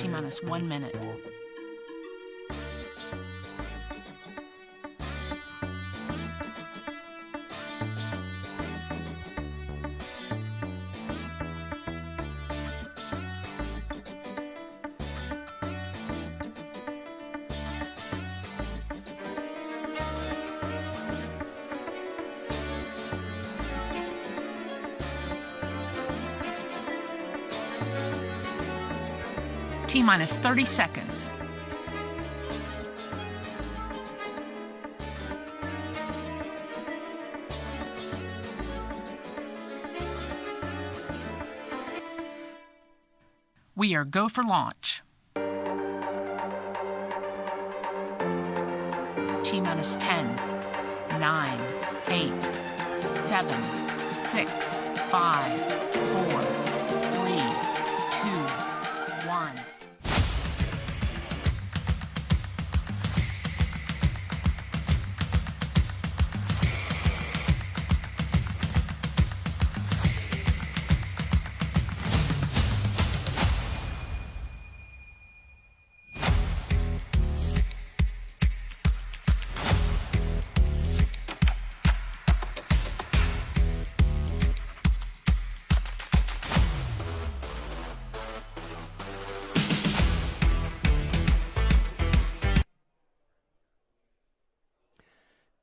T-minus 1 minute. T-minus 30 seconds. We are go for launch. T-minus 10, 9, 8, 7, 6, 5, 4, 3, 2, 1.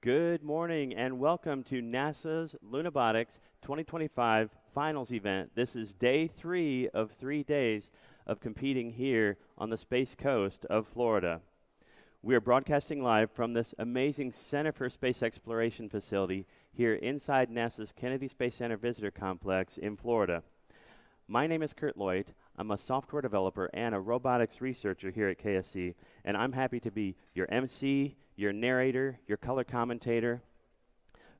Good morning and welcome to NASA's Lunabotics 2025 finals event. This is day 3 of 3 days of competing here on the Space Coast of Florida. We are broadcasting live from this amazing Center for Space Exploration facility here inside NASA's Kennedy Space Center Visitor Complex in Florida. My name is Kurt Lloyd. I'm a software developer and a robotics researcher here at KSC, and I'm happy to be your MC, your narrator, your color commentator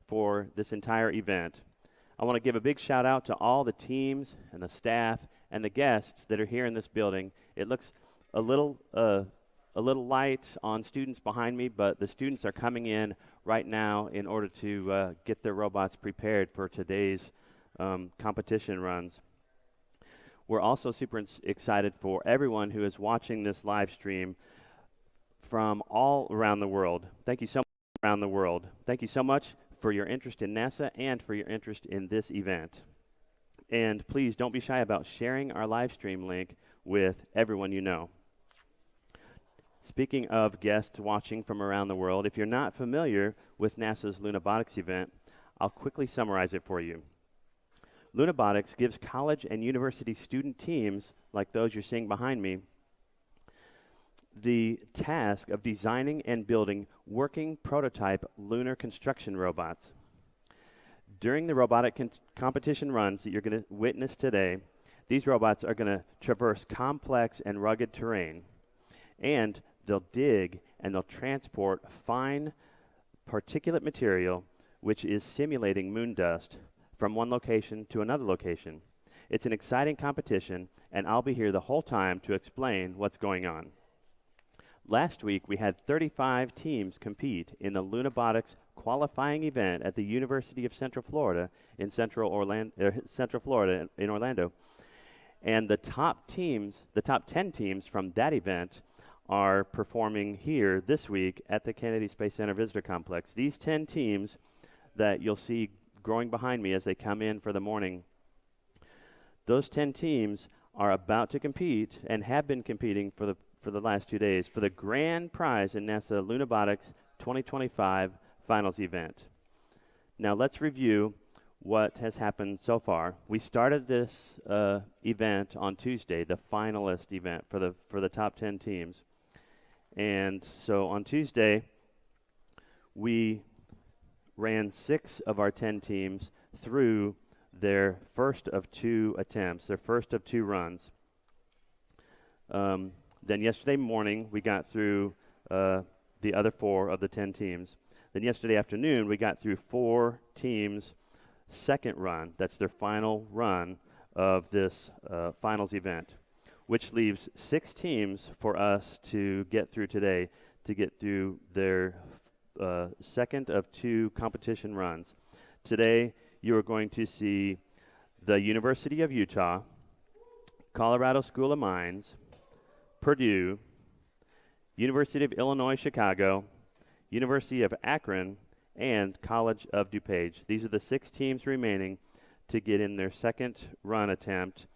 for this entire event. I want to give a big shout out to all the teams and the staff and the guests that are here in this building. It looks a little light on students behind me, but the students are coming in right now in order to get their robots prepared for today's competition runs. We're also super excited for everyone who is watching this live stream from all around the world. Thank you so much around the world. Thank you so much for your interest in NASA and for your interest in this event. And please don't be shy about sharing our live stream link with everyone you know. Speaking of guests watching from around the world, if you're not familiar with NASA's Lunabotics event, I'll quickly summarize it for you. Lunabotics gives college and university student teams, like those you're seeing behind me, the task of designing and building working prototype lunar construction robots. During the robotic competition runs that you're going to witness today, these robots are going to traverse complex and rugged terrain, and they'll dig and they'll transport fine particulate material, which is simulating moon dust, from one location to another location. It's an exciting competition, and I'll be here the whole time to explain what's going on. Last week, we had 35 teams compete in the Lunabotics qualifying event at the University of Central Florida in Central Florida in Orlando. And the top 10 teams from that event are performing here this week at the Kennedy Space Center Visitor Complex. These 10 teams that you'll see growing behind me as they come in for the morning, those 10 teams are about to compete and have been competing for the last 2 days for the grand prize in NASA Lunabotics 2025 finals event. Now let's review what has happened so far. We started this event on Tuesday, the finalist event for the top 10 teams. And so on Tuesday, we ran 6 of our 10 teams through their first of 2 attempts, their first of 2 runs. Then yesterday morning, we got through the other 4 of the 10 teams. Then yesterday afternoon, we got through 4 teams' second run. That's their final run of this finals event, which leaves 6 teams for us to get through today, to get through their second of 2 competition runs. Today, you are going to see the University of Utah, Colorado School of Mines, Purdue, University of Illinois Chicago, University of Akron, and College of DuPage. These are the 6 teams remaining to get in their second run attempt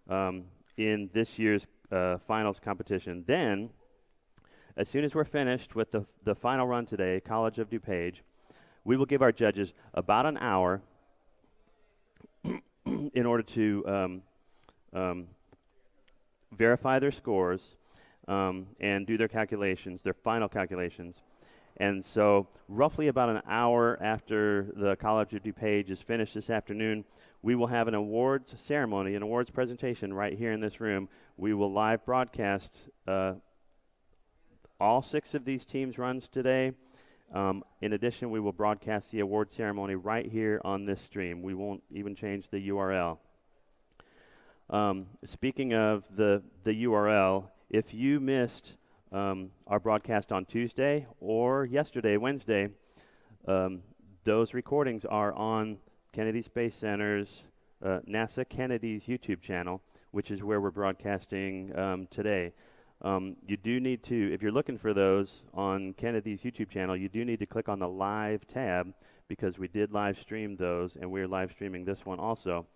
in this year's finals competition. Then, as soon as we're finished with the final run today, College of DuPage, we will give our judges about an hour in order to verify their scores and do their calculations, their final calculations. And so roughly about an hour after the College of DuPage is finished this afternoon, we will have an awards ceremony, an awards presentation right here in this room. We will live broadcast all 6 of these teams' runs today. In addition, we will broadcast the award ceremony right here on this stream. We won't even change the URL. Speaking of the URL, if you missed our broadcast on Tuesday or yesterday, Wednesday, those recordings are on Kennedy Space Center's NASA Kennedy's YouTube channel, which is where we're broadcasting today. You do need to, if you're looking for those on Kennedy's YouTube channel, you do need to click on the live tab because we did live stream those, and we're live streaming this one also.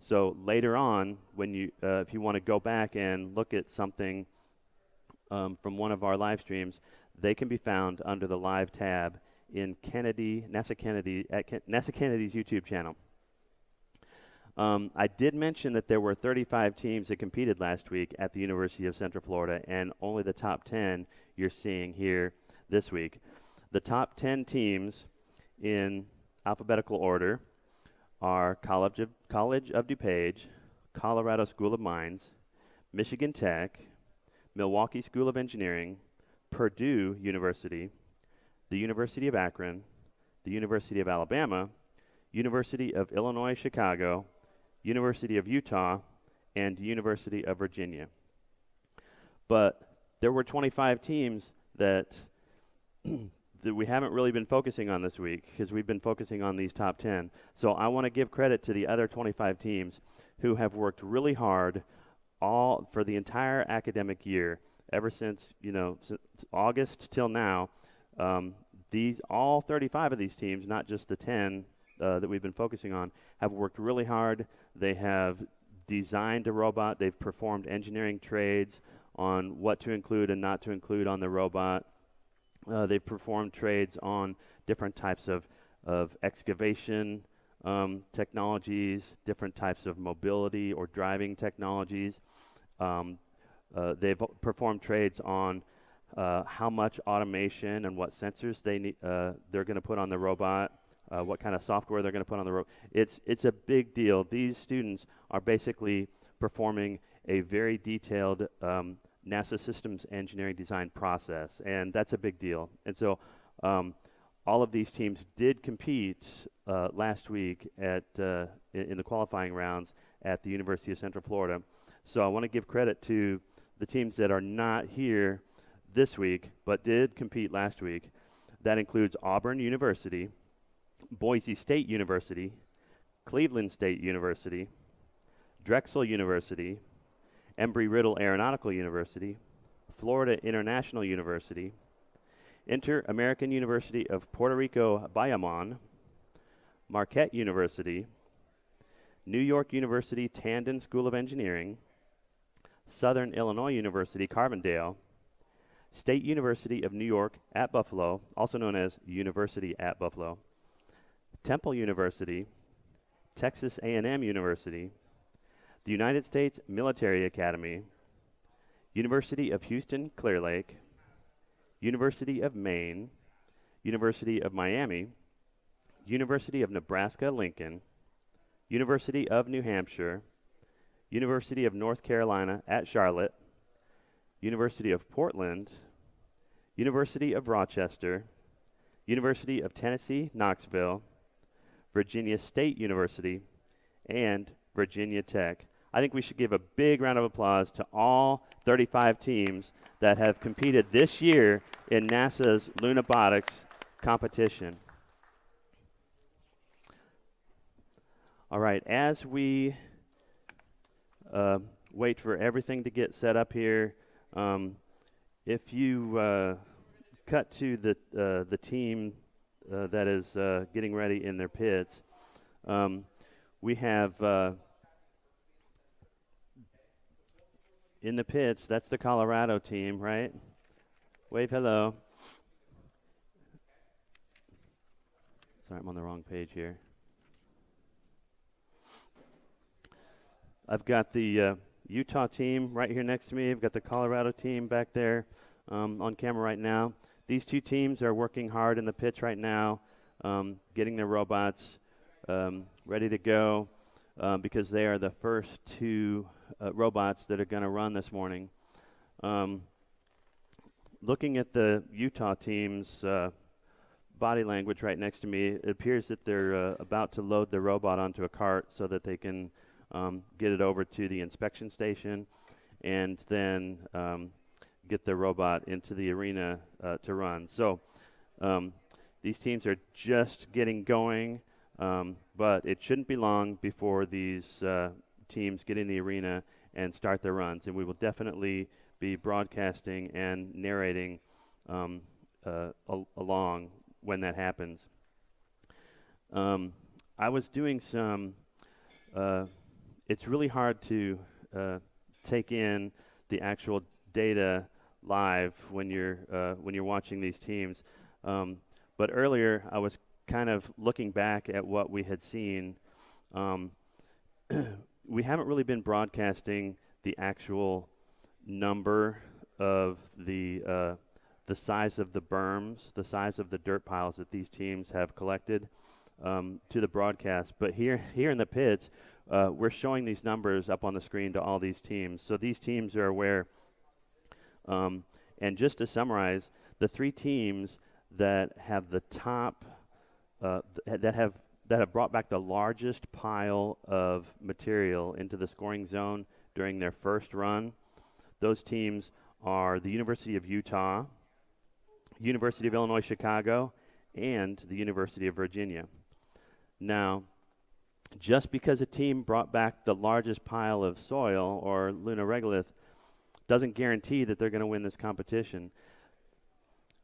So later on, when you, if you want to go back and look at something from one of our live streams, they can be found under the live tab in NASA Kennedy's YouTube channel. I did mention that there were 35 teams that competed last week at the University of Central Florida, and only the top 10 you're seeing here this week. The top 10 teams in alphabetical order are College of DuPage, Colorado School of Mines, Michigan Tech, Milwaukee School of Engineering, Purdue University, the University of Akron, the University of Alabama, University of Illinois Chicago, University of Utah, and University of Virginia. But there were 25 teams that that we haven't really been focusing on this week because we've been focusing on these top 10. So I want to give credit to the other 25 teams who have worked really hard all for the entire academic year, ever since, since August till now. All 35 of these teams, not just the 10 that we've been focusing on, have worked really hard. They have designed a robot. They've performed engineering trades on what to include and not to include on the robot. They've performed trades on different types of excavation technologies, different types of mobility or driving technologies. They've performed trades on how much automation and what sensors they're going to put on the robot, what kind of software they're going to put on the robot. It's a big deal. These students are basically performing a very detailed NASA systems engineering design process, and that's a big deal. And so all of these teams did compete last week in the qualifying rounds at the University of Central Florida. So I want to give credit to the teams that are not here this week but did compete last week. That includes Auburn University, Boise State University, Cleveland State University, Drexel University, Embry-Riddle Aeronautical University, Florida International University, Inter-American University of Puerto Rico, Bayamon, Marquette University, New York University Tandon School of Engineering, Southern Illinois University, Carbondale, State University of New York at Buffalo, also known as University at Buffalo, Temple University, Texas A&M University, the United States Military Academy, University of Houston, Clear Lake, University of Maine, University of Miami, University of Nebraska, Lincoln, University of New Hampshire, University of North Carolina at Charlotte, University of Portland, University of Rochester, University of Tennessee, Knoxville, Virginia State University, and Virginia Tech. I think we should give a big round of applause to all 35 teams that have competed this year in NASA's Lunabotics competition. All right, as we wait for everything to get set up here, If you cut to the team that is getting ready in their pits, we have in the pits, that's the Colorado team, right? Wave hello. Sorry, I'm on the wrong page here. I've got the Utah team right here next to me. I've got the Colorado team back there on camera right now. These two teams are working hard in the pits right now, getting their robots ready to go because they are the first two robots that are going to run this morning. Looking at the Utah team's body language right next to me, it appears that they're about to load the robot onto a cart so that they can get it over to the inspection station and then get the robot into the arena to run. So these teams are just getting going, but it shouldn't be long before these teams get in the arena and start their runs. And we will definitely be broadcasting and narrating along when that happens. I was doing some it's really hard to take in the actual data live when you're watching these teams. But earlier, I was kind of looking back at what we had seen. We haven't really been broadcasting the actual number of the size of the berms, the size of the dirt piles that these teams have collected to the broadcast. But here in the pits, we're showing these numbers up on the screen to all these teams. So these teams are aware. And just to summarize, the three teams that have the top, that have brought back the largest pile of material into the scoring zone during their first run, those teams are the University of Utah, University of Illinois Chicago, and the University of Virginia. Now, just because a team brought back the largest pile of soil or Luna regolith doesn't guarantee that they're going to win this competition.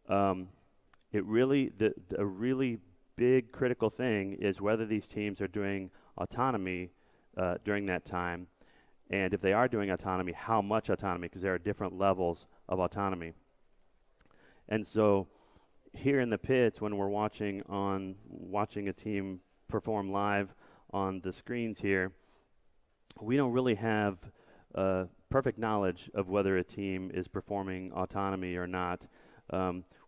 A really big critical thing is whether these teams are doing autonomy during that time, and if they are doing autonomy, how much autonomy, because there are different levels of autonomy. And so here in the pits, when we're watching a team perform live on the screens here, we don't really have perfect knowledge of whether a team is performing autonomy or not.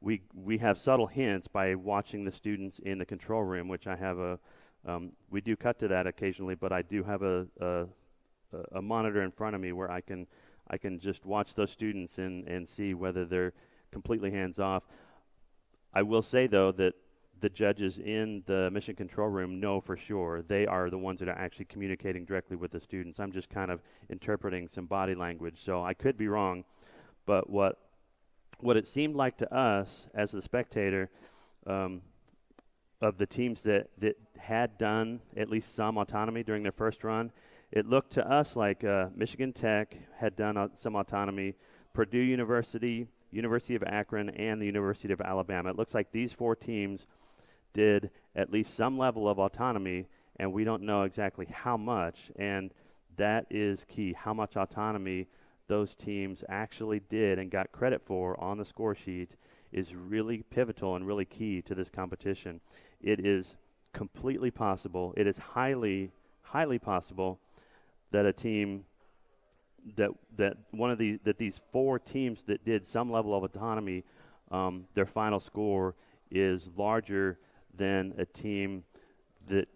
We have subtle hints by watching the students in the control room, which I have we do cut to that occasionally, but I do have a monitor in front of me where I can just watch those students and see whether they're completely hands off. I will say though that the judges in the mission control room know for sure. They are the ones that are actually communicating directly with the students. I'm just kind of interpreting some body language, so I could be wrong. But what it seemed like to us as the spectator of the teams that had done at least some autonomy during their first run, it looked to us like Michigan Tech had done some autonomy, Purdue University, University of Akron, and the University of Alabama. It looks like these four teams did at least some level of autonomy, and we don't know exactly how much, and that is key. How much autonomy those teams actually did and got credit for on the score sheet is really pivotal and really key to this competition. It is completely possible, it is highly, highly possible that a team that these four teams that did some level of autonomy, their final score is larger than a team that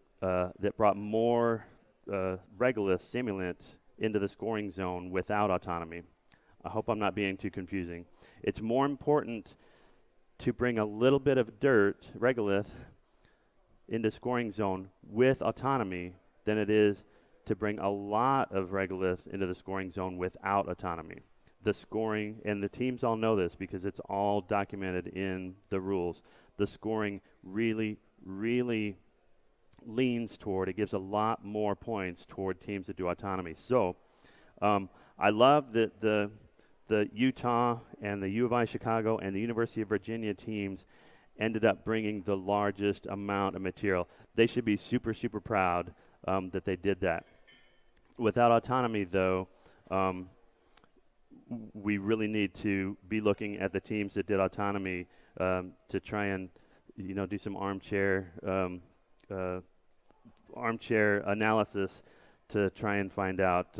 brought more regolith simulant into the scoring zone without autonomy. I hope I'm not being too confusing. It's more important to bring a little bit of dirt, regolith, into scoring zone with autonomy than it is to bring a lot of regolith into the scoring zone without autonomy. The scoring, and the teams all know this because it's all documented in the rules, the scoring really, really leans toward, it gives a lot more points toward teams that do autonomy. So I love that the the Utah and the U of I Chicago and the University of Virginia teams ended up bringing the largest amount of material. They should be super, super proud that they did that. Without autonomy, though, we really need to be looking at the teams that did autonomy to try and, do some armchair analysis to try and find out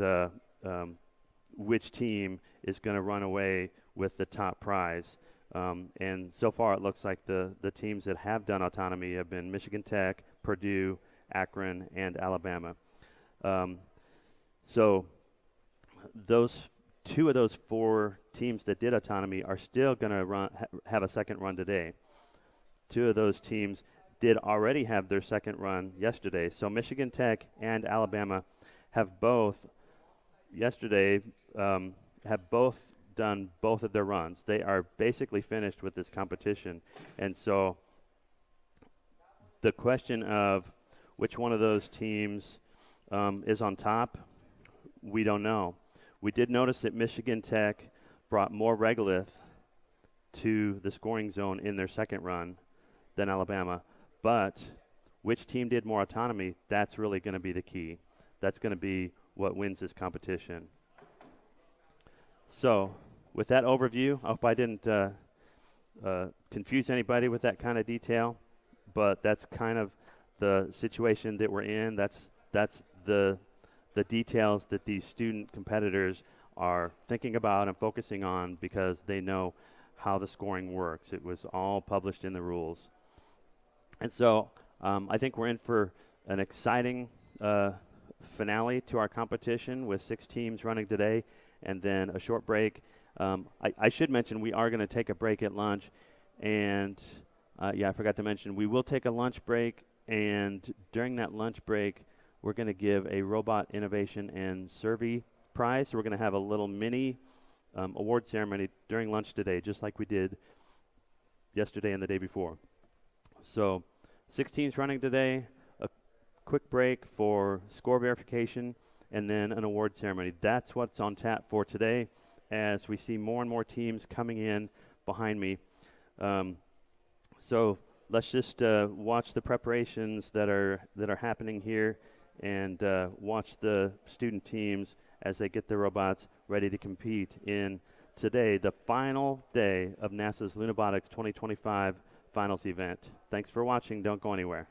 which team is going to run away with the top prize. And so far, it looks like the teams that have done autonomy have been Michigan Tech, Purdue, Akron, and Alabama. So those two of those four teams that did autonomy are still going to have a second run today. Two of those teams did already have their second run yesterday. So Michigan Tech and Alabama have both yesterday have both done both of their runs. They are basically finished with this competition. And so the question of which one of those teams is on top, we don't know. We did notice that Michigan Tech brought more regolith to the scoring zone in their second run than Alabama. But which team did more autonomy, that's really going to be the key. That's going to be what wins this competition. So with that overview, I hope I didn't confuse anybody with that kind of detail, but that's kind of the situation that we're in. That's the details that these student competitors are thinking about and focusing on because they know how the scoring works. It was all published in the rules. And so I think we're in for an exciting finale to our competition with 6 teams running today and then a short break. I should mention we are going to take a break at lunch. And, I forgot to mention, we will take a lunch break. And during that lunch break, we're going to give a Robot Innovation and Survey prize. So we're going to have a little mini award ceremony during lunch today, just like we did yesterday and the day before. So 6 teams running today, a quick break for score verification, and then an award ceremony. That's what's on tap for today as we see more and more teams coming in behind me. So let's just watch the preparations that are happening here and watch the student teams as they get their robots ready to compete in today, the final day of NASA's Lunabotics 2025 finals event. Thanks for watching. Don't go anywhere.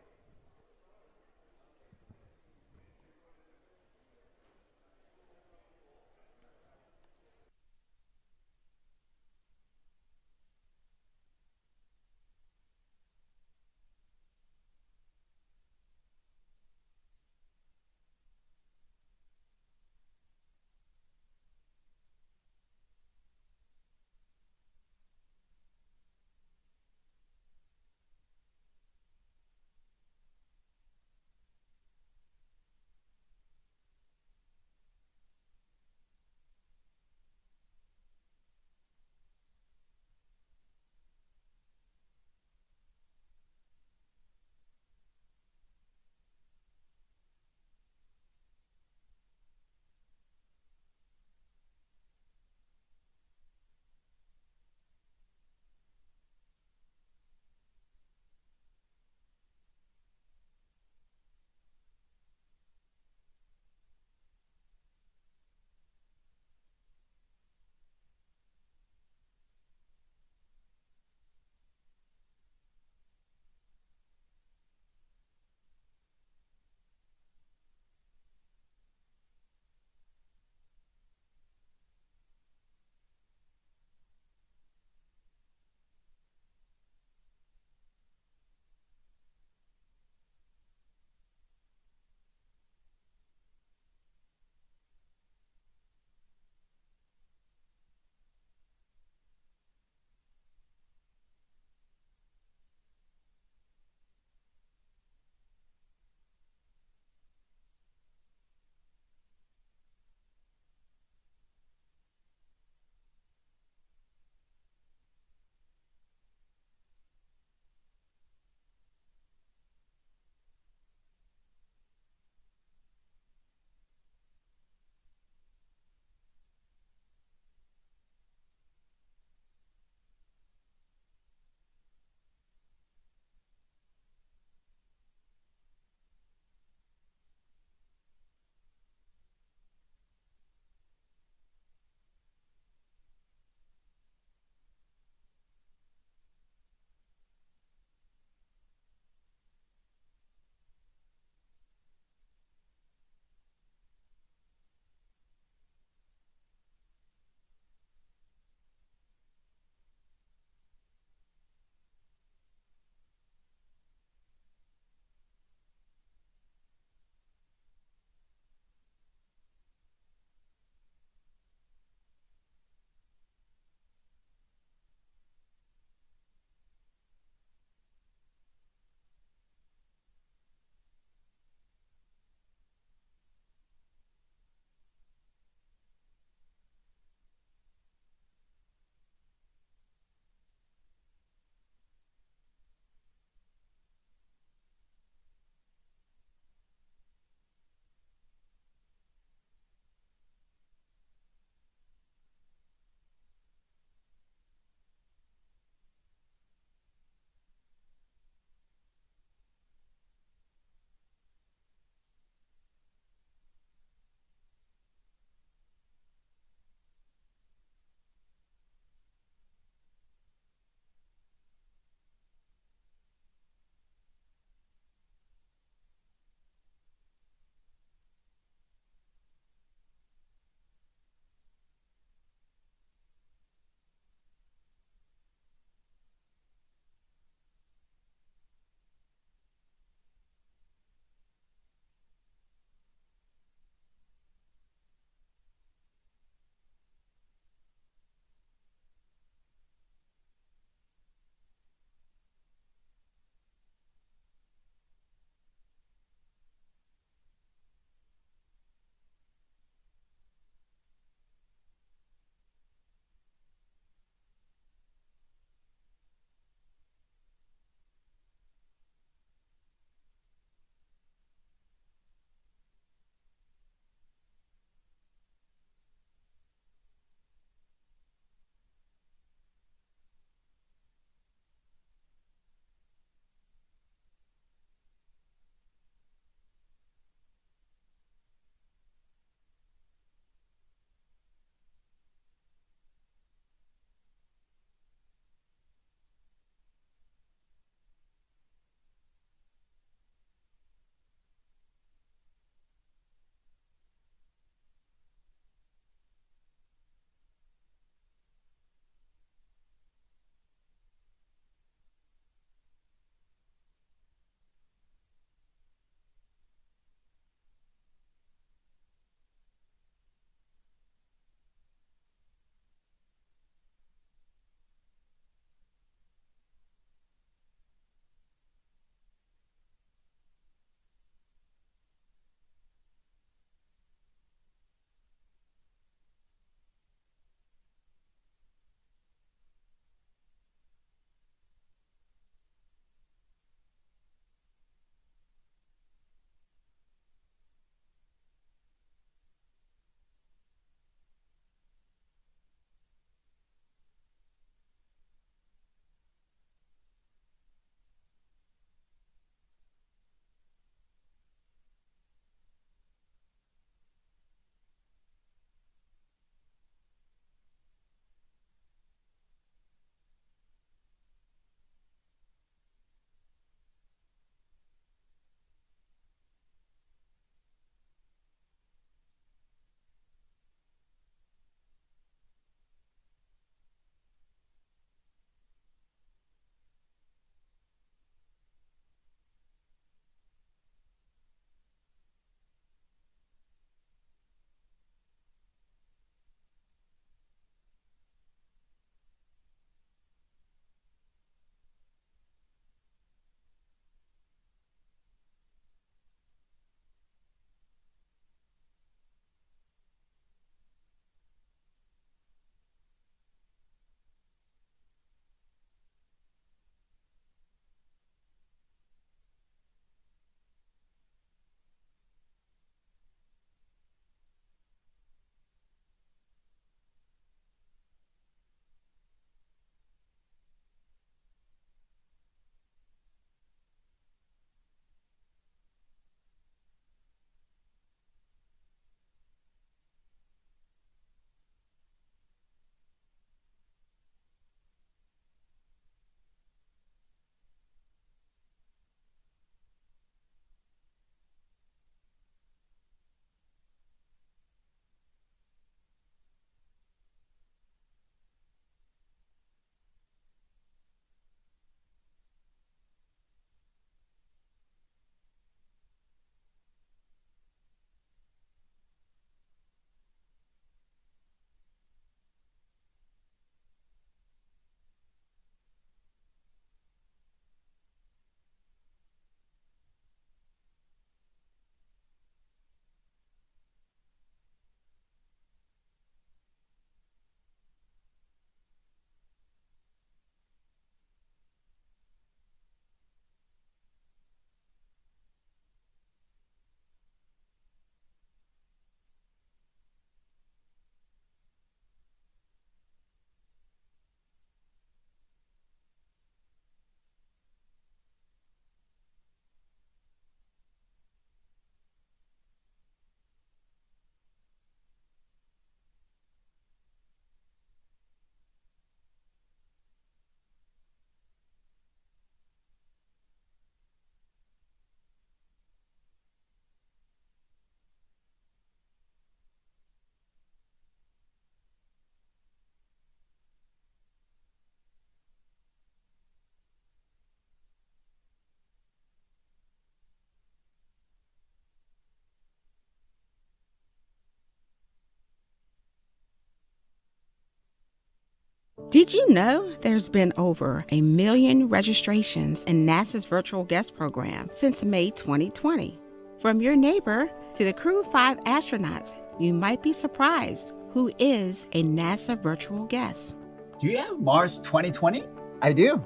Did you know there's been over 1 million registrations in NASA's virtual guest program since May 2020? From your neighbor to the Crew 5 astronauts, you might be surprised who is a NASA virtual guest. Do you have Mars 2020? I do.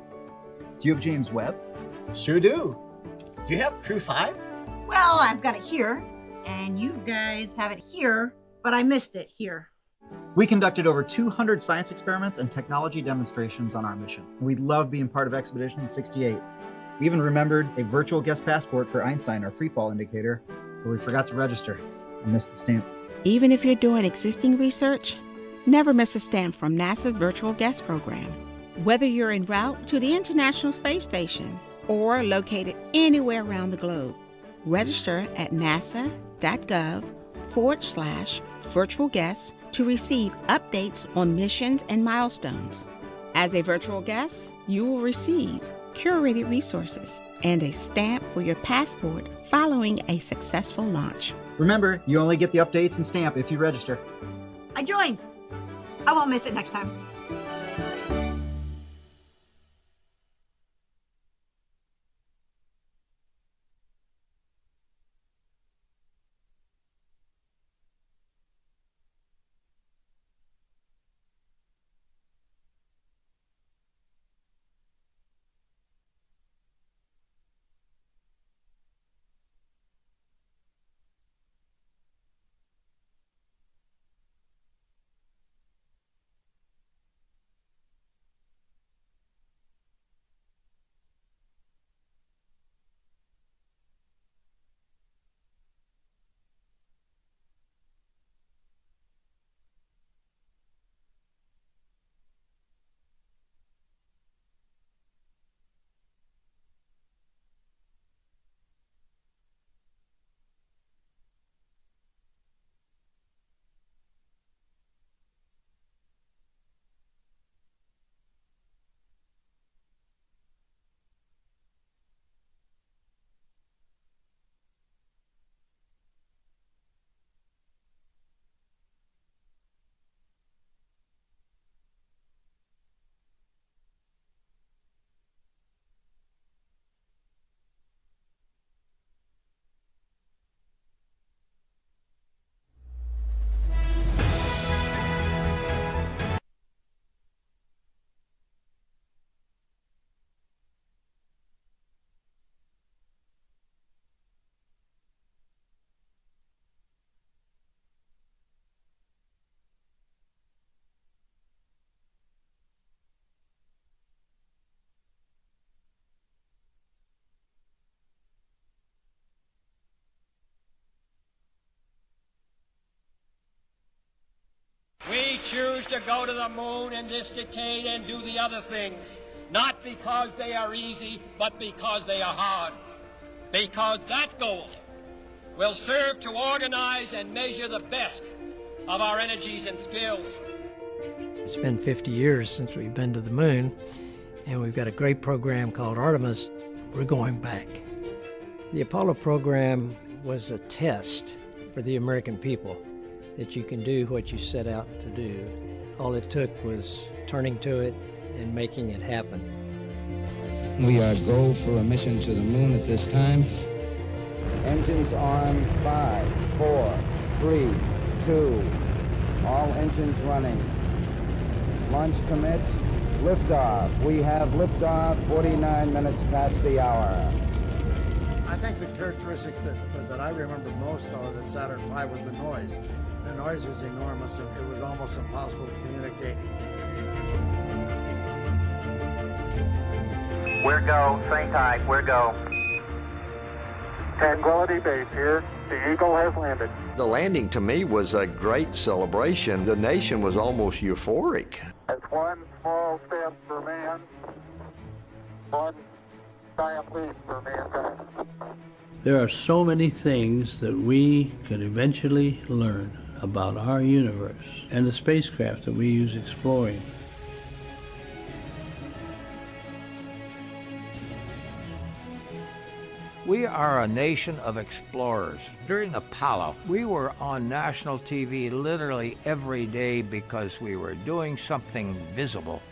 Do you have James Webb? Sure do. Do you have Crew 5? Well, I've got it here, and you guys have it here, but I missed it here. We conducted over 200 science experiments and technology demonstrations on our mission. We loved being part of Expedition 68. We even remembered a virtual guest passport for Einstein, our freefall indicator, but we forgot to register and missed the stamp. Even if you're doing existing research, never miss a stamp from NASA's virtual guest program. Whether you're en route to the International Space Station or located anywhere around the globe, register at nasa.gov/virtual guests to receive updates on missions and milestones. As a virtual guest, you will receive curated resources and a stamp for your passport following a successful launch. Remember, you only get the updates and stamp if you register. I joined. I won't miss it next time. We choose to go to the moon in this decade and do the other things, not because they are easy, but because they are hard. Because that goal will serve to organize and measure the best of our energies and skills. It's been 50 years since we've been to the moon, and we've got a great program called Artemis. We're going back. The Apollo program was a test for the American people that you can do what you set out to do. All it took was turning to it and making it happen. We are go for a mission to the moon at this time. Engines on 5, 4, 3, 2. All engines running. Launch commit. Liftoff. We have liftoff 49 minutes past the hour. I think the characteristic that I remember most of the Saturn V was the noise. The noise was enormous and it was almost impossible to communicate. We're go, same type, we're go. Tranquility Base here. The Eagle has landed. The landing to me was a great celebration. The nation was almost euphoric. That's one small step for man, one giant leap for mankind. There are so many things that we could eventually learn about our universe and the spacecraft that we use exploring. We are a nation of explorers. During Apollo, we were on national TV literally every day because we were doing something visible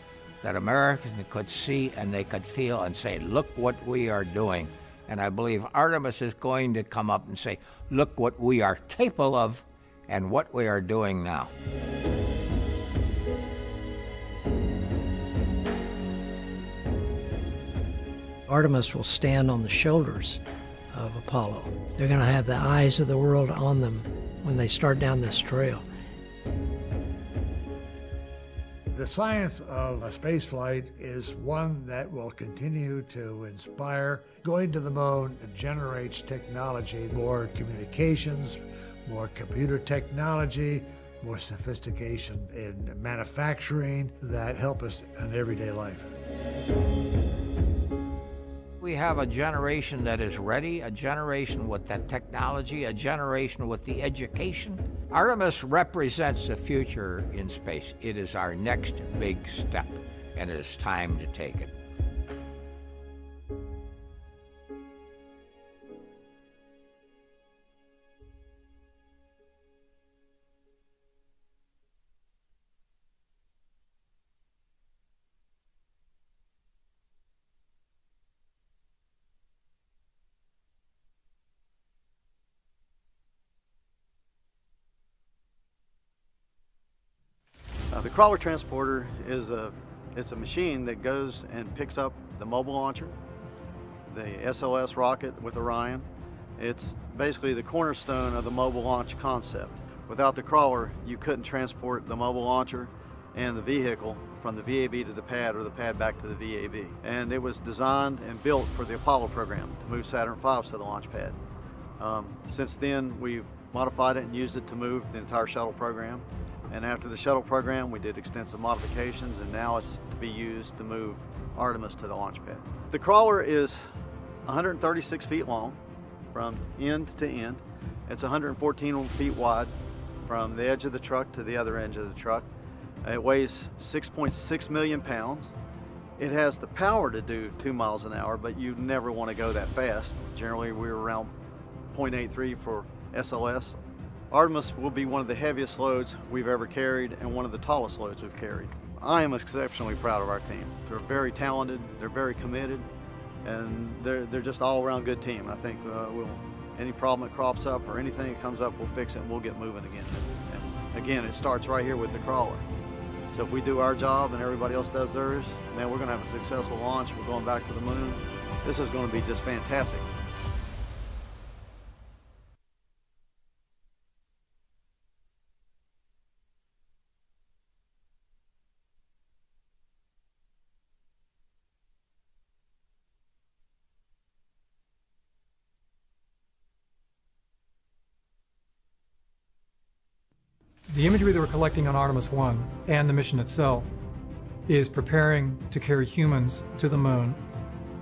that Americans could see and they could feel and say, look what we are doing. And I believe Artemis is going to come up and say, look what we are capable of and what we are doing now. Artemis will stand on the shoulders of Apollo. They're going to have the eyes of the world on them when they start down this trail. The science of a space flight is one that will continue to inspire. Going to the moon generates technology, more communications, more computer technology, more sophistication in manufacturing that help us in everyday life. We have a generation that is ready, a generation with that technology, a generation with the education. Artemis represents the future in space. It is our next big step, and it is time to take it. The crawler transporter is it's a machine that goes and picks up the mobile launcher, the SLS rocket with Orion. It's basically the cornerstone of the mobile launch concept. Without the crawler, you couldn't transport the mobile launcher and the vehicle from the VAB to the pad or the pad back to the VAB. And it was designed and built for the Apollo program to move Saturn V's to the launch pad. Since then, we've modified it and used it to move the entire shuttle program. And after the shuttle program, we did extensive modifications, and now it's to be used to move Artemis to the launch pad. The crawler is 136 feet long from end to end. It's 114 feet wide from the edge of the truck to the other edge of the truck. It weighs 6.6 million pounds. It has the power to do 2 miles an hour, but you never want to go that fast. Generally, we're around 0.83 for SLS. Artemis will be one of the heaviest loads we've ever carried and one of the tallest loads we've carried. I am exceptionally proud of our team. They're very talented, they're very committed, and they're just all around good team. I think any problem that crops up or anything that comes up, we'll fix it and we'll get moving again. And again, it starts right here with the crawler. So if we do our job and everybody else does theirs, man, we're gonna have a successful launch. We're going back to the moon. This is gonna be just fantastic. The imagery that we're collecting on Artemis 1 and the mission itself is preparing to carry humans to the moon.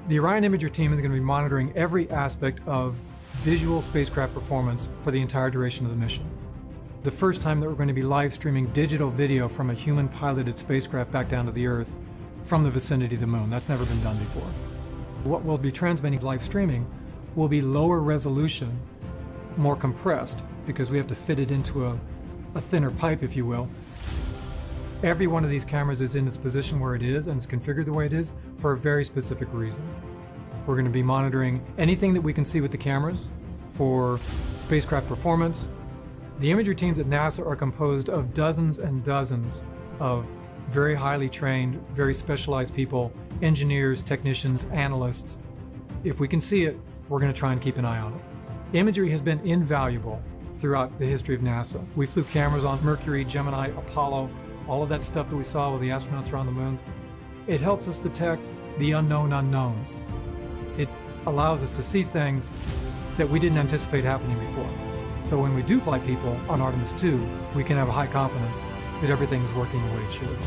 The Orion Imager team is going to be monitoring every aspect of visual spacecraft performance for the entire duration of the mission. The first time that we're going to be live streaming digital video from a human piloted spacecraft back down to the Earth from the vicinity of the moon. That's never been done before. What we'll be transmitting live streaming will be lower resolution, more compressed, because we have to fit it into a thinner pipe, if you will. Every one of these cameras is in its position where it is and it's configured the way it is for a very specific reason. We're going to be monitoring anything that we can see with the cameras for spacecraft performance. The imagery teams at NASA are composed of dozens and dozens of very highly trained, very specialized people, engineers, technicians, analysts. If we can see it, we're going to try and keep an eye on it. Imagery has been invaluable throughout the history of NASA. We flew cameras on Mercury, Gemini, Apollo, all of that stuff that we saw while the astronauts were on the moon. It helps us detect the unknown unknowns. It allows us to see things that we didn't anticipate happening before. So when we do fly people on Artemis 2, we can have a high confidence that everything is working the way it should.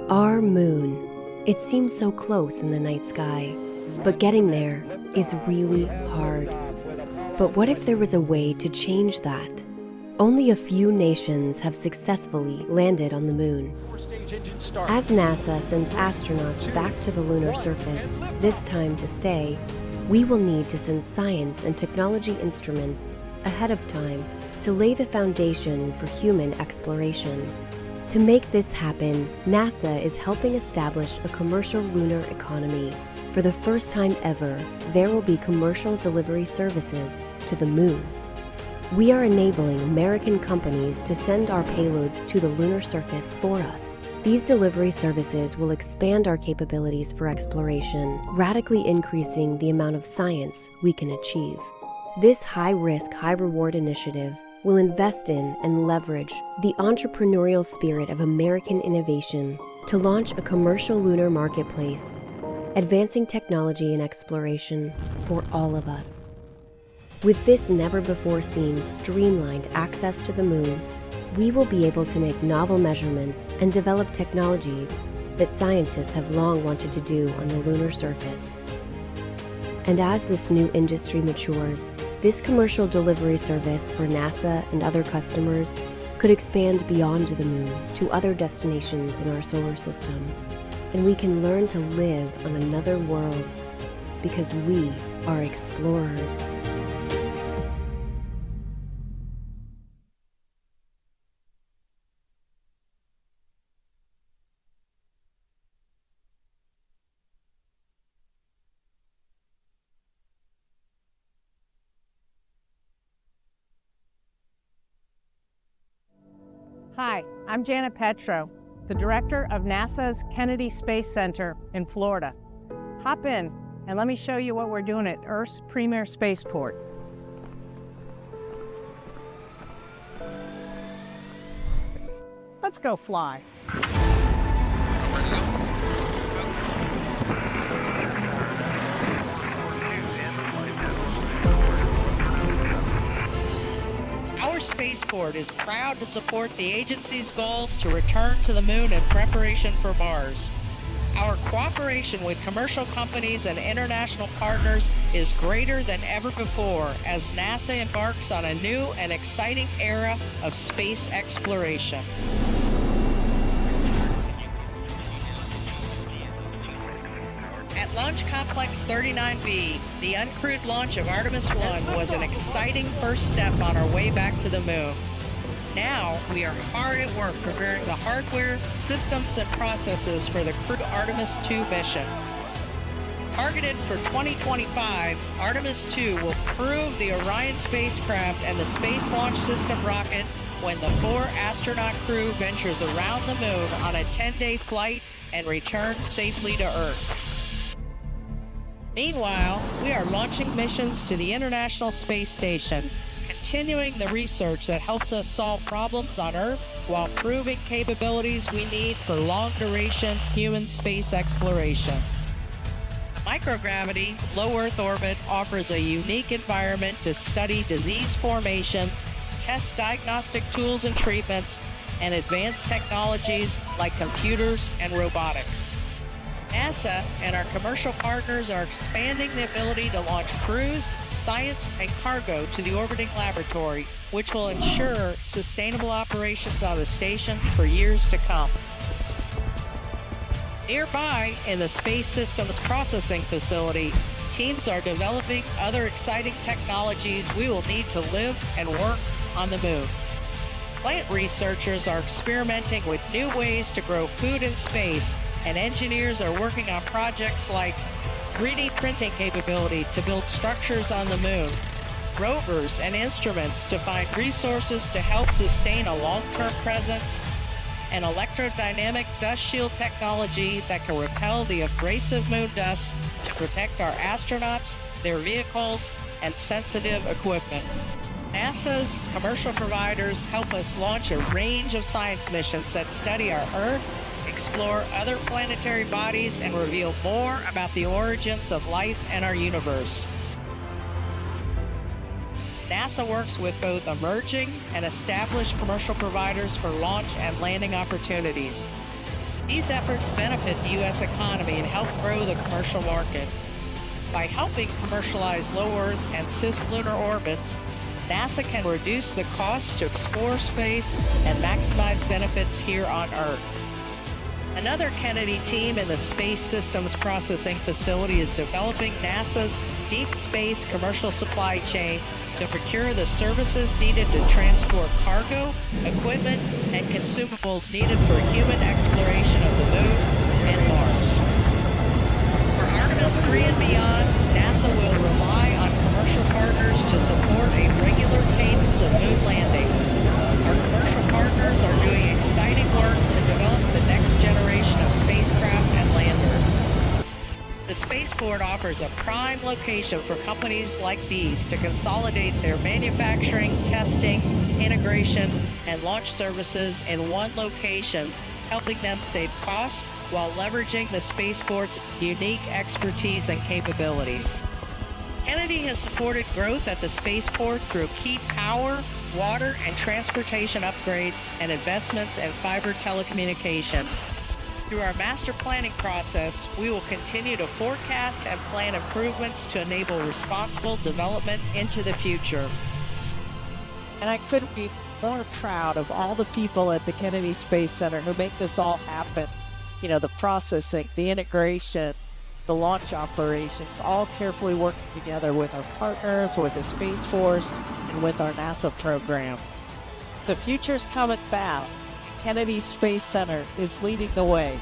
Our moon, It seems so close in the night sky, but getting there is really hard. But what if there was a way to change that? Only a few nations have successfully landed on the moon. As NASA sends astronauts back to the lunar surface, this time to stay, we will need to send science and technology instruments ahead of time to lay the foundation for human exploration. To make this happen, NASA is helping establish a commercial lunar economy. For the first time ever, there will be commercial delivery services to the moon. We are enabling American companies to send our payloads to the lunar surface for us. These delivery services will expand our capabilities for exploration, radically increasing the amount of science we can achieve. This high-risk, high-reward initiative will invest in and leverage the entrepreneurial spirit of American innovation to launch a commercial lunar marketplace, advancing technology and exploration for all of us. With this never-before-seen streamlined access to the moon, we will be able to make novel measurements and develop technologies that scientists have long wanted to do on the lunar surface. And as this new industry matures, this commercial delivery service for NASA and other customers could expand beyond the moon to other destinations in our solar system. And we can learn to live on another world because we are explorers. Hi, I'm Janet Petro, the director of NASA's Kennedy Space Center in Florida. Hop in and let me show you what we're doing at Earth's premier spaceport. Let's go fly. Our spaceport is proud to support the agency's goals to return to the moon in preparation for Mars. Our cooperation with commercial companies and international partners is greater than ever before as NASA embarks on a new and exciting era of space exploration. At Launch Complex 39B, the uncrewed launch of Artemis 1 was an exciting first step on our way back to the moon. Now, we are hard at work preparing the hardware, systems, and processes for the crewed Artemis 2 mission. Targeted for 2025, Artemis 2 will prove the Orion spacecraft and the Space Launch System rocket when the 4-astronaut crew ventures around the moon on a 10-day flight and returns safely to Earth. Meanwhile, we are launching missions to the International Space Station, continuing the research that helps us solve problems on Earth while proving capabilities we need for long-duration human space exploration. Microgravity, low Earth orbit offers a unique environment to study disease formation, test diagnostic tools and treatments, and advanced technologies like computers and robotics. NASA and our commercial partners are expanding the ability to launch crews, science, and cargo to the orbiting laboratory, which will ensure sustainable operations on the station for years to come. Nearby, in the Space Systems Processing Facility, teams are developing other exciting technologies we will need to live and work on the moon. Plant researchers are experimenting with new ways to grow food in space, and engineers are working on projects like 3D printing capability to build structures on the moon, rovers and instruments to find resources to help sustain a long-term presence, and electrodynamic dust shield technology that can repel the abrasive moon dust to protect our astronauts, their vehicles, and sensitive equipment. NASA's commercial providers help us launch a range of science missions that study our Earth, explore other planetary bodies, and reveal more about the origins of life and our universe. NASA works with both emerging and established commercial providers for launch and landing opportunities. These efforts benefit the U.S. economy and help grow the commercial market. By helping commercialize low Earth and cislunar orbits, NASA can reduce the cost to explore space and maximize benefits here on Earth. Another Kennedy team in the Space Systems Processing Facility is developing NASA's deep space commercial supply chain to procure the services needed to transport cargo, equipment, and consumables needed for human exploration of the Moon and Mars. For Artemis 3 and beyond, NASA will rely on commercial partners to support a regular cadence of moon landings. Our commercial partners are doing exciting work to develop the next generation of spacecraft and landers. The spaceport offers a prime location for companies like these to consolidate their manufacturing, testing, integration, and launch services in one location, helping them save costs while leveraging the spaceport's unique expertise and capabilities. Kennedy has supported growth at the spaceport through key power, water, and transportation upgrades and investments in fiber telecommunications. Through our master planning process, we will continue to forecast and plan improvements to enable responsible development into the future. And I couldn't be more proud of all the people at the Kennedy Space Center who make this all happen. You know, the processing, the integration, the launch operations, all carefully working together with our partners, with the Space Force, and with our NASA programs. The future's coming fast. Kennedy Space Center is leading the way.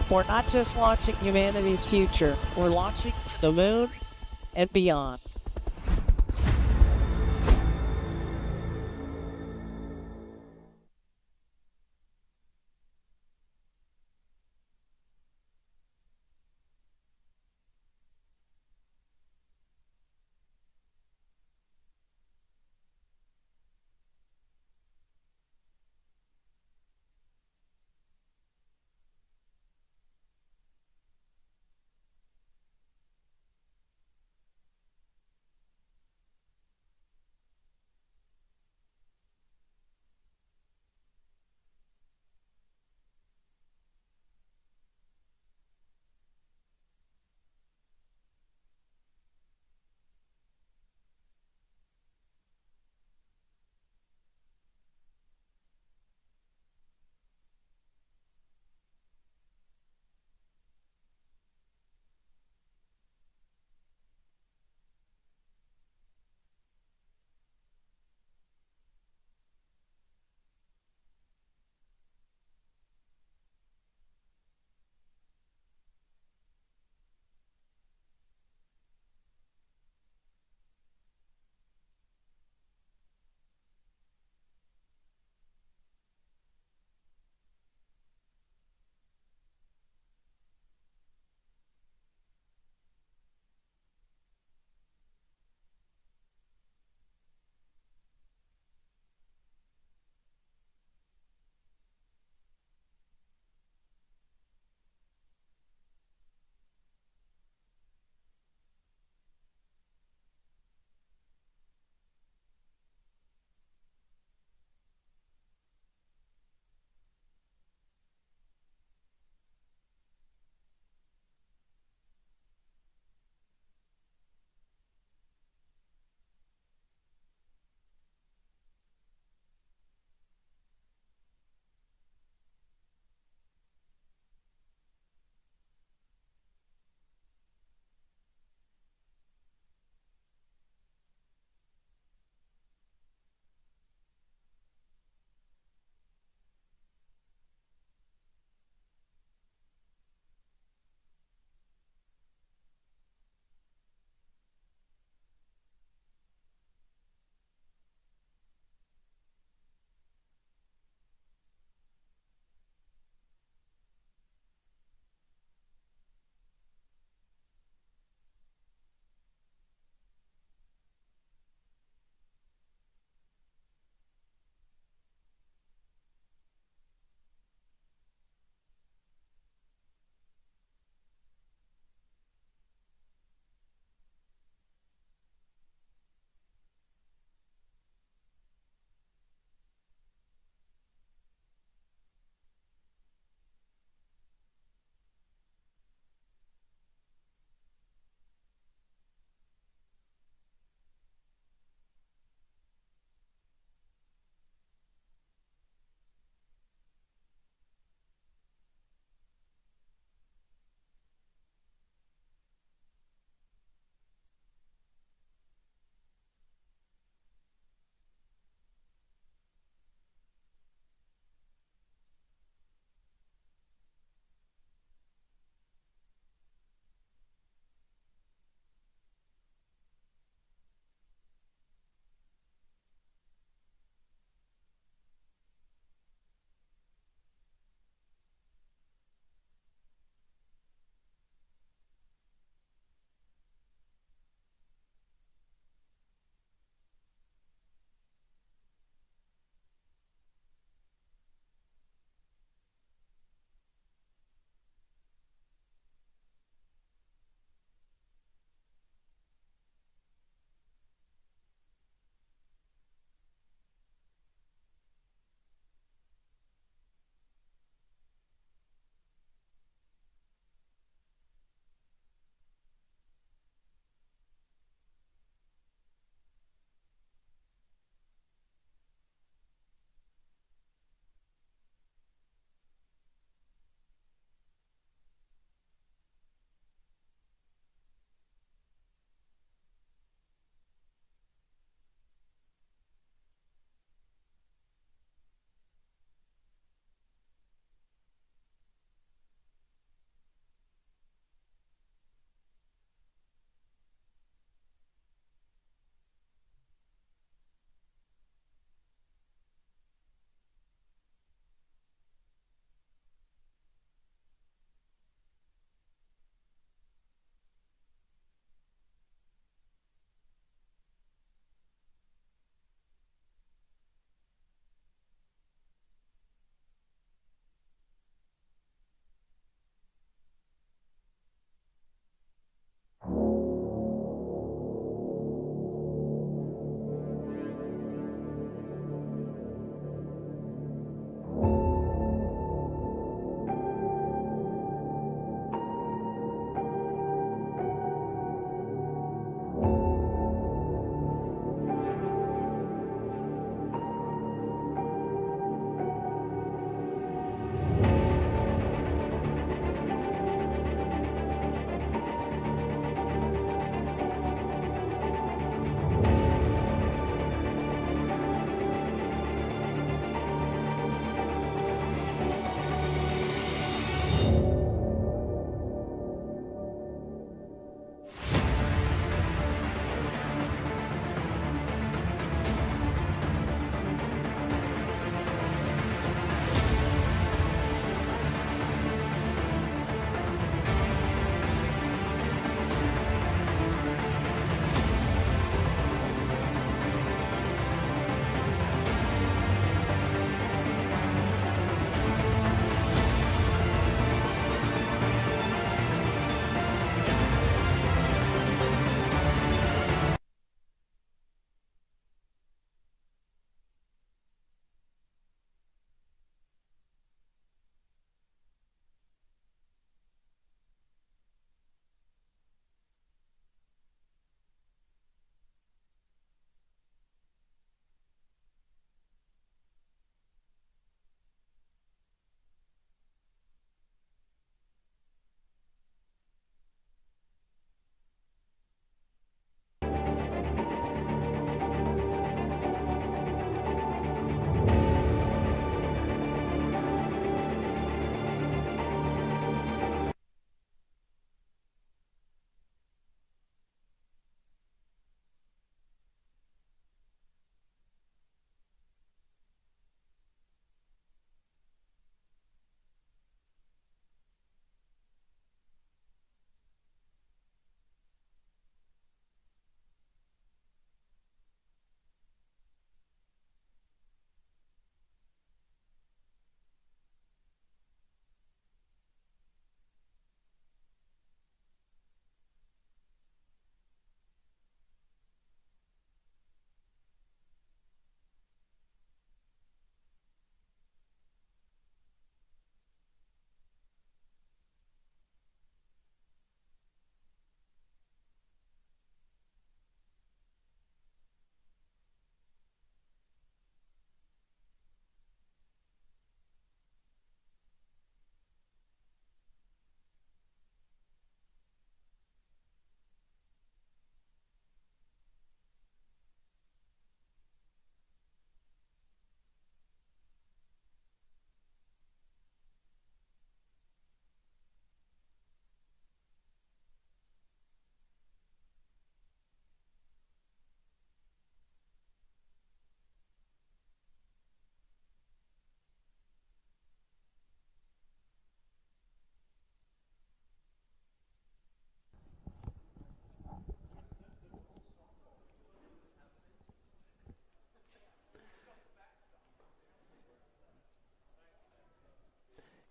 We're not just launching humanity's future, we're launching to the Moon and beyond.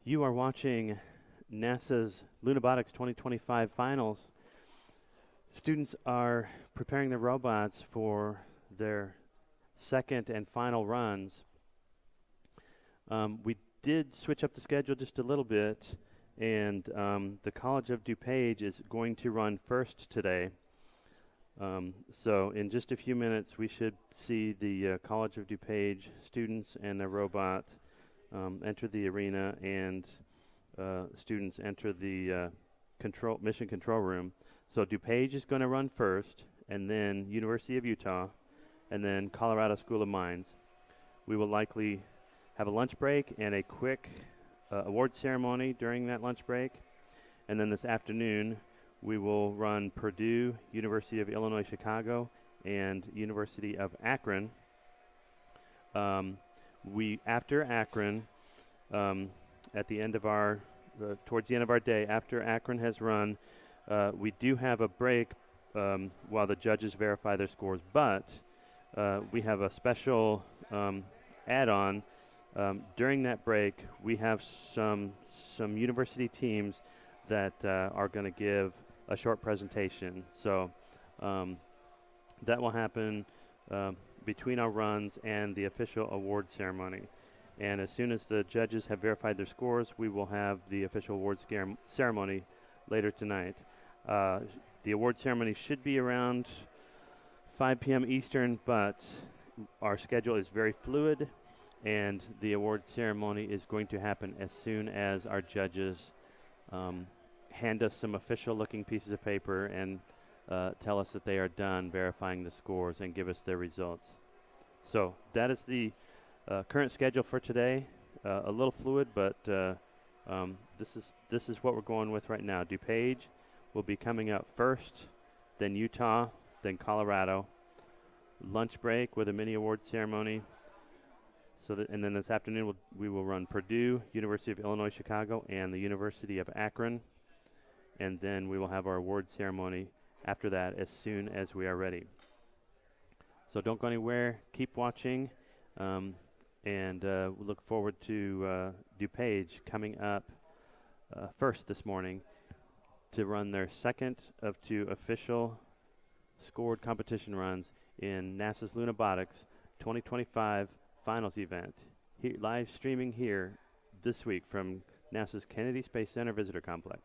You are watching NASA's Lunabotics 2025 finals. Students are preparing their robots for their second and final runs. We did switch up the schedule just a little bit, and the College of DuPage is going to run first today. So in just a few minutes, we should see the College of DuPage students and their robot enter the arena, and students enter the mission control room. So DuPage is going to run first, and then University of Utah, and then Colorado School of Mines. We will likely have a lunch break and a quick award ceremony during that lunch break. And then this afternoon, we will run Purdue, University of Illinois Chicago, and University of Akron. After Akron, at the end of our, towards the end of our day, after Akron has run, we do have a break while the judges verify their scores, but we have a special add-on. During that break, we have some university teams that are going to give a short presentation. So that will happen between our runs and the official award ceremony. And as soon as the judges have verified their scores, we will have the official awards ceremony later tonight. The award ceremony should be around 5 p.m. Eastern, but our schedule is very fluid, and the award ceremony is going to happen as soon as our judges hand us some official-looking pieces of paper and tell us that they are done verifying the scores and give us their results. So that is the current schedule for today. A little fluid, but this is what we're going with right now. DuPage will be coming up first, then Utah, then Colorado. Lunch break with a mini award ceremony. And then this afternoon we will run Purdue, University of Illinois Chicago, and the University of Akron. And then we will have our award ceremony after that as soon as we are ready. So don't go anywhere. Keep watching. And we look forward to DuPage coming up first this morning to run their second of 2 official scored competition runs in NASA's Lunabotics 2025 finals event. Live streaming here this week from NASA's Kennedy Space Center Visitor Complex.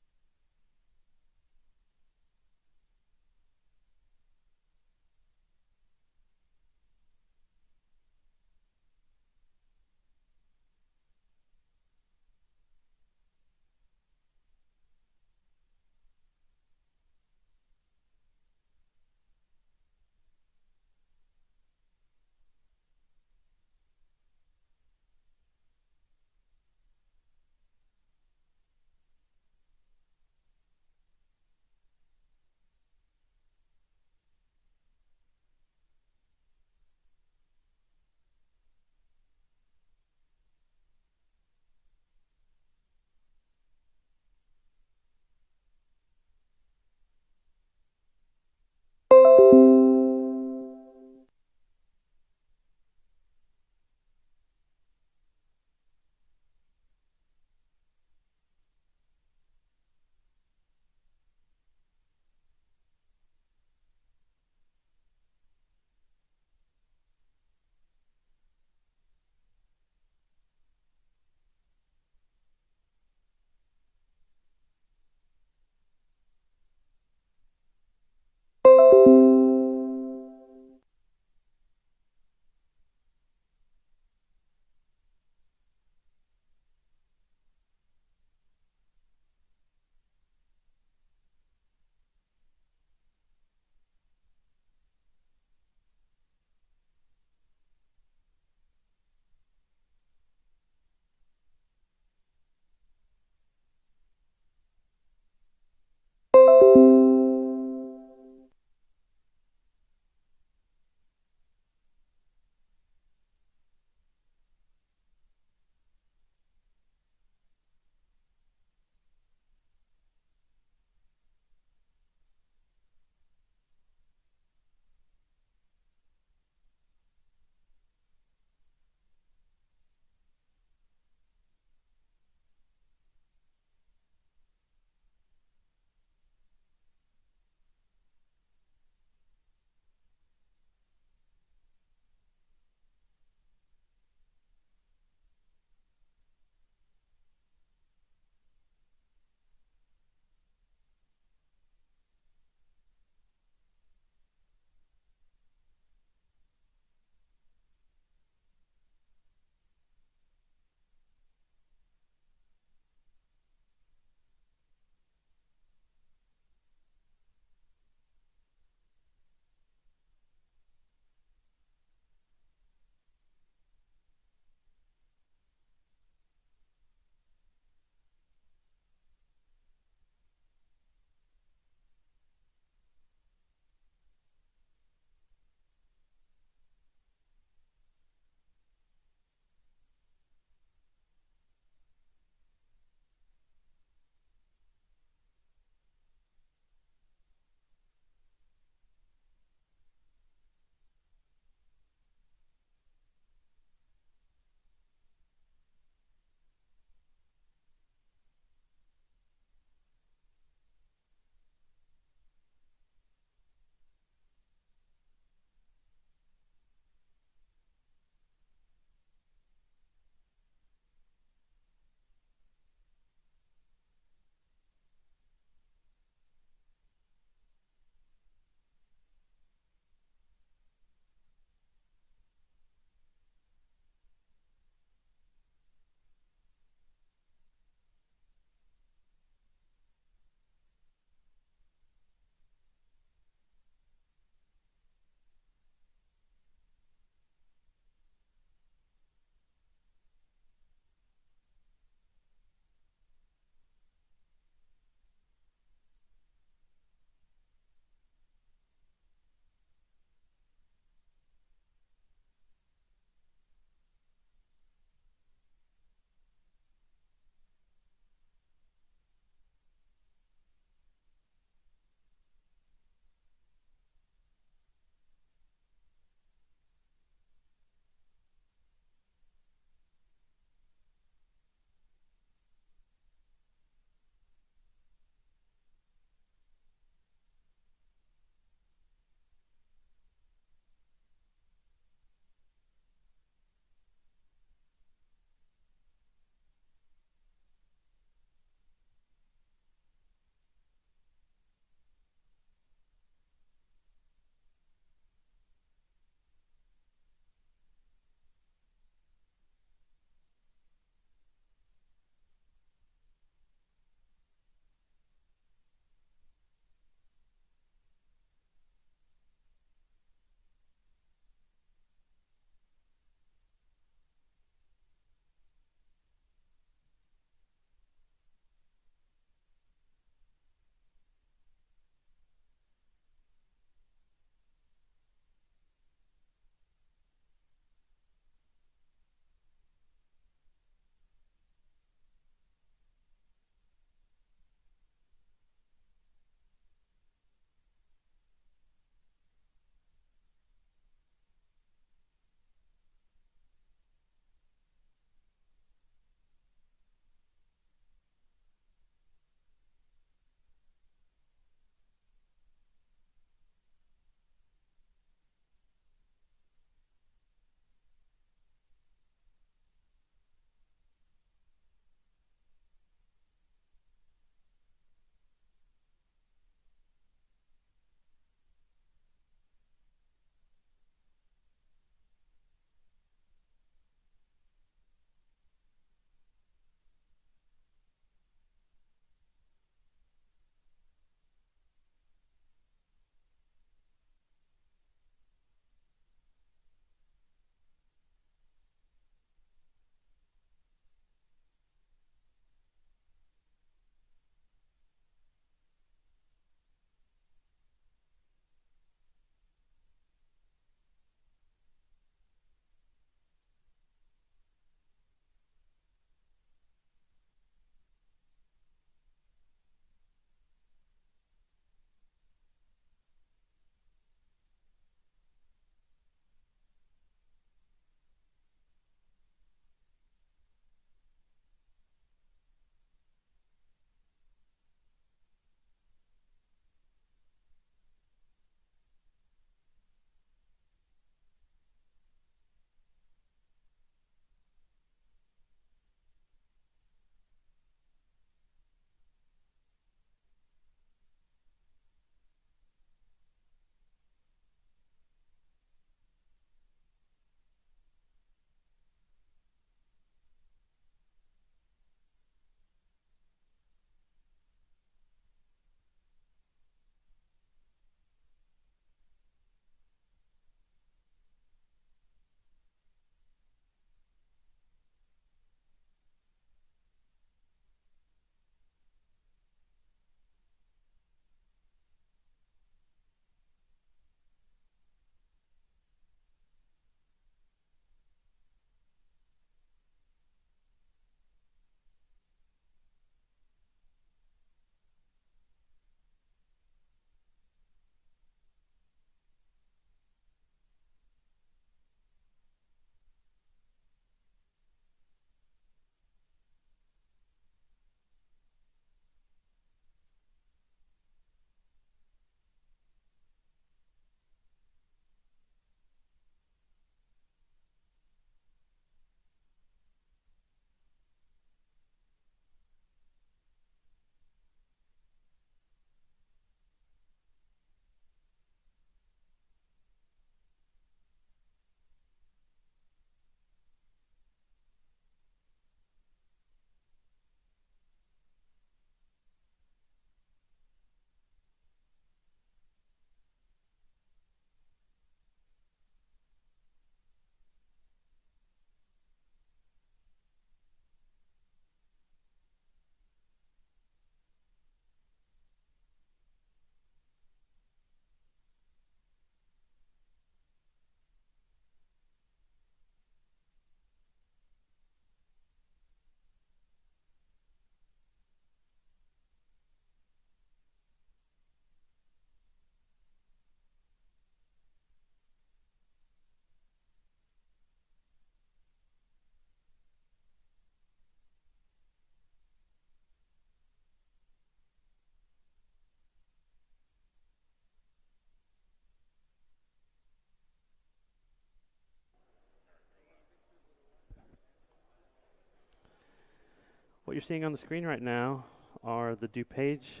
What you're seeing on the screen right now are the DuPage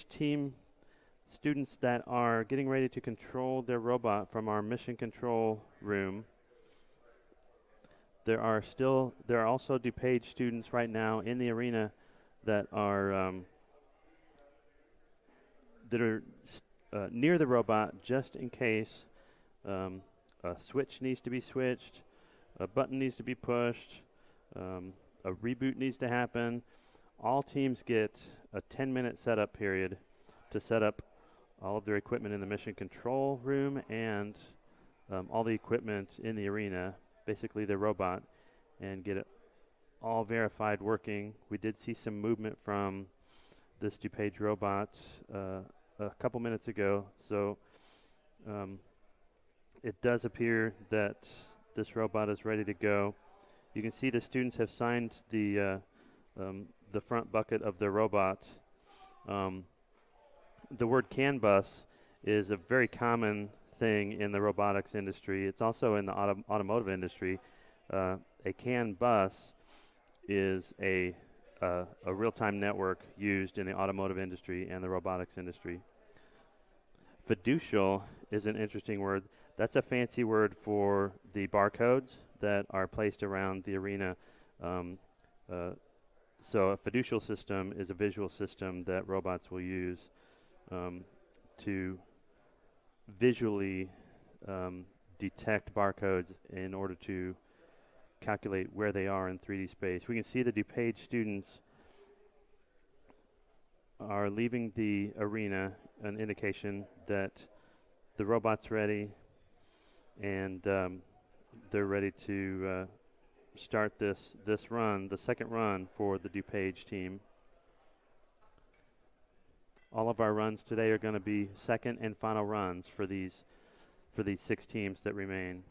team students that are getting ready to control their robot from our mission control room. There are also DuPage students right now in the arena that are near the robot, just in case a switch needs to be switched, a button needs to be pushed, a reboot needs to happen. All teams get a 10-minute setup period to set up all of their equipment in the mission control room and all the equipment in the arena, basically their robot, and get it all verified working. We did see some movement from this DuPage robot a couple minutes ago, so it does appear that this robot is ready to go. You can see the students have signed the front bucket of their robot. The word CAN bus is a very common thing in the robotics industry. It's also in the automotive industry. A CAN bus is a real-time network used in the automotive industry and the robotics industry. Fiducial is an interesting word. That's a fancy word for the barcodes that are placed around the arena. So a fiducial system is a visual system that robots will use to visually detect barcodes in order to calculate where they are in 3D space. We can see the DuPage students are leaving the arena, an indication that the robot's ready and they're ready to start this run, the second run for the DuPage team. All of our runs today are going to be second and final runs for these 6 teams that remain.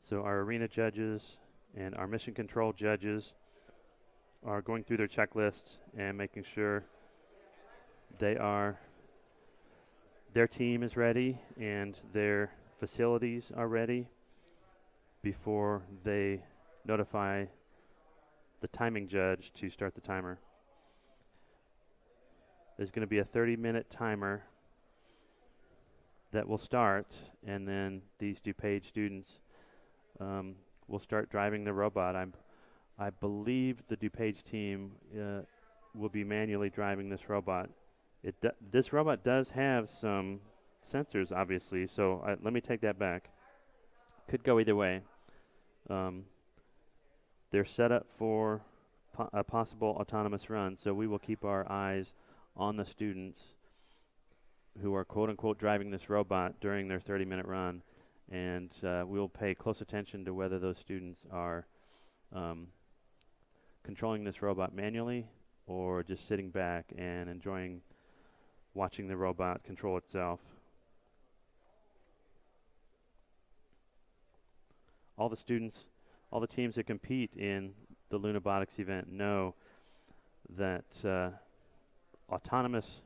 So our arena judges and our mission control judges are going through their checklists and making sure their team is ready and their facilities are ready before they notify the timing judge to start the timer. There's going to be a 30-minute timer that will start, and then these DuPage students will start driving the robot. I believe the DuPage team will be manually driving this robot. This robot does have some sensors, obviously, so let me take that back. Could go either way. They're set up for a possible autonomous run, so we will keep our eyes on the students who are quote-unquote driving this robot during their 30-minute run, and we'll pay close attention to whether those students are controlling this robot manually or just sitting back and enjoying watching the robot control itself. All the students, all the teams that compete in the Lunabotics event know that autonomous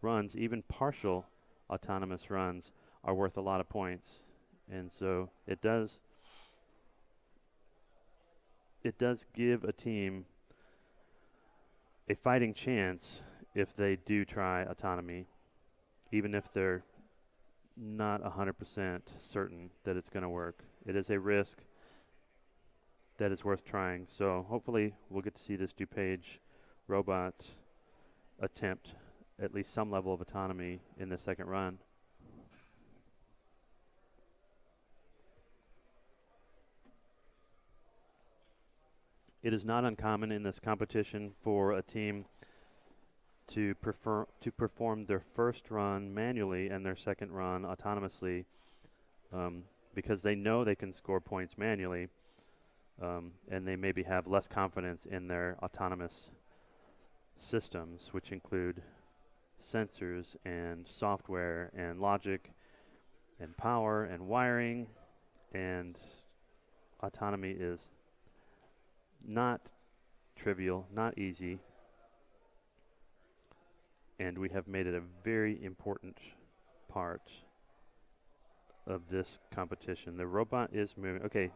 runs, even partial autonomous runs, are worth a lot of points. And so it does give a team a fighting chance if they do try autonomy, even if they're not 100% certain that it's going to work. It is a risk that is worth trying. So hopefully we'll get to see this DuPage robot attempt at least some level of autonomy in the second run. It is not uncommon in this competition for a team to perform their first run manually and their second run autonomously, because they know they can score points manually, and they maybe have less confidence in their autonomous systems, which include sensors and software and logic and power and wiring, and autonomy is not trivial, not easy, and we have made it a very important part of this competition. The robot is moving. Okay,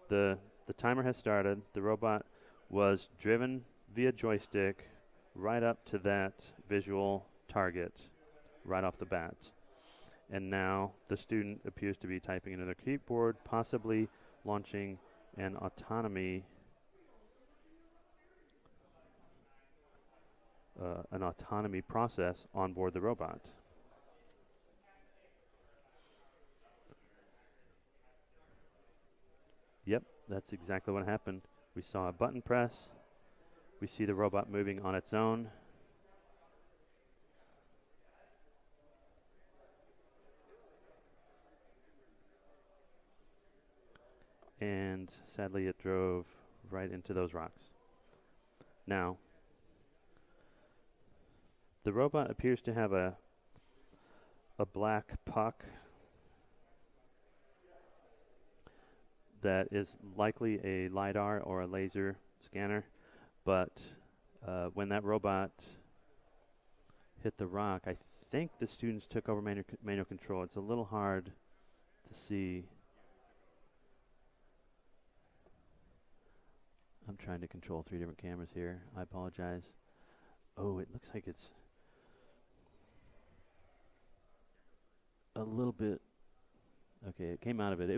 the timer has started. The robot was driven via joystick right up to that visual target right off the bat. And now the student appears to be typing into their keyboard, possibly launching an autonomy process on board the robot. Yep, that's exactly what happened. We saw a button press. We see the robot moving on its own. And sadly, it drove right into those rocks. Now, the robot appears to have a black puck that is likely a LiDAR or a laser scanner, but when that robot hit the rock, I think the students took over manual control. It's a little hard to see. I'm trying to control 3 different cameras here. I apologize. Oh, it looks like it's a little bit. Okay, it came out of it.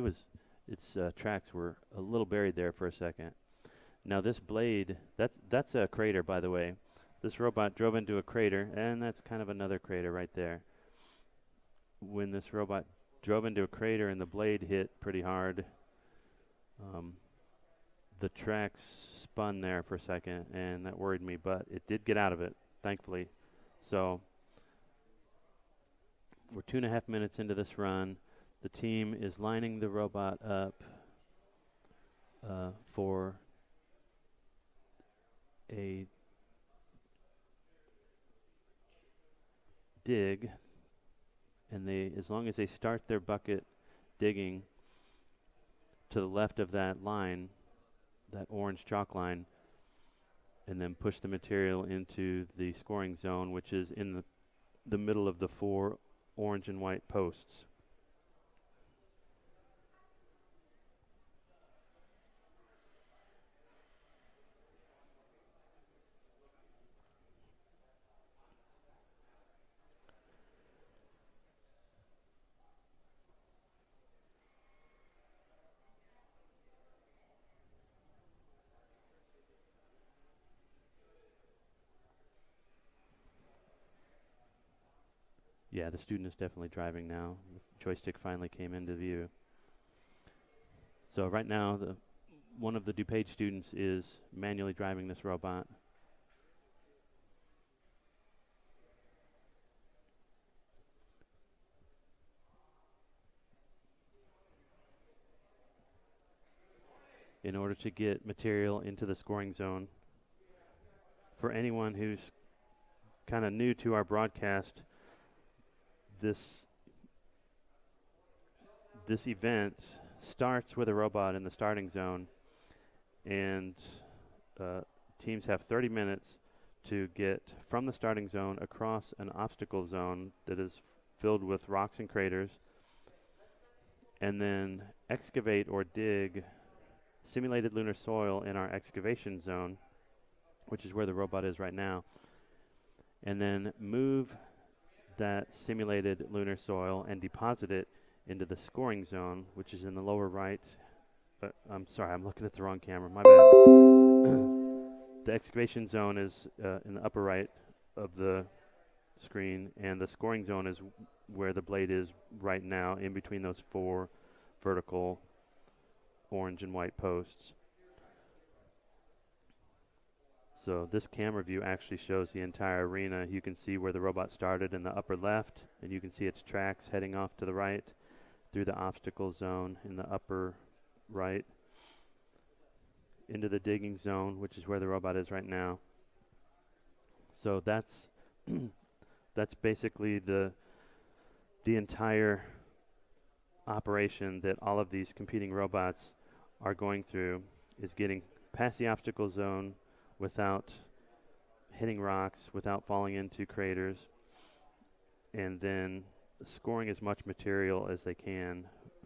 Its tracks were a little buried there for a second. Now this blade, that's a crater, by the way. This robot drove into a crater, and that's kind of another crater right there. When this robot drove into a crater and the blade hit pretty hard, the tracks spun there for a second, and that worried me, but it did get out of it, thankfully. So we're 2.5 minutes into this run. The team is lining the robot up for a dig, and as long as they start their bucket digging to the left of that line, that orange chalk line, and then push the material into the scoring zone, which is in the middle of the 4 orange and white posts. Yeah, the student is definitely driving now. The joystick finally came into view. So right now, one of the DuPage students is manually driving this robot. In order to get material into the scoring zone. For anyone who's kind of new to our broadcast, this event starts with a robot in the starting zone, and teams have 30 minutes to get from the starting zone across an obstacle zone that is filled with rocks and craters, and then excavate or dig simulated lunar soil in our excavation zone, which is where the robot is right now, and then move that simulated lunar soil and deposit it into the scoring zone, which is in the lower right. I'm sorry, I'm looking at the wrong camera. My bad. The excavation zone is in the upper right of the screen, and the scoring zone is where the blade is right now, in between those 4 vertical orange and white posts. So this camera view actually shows the entire arena. You can see where the robot started in the upper left, and you can see its tracks heading off to the right through the obstacle zone in the upper right into the digging zone, which is where the robot is right now. So that's that's basically the entire operation that all of these competing robots are going through, is getting pass the obstacle zone without hitting rocks, without falling into craters, and then scoring as much material as they can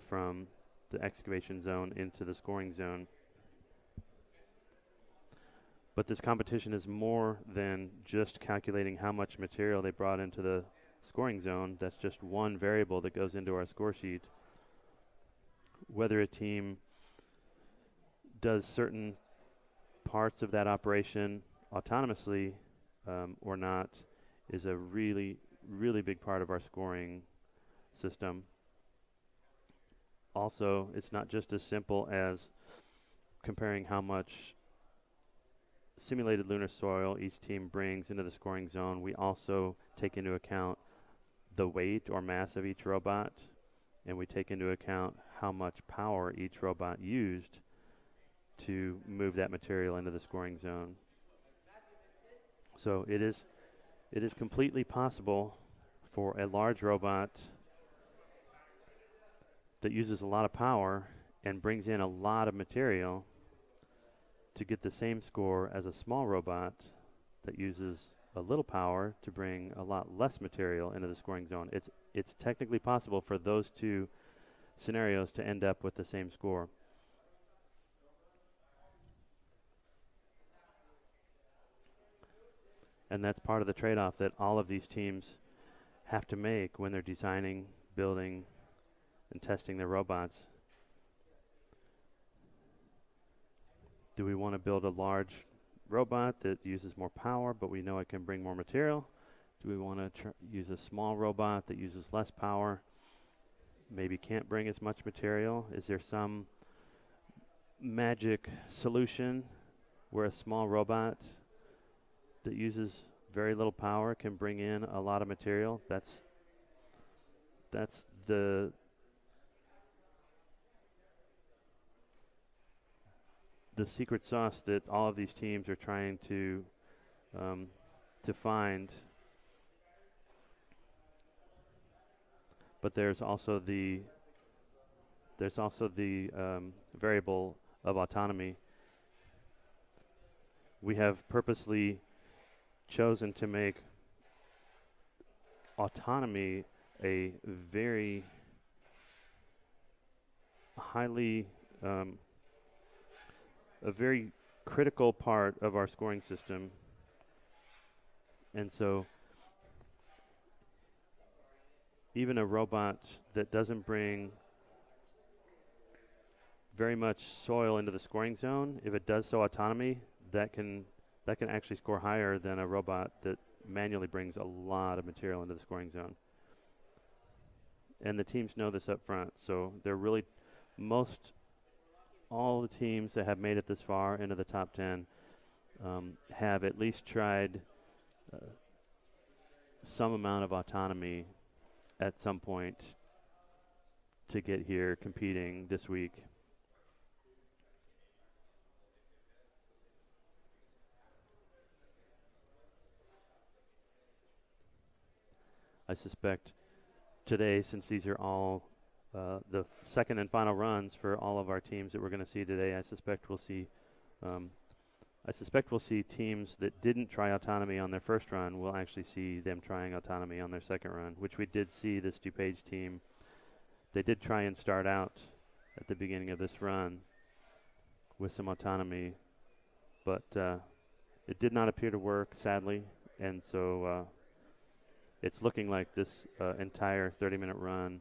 from the excavation zone into the scoring zone. But this competition is more than just calculating how much material they brought into the scoring zone. That's just one variable that goes into our score sheet. Whether a team does certain parts of that operation autonomously or not is a really, really big part of our scoring system. Also, it's not just as simple as comparing how much simulated lunar soil each team brings into the scoring zone. We also take into account the weight or mass of each robot, and we take into account how much power each robot used to move that material into the scoring zone. So it is completely possible for a large robot that uses a lot of power and brings in a lot of material to get the same score as a small robot that uses a little power to bring a lot less material into the scoring zone. It's technically possible for those two scenarios to end up with the same score. And that's part of the trade-off that all of these teams have to make when they're designing, building, and testing their robots. Do we want to build a large robot that uses more power, but we know it can bring more material? Do we want to use a small robot that uses less power, maybe can't bring as much material? Is there some magic solution where a small robot that uses very little power can bring in a lot of material? That's the secret sauce that all of these teams are trying to find. But there's also the variable of autonomy. We have purposely chosen to make autonomy a very highly a very critical part of our scoring system. And so even a robot that doesn't bring very much soil into the scoring zone, if it does so autonomy, that can actually score higher than a robot that manually brings a lot of material into the scoring zone. And the teams know this up front, so they're really all the teams that have made it this far into the top 10 have at least tried some amount of autonomy at some point to get here competing this week. I suspect today, since these are all the second and final runs for all of our teams that we're going to see today, I suspect we'll see teams that didn't try autonomy on their first run. We'll actually see them trying autonomy on their second run, which we did see this DuPage team. They did try and start out at the beginning of this run with some autonomy, but it did not appear to work, sadly, and so it's looking like this entire 30-minute run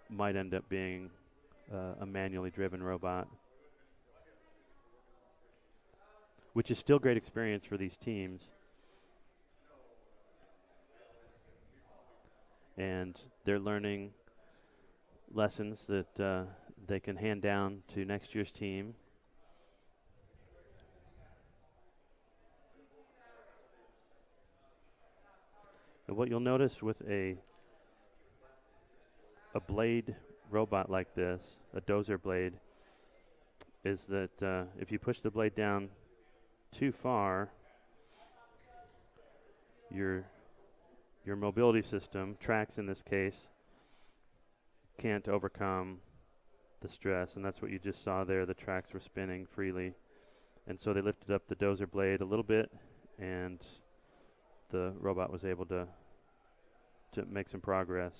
might end up being a manually driven robot, which is still great experience for these teams. And they're learning lessons that they can hand down to next year's team. And what you'll notice with a blade robot like this, a dozer blade, is that if you push the blade down too far, your mobility system, tracks in this case, can't overcome the stress, and that's what you just saw there. The tracks were spinning freely, and so they lifted up the dozer blade a little bit, and the robot was able to make some progress.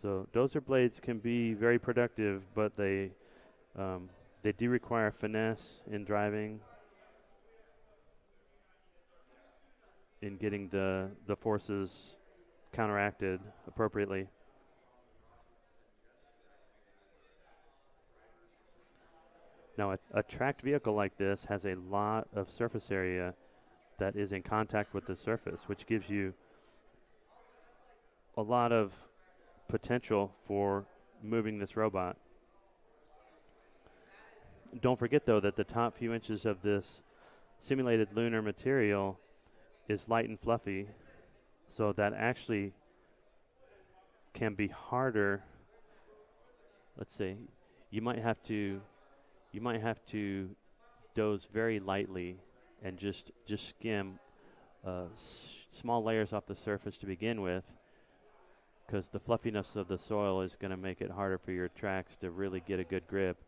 So dozer blades can be very productive, but they do require finesse in driving, in getting the forces counteracted appropriately. Now, a tracked vehicle like this has a lot of surface area that is in contact with the surface, which gives you a lot of potential for moving this robot. Don't forget, though, that the top few inches of this simulated lunar material is light and fluffy, so that actually can be harder. Let's say you might have to doze very lightly and just skim small layers off the surface to begin with, because the fluffiness of the soil is going to make it harder for your tracks to really get a good grip.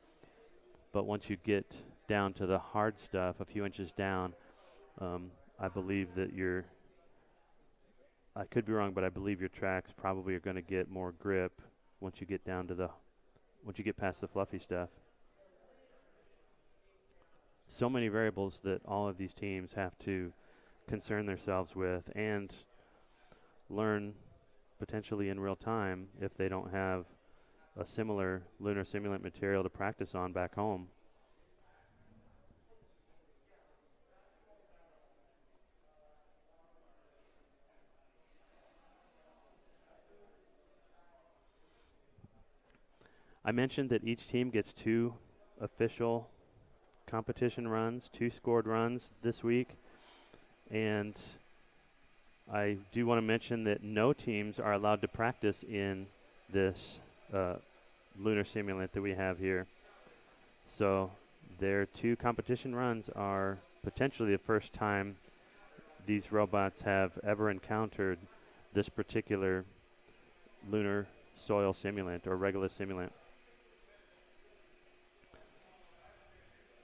But once you get down to the hard stuff, a few inches down, I believe that I could be wrong, but I believe your tracks probably are going to get more grip once you get past the fluffy stuff. So many variables that all of these teams have to concern themselves with and learn potentially in real time if they don't have a similar lunar simulant material to practice on back home. I mentioned that each team gets 2 official competition runs, 2 scored runs this week, and I do want to mention that no teams are allowed to practice in this lunar simulant that we have here. So their 2 competition runs are potentially the first time these robots have ever encountered this particular lunar soil simulant or regolith simulant.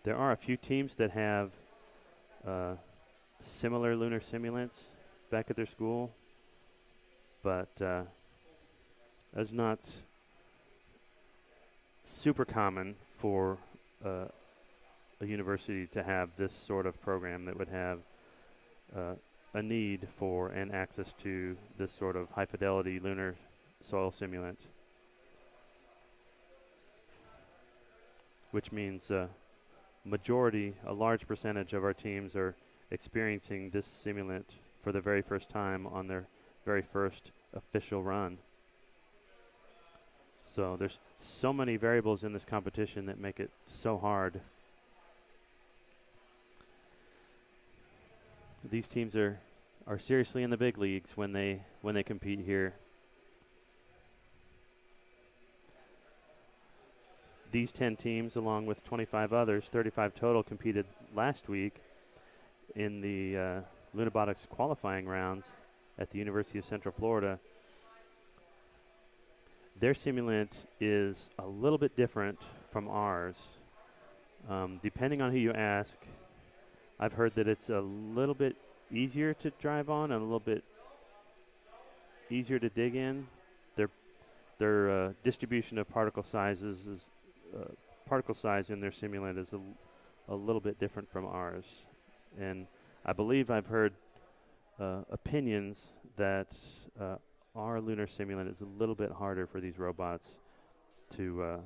There are a few teams that have similar lunar simulants back at their school, but it's not super common for a university to have this sort of program that would have a need for and access to this sort of high-fidelity lunar soil simulant, which means a large percentage of our teams are experiencing this simulant for the very first time on their very first official run. So there's so many variables in this competition that make it so hard. These teams are seriously in the big leagues when they compete here. These 10 teams, along with 25 others, 35 total, competed last week in the Lunabotics qualifying rounds at the University of Central Florida. Their simulant is a little bit different from ours. Depending on who you ask, I've heard that it's a little bit easier to drive on and a little bit easier to dig in. Their distribution of particle sizes is particle size in their simulant is a little bit different from ours, and I believe I've heard opinions that our lunar simulant is a little bit harder for these robots to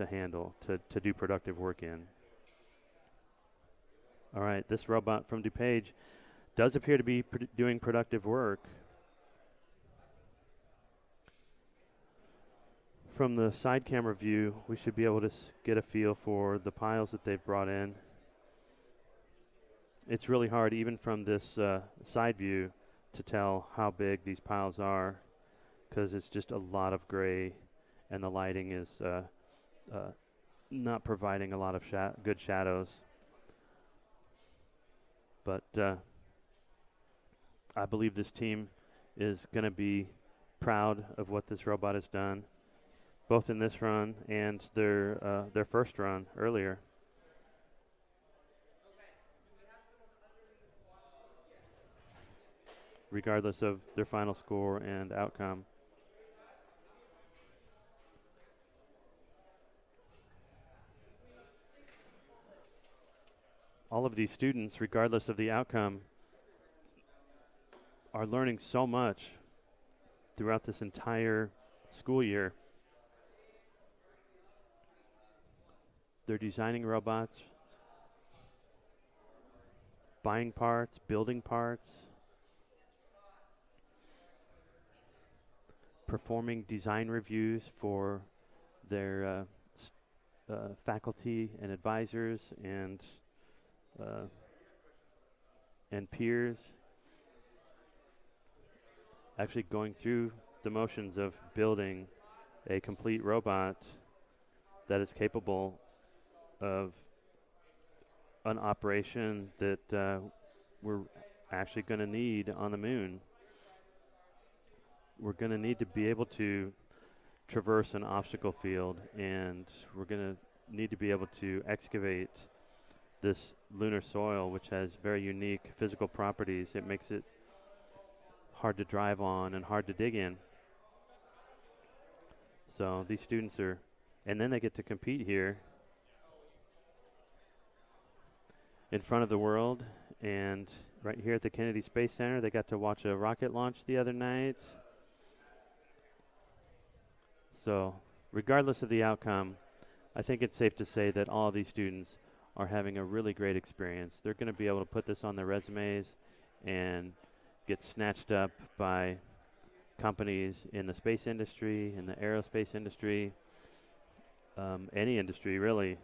handle, to do productive work in. All right, this robot from DuPage does appear to be doing productive work. From the side camera view, we should be able to get a feel for the piles that they've brought in. It's really hard, even from this side view, to tell how big these piles are, because it's just a lot of gray, and the lighting is not providing a lot of good shadows. But I believe this team is going to be proud of what this robot has done. both in this run and their first run earlier. Regardless of their final score and outcome. All of these students, regardless of the outcome, are learning so much throughout this entire school year. They're designing robots, buying parts, building parts, performing design reviews for their faculty and advisors and peers. Actually going through the motions of building a complete robot that is capable of an operation that we're actually going to need on the moon. We're going to need to be able to traverse an obstacle field, and we're going to need to be able to excavate this lunar soil, which has very unique physical properties. It makes it hard to drive on and hard to dig in. So these students are, and then they get to compete here in front of the world. And right here at the Kennedy Space Center, they got to watch a rocket launch the other night. So regardless of the outcome, I think it's safe to say that all of these students are having a really great experience. They're going to be able to put this on their resumes and get snatched up by companies in the space industry, in the aerospace industry, any industry really.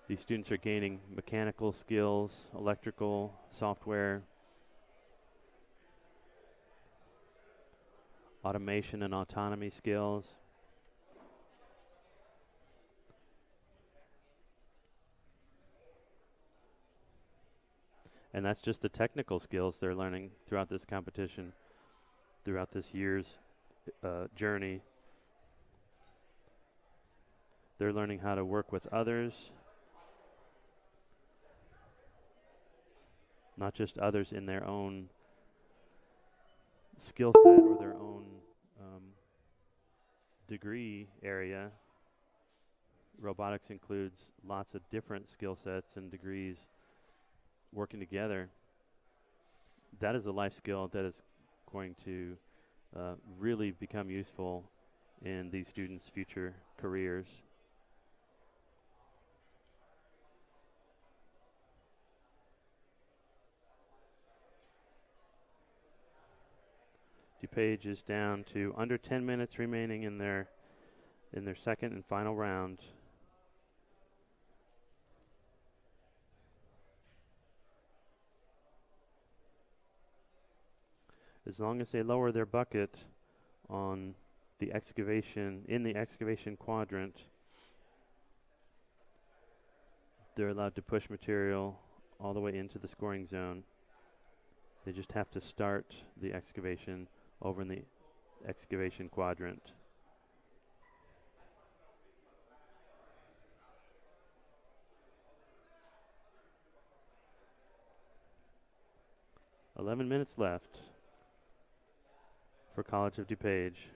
These students are gaining mechanical skills, electrical, software, automation and autonomy skills. And that's just the technical skills they're learning throughout this competition, throughout this year's journey. They're learning how to work with others, not just others in their own skill set or their own degree area. Robotics includes lots of different skill sets and degrees working together. That is a life skill that is going to really become useful in these students' future careers. DuPage is down to under 10 minutes remaining in their second and final round. As long as they lower their bucket on the excavation, in the excavation quadrant, they're allowed to push material all the way into the scoring zone. They just have to start the excavation over in the excavation quadrant. "11 minutes left for College of DuPage."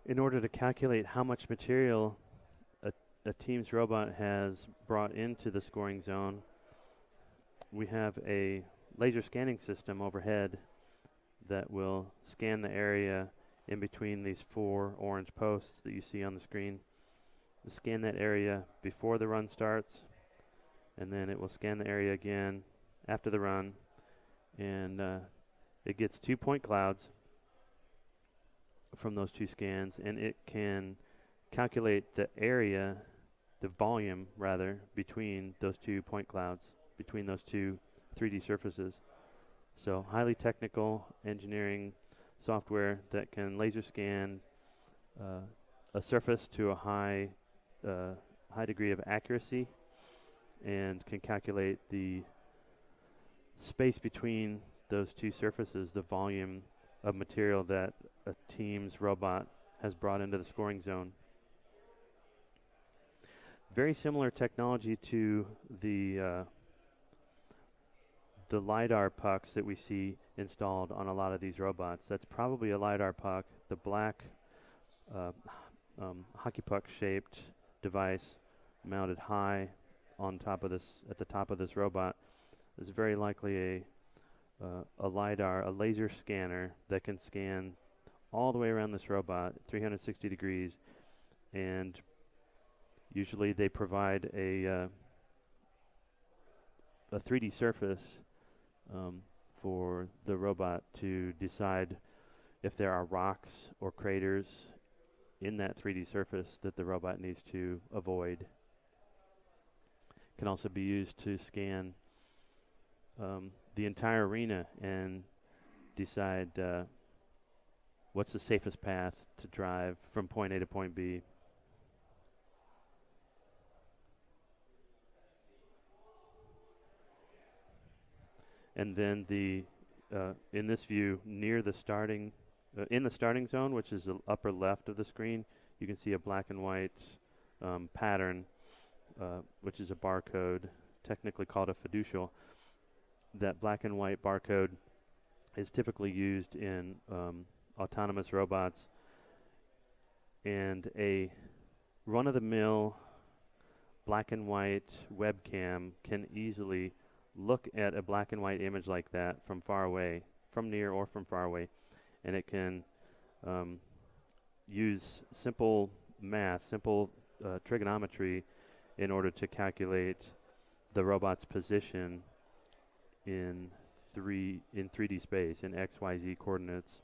In order to calculate how much material a team's robot has brought into the scoring zone, we have a laser scanning system overhead that will scan the area in between these 4 orange posts that you see on the screen. We'll scan that area before the run starts, and then it will scan the area again after the run, and it gets 2 point clouds from those 2 scans, and it can calculate the area, the volume rather, between those two point clouds, between those two 3D surfaces. So highly technical engineering software that can laser scan a surface to a high degree of accuracy and can calculate the space between those two surfaces, the volume of material that a team's robot has brought into the scoring zone. Very similar technology to the LiDAR pucks that we see installed on a lot of these robots. That's probably a LiDAR puck. The black hockey puck shaped device mounted high on top of this, at the top of this robot, is very likely a LiDAR, a laser scanner that can scan all the way around this robot, 360 degrees, and usually they provide a 3D surface for the robot to decide if there are rocks or craters in that 3D surface that the robot needs to avoid. Can also be used to scan the entire arena and decide what's the safest path to drive from point A to point B. And then the in this view, near the starting, in the starting zone, which is the upper left of the screen, you can see a black and white pattern, which is a barcode, technically called a fiducial. That black and white barcode is typically used in autonomous robots, and a run-of-the-mill black and white webcam can easily look at a black and white image like that from far away, from near or from far away, and it can use simple math, simple trigonometry in order to calculate the robot's position in 3D space, in X, Y, Z coordinates.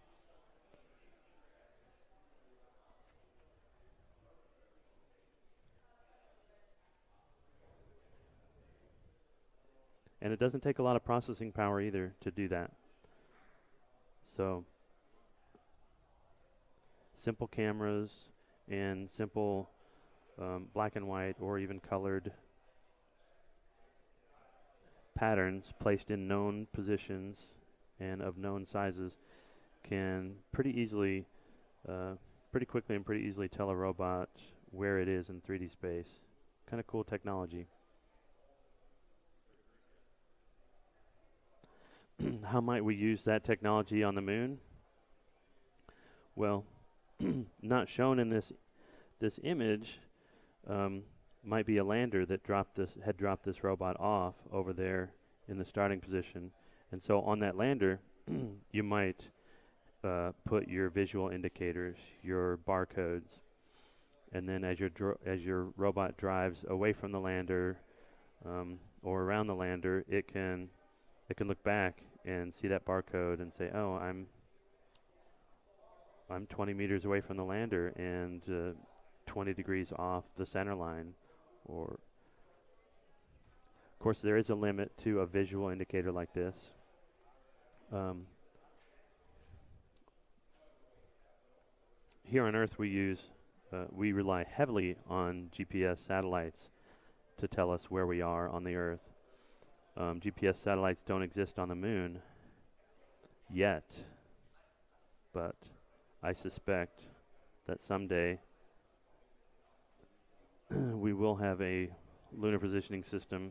And it doesn't take a lot of processing power either to do that. So simple cameras and simple black and white or even colored patterns placed in known positions and of known sizes can pretty easily, pretty quickly and pretty easily tell a robot where it is in 3D space. Kind of cool technology. How might we use that technology on the moon? Well, not shown in this image might be a lander that had dropped this robot off over there in the starting position. And so on that lander, you might put your visual indicators, your barcodes, and then as your robot drives away from the lander or around the lander, it can look back and see that barcode and say, oh, I'm 20 meters away from the lander and 20 degrees off the center line. Or, of course, there is a limit to a visual indicator like this. Here on Earth, we rely heavily on GPS satellites to tell us where we are on the Earth. GPS satellites don't exist on the moon yet, but I suspect that someday we will have a lunar positioning system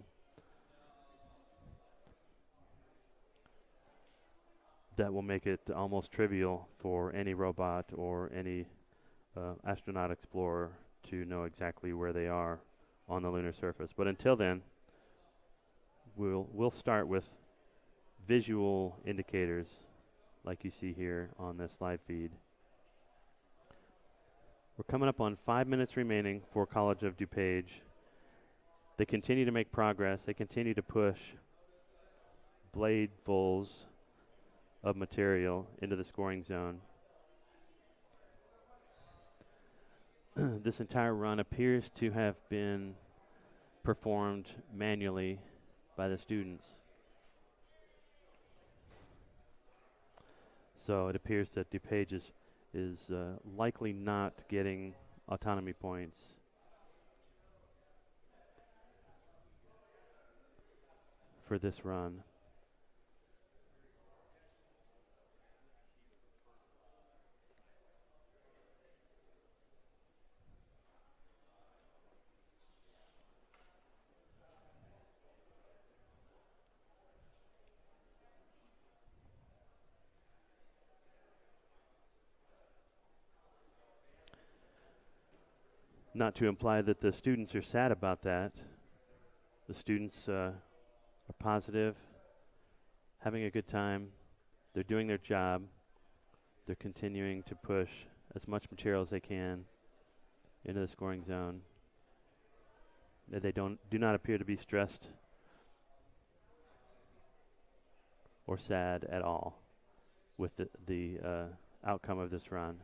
that will make it almost trivial for any robot or any astronaut explorer to know exactly where they are on the lunar surface. But until then, we'll start with visual indicators like you see here on this live feed. We're coming up on 5 minutes remaining for College of DuPage. They continue to make progress. They continue to push bladefuls of material into the scoring zone. this entire run appears to have been performed manually by the students. So it appears that DuPage is likely not getting autonomy points. For this run. Not to imply that the students are sad about that. The students are positive, having a good time. They're doing their job. They're continuing to push as much material as they can into the scoring zone. They do not appear to be stressed or sad at all with the outcome of this run.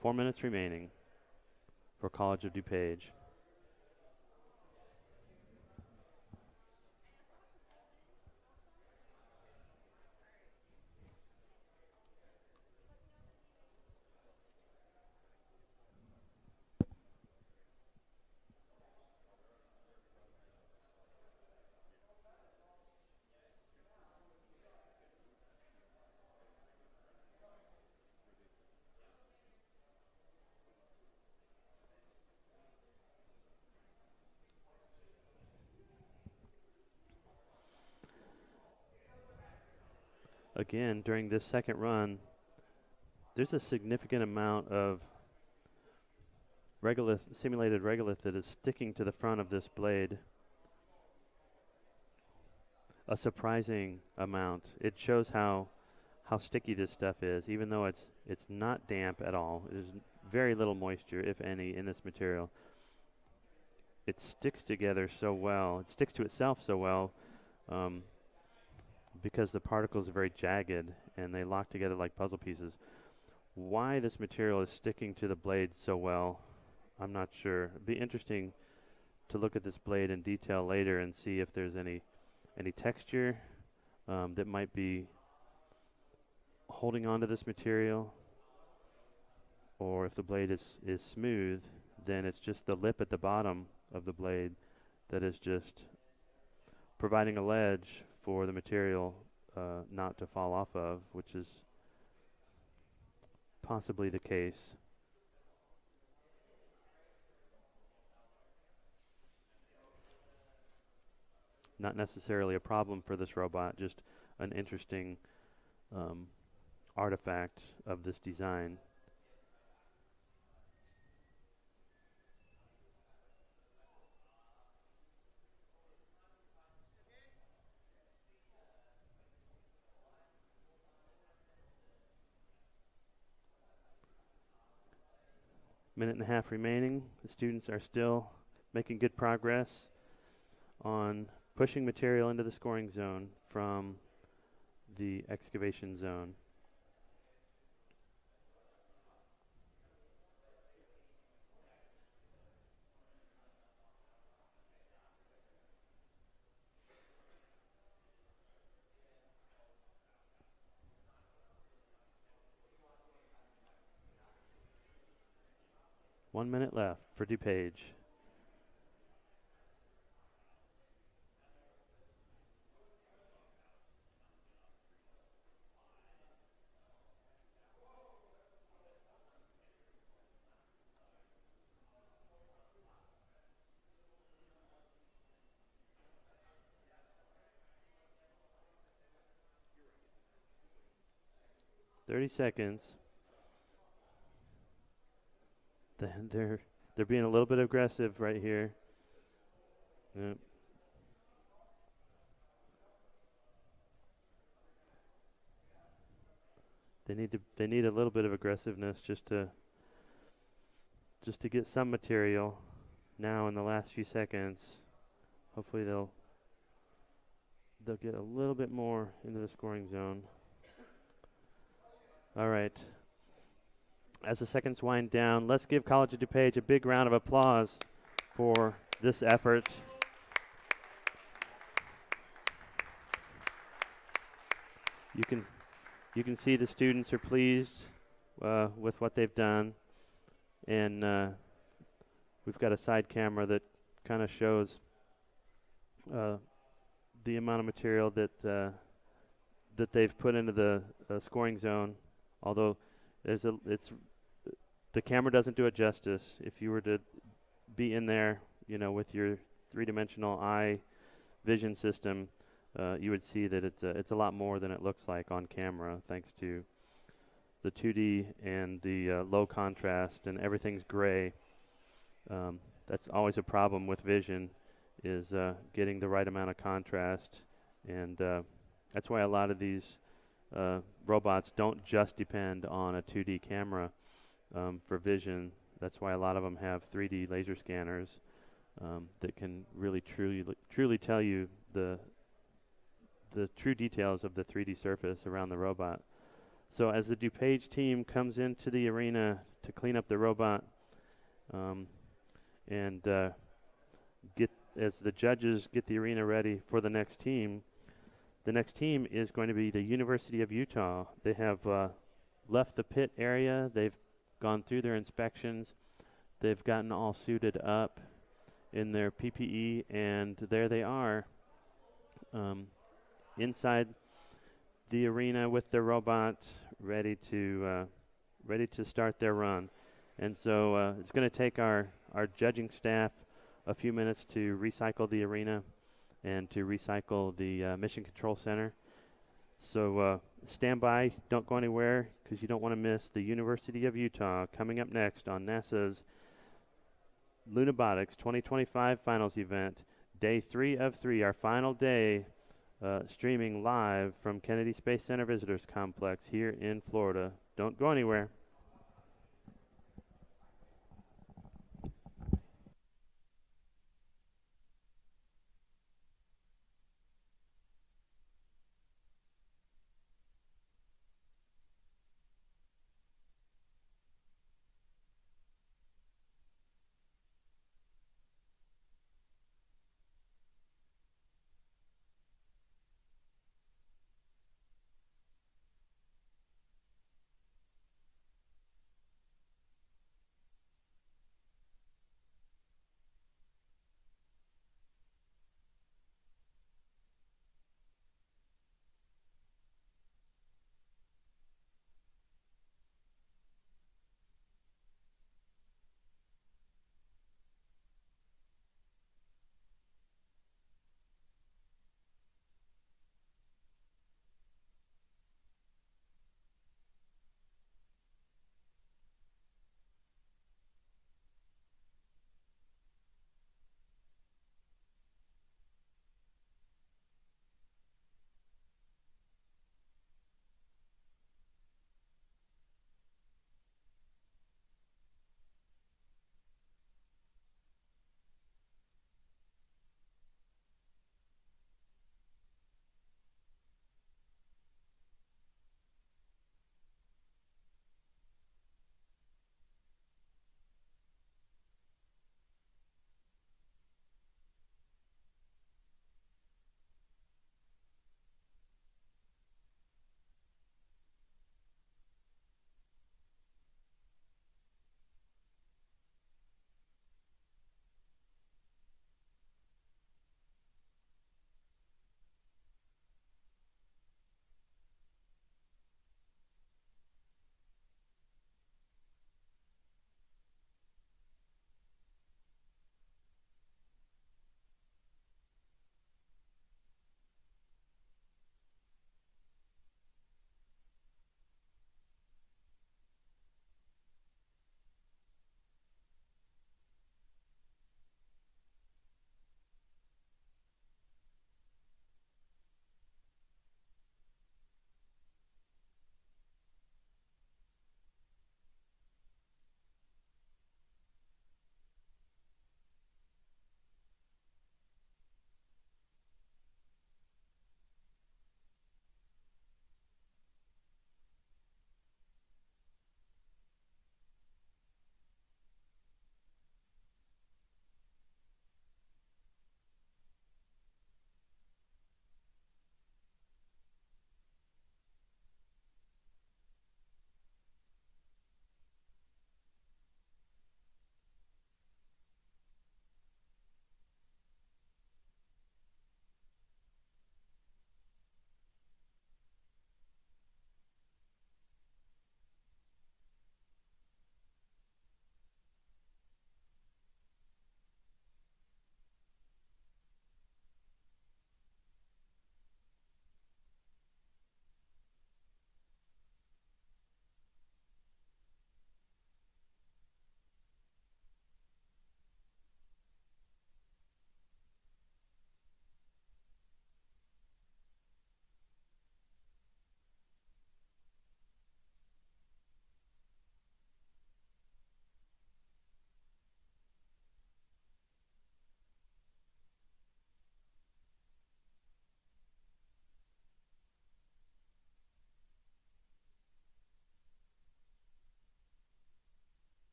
4 minutes remaining for College of DuPage. Again, during this second run, there's a significant amount of simulated regolith that is sticking to the front of this blade. A surprising amount. It shows how sticky this stuff is, even though it's not damp at all. There's very little moisture, if any, in this material. It sticks together so well. It sticks to itself so well. Because the particles are very jagged and they lock together like puzzle pieces. Why this material is sticking to the blade so well, I'm not sure. It'd be interesting to look at this blade in detail later and see if there's any texture that might be holding onto this material, or if the blade is smooth, then it's just the lip at the bottom of the blade that is just providing a ledge for the material not to fall off of, which is possibly the case. Not necessarily a problem for this robot, just an interesting artifact of this design. Minute and a half remaining. The students are still making good progress on pushing material into the scoring zone from the excavation zone. One minute left for DuPage. Thirty seconds. They're being a little bit aggressive right here. Yep. They need a little bit of aggressiveness just to get some material now in the last few seconds. Hopefully they'll get a little bit more into the scoring zone. All right. as the seconds wind down, let's give College of DuPage a big round of applause for this effort. You can see the students are pleased with what they've done, and we've got a side camera that kind of shows the amount of material that they've put into the scoring zone. Although the camera doesn't do it justice. If you were to be in there, with your three-dimensional eye vision system, you would see that it's a lot more than it looks like on camera, thanks to the 2D and the low contrast, and everything's gray. That's always a problem with vision, is getting the right amount of contrast, and that's why a lot of these robots don't just depend on a 2D camera for vision. That's why a lot of them have 3D laser scanners that can really truly tell you the true details of the 3D surface around the robot. So as the DuPage team comes into the arena to clean up the robot, and as the judges get the arena ready for the next team is going to be the University of Utah. They have left the pit area. They've gone through their inspections. They've gotten all suited up in their PPE, and there they are inside the arena with their robot, ready to start their run. And so it's going to take our judging staff a few minutes to recycle the arena and to recycle the Mission Control Center. So stand by, don't go anywhere, because you don't want to miss the University of Utah coming up next on NASA's Lunabotics 2025 Finals Event, Day 3 of 3, our final day, streaming live from Kennedy Space Center Visitors Complex here in Florida. Don't go anywhere.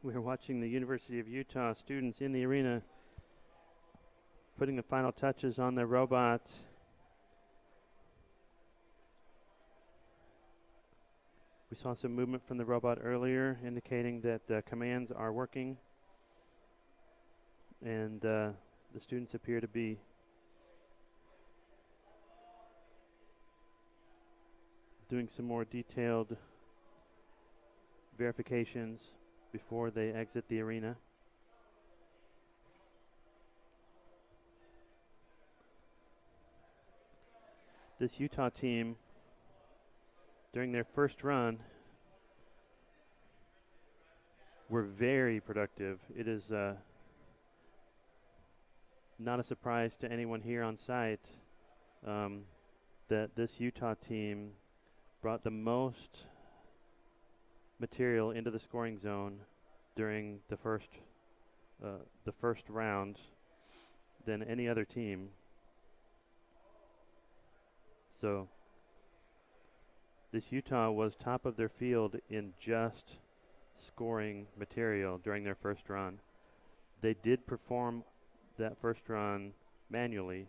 We're watching the University of Utah students in the arena putting the final touches on their robot. We saw some movement from the robot earlier, indicating that commands are working. And the students appear to be doing some more detailed verifications before they exit the arena. This Utah team, during their first run, were very productive. It is not a surprise to anyone here on site that this Utah team brought the most material into the scoring zone during the first round than any other team. So this Utah was top of their field in just scoring material during their first run. They did perform that first run manually.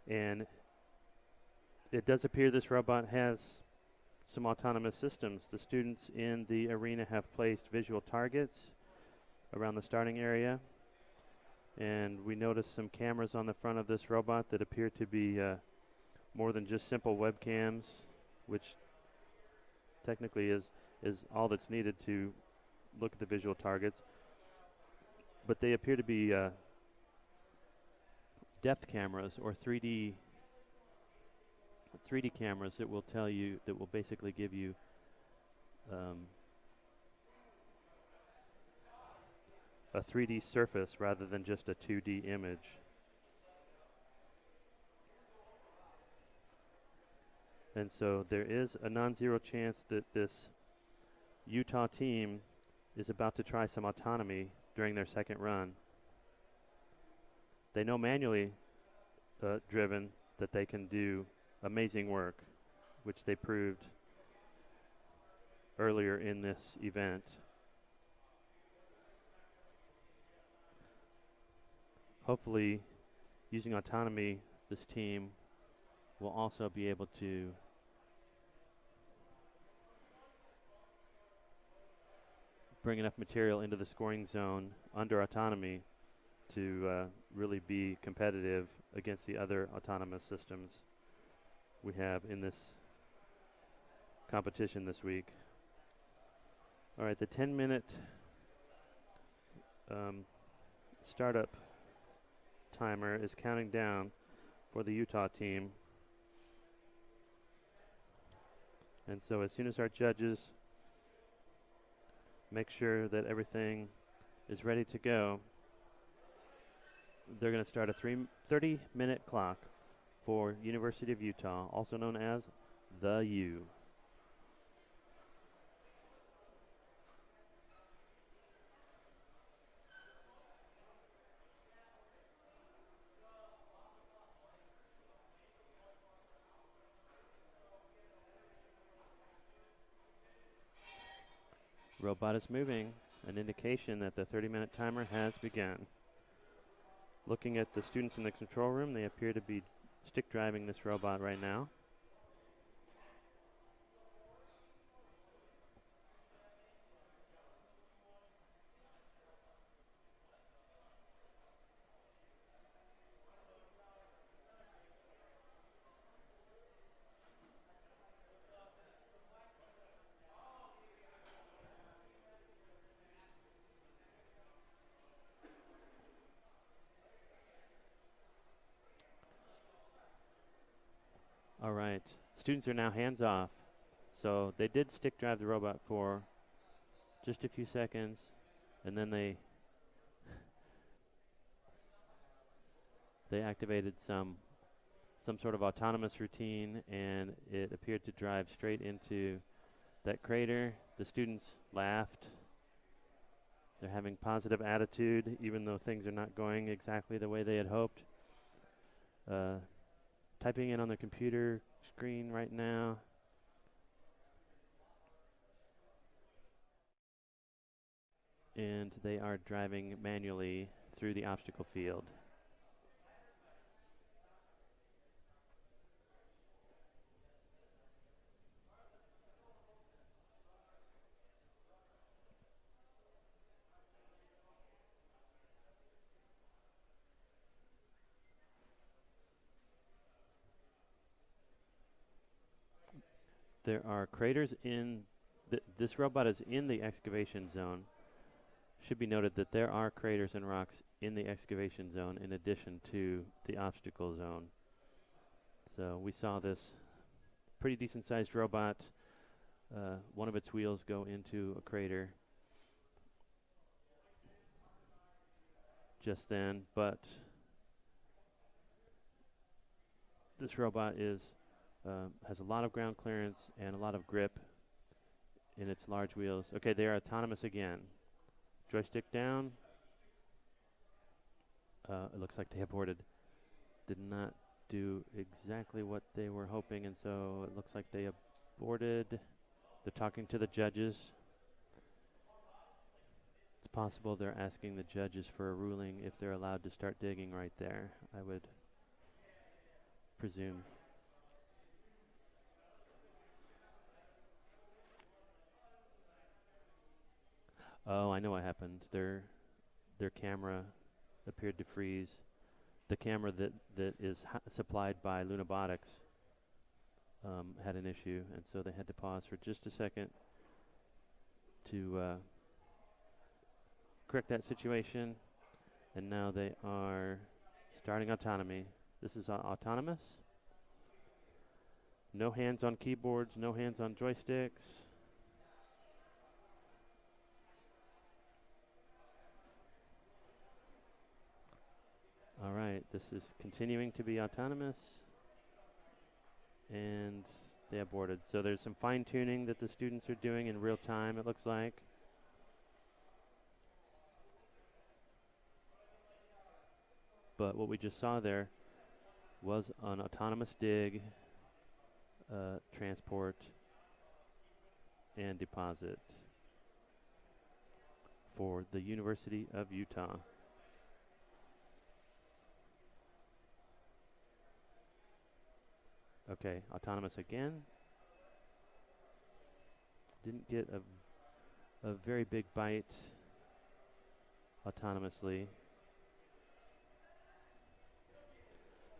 And it does appear this robot has some autonomous systems. The students in the arena have placed visual targets around the starting area. And we noticed some cameras on the front of this robot that appear to be more than just simple webcams, which technically is all that's needed to look at the visual targets. But they appear to be depth cameras or 3D cameras that will tell you, that will basically give you a 3D surface rather than just a 2D image. And so there is a non-zero chance that this Utah team is about to try some autonomy during their second run. They know manually driven that they can do amazing work, which they proved earlier in this event. Hopefully, using autonomy, this team will also be able to bring enough material into the scoring zone under autonomy to really be competitive against the other autonomous systems we have in this competition this week. All right, the 10-minute startup timer is counting down for the Utah team. And so as soon as our judges make sure that everything is ready to go, they're going to start a 30-minute clock for University of Utah, also known as the U. Robot is moving, an indication that the 30-minute timer has begun. Looking at the students in the control room, they appear to be stick driving this robot right now. All right, students are now hands off. So they did stick drive the robot for just a few seconds, and then they activated some sort of autonomous routine, and it appeared to drive straight into that crater. The students laughed. They're having positive attitude, even though things are not going exactly the way they had hoped. typing in on the computer screen right now. And they are driving manually through the obstacle field. There are craters in this robot is in the excavation zone. Should be noted that there are craters and rocks in the excavation zone in addition to the obstacle zone. So we saw this pretty decent sized robot, one of its wheels go into a crater just then, but this robot has a lot of ground clearance and a lot of grip in its large wheels. Okay, they are autonomous again. Joystick down. It looks like they aborted. Did not do exactly what they were hoping, and so it looks like they aborted. They're talking to the judges. It's possible they're asking the judges for a ruling if they're allowed to start digging right there, I would presume. Oh, I know what happened. Their camera appeared to freeze. The camera that is supplied by Lunabotics had an issue, and so they had to pause for just a second to correct that situation. And now they are starting autonomy. This is autonomous. No hands on keyboards, no hands on joysticks. All right, this is continuing to be autonomous, and they aborted. So there's some fine tuning that the students are doing in real time, it looks like. But what we just saw there was an autonomous dig, transport, and deposit for the University of Utah. Okay, autonomous again. Didn't get a very big bite autonomously.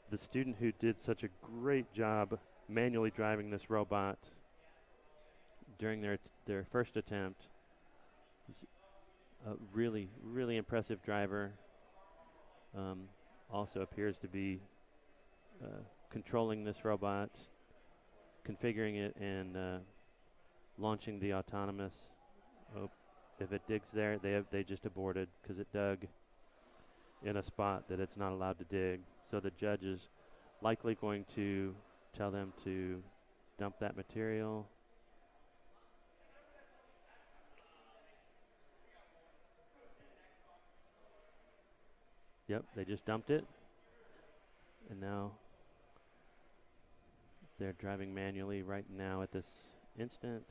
The student who did such a great job manually driving this robot during their first attempt is a really, really impressive driver. Also appears to be controlling this robot, configuring it, and launching the autonomous. Oh, if it digs there, they just aborted because it dug in a spot that it's not allowed to dig. So the judge is likely going to tell them to dump that material. Yep, they just dumped it. And now they're driving manually right now at this instant.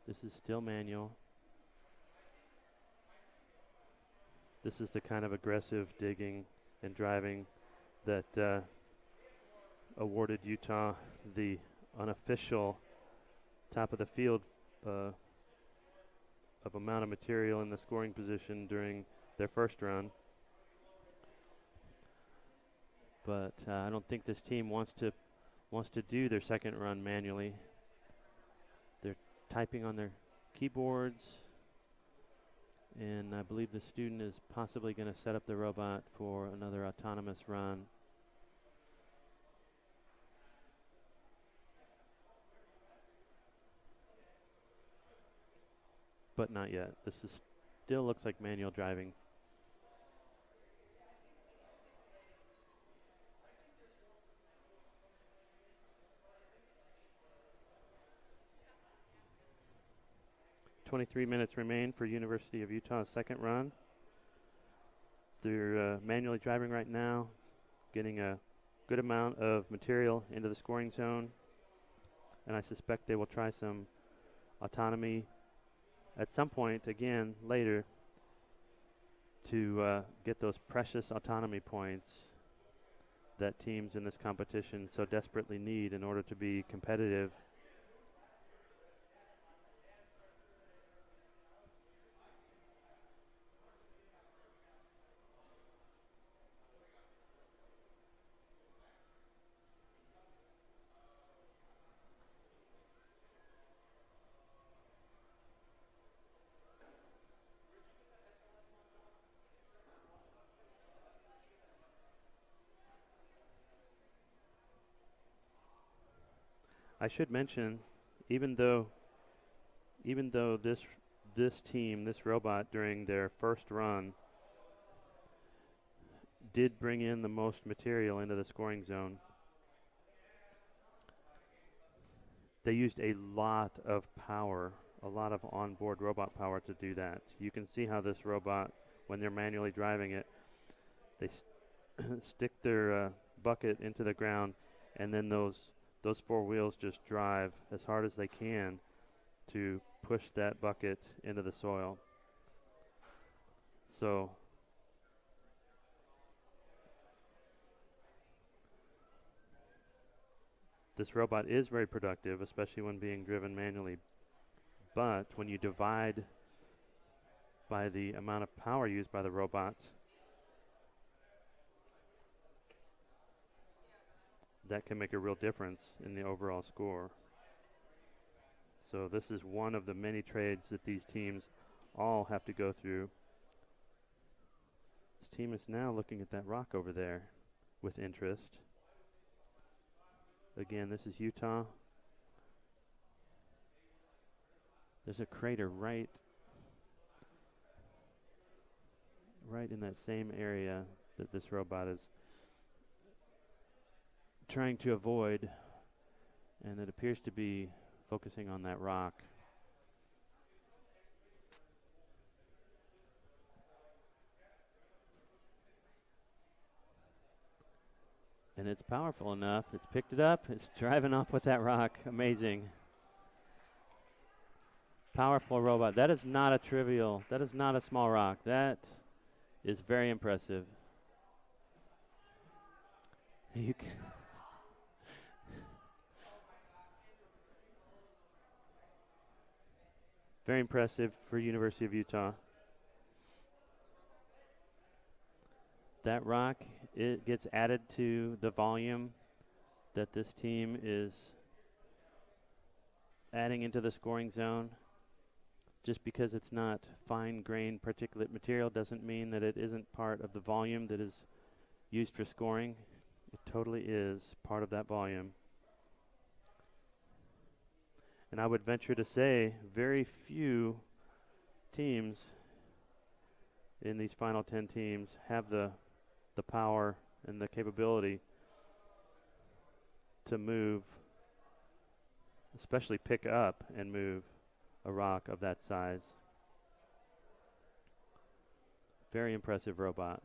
This is still manual. This is the kind of aggressive digging and driving that awarded Utah the unofficial top of the field of amount of material in the scoring position during their first run. But I don't think this team wants to do their second run manually. They're typing on their keyboards, and I believe the student is possibly going to set up the robot for another autonomous run. But not yet. This is still looks like manual driving. 23 minutes remain for University of Utah's second run. They're manually driving right now, getting a good amount of material into the scoring zone, and I suspect they will try some autonomy at some point again later to get those precious autonomy points that teams in this competition so desperately need in order to be competitive. I should mention, even though this team, this robot, during their first run, did bring in the most material into the scoring zone, they used a lot of power, a lot of onboard robot power to do that. You can see how this robot, when they're manually driving it, they stick their bucket into the ground, and then those four wheels just drive as hard as they can to push that bucket into the soil. So this robot is very productive, especially when being driven manually. But when you divide by the amount of power used by the robots, that can make a real difference in the overall score. So this is one of the many trades that these teams all have to go through. This team is now looking at that rock over there with interest. Again, this is Utah. There's a crater right in that same area that this robot is trying to avoid, and it appears to be focusing on that rock. And it's powerful enough. It's picked it up. It's driving off with that rock. Amazing. Powerful robot. That is not a small rock. That is very impressive. You can very impressive for University of Utah. That rock, it gets added to the volume that this team is adding into the scoring zone. Just because it's not fine-grained particulate material doesn't mean that it isn't part of the volume that is used for scoring. It totally is part of that volume. And I would venture to say very few teams in these final 10 teams have the power and the capability to move, especially pick up and move a rock of that size. Very impressive robot.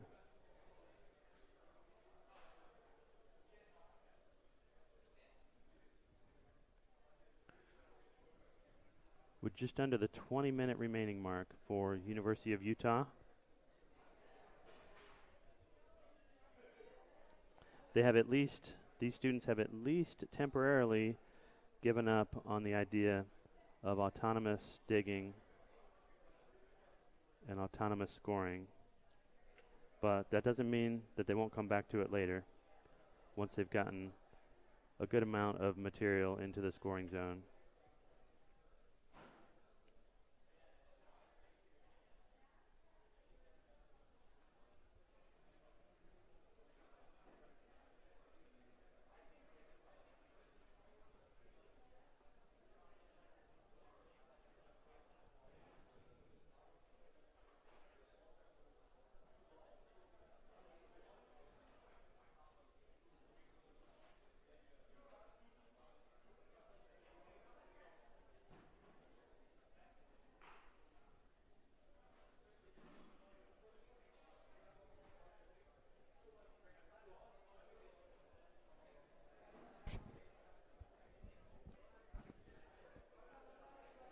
With just under the 20-minute remaining mark for University of Utah. These students have at least temporarily given up on the idea of autonomous digging and autonomous scoring. But that doesn't mean that they won't come back to it later once they've gotten a good amount of material into the scoring zone.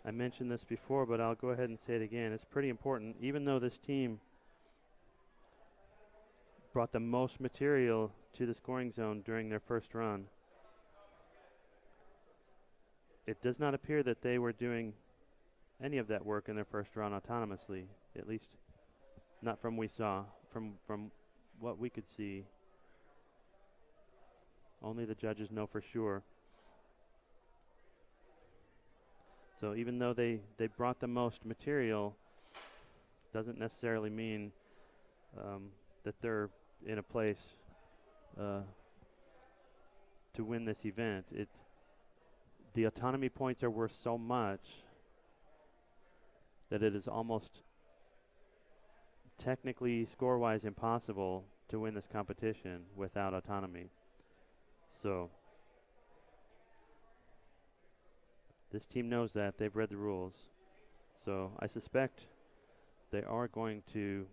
I mentioned this before, but I'll go ahead and say it again. It's pretty important. Even though this team brought the most material to the scoring zone during their first run, it does not appear that they were doing any of that work in their first run autonomously, at least not from what we could see. Only the judges know for sure. So even though they brought the most material, doesn't necessarily mean that they're in a place to win this event. The autonomy points are worth so much that it is almost technically score-wise impossible to win this competition without autonomy. So this team knows that. They've read the rules. So I suspect they are going to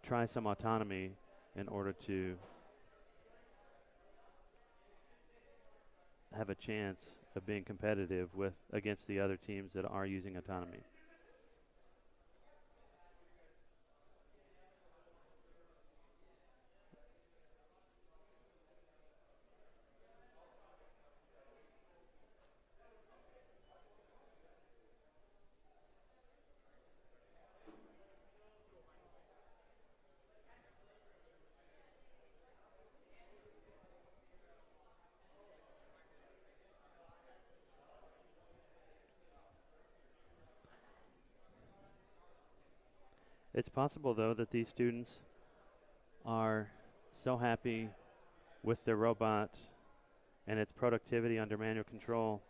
try some autonomy in order to have a chance of being competitive against the other teams that are using autonomy. It's possible, though, that these students are so happy with their robot and its productivity under manual control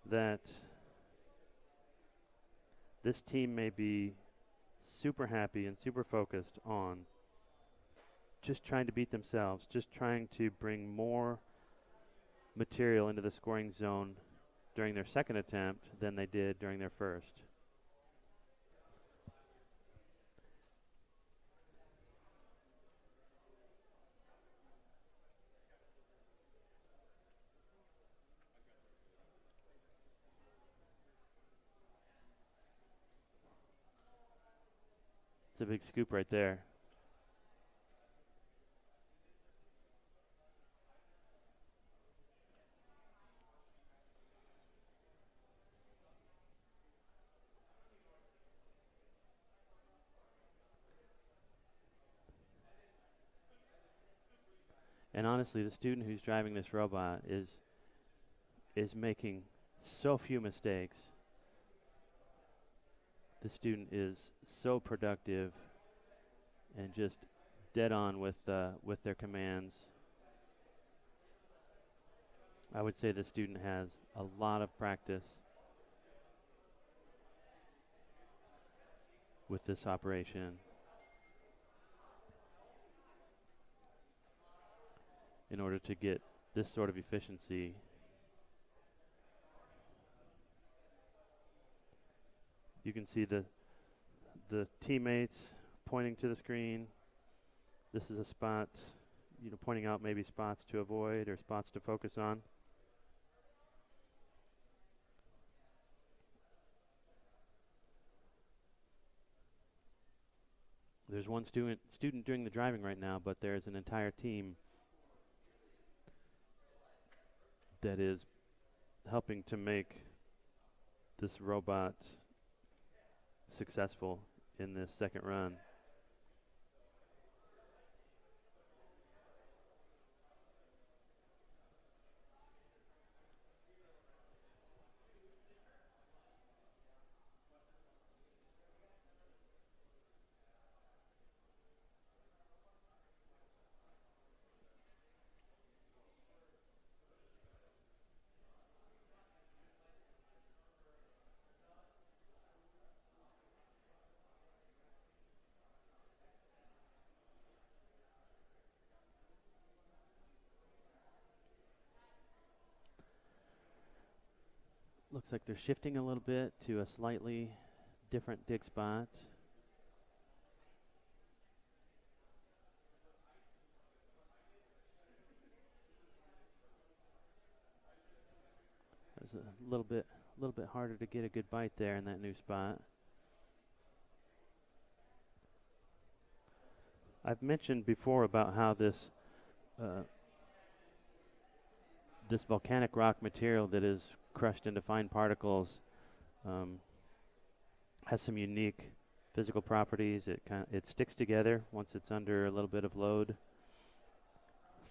that this team may be super happy and super focused on just trying to beat themselves, just trying to bring more material into the scoring zone during their second attempt than they did during their first. It's a big scoop right there. And honestly, the student who's driving this robot is making so few mistakes. The student is so productive and just dead on with their commands. I would say the student has a lot of practice with this operation in order to get this sort of efficiency. You can see the teammates pointing to the screen. This is a spot, pointing out maybe spots to avoid or spots to focus on. There's one student doing the driving right now, but there's an entire team that is helping to make this robot successful in this second run. Looks like they're shifting a little bit to a slightly different dig spot. was a little bit harder to get a good bite there in that new spot. I've mentioned before about how this this volcanic rock material that is crushed into fine particles has some unique physical properties. It sticks together once it's under a little bit of load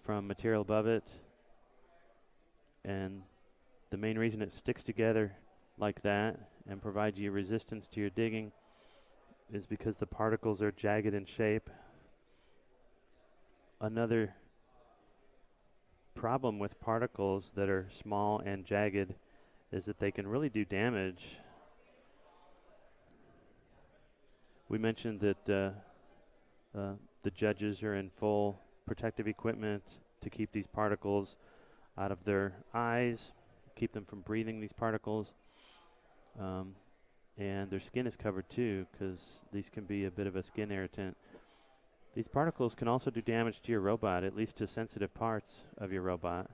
from material above it, and the main reason it sticks together like that and provides you resistance to your digging is because the particles are jagged in shape. Another problem with particles that are small and jagged is that they can really do damage. We mentioned that the judges are in full protective equipment to keep these particles out of their eyes, keep them from breathing these particles, and their skin is covered too, because these can be a bit of a skin irritant. These particles can also do damage to your robot, at least to sensitive parts of your robot.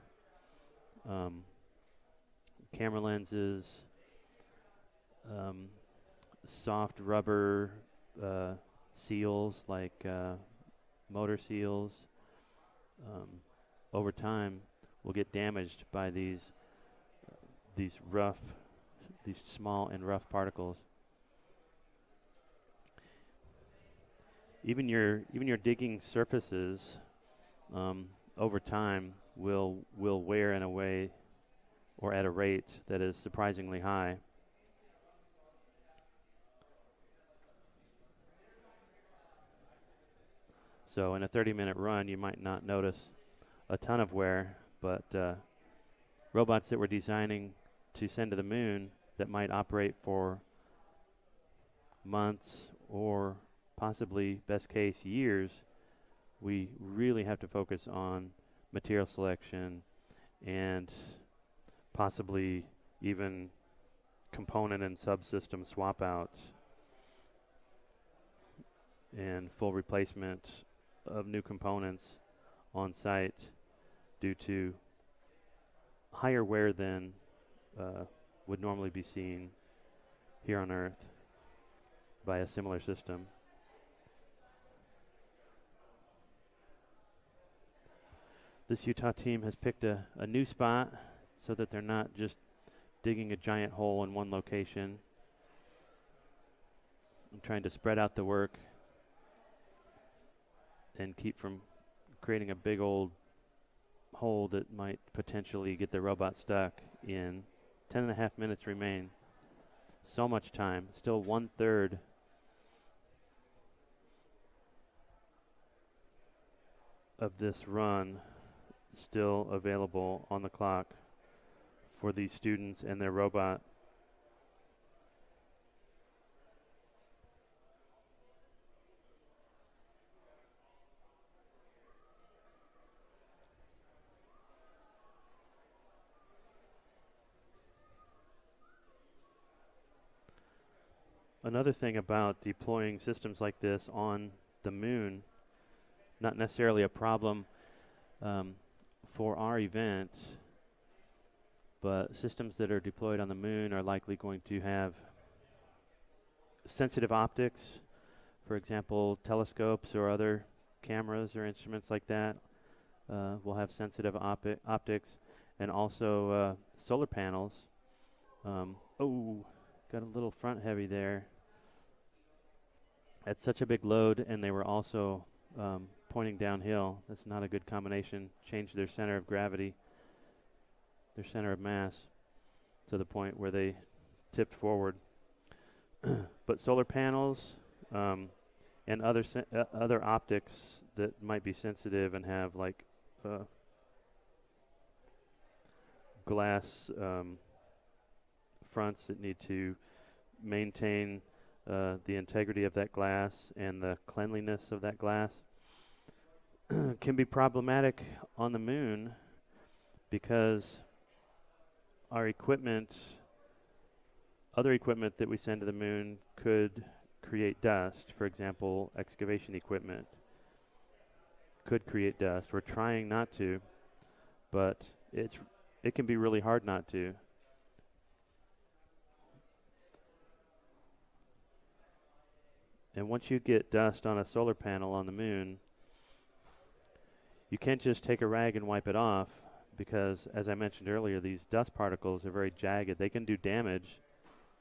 Camera lenses, soft rubber seals like motor seals, over time will get damaged by these small and rough particles. Even your digging surfaces over time will wear in a way or at a rate that is surprisingly high. So in a 30-minute run, you might not notice a ton of wear, but robots that we're designing to send to the moon that might operate for months or possibly, best case, years, we really have to focus on material selection and possibly even component and subsystem swap out and full replacement of new components on site due to higher wear than would normally be seen here on Earth by a similar system. This Utah team has picked a new spot so that they're not just digging a giant hole in one location. I'm trying to spread out the work and keep from creating a big old hole that might potentially get the robot stuck in. 10.5 minutes remain. So much time. Still 1/3 of this run still available on the clock for these students and their robot. Another thing about deploying systems like this on the moon, not necessarily a problem for our event, but systems that are deployed on the moon are likely going to have sensitive optics. For example, telescopes or other cameras or instruments like that will have sensitive optics, and also solar panels. Oh, got a little front heavy there. At such a big load, and they were also pointing downhill. That's not a good combination. Change their center of gravity, their center of mass, to the point where they tipped forward. But solar panels and other optics that might be sensitive and have like glass fronts that need to maintain the integrity of that glass and the cleanliness of that glass can be problematic on the moon, because our equipment, other equipment that we send to the moon, could create dust. For example, excavation equipment could create dust. We're trying not to, but it can be really hard not to. And once you get dust on a solar panel on the moon, you can't just take a rag and wipe it off because, as I mentioned earlier, these dust particles are very jagged. They can do damage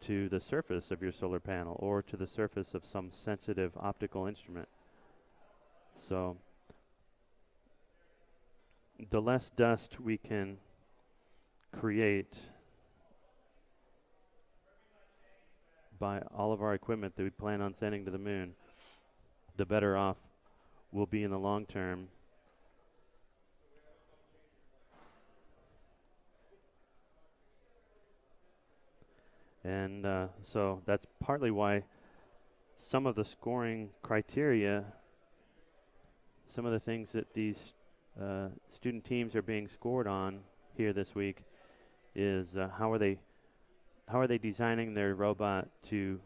to the surface of your solar panel or to the surface of some sensitive optical instrument. So the less dust we can create by all of our equipment that we plan on sending to the moon, the better off we'll be in the long term. And so that's partly why some of the scoring criteria, some of the things that these student teams are being scored on here this week is how are they designing their robot to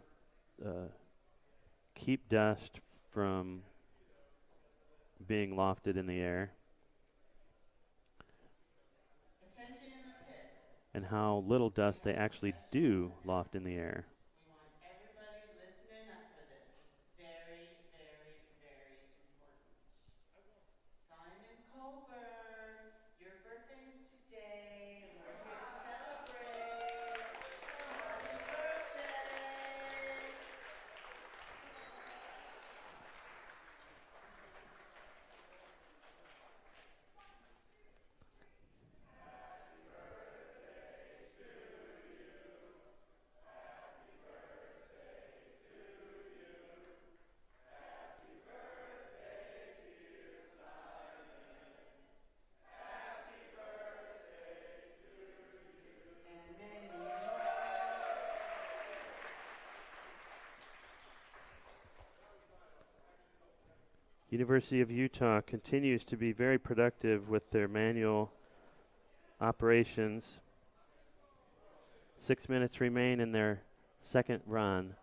keep dust from being lofted in the air, and how little dust they actually do loft in the air. University of Utah continues to be very productive with their manual operations. 6 minutes remain in their second run.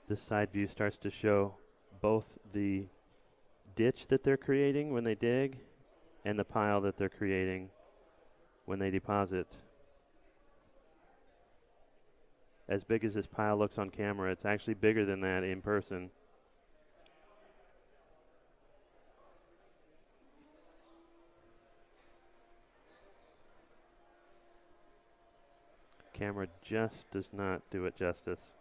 This side view starts to show both the ditch that they're creating when they dig and the pile that they're creating when they deposit. As big as this pile looks on camera, it's actually bigger than that in person. Camera just does not do it justice.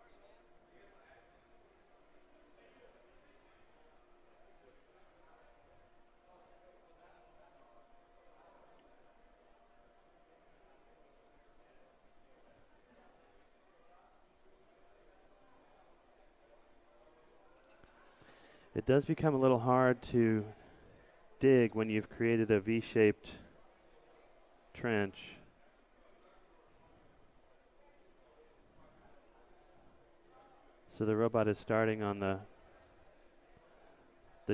It does become a little hard to dig when you've created a V-shaped trench. So the robot is starting on the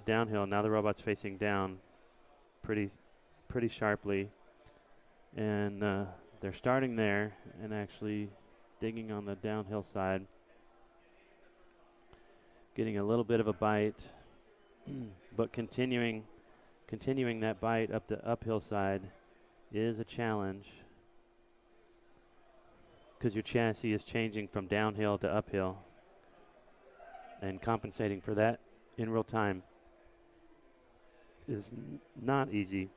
downhill. Now the robot's facing down pretty sharply. And they're starting there and actually digging on the downhill side. Getting a little bit of a bite, but continuing that bite up the uphill side is a challenge because your chassis is changing from downhill to uphill, and compensating for that in real time is not easy.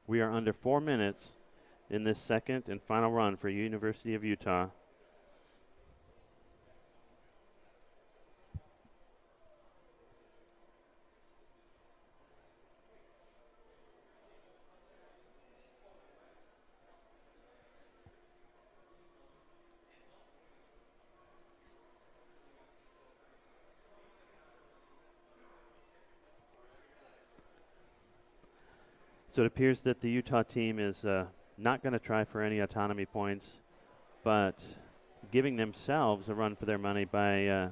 We are under 4 minutes in this second and final run for University of Utah. So it appears that the Utah team is not going to try for any autonomy points, but giving themselves a run for their money by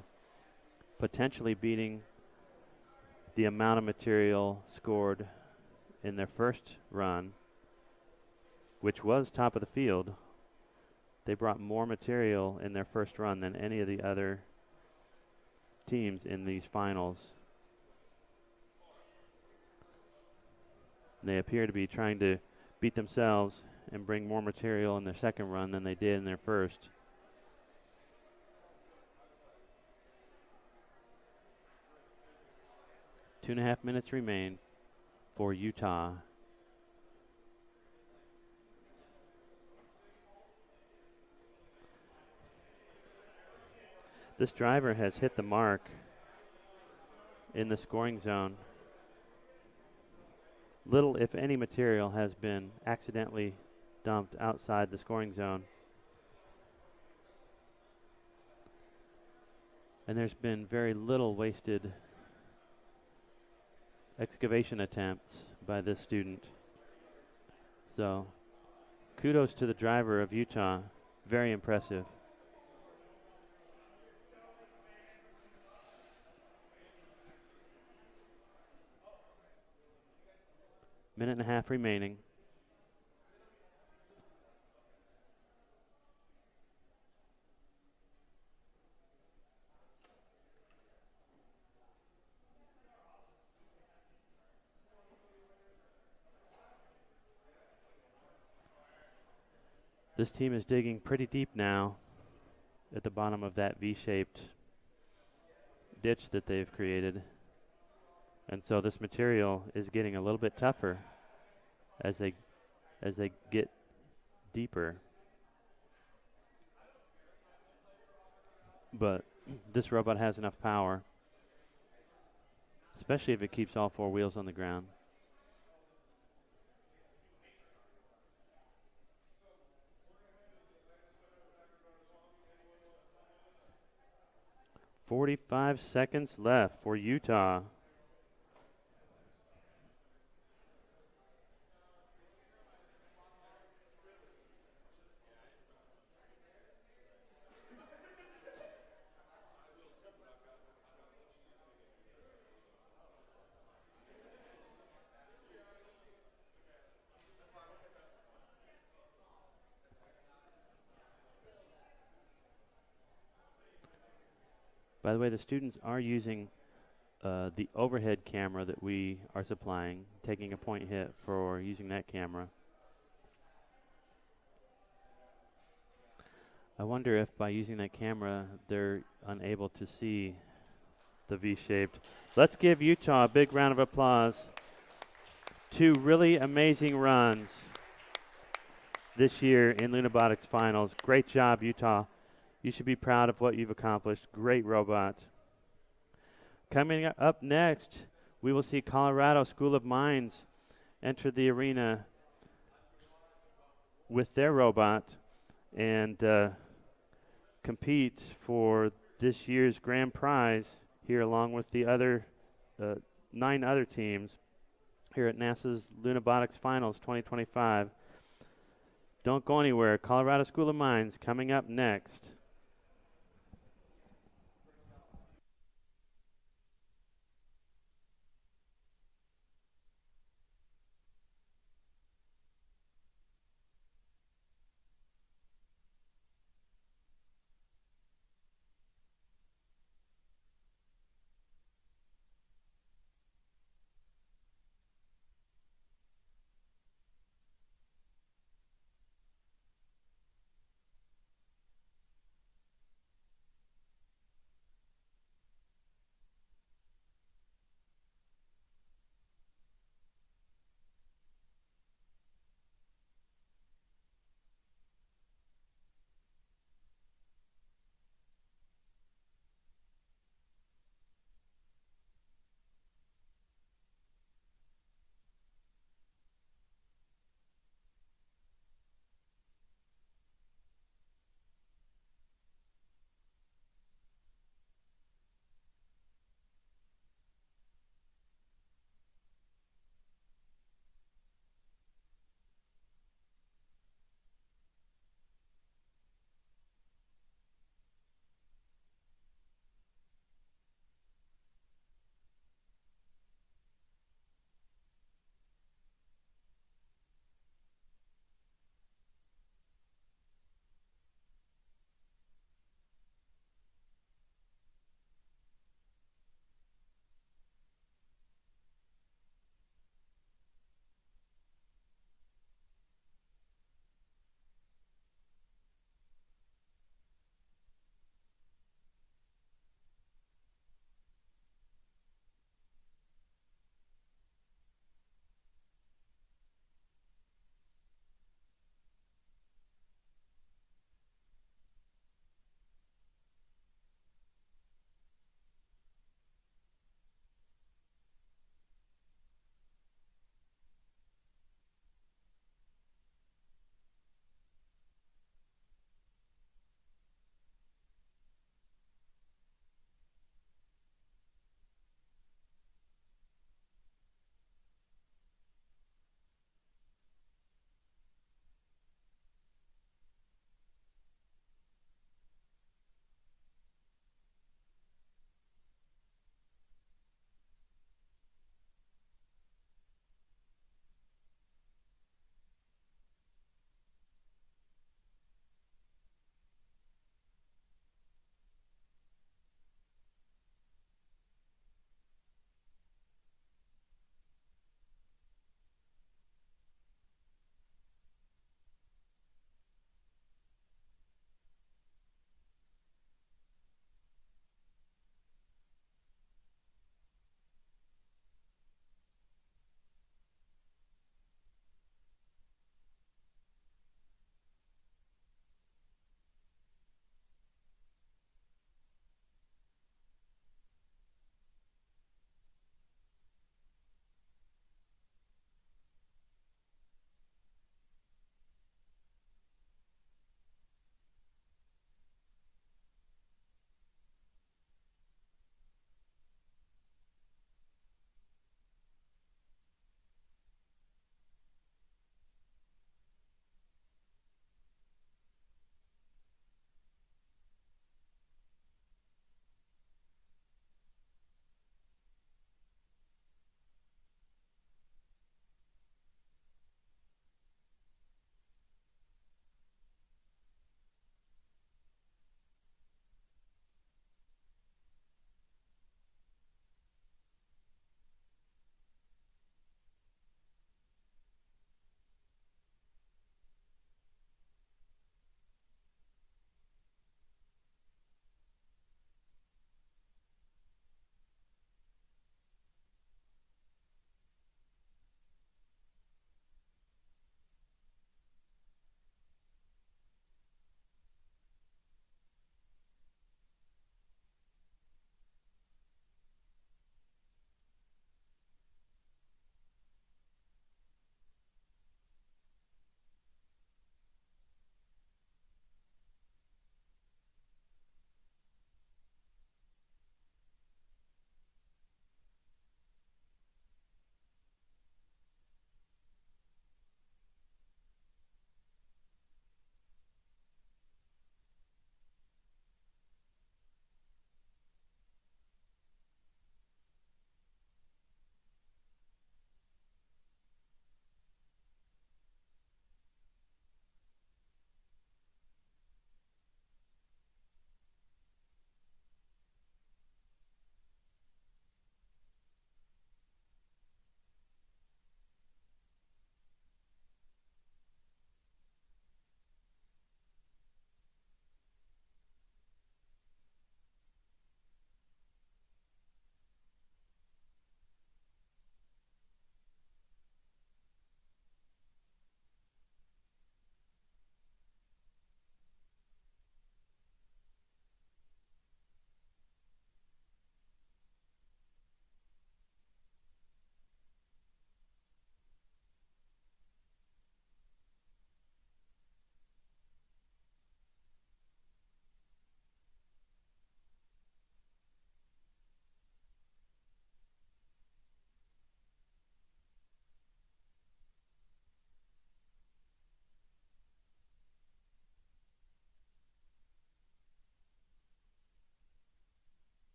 potentially beating the amount of material scored in their first run, which was top of the field. They brought more material in their first run than any of the other teams in these finals. They appear to be trying to beat themselves and bring more material in their second run than they did in their first. 2.5 minutes remain for Utah. This driver has hit the mark in the scoring zone. Little, if any, material has been accidentally dumped outside the scoring zone. And there's been very little wasted excavation attempts by this student. So, kudos to the driver of Utah. Very impressive. Minute and a half remaining. This team is digging pretty deep now at the bottom of that V-shaped ditch that they've created. And so this material is getting a little bit tougher as they get deeper. But this robot has enough power, especially if it keeps all four wheels on the ground. "45 seconds left for Utah." By the way, the students are using the overhead camera that we are supplying, taking a point hit for using that camera. I wonder if by using that camera, they're unable to see the V-shaped. Let's give Utah a big round of applause. 2 really amazing runs this year in Lunabotics finals. Great job, Utah. You should be proud of what you've accomplished. Great robot. Coming up next, we will see Colorado School of Mines enter the arena with their robot and compete for this year's grand prize here along with the other 9 other teams here at NASA's Lunabotics Finals 2025. Don't go anywhere. Colorado School of Mines coming up next.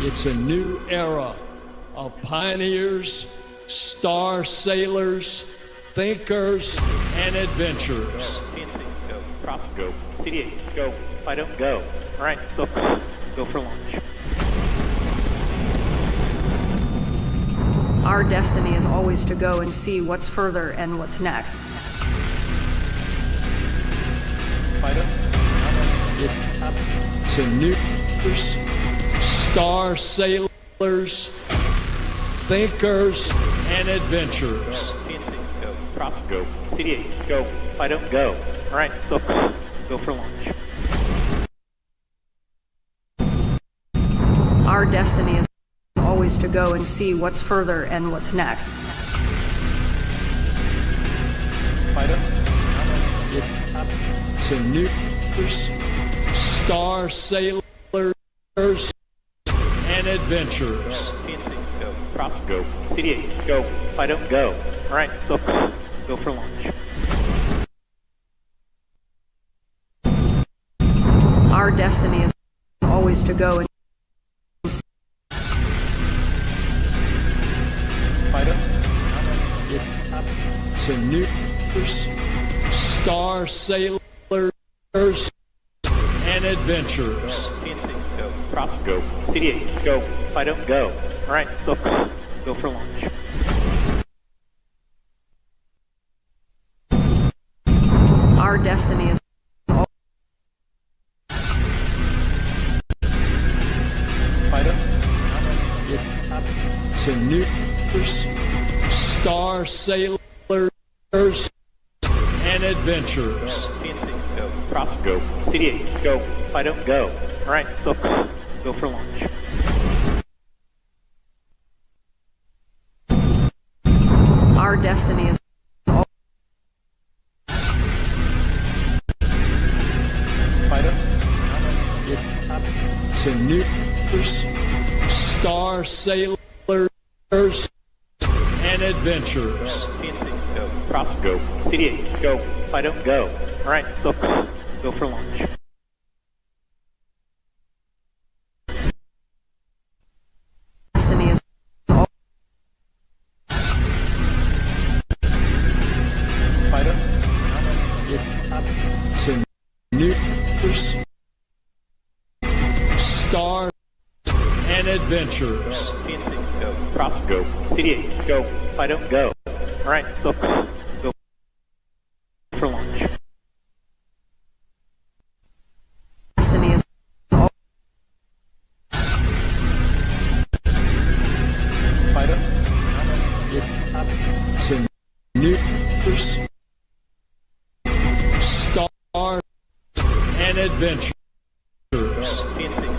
It's a new era of pioneers, star sailors, thinkers, and adventurers. Go. Prop. Go. CD8. Go. Fido. Go. All right. Go for launch. Our destiny is always to go and see what's further and what's next. Fido. It's a new star sailors, thinkers, and adventurers. Go. Prop. Go. CD8. Go. Fido. Go. All right. Go for launch. Our destiny is always to go and see what's further and what's next. Fido. It's a new star sailors and adventurers. Go. Prop. Go. CD8. Go. Fido. Go. All right. Go for launch. Our destiny is always to go and It's a new star sailors and adventurers. Go. Prop. Go. CD8. Go. Fido. Go. All right. Go for launch. our destiny is It's a new star sailors and adventurers. Go. Prop. Go. CD8. Go. Fido. Go. All right. Go for launch. our destiny is It's a new star sailors and adventurers. Go. Prop. Go. CD8. Go. Fido. Go. All right. Go for launch. destiny is It's a new star and adventurers. Go. Prop. Go. CD8. Go. Fido. Go. All right. Go for launch. destiny is It's a new star and adventurers.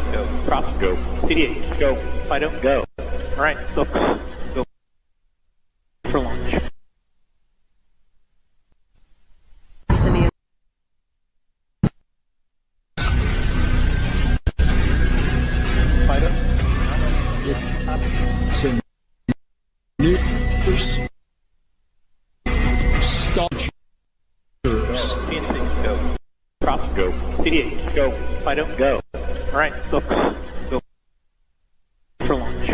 Go. Prop. Go. CD8. Go. Fido. Go. All right. Go for launch. destiny is It's a new star. Go. Prop. Go. CD8. Go. Fido. Go. All right. Go for launch.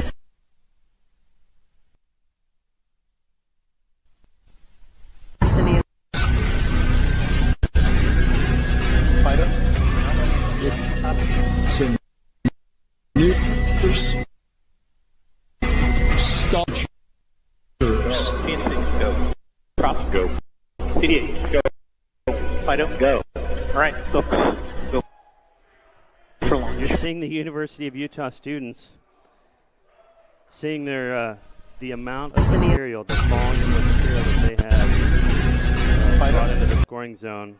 destiny is It's a new star. Go. Prop. Go. CD8. Go. Fido. Go. All right. Go for launch. You're seeing the University of Utah students seeing their the amount of material, the volume of material that they have brought into the scoring zone.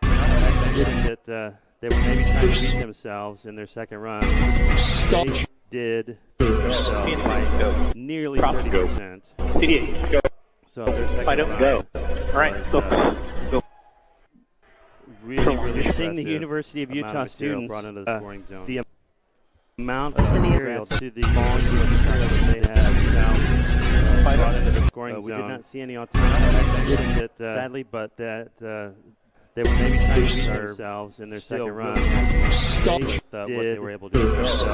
I mentioned that they were maybe trying to beat themselves in their second run. They did beat themselves by nearly 30%. CD8. Go. So their second Fido. run Go. All right. was, Go. really You're seeing the impressive University of amount Utah of material students brought into the scoring zone. The amount of Destiny material to the volume of material that they have now brought into the scoring zone. We did not see any autonomy. I mentioned that sadly, but that They were maybe trying to serve themselves in their second run. Stop. What they were able to do this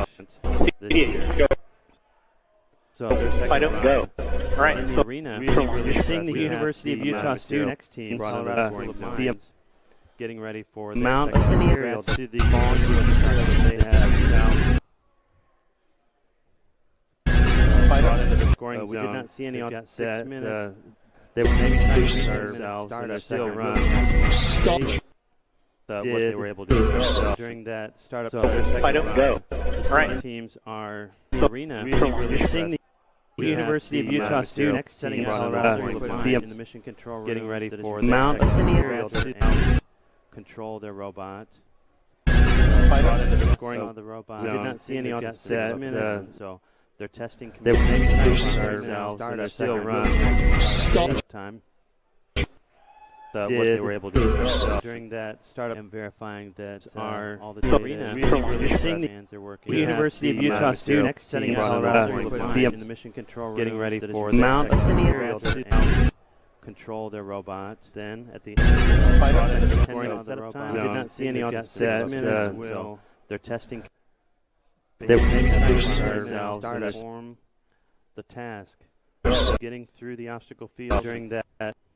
year. So their second I don't run go. All right. in the arena. You're seeing the University of Utah student next team, getting ready for the mount material to the volume of the truck that they have now. Scoring we did not see any on that. They were maybe trying to serve themselves in their second run. Stop. What they were able to do during that startup. So their second I don't run. go. The All right. teams are in the arena. You're seeing the University of Utah student next setting Colorado in the mission control room, getting ready for the mount material to control their robot. Scoring on the robot. Did not see any on the set. So they're testing. They were themselves in their second run. Stop. Time. What they were able to do during that startup and verifying that all the arena. You're seeing the hands are working. The University of Utah student next setting Colorado in the mission control room, getting ready for the mount material to control their robot. Then at the end, scoring on the robot. Did not see any on the set. So they're testing. They were themselves and perform the task. Getting through the obstacle field during that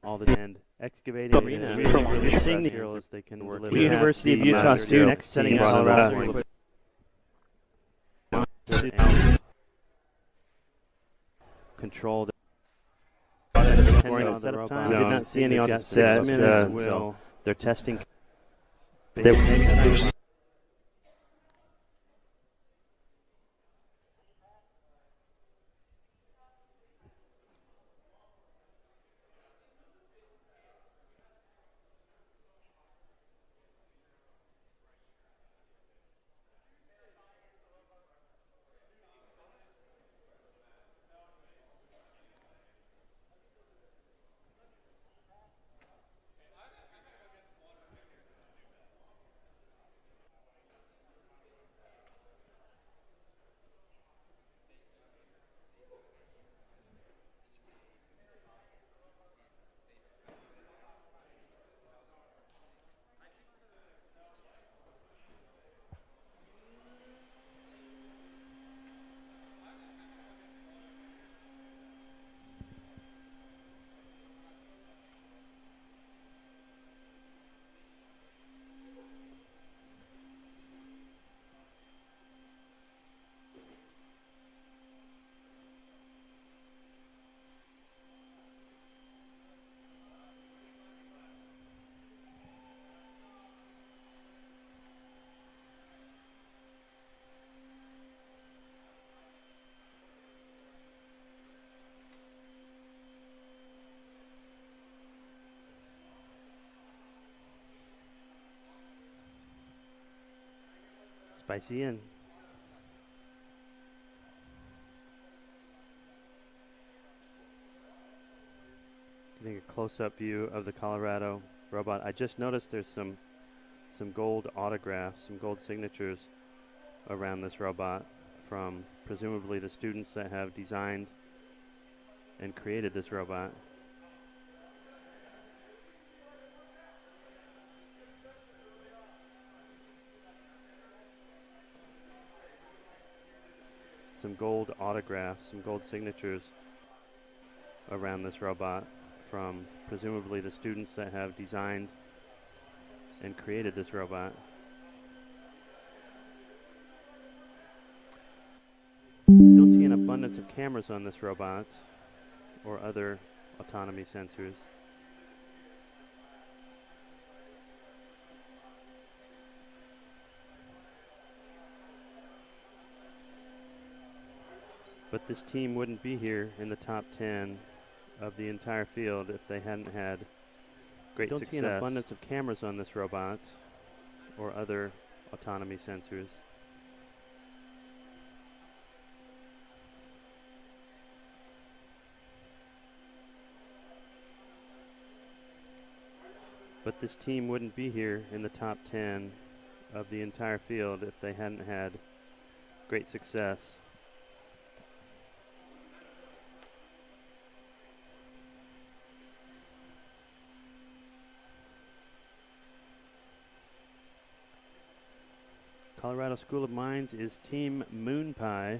all the end excavating arena. You're seeing the materials they can work. The University of Utah student next setting Colorado control the setup time. Did not see any on the set. So they're testing. They Spicy in. Getting a close-up view of the Colorado robot. I just noticed there's some gold autographs, some gold signatures around this robot from presumably the students that have designed and created this robot. Some gold autographs, some gold signatures around this robot from presumably the students that have designed and created this robot. Don't see an abundance of cameras on this robot or other autonomy sensors. But this team wouldn't be here in the top 10 of the entire field if they hadn't had great success. Don't see an abundance of cameras on this robot or other autonomy sensors. But this team wouldn't be here in the top 10 of the entire field if they hadn't had great success. Colorado School of Mines is Team Moon Pie.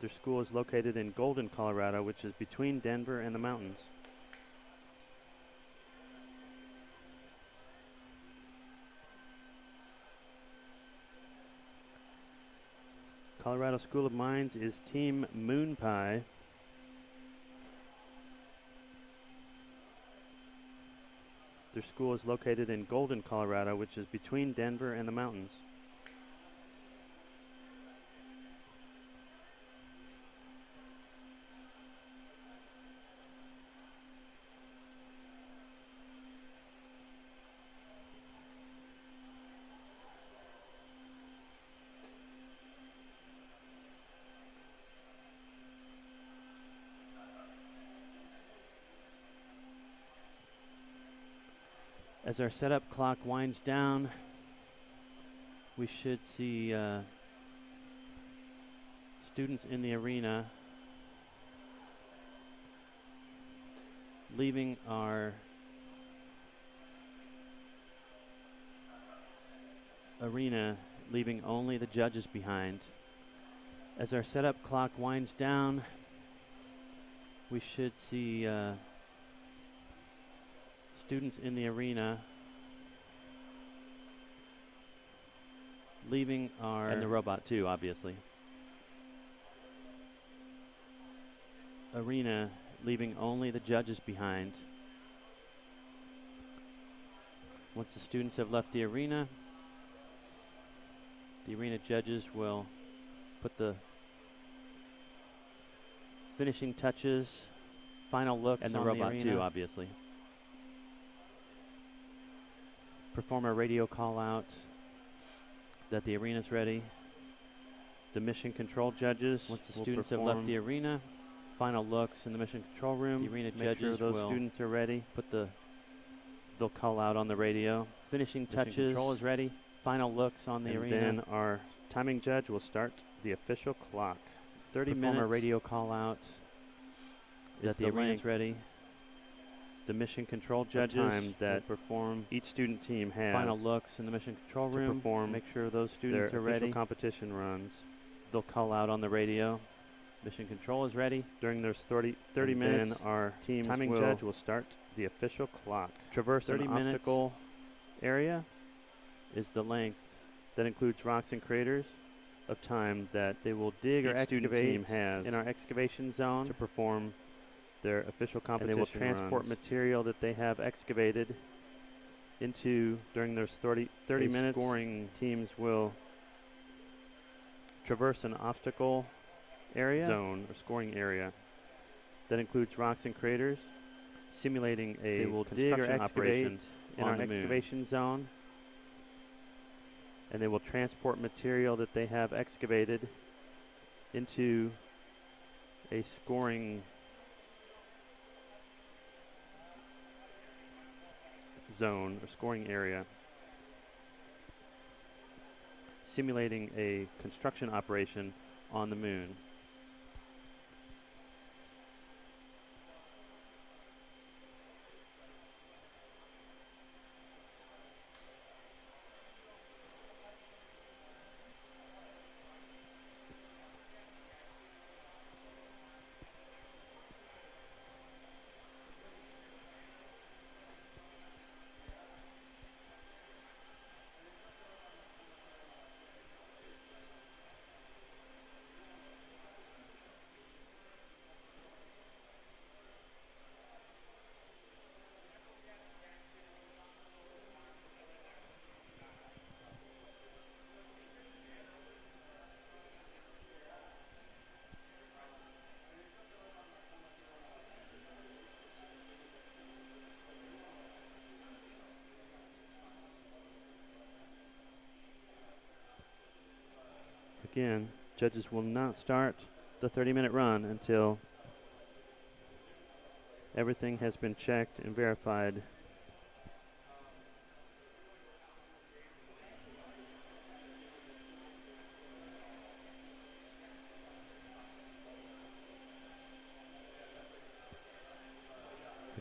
Their school is located in Golden, Colorado, which is between Denver and the mountains. Colorado School of Mines is Team Moon Pie. Their school is located in Golden, Colorado, which is between Denver and the mountains. As our setup clock winds down, we should see students in the arena leaving our arena, leaving only the judges behind. As our setup clock winds down, we should see students in the arena leaving our... And the robot too, obviously. Arena, leaving only the judges behind. Once the students have left the arena judges will put the finishing touches, final looks, and the robot too, obviously. Perform a radio call out that the arena's ready. The mission control judges, once the students have left the arena, final looks in the mission control room. The arena judges sure those students are ready. They'll call out on the radio. Finishing touches. Control is ready. Final looks on the arena. And then our timing judge will start the official clock. 30 minutes. Perform a radio call out that the arena's ready. The mission control judges time that perform each student team has final looks in the mission control room. Perform, make sure those students are ready. Competition runs. They'll call out on the radio. Mission control is ready. During those 30 minutes, then our team timing judge will start the official clock. Traverse 30 an obstacle area is the length that includes rocks and craters of time that they will dig or excavate in our excavation zone to perform their official competition. And they will transport material that they have excavated into during those 30 minutes. Scoring teams will traverse an obstacle area zone or scoring area that includes rocks and craters, simulating a construction operation in our excavation zone. And they will transport material that they have excavated into a scoring zone or scoring area, simulating a construction operation on the moon. Again, judges will not start the 30-minute run until everything has been checked and verified.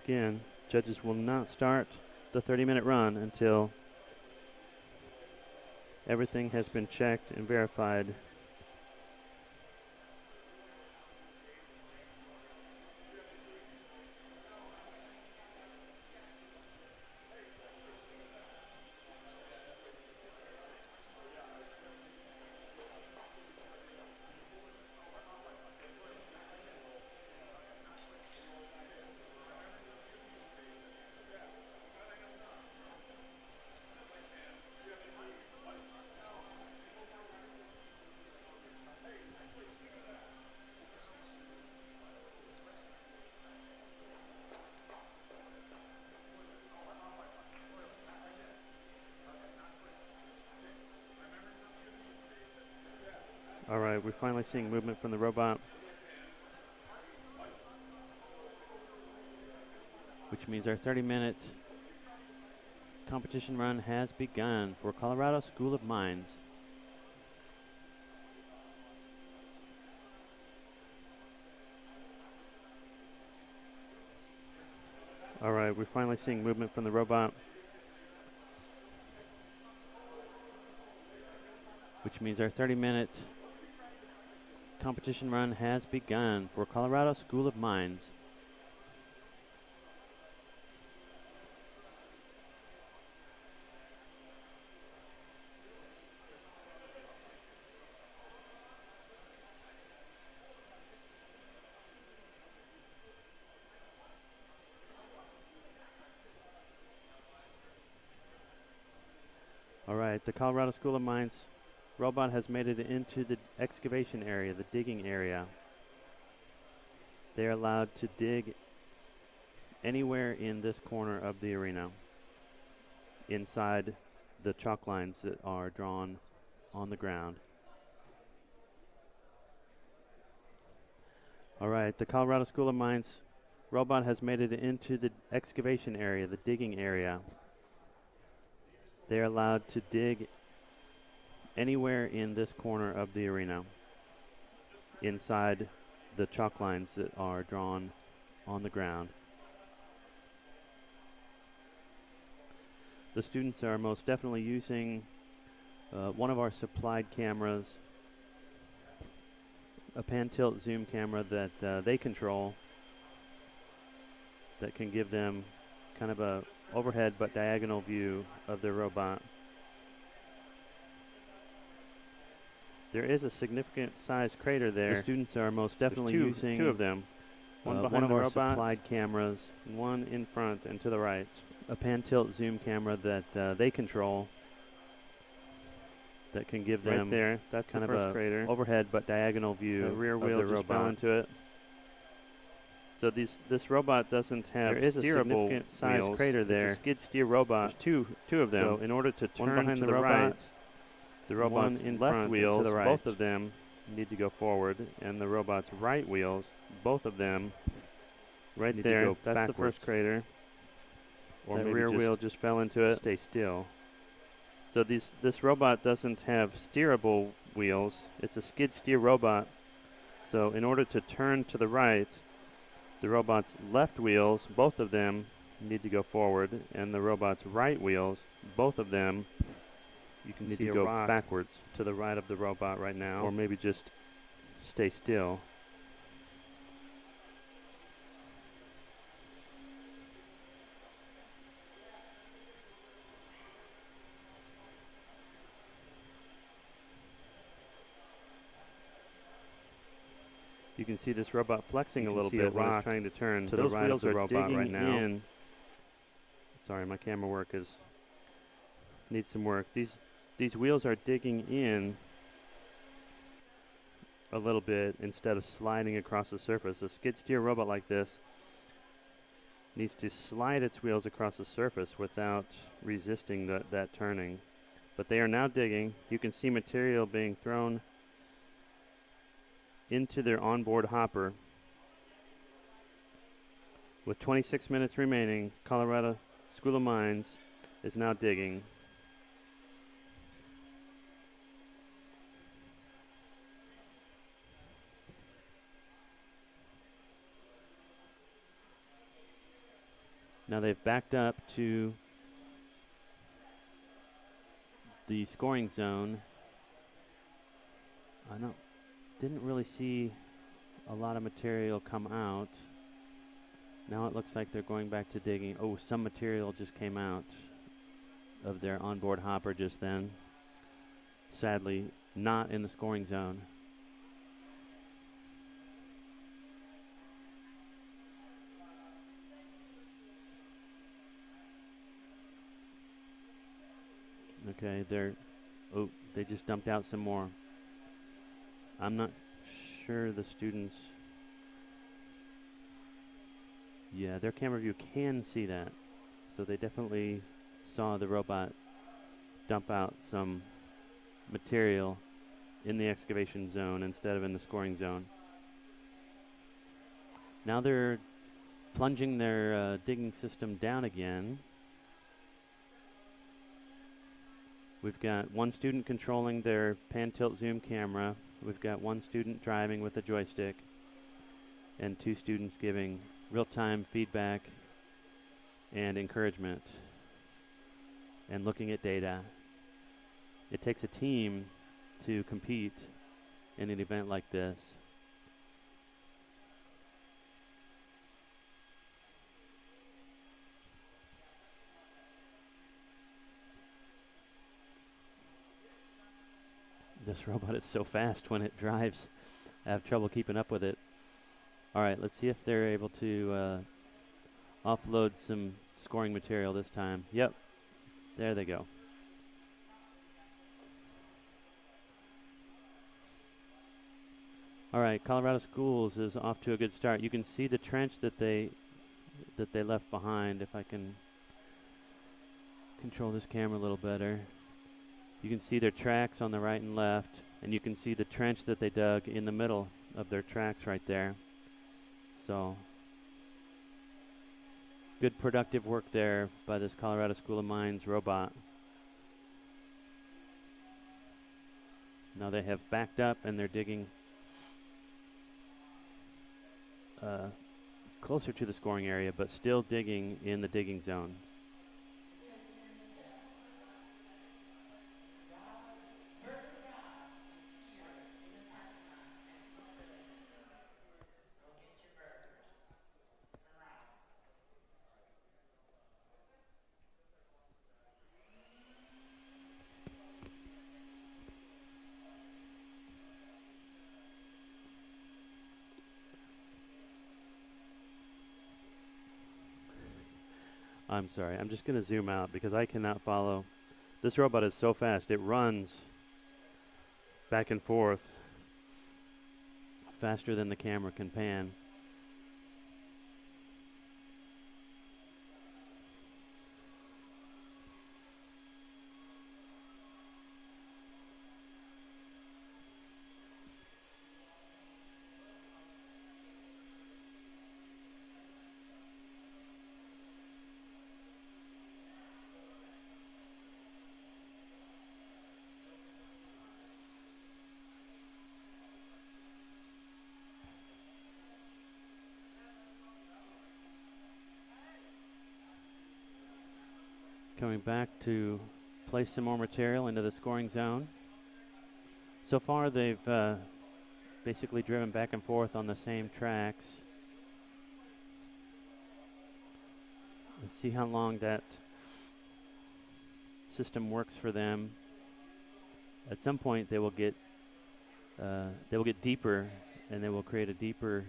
Again, judges will not start the 30-minute run until everything has been checked and verified. All right, we're finally seeing movement from the robot, which means our 30-minute competition run has begun for Colorado School of Mines. All right, we're finally seeing movement from the robot, which means our 30-minute competition run has begun for Colorado School of Mines. All right, the Colorado School of Mines robot has made it into the excavation area, the digging area. They are allowed to dig anywhere in this corner of the arena, inside the chalk lines that are drawn on the ground. All right, the Colorado School of Mines robot has made it into the excavation area, the digging area. They are allowed to dig anywhere in this corner of the arena, inside the chalk lines that are drawn on the ground. The students are most definitely using one of our supplied cameras, a pan tilt zoom camera that they control, that can give them kind of a overhead but diagonal view of their robot. There is a significant size crater there. The students are most definitely using two of them. One behind the robot, supplied cameras, and one in front and to the right. A pan tilt zoom camera that they control, that can give them right there. That's kind the of first a crater. Overhead but diagonal view. The rear of wheel the just robot. fell into it. So this robot doesn't have There is a steerable significant size wheels. crater there. It's a skid steer robot. There's two of them. So in order to One turn behind to the the robot, right, the robot's one in left front and to wheels, the right. both of them need to go forward, and the robot's right wheels, both of them right need there. to go That's backwards. the first crater. Or that maybe rear just wheel just fell into it. stay still. So this robot doesn't have steerable wheels. It's a skid steer robot. So in order to turn to the right, the robot's left wheels, both of them, need to go forward, and the robot's right wheels, both of them, you can need see to go rock backwards to the right of the robot right now, or maybe just stay still. You can see this robot flexing a little bit when it's trying to turn to the right of the robot right now. Sorry, my camera work needs some work. These wheels are digging in a little bit instead of sliding across the surface. A skid steer robot like this needs to slide its wheels across the surface without resisting that turning. But they are now digging. You can see material being thrown into their onboard hopper. With 26 minutes remaining, Colorado School of Mines is now digging. Now they've backed up to the scoring zone, didn't really see a lot of material come out. Now it looks like they're going back to digging. Oh, some material just came out of their onboard hopper just then. Sadly, not in the scoring zone. Okay, they just dumped out some more. I'm not sure the students. Yeah, their camera view can see that. So they definitely saw the robot dump out some material in the excavation zone instead of in the scoring zone. Now they're plunging their digging system down again. We've got one student controlling their pan tilt zoom camera. We've got one student driving with a joystick and two students giving real-time feedback and encouragement and looking at data. It takes a team to compete in an event like this. This robot is so fast when it drives. I have trouble keeping up with it. All right, let's see if they're able to offload some scoring material this time. Yep, there they go. All right, Colorado Schools is off to a good start. You can see the trench that they left behind. If I can control this camera a little better. You can see their tracks on the right and left, and you can see the trench that they dug in the middle of their tracks right there. So, good productive work there by this Colorado School of Mines robot. Now they have backed up and they're digging closer to the scoring area, but still digging in the digging zone. I'm sorry, I'm just going to zoom out because I cannot follow. This robot is so fast, it runs back and forth faster than the camera can pan. Coming back to place some more material into the scoring zone. So far they've basically driven back and forth on the same tracks. Let's see how long that system works for them. At some point they will get deeper, and they will create a deeper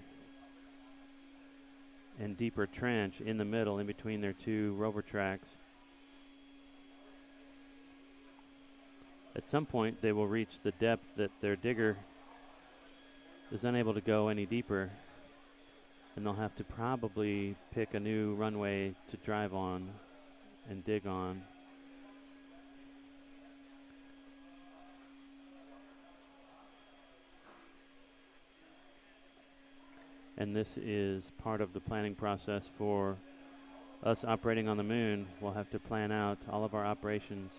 and deeper trench in the middle in between their two rover tracks. At some point, they will reach the depth that their digger is unable to go any deeper, and they'll have to probably pick a new runway to drive on and dig on. And this is part of the planning process for us operating on the moon. We'll have to plan out all of our operations.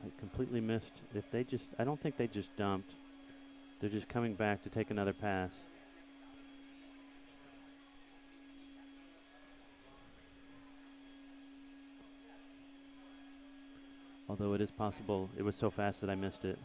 I completely missed if they just, I don't think they just dumped. They're just coming back to take another pass. Although it is possible it was so fast that I missed it.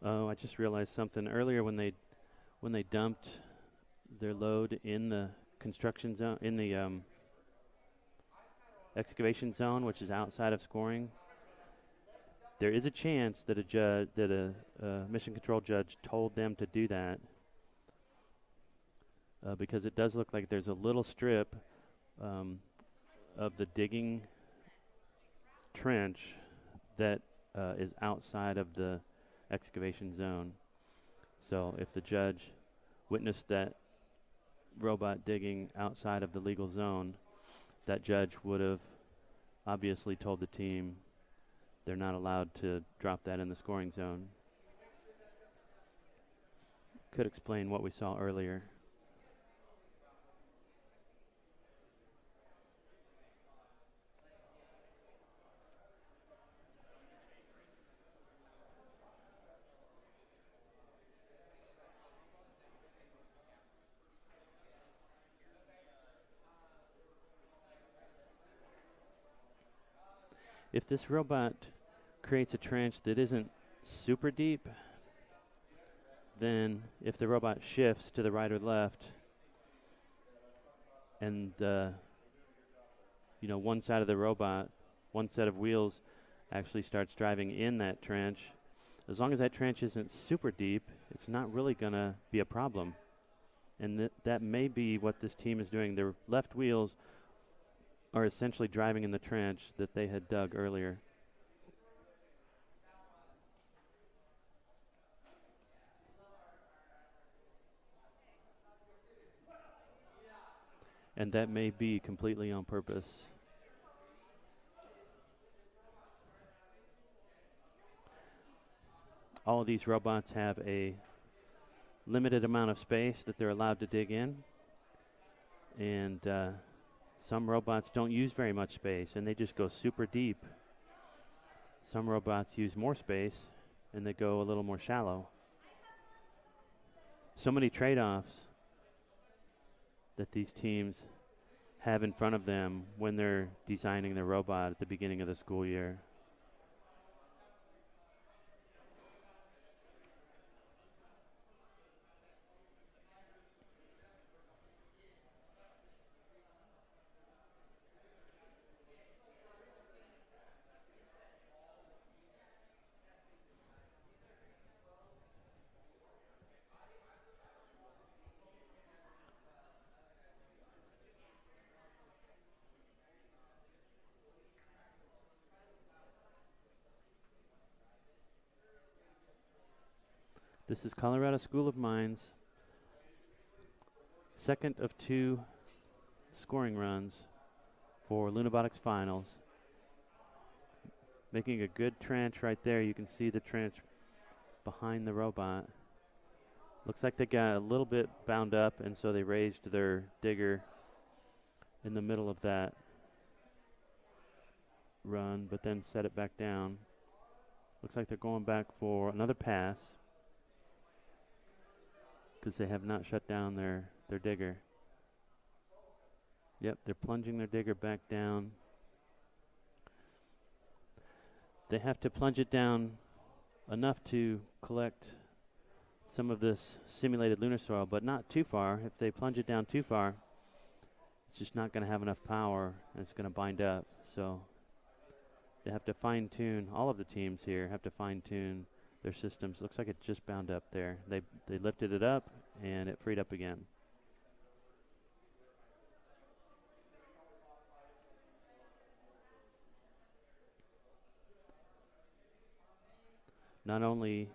Oh, I just realized something earlier when they dumped their load in the construction zone, in the excavation zone, which is outside of scoring. There is a chance that a mission control judge told them to do that because it does look like there's a little strip of the digging trench that is outside of the excavation zone. So if the judge witnessed that robot digging outside of the legal zone, that judge would have obviously told the team they're not allowed to drop that in the scoring zone. Could explain what we saw earlier. If this robot creates a trench that isn't super deep, then if the robot shifts to the right or left and one side of the robot, one set of wheels actually starts driving in that trench, as long as that trench isn't super deep, it's not really going to be a problem. And that may be what this team is doing. Their left wheels are essentially driving in the trench that they had dug earlier. And that may be completely on purpose. All of these robots have a limited amount of space that they're allowed to dig in. And some robots don't use very much space and they just go super deep. Some robots use more space and they go a little more shallow. So many trade-offs that these teams have in front of them when they're designing their robot at the beginning of the school year. This is Colorado School of Mines. Second of 2 scoring runs for Lunabotics finals. Making a good trench right there. You can see the trench behind the robot. Looks like they got a little bit bound up, and so they raised their digger in the middle of that run, but then set it back down. Looks like they're going back for another pass because they have not shut down their digger. Yep, they're plunging their digger back down. They have to plunge it down enough to collect some of this simulated lunar soil, but not too far. If they plunge it down too far, it's just not going to have enough power and it's going to bind up. So they have to fine-tune, all of the teams here have to fine-tune their systems. Looks like it just bound up there. They lifted it up and it freed up again. Not only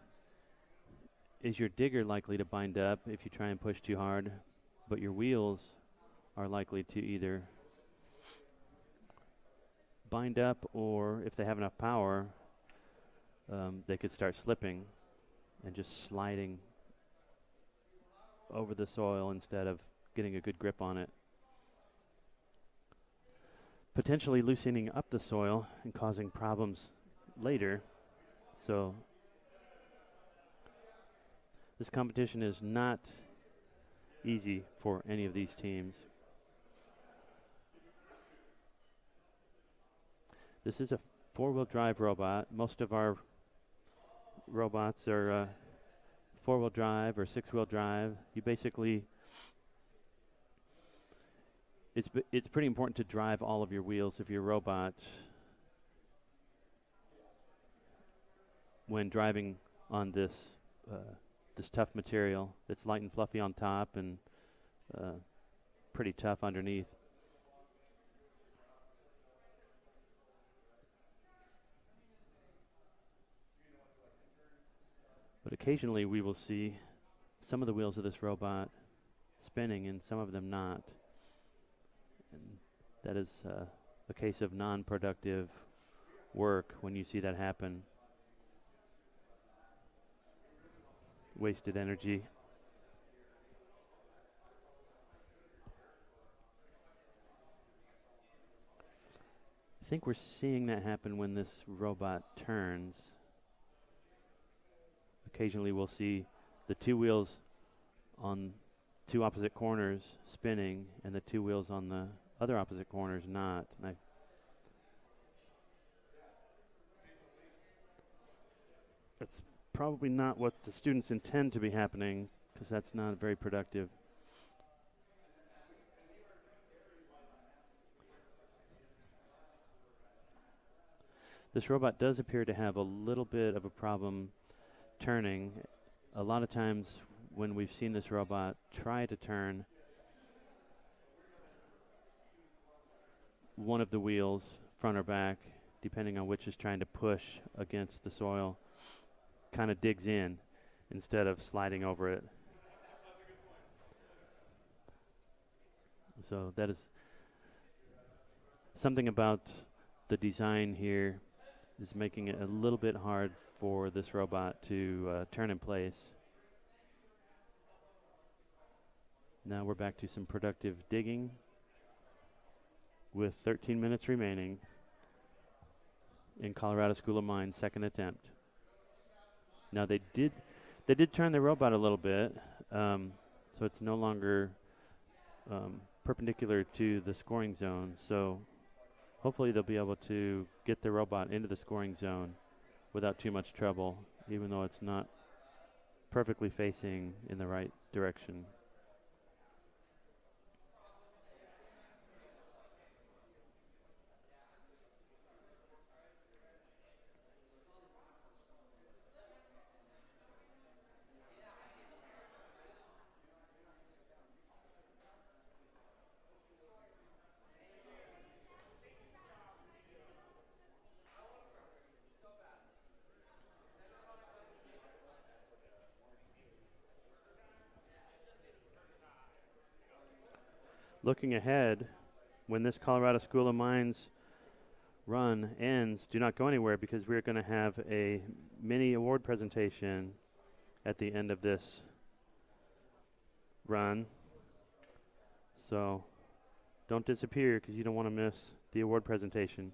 is your digger likely to bind up if you try and push too hard, but your wheels are likely to either bind up or, if they have enough power, they could start slipping and just sliding over the soil instead of getting a good grip on it, potentially loosening up the soil and causing problems later. So this competition is not easy for any of these teams. This is a four-wheel drive robot. Most of our robots are four-wheel drive or six-wheel drive. You basically, it's pretty important to drive all of your wheels of your robot when driving on this this tough material that's light and fluffy on top and pretty tough underneath. But occasionally we will see some of the wheels of this robot spinning and some of them not. And that is a case of non-productive work when you see that happen. Wasted energy. I think we're seeing that happen when this robot turns. Occasionally we'll see the two wheels on two opposite corners spinning and the two wheels on the other opposite corners not. And that's probably not what the students intend to be happening, because that's not very productive. This robot does appear to have a little bit of a problem turning. A lot of times when we've seen this robot try to turn, one of the wheels, front or back, depending on which is trying to push against the soil, kind of digs in instead of sliding over it. So that is something about the design here is making it a little bit hard for this robot to turn in place. Now we're back to some productive digging with 13 minutes remaining in Colorado School of Mines' second attempt. Now they did turn the robot a little bit, so it's no longer perpendicular to the scoring zone. So hopefully they'll be able to get the robot into the scoring zone without too much trouble, even though it's not perfectly facing in the right direction. Looking ahead, when this Colorado School of Mines run ends, do not go anywhere, because we're going to have a mini award presentation at the end of this run. So don't disappear, because you don't want to miss the award presentation.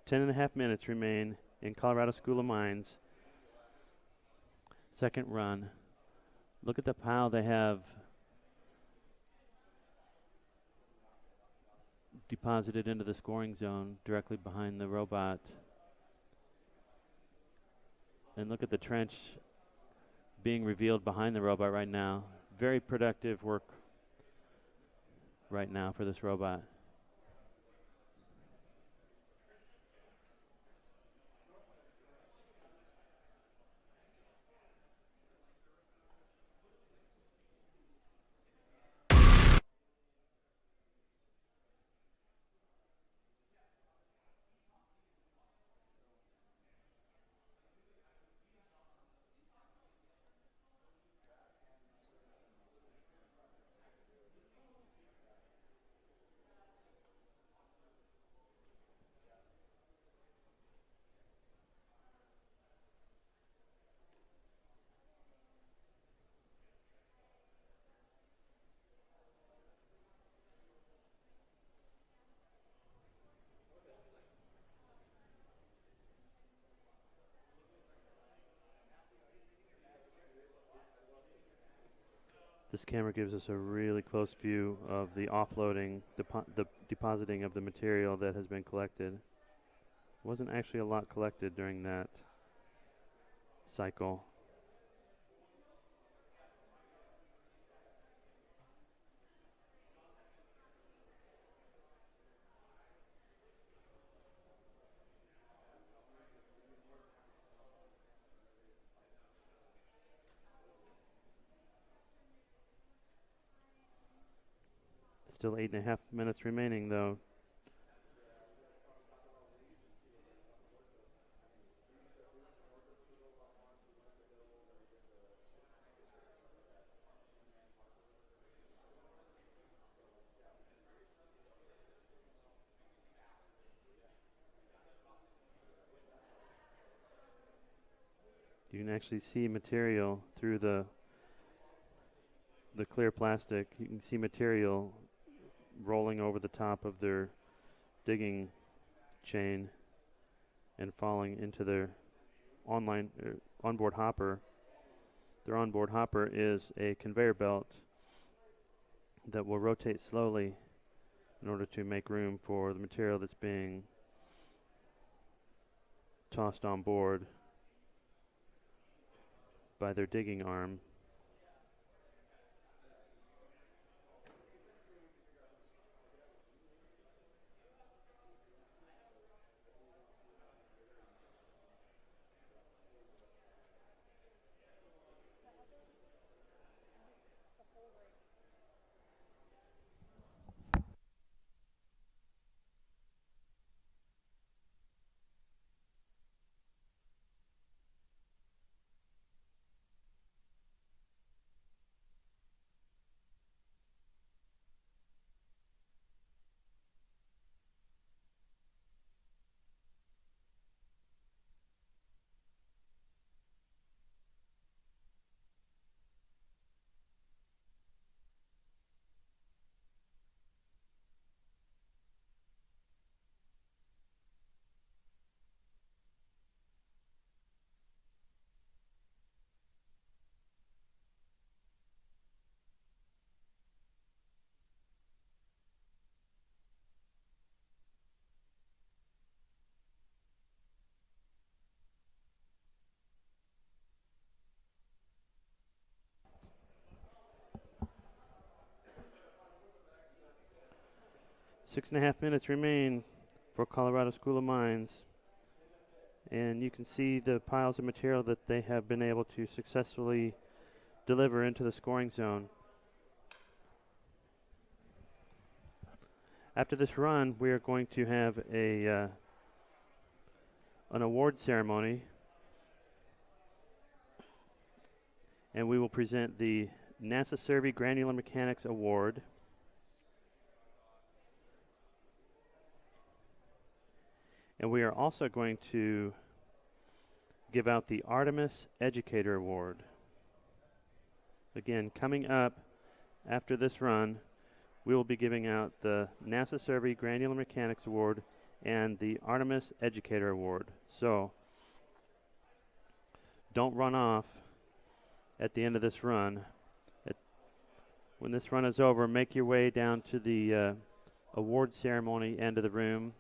10.5 minutes remain in Colorado School of Mines. Second run. Look at the pile they have deposited into the scoring zone directly behind the robot. And look at the trench being revealed behind the robot right now. Very productive work right now for this robot. This camera gives us a really close view of the offloading, the depositing of the material that has been collected. Wasn't actually a lot collected during that cycle. Still 8.5 minutes remaining, though. You can actually see material through the clear plastic. You can see material rolling over the top of their digging chain and falling into their onboard hopper. Their onboard hopper is a conveyor belt that will rotate slowly in order to make room for the material that's being tossed on board by their digging arm. Six and a half minutes remain for Colorado School of Mines. And you can see the piles of material that they have been able to successfully deliver into the scoring zone. After this run, we are going to have an award ceremony, and we will present the NASA Survey Granular Mechanics Award. And we are also going to give out the Artemis Educator Award. Again, coming up after this run, we will be giving out the NASA Survey Granular Mechanics Award and the Artemis Educator Award. So don't run off at the end of this run. When this run is over, make your way down to the award ceremony end of the room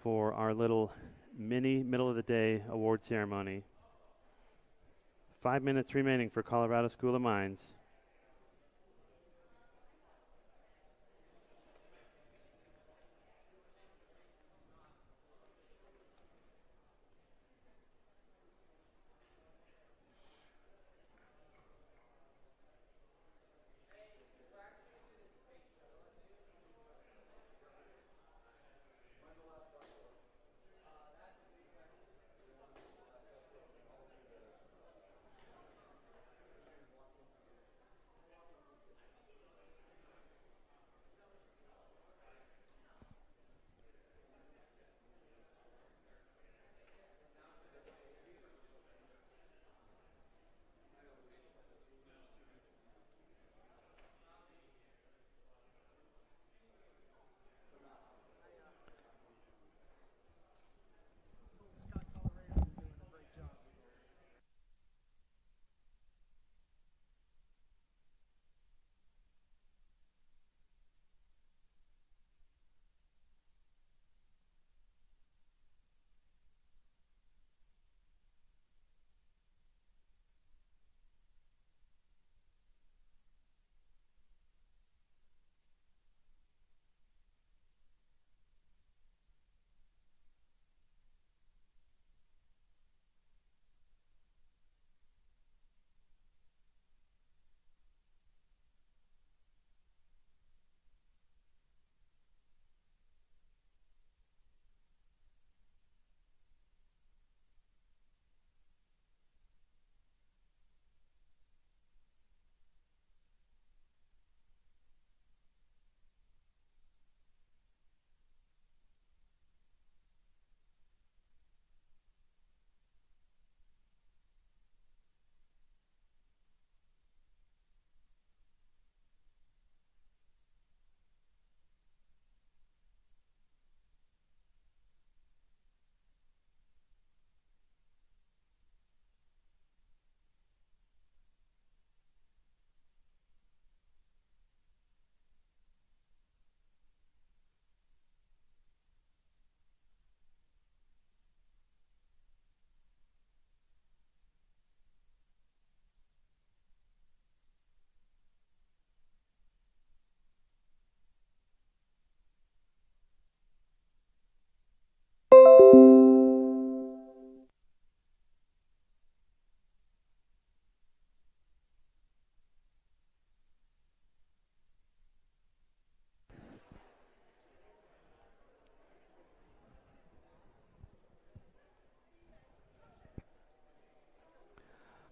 for our little mini middle of the day award ceremony. 5 minutes remaining for Colorado School of Mines.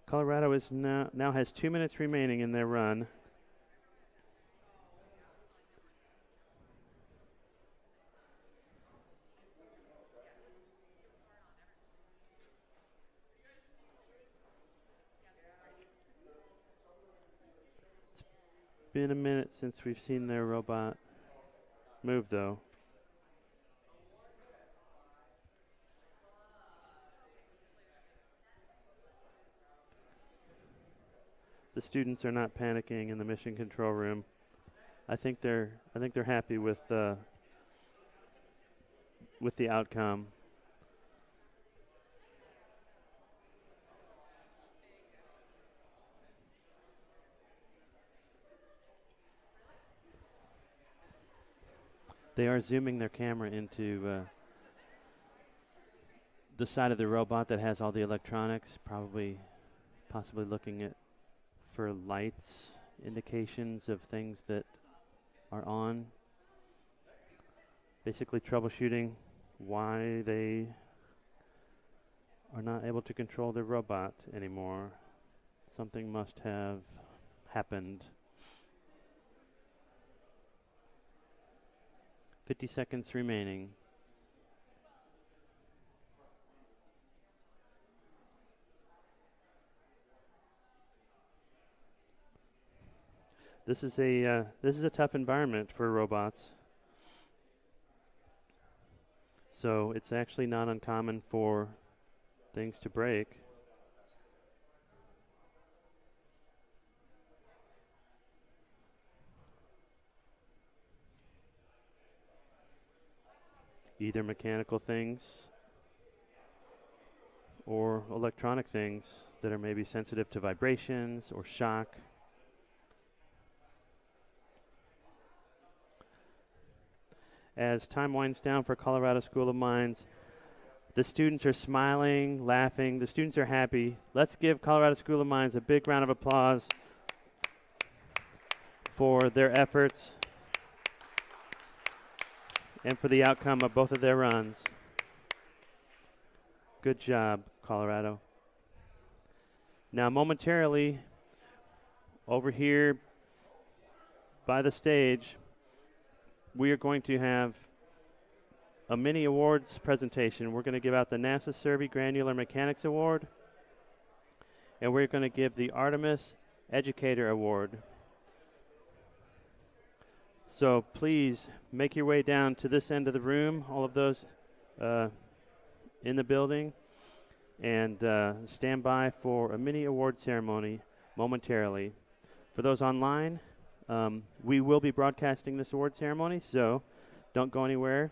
Colorado is now has 2 minutes remaining in their run. It's been a minute since we've seen their robot move, though. The students are not panicking in the mission control room. I think they're happy with the outcome. They are zooming their camera into the side of the robot that has all the electronics, possibly looking at for lights, indications of things that are on. Basically troubleshooting why they are not able to control their robot anymore. Something must have happened. 50 seconds remaining. This is a tough environment for robots. So it's actually not uncommon for things to break. Either mechanical things or electronic things that are maybe sensitive to vibrations or shock. As time winds down for Colorado School of Mines, the students are smiling, laughing. The students are happy. Let's give Colorado School of Mines a big round of applause for their efforts and for the outcome of both of their runs. Good job, Colorado. Now, momentarily, over here by the stage, we are going to have a mini awards presentation. We're going to give out the NASA Survey Granular Mechanics Award, and we're going to give the Artemis Educator Award. So please make your way down to this end of the room, all of those in the building, and stand by for a mini award ceremony momentarily. For those online, we will be broadcasting this award ceremony, so don't go anywhere.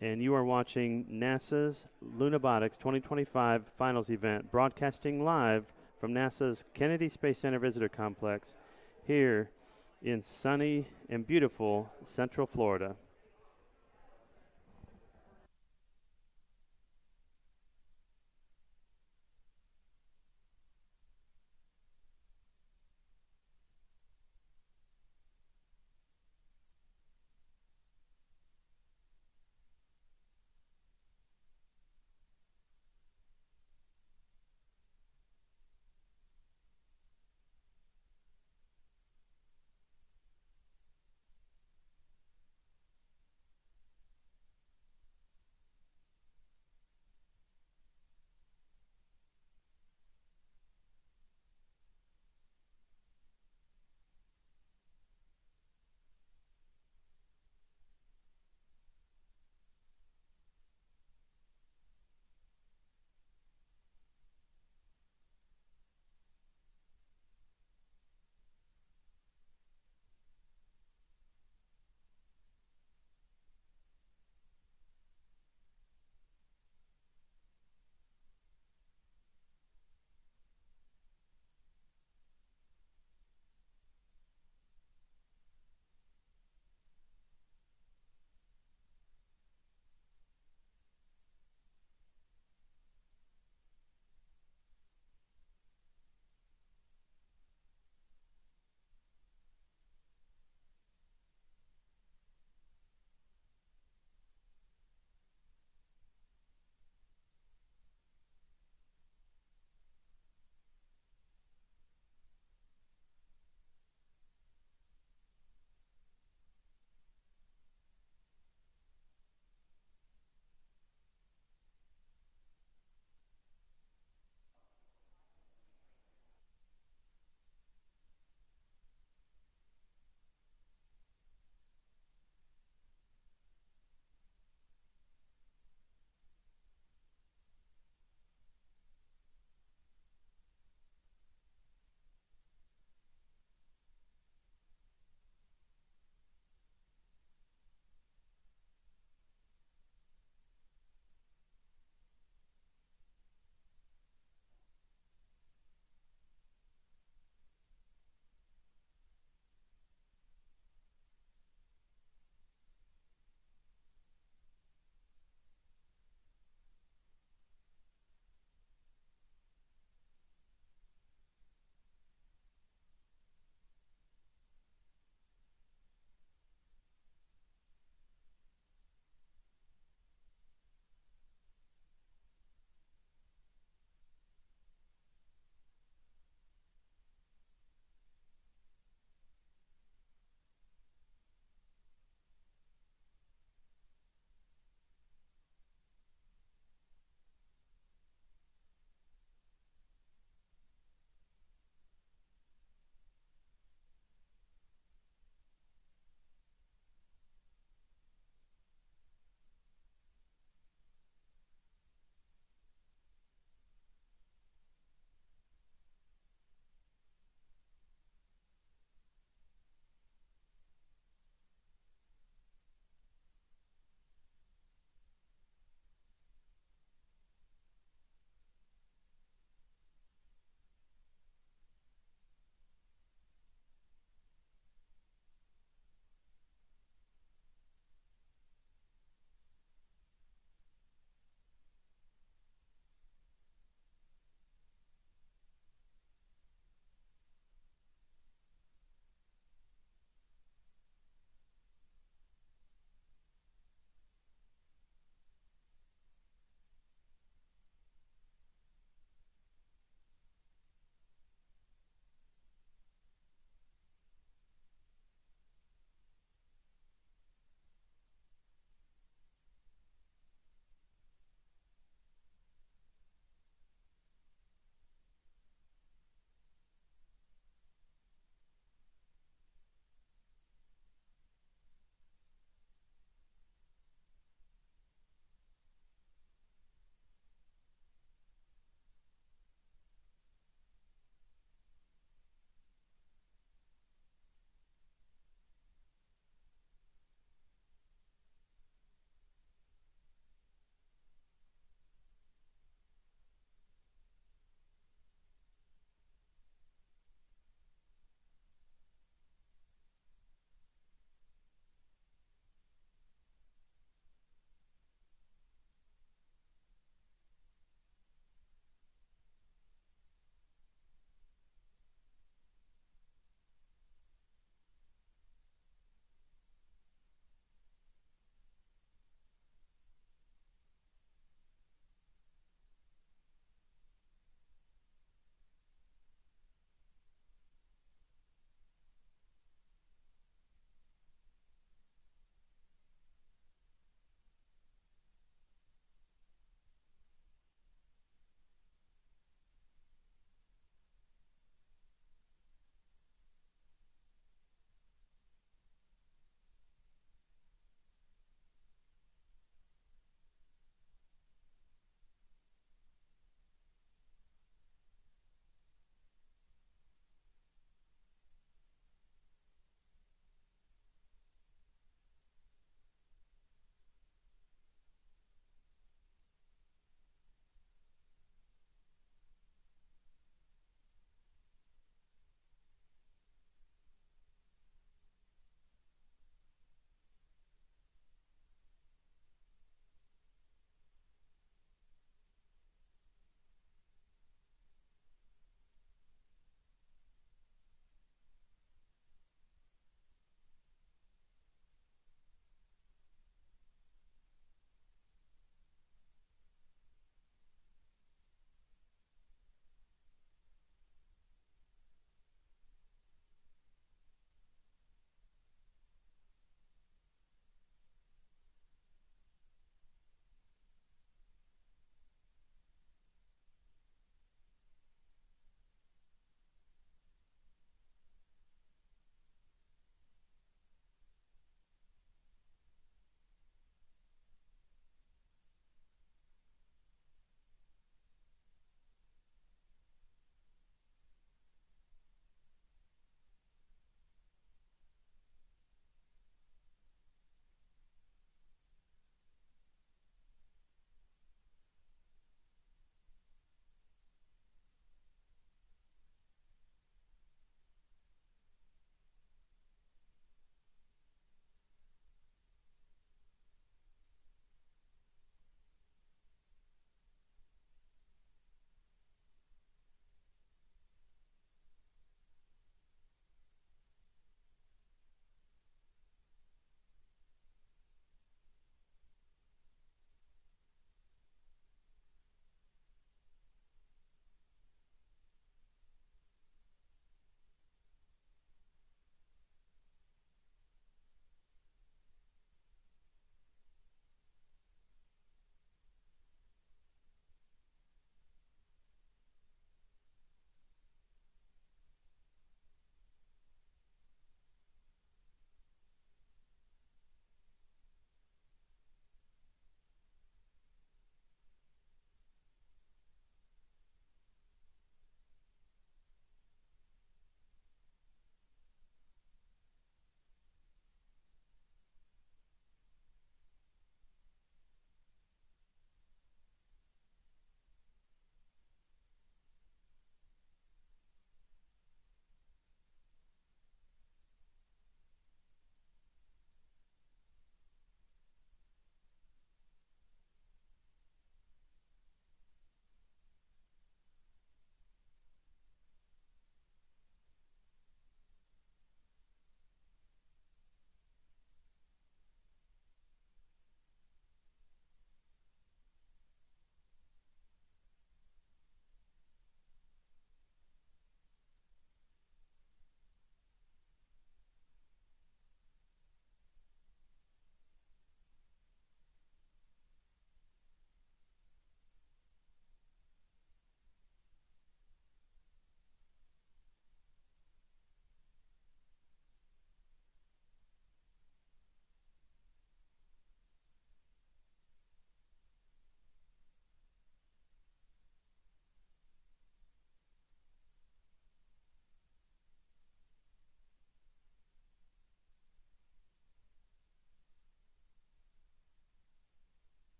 And you are watching NASA's Lunabotics 2025 Finals event, broadcasting live from NASA's Kennedy Space Center Visitor Complex here in sunny and beautiful Central Florida.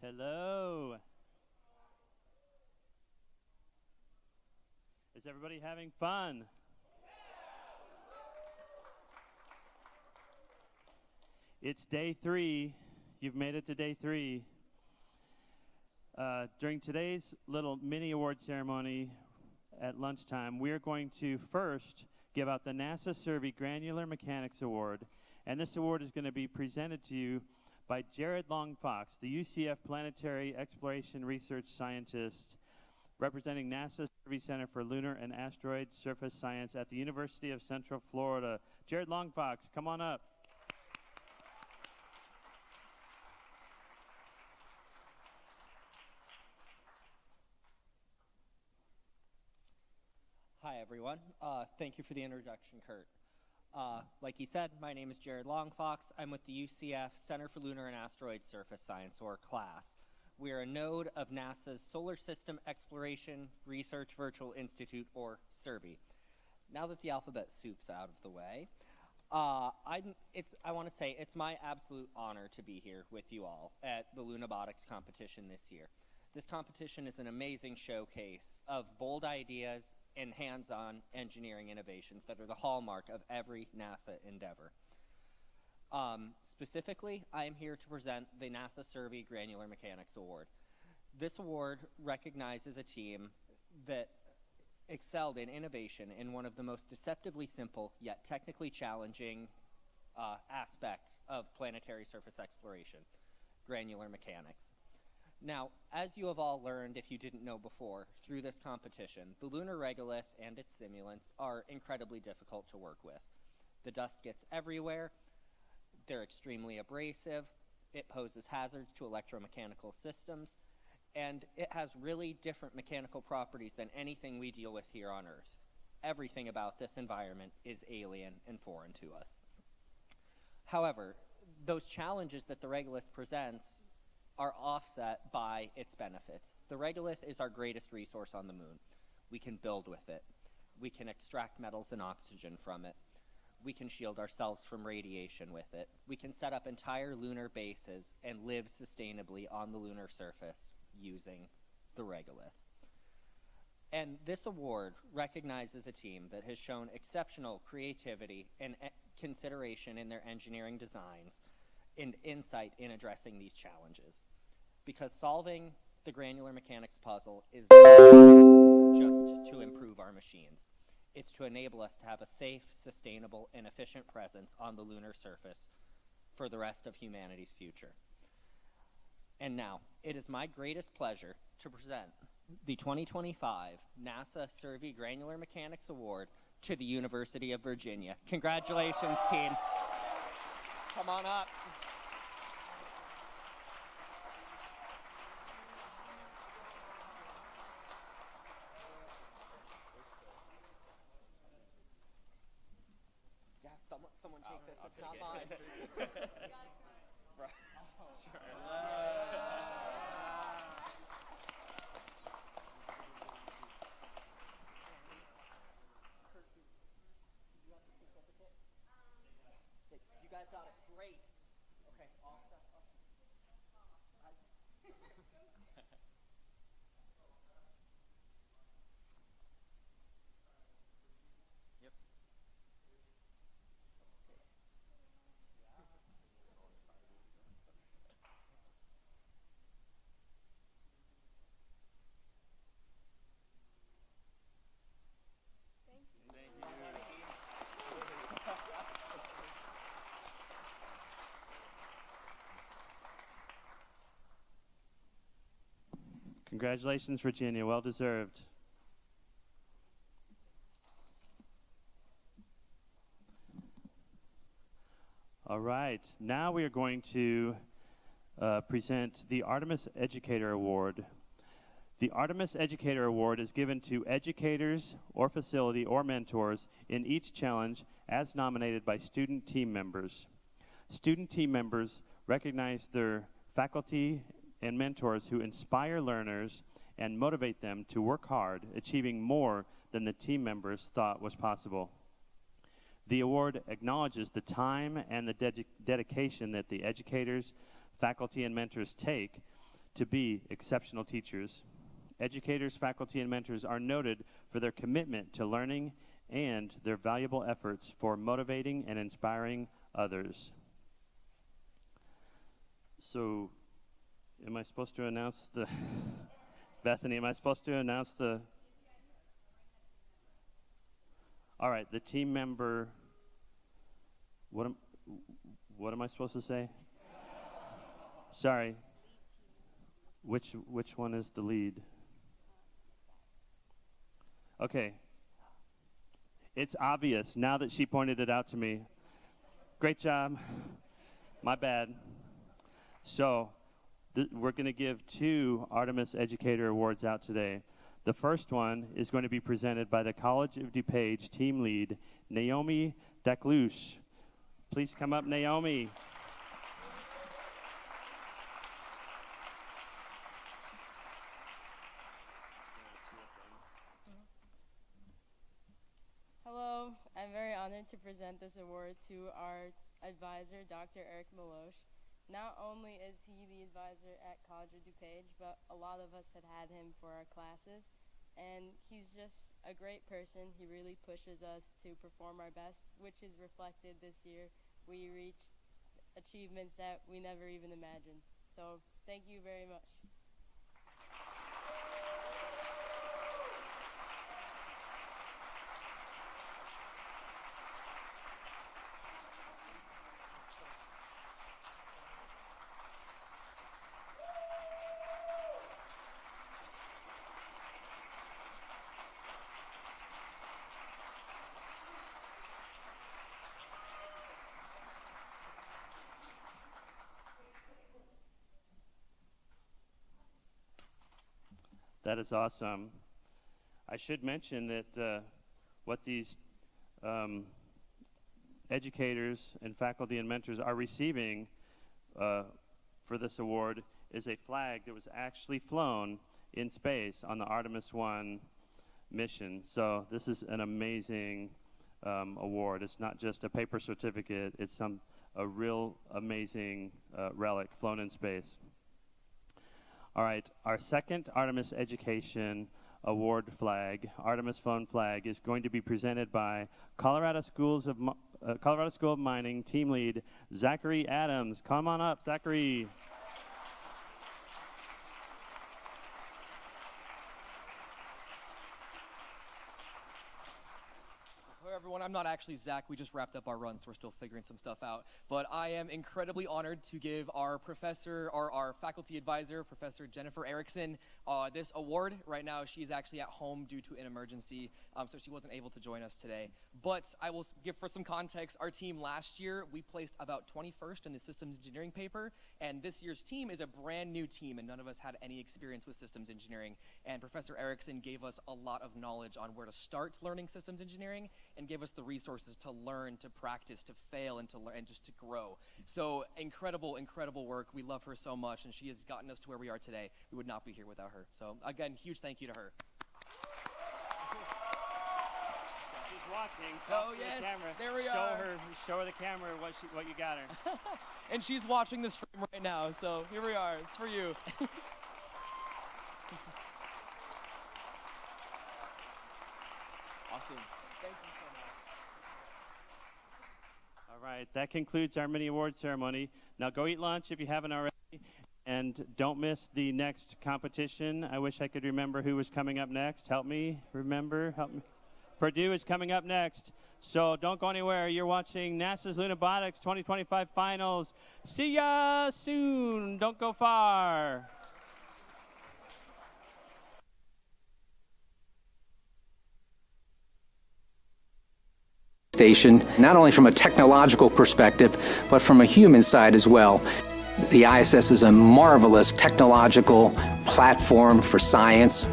Hello. Is everybody having fun? It's day 3. You've made it to day 3. During today's little mini award ceremony at lunchtime, we're going to first give out the NASA Survey Granular Mechanics Award. And this award is going to be presented to you by Jared Long Fox, the UCF Planetary Exploration Research Scientist representing NASA's Survey Center for Lunar and Asteroid Surface Science at the University of Central Florida. Jared Long Fox, come on up. Hi, everyone. Thank you for the introduction, Kurt. Like he said, my name is Jared Longfox. I'm with the UCF Center for Lunar and Asteroid Surface Science, or CLASS. We're a node of NASA's Solar System Exploration Research Virtual Institute, or SURVEY. Now that the alphabet soup's out of the way, I want to say it's my absolute honor to be here with you all at the Lunabotics competition this year. This competition is an amazing showcase of bold ideas and hands-on engineering innovations that are the hallmark of every NASA endeavor. Specifically, I am here to present the NASA Survey Granular Mechanics Award. This award recognizes a team that excelled in innovation in one of the most deceptively simple yet technically challenging aspects of planetary surface exploration, granular mechanics. Now, as you have all learned, if you didn't know before, through this competition, the lunar regolith and its simulants are incredibly difficult to work with. The dust gets everywhere, they're extremely abrasive, it poses hazards to electromechanical systems, and it has really different mechanical properties than anything we deal with here on Earth. Everything about this environment is alien and foreign to us. However, those challenges that the regolith presents are offset by its benefits. The regolith is our greatest resource on the moon. We can build with it. We can extract metals and oxygen from it. We can shield ourselves from radiation with it. We can set up entire lunar bases and live sustainably on the lunar surface using the regolith. And this award recognizes a team that has shown exceptional creativity and consideration in their engineering designs and insight in addressing these challenges. Because solving the granular mechanics puzzle is not just to improve our machines. It's to enable us to have a safe, sustainable, and efficient presence on the lunar surface for the rest of humanity's future. And now, it is my greatest pleasure to present the 2025 NASA Survey Granular Mechanics Award to the University of Virginia. Congratulations, team. Come on up. Yeah, someone take this. It's not mine. Right. Sure. You guys got it. Great. Okay, all set. Yep. Thank you. Thank you. Congratulations, Virginia. Well deserved. All right. Now we are going to present the Artemis Educator Award. The Artemis Educator Award is given to educators or facility or mentors in each challenge as nominated by student team members. Student team members recognize their faculty and mentors who inspire learners and motivate them to work hard, achieving more than the team members thought was possible. The award acknowledges the time and the dedication that the educators, faculty, and mentors take to be exceptional teachers. Educators, faculty, and mentors are noted for their commitment to learning and their valuable efforts for motivating and inspiring others. So, am I supposed to announce the... Bethany, am I supposed to announce the... All right, the team member... What am I supposed to say? Sorry. Which one is the lead? Okay. It's obvious now that she pointed it out to me. Great job. My bad. So, we're going to give 2 Artemis Educator Awards out today. The first one is going to be presented by the College of DuPage team lead, Naomi Daklush. Please come up, Naomi. Hello, I'm very honored to present this award to our advisor, Dr. Eric Meloche. Not only is he the advisor at College of DuPage, but a lot of us had him for our classes, and he's just a great person. He really pushes us to perform our best, which is reflected this year. We reached achievements that we never even imagined. So thank you very much. That is awesome. I should mention that what these educators and faculty and mentors are receiving for this award is a flag that was actually flown in space on the Artemis 1 mission. So this is an amazing award. It's not just a paper certificate, it's a real amazing relic flown in space. All right, our second Artemis Education Award flag, Artemis Flown flag, is going to be presented by Colorado School of Mining team lead Zachary Adams. Come on up, Zachary. Everyone, I'm not actually Zach. We just wrapped up our run, so we're still figuring some stuff out. But I am incredibly honored to give our professor, or our faculty advisor, Professor Jennifer Erickson, this award. Right now, she's actually at home due to an emergency, so she wasn't able to join us today. But I will give for some context, our team last year, we placed about 21st in the systems engineering paper, and this year's team is a brand new team, and none of us had any experience with systems engineering. And Professor Erickson gave us a lot of knowledge on where to start learning systems engineering, and gave us the resources to learn, to practice, to fail, and to learn, and just to grow. So incredible, incredible work. We love her so much, and she has gotten us to where we are today. We would not be here without her. So again, huge thank you to her. She's watching. Oh yes, the camera. There we are. Show her the camera what you got her. And she's watching the stream right now. So here we are. It's for you. Awesome. Thank you so much. All right, that concludes our mini award ceremony. Now go eat lunch if you haven't already, and don't miss the next competition. I wish I could remember who was coming up next. Help me remember. Help me. Purdue is coming up next, so don't go anywhere. You're watching NASA's Lunabotics 2025 Finals. See ya soon. Don't go far. Station, not only from a technological perspective, but from a human side as well. The ISS is a marvelous technological platform for science,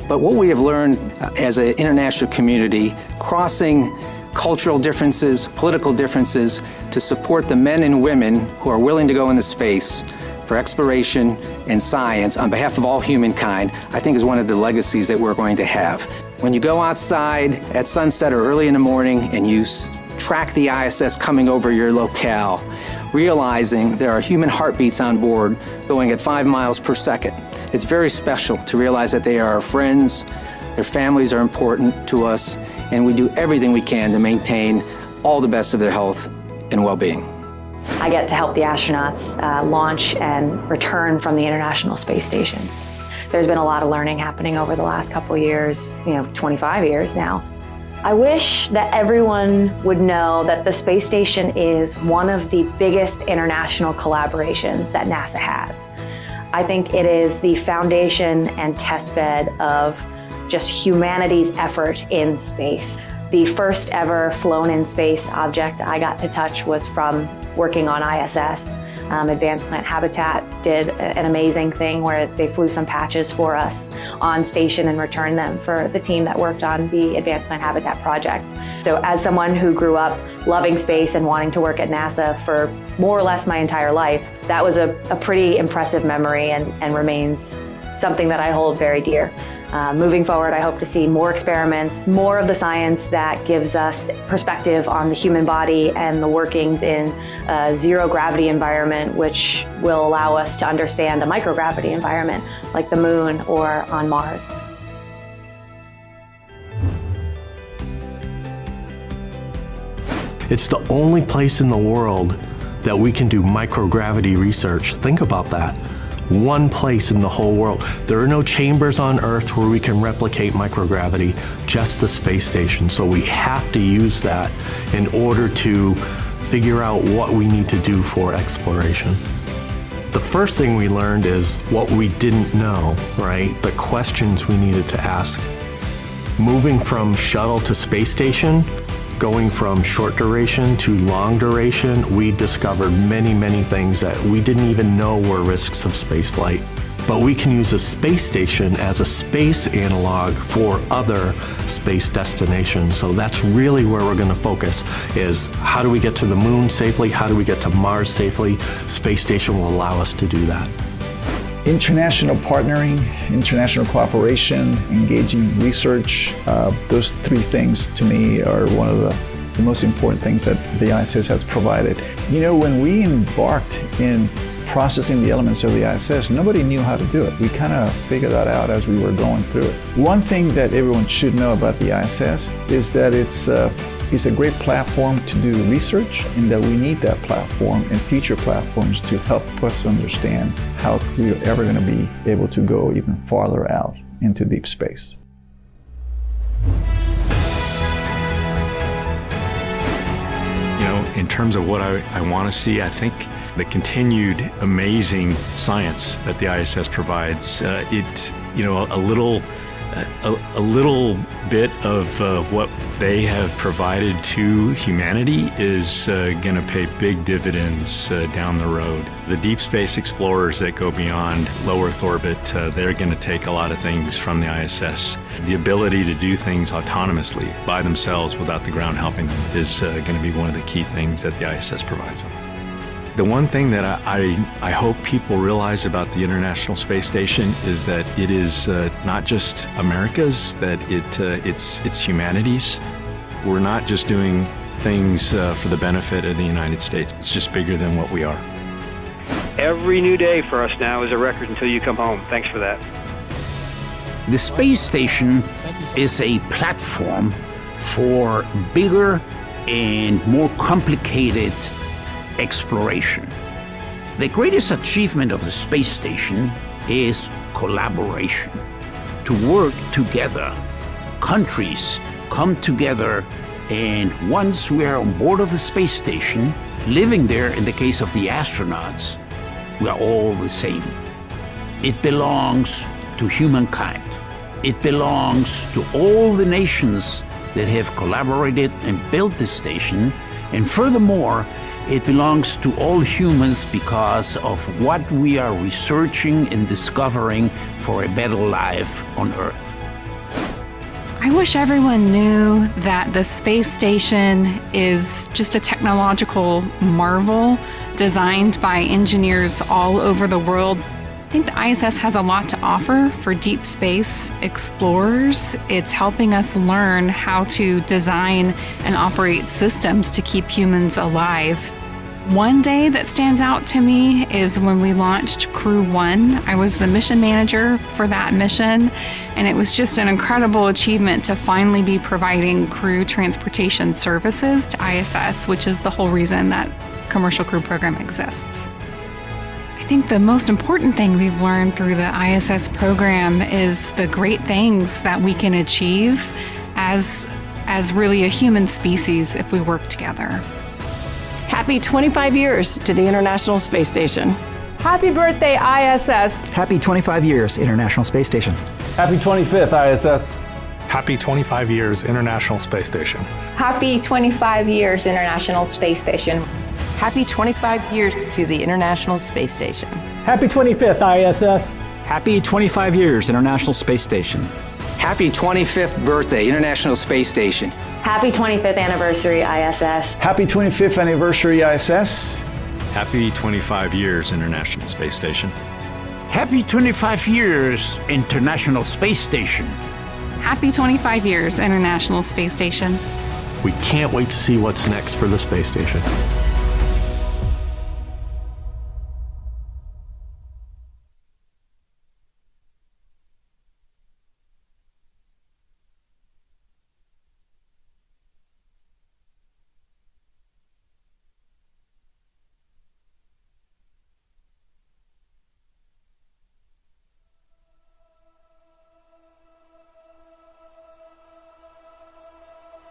but what we have learned as an international community, crossing cultural differences, political differences, to support the men and women who are willing to go into space for exploration and science on behalf of all humankind, I think is one of the legacies that we're going to have. When you go outside at sunset or early in the morning and you track the ISS coming over your locale, realizing there are human heartbeats on board going at 5 miles per second. It's very special to realize that they are our friends, their families are important to us, and we do everything we can to maintain all the best of their health and well-being. I get to help the astronauts launch and return from the International Space Station. There's been a lot of learning happening over the last couple years, 25 years now. I wish that everyone would know that the space station is one of the biggest international collaborations that NASA has. I think it is the foundation and testbed of just humanity's effort in space. The first ever flown in space object I got to touch was from working on ISS. Advanced Plant Habitat did an amazing thing where they flew some patches for us on station and returned them for the team that worked on the Advanced Plant Habitat project. So as someone who grew up loving space and wanting to work at NASA for more or less my entire life, that was a pretty impressive memory and remains something that I hold very dear. Moving forward, I hope to see more experiments, more of the science that gives us perspective on the human body and the workings in a zero-gravity environment, which will allow us to understand a microgravity environment like the moon or on Mars. It's the only place in the world that we can do microgravity research. Think about that. One place in the whole world. There are no chambers on Earth where we can replicate microgravity, just the space station. So we have to use that in order to figure out what we need to do for exploration. The first thing we learned is what we didn't know, right? The questions we needed to ask. Moving from shuttle to space station, going from short duration to long duration, we discovered many, many things that we didn't even know were risks of spaceflight. But we can use a space station as a space analog for other space destinations. So that's really where we're going to focus, is how do we get to the moon safely? How do we get to Mars safely? Space station will allow us to do that. International partnering, international cooperation, engaging research, those three things to me are one of the most important things that the ISS has provided. When we embarked in processing the elements of the ISS, nobody knew how to do it. We kind of figured that out as we were going through it. One thing that everyone should know about the ISS is that it's a great platform to do research, and that we need that platform and future platforms to help us understand how we're ever going to be able to go even farther out into deep space. In terms of what I want to see, I think the continued amazing science that the ISS provides, a little bit of what they have provided to humanity is going to pay big dividends down the road. The deep space explorers that go beyond low Earth orbit, they're going to take a lot of things from the ISS. The ability to do things autonomously by themselves without the ground helping them is going to be one of the key things that the ISS provides. The one thing that I hope people realize about the International Space Station is that it is not just America's, that it's humanity's. We're not just doing things for the benefit of the United States. It's just bigger than what we are. Every new day for us now is a record until you come home. Thanks for that. The space station is a platform for bigger and more complicated exploration. The greatest achievement of the space station is collaboration. To work together. Countries come together, and once we are on board of the space station, living there in the case of the astronauts, we are all the same. It belongs to humankind. It belongs to all the nations that have collaborated and built this station, and furthermore, it belongs to all humans because of what we are researching and discovering for a better life on Earth. I wish everyone knew that the space station is just a technological marvel designed by engineers all over the world. I think the ISS has a lot to offer for deep space explorers. It's helping us learn how to design and operate systems to keep humans alive. One day that stands out to me is when we launched Crew 1. I was the mission manager for that mission, and it was just an incredible achievement to finally be providing crew transportation services to ISS, which is the whole reason that Commercial Crew Program exists. I think the most important thing we've learned through the ISS program is the great things that we can achieve as really a human species if we work together. Happy 25 years to the International Space Station. Happy birthday, ISS. Happy 25 years, International Space Station. Happy 25th, ISS. Happy 25 years, International Space Station. Happy 25 years, International Space Station. Happy 25 years to the International Space Station. Happy 25th, ISS. Happy 25 years, International Space Station. Happy 25th birthday, International Space Station. Happy 25th anniversary, ISS. Happy 25th anniversary, ISS. Happy 25 years, International Space Station. Happy 25 years, International Space Station. Happy 25 years, International Space Station. We can't wait to see what's next for the space station.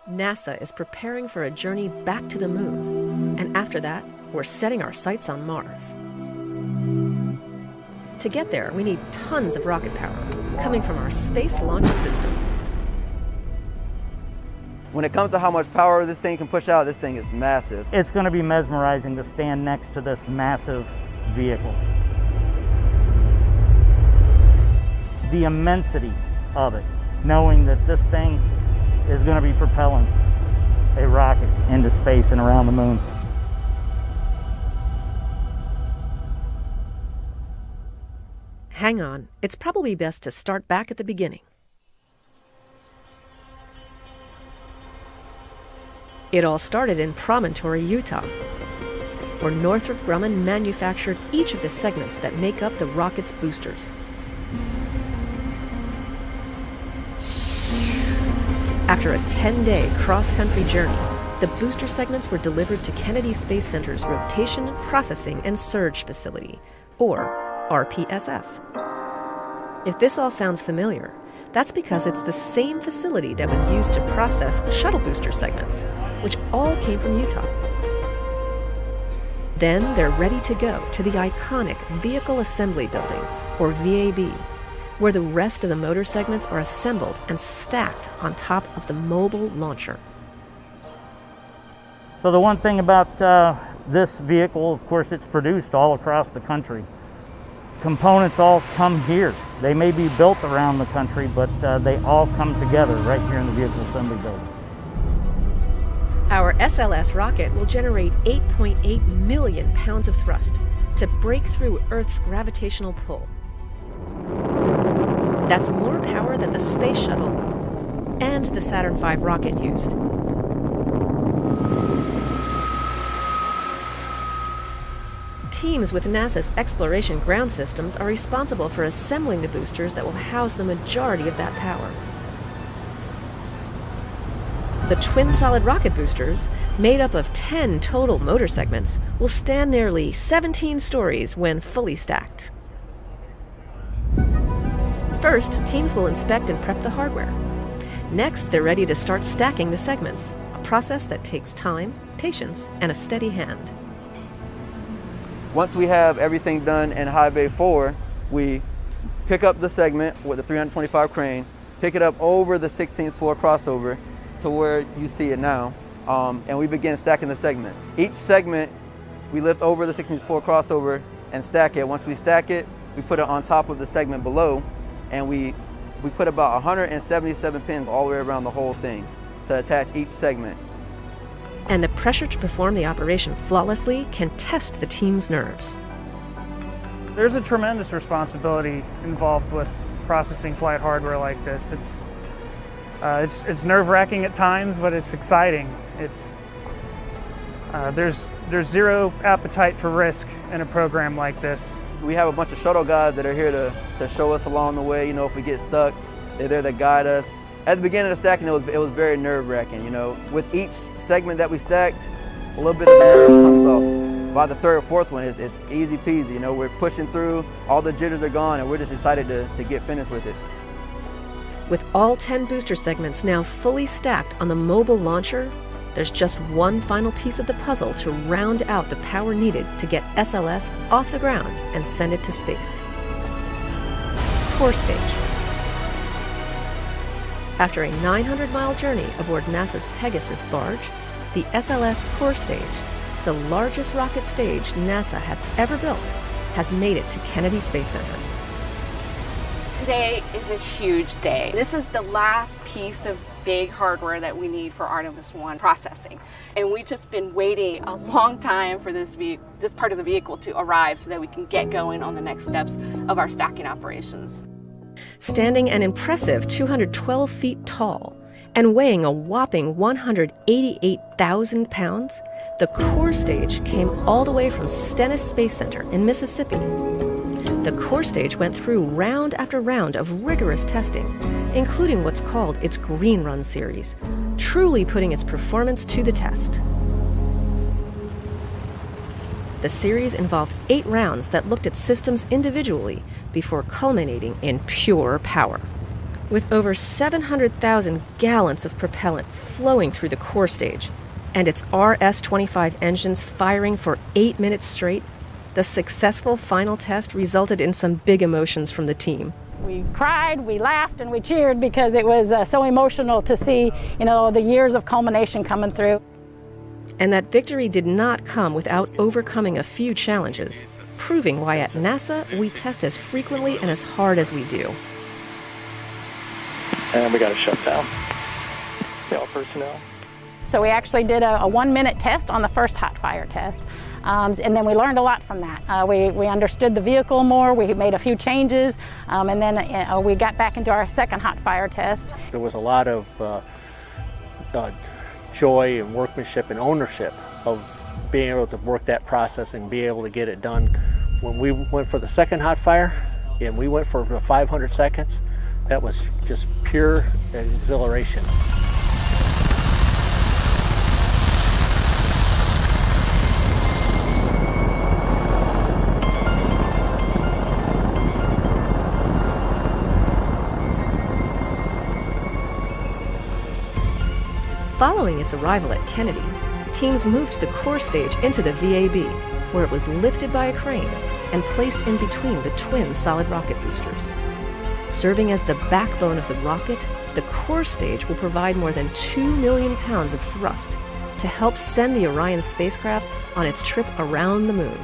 NASA is preparing for a journey back to the moon, and after that, we're setting our sights on Mars. To get there, we need tons of rocket power coming from our Space Launch System. When it comes to how much power this thing can push out, this thing is massive. It's going to be mesmerizing to stand next to this massive vehicle. The immensity of it, knowing that this thing is going to be propelling a rocket into space and around the moon. Hang on, it's probably best to start back at the beginning. It all started in Promontory, Utah, where Northrop Grumman manufactured each of the segments that make up the rocket's boosters. After a 10-day cross-country journey, the booster segments were delivered to Kennedy Space Center's Rotation, Processing, and Surge Facility, or RPSF. If this all sounds familiar, that's because it's the same facility that was used to process shuttle booster segments, which all came from Utah. Then they're ready to go to the iconic Vehicle Assembly Building, or VAB, where the rest of the motor segments are assembled and stacked on top of the mobile launcher. So the one thing about this vehicle, of course, it's produced all across the country. Components all come here. They may be built around the country, but they all come together right here in the Vehicle Assembly Building. Our SLS rocket will generate 8.8 million pounds of thrust to break through Earth's gravitational pull. That's more power than the Space Shuttle and the Saturn V rocket used. Teams with NASA's Exploration Ground Systems are responsible for assembling the boosters that will house the majority of that power. The twin solid rocket boosters, made up of 10 total motor segments, will stand nearly 17 stories when fully stacked. First, teams will inspect and prep the hardware. Next, they're ready to start stacking the segments, a process that takes time, patience, and a steady hand. Once we have everything done in High Bay 4, we pick up the segment with the 325 crane, pick it up over the 16th floor crossover to where you see it now, and we begin stacking the segments. Each segment, we lift over the 16th floor crossover and stack it. Once we stack it, we put it on top of the segment below, and we put about 177 pins all the way around the whole thing to attach each segment. And the pressure to perform the operation flawlessly can test the team's nerves. There's a tremendous responsibility involved with processing flight hardware like this. It's nerve-wracking at times, but it's exciting. It's There's zero appetite for risk in a program like this. We have a bunch of shuttle guys that are here to show us along the way. You know, if we get stuck, they're there to guide us. At the beginning of the stacking, it was very nerve-wracking. You know, with each segment that we stacked, a little bit of the nerve comes off. By the third or fourth one, it's easy peasy. You know, we're pushing through, all the jitters are gone, and we're just excited to get finished with it. With all 10 booster segments now fully stacked on the mobile launcher, there's just one final piece of the puzzle to round out the power needed to get SLS off the ground and send it to space. Core stage. After a 900-mile journey aboard NASA's Pegasus barge, the SLS core stage, the largest rocket stage NASA has ever built, has made it to Kennedy Space Center. Today is a huge day. This is the last piece of big hardware that we need for Artemis 1 processing. And we've just been waiting a long time for this part of the vehicle to arrive so that we can get going on the next steps of our stacking operations. Standing an impressive 212 feet tall and weighing a whopping 188,000 pounds, the core stage came all the way from Stennis Space Center in Mississippi. The core stage went through round after round of rigorous testing, including what's called its Green Run series, truly putting its performance to the test. The series involved 8 rounds that looked at systems individually before culminating in pure power. With over 700,000 gallons of propellant flowing through the core stage and its RS-25 engines firing for 8 minutes straight, the successful final test resulted in some big emotions from the team. We cried, we laughed, and we cheered because it was so emotional to see, the years of culmination coming through. And that victory did not come without overcoming a few challenges, proving why at NASA we test as frequently and as hard as we do. And we got to shut down. All personnel. So we actually did a 1-minute test on the first hot fire test. And then we learned a lot from that. We understood the vehicle more, we made a few changes, and then we got back into our second hot fire test. There was a lot of joy and workmanship and ownership of being able to work that process and be able to get it done. When we went for the second hot fire and we went for the 500 seconds, that was just pure exhilaration. Following its arrival at Kennedy, teams moved the core stage into the VAB, where it was lifted by a crane and placed in between the twin solid rocket boosters. Serving as the backbone of the rocket, the core stage will provide more than 2 million pounds of thrust to help send the Orion spacecraft on its trip around the moon.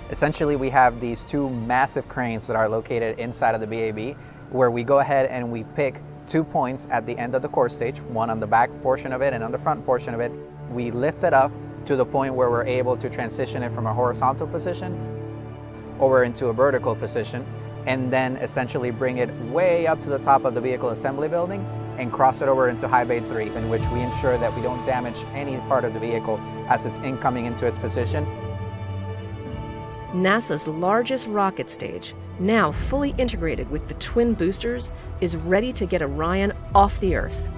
Essentially, we have these 2 massive cranes that are located inside of the VAB, where we go ahead and we pick 2 points at the end of the core stage, one on the back portion of it and on the front portion of it. We lift it up to the point where we're able to transition it from a horizontal position over into a vertical position, and then essentially bring it way up to the top of the vehicle assembly building and cross it over into high bay 3, in which we ensure that we don't damage any part of the vehicle as it's incoming into its position. NASA's largest rocket stage, now fully integrated with the twin boosters, is ready to get Orion off the Earth.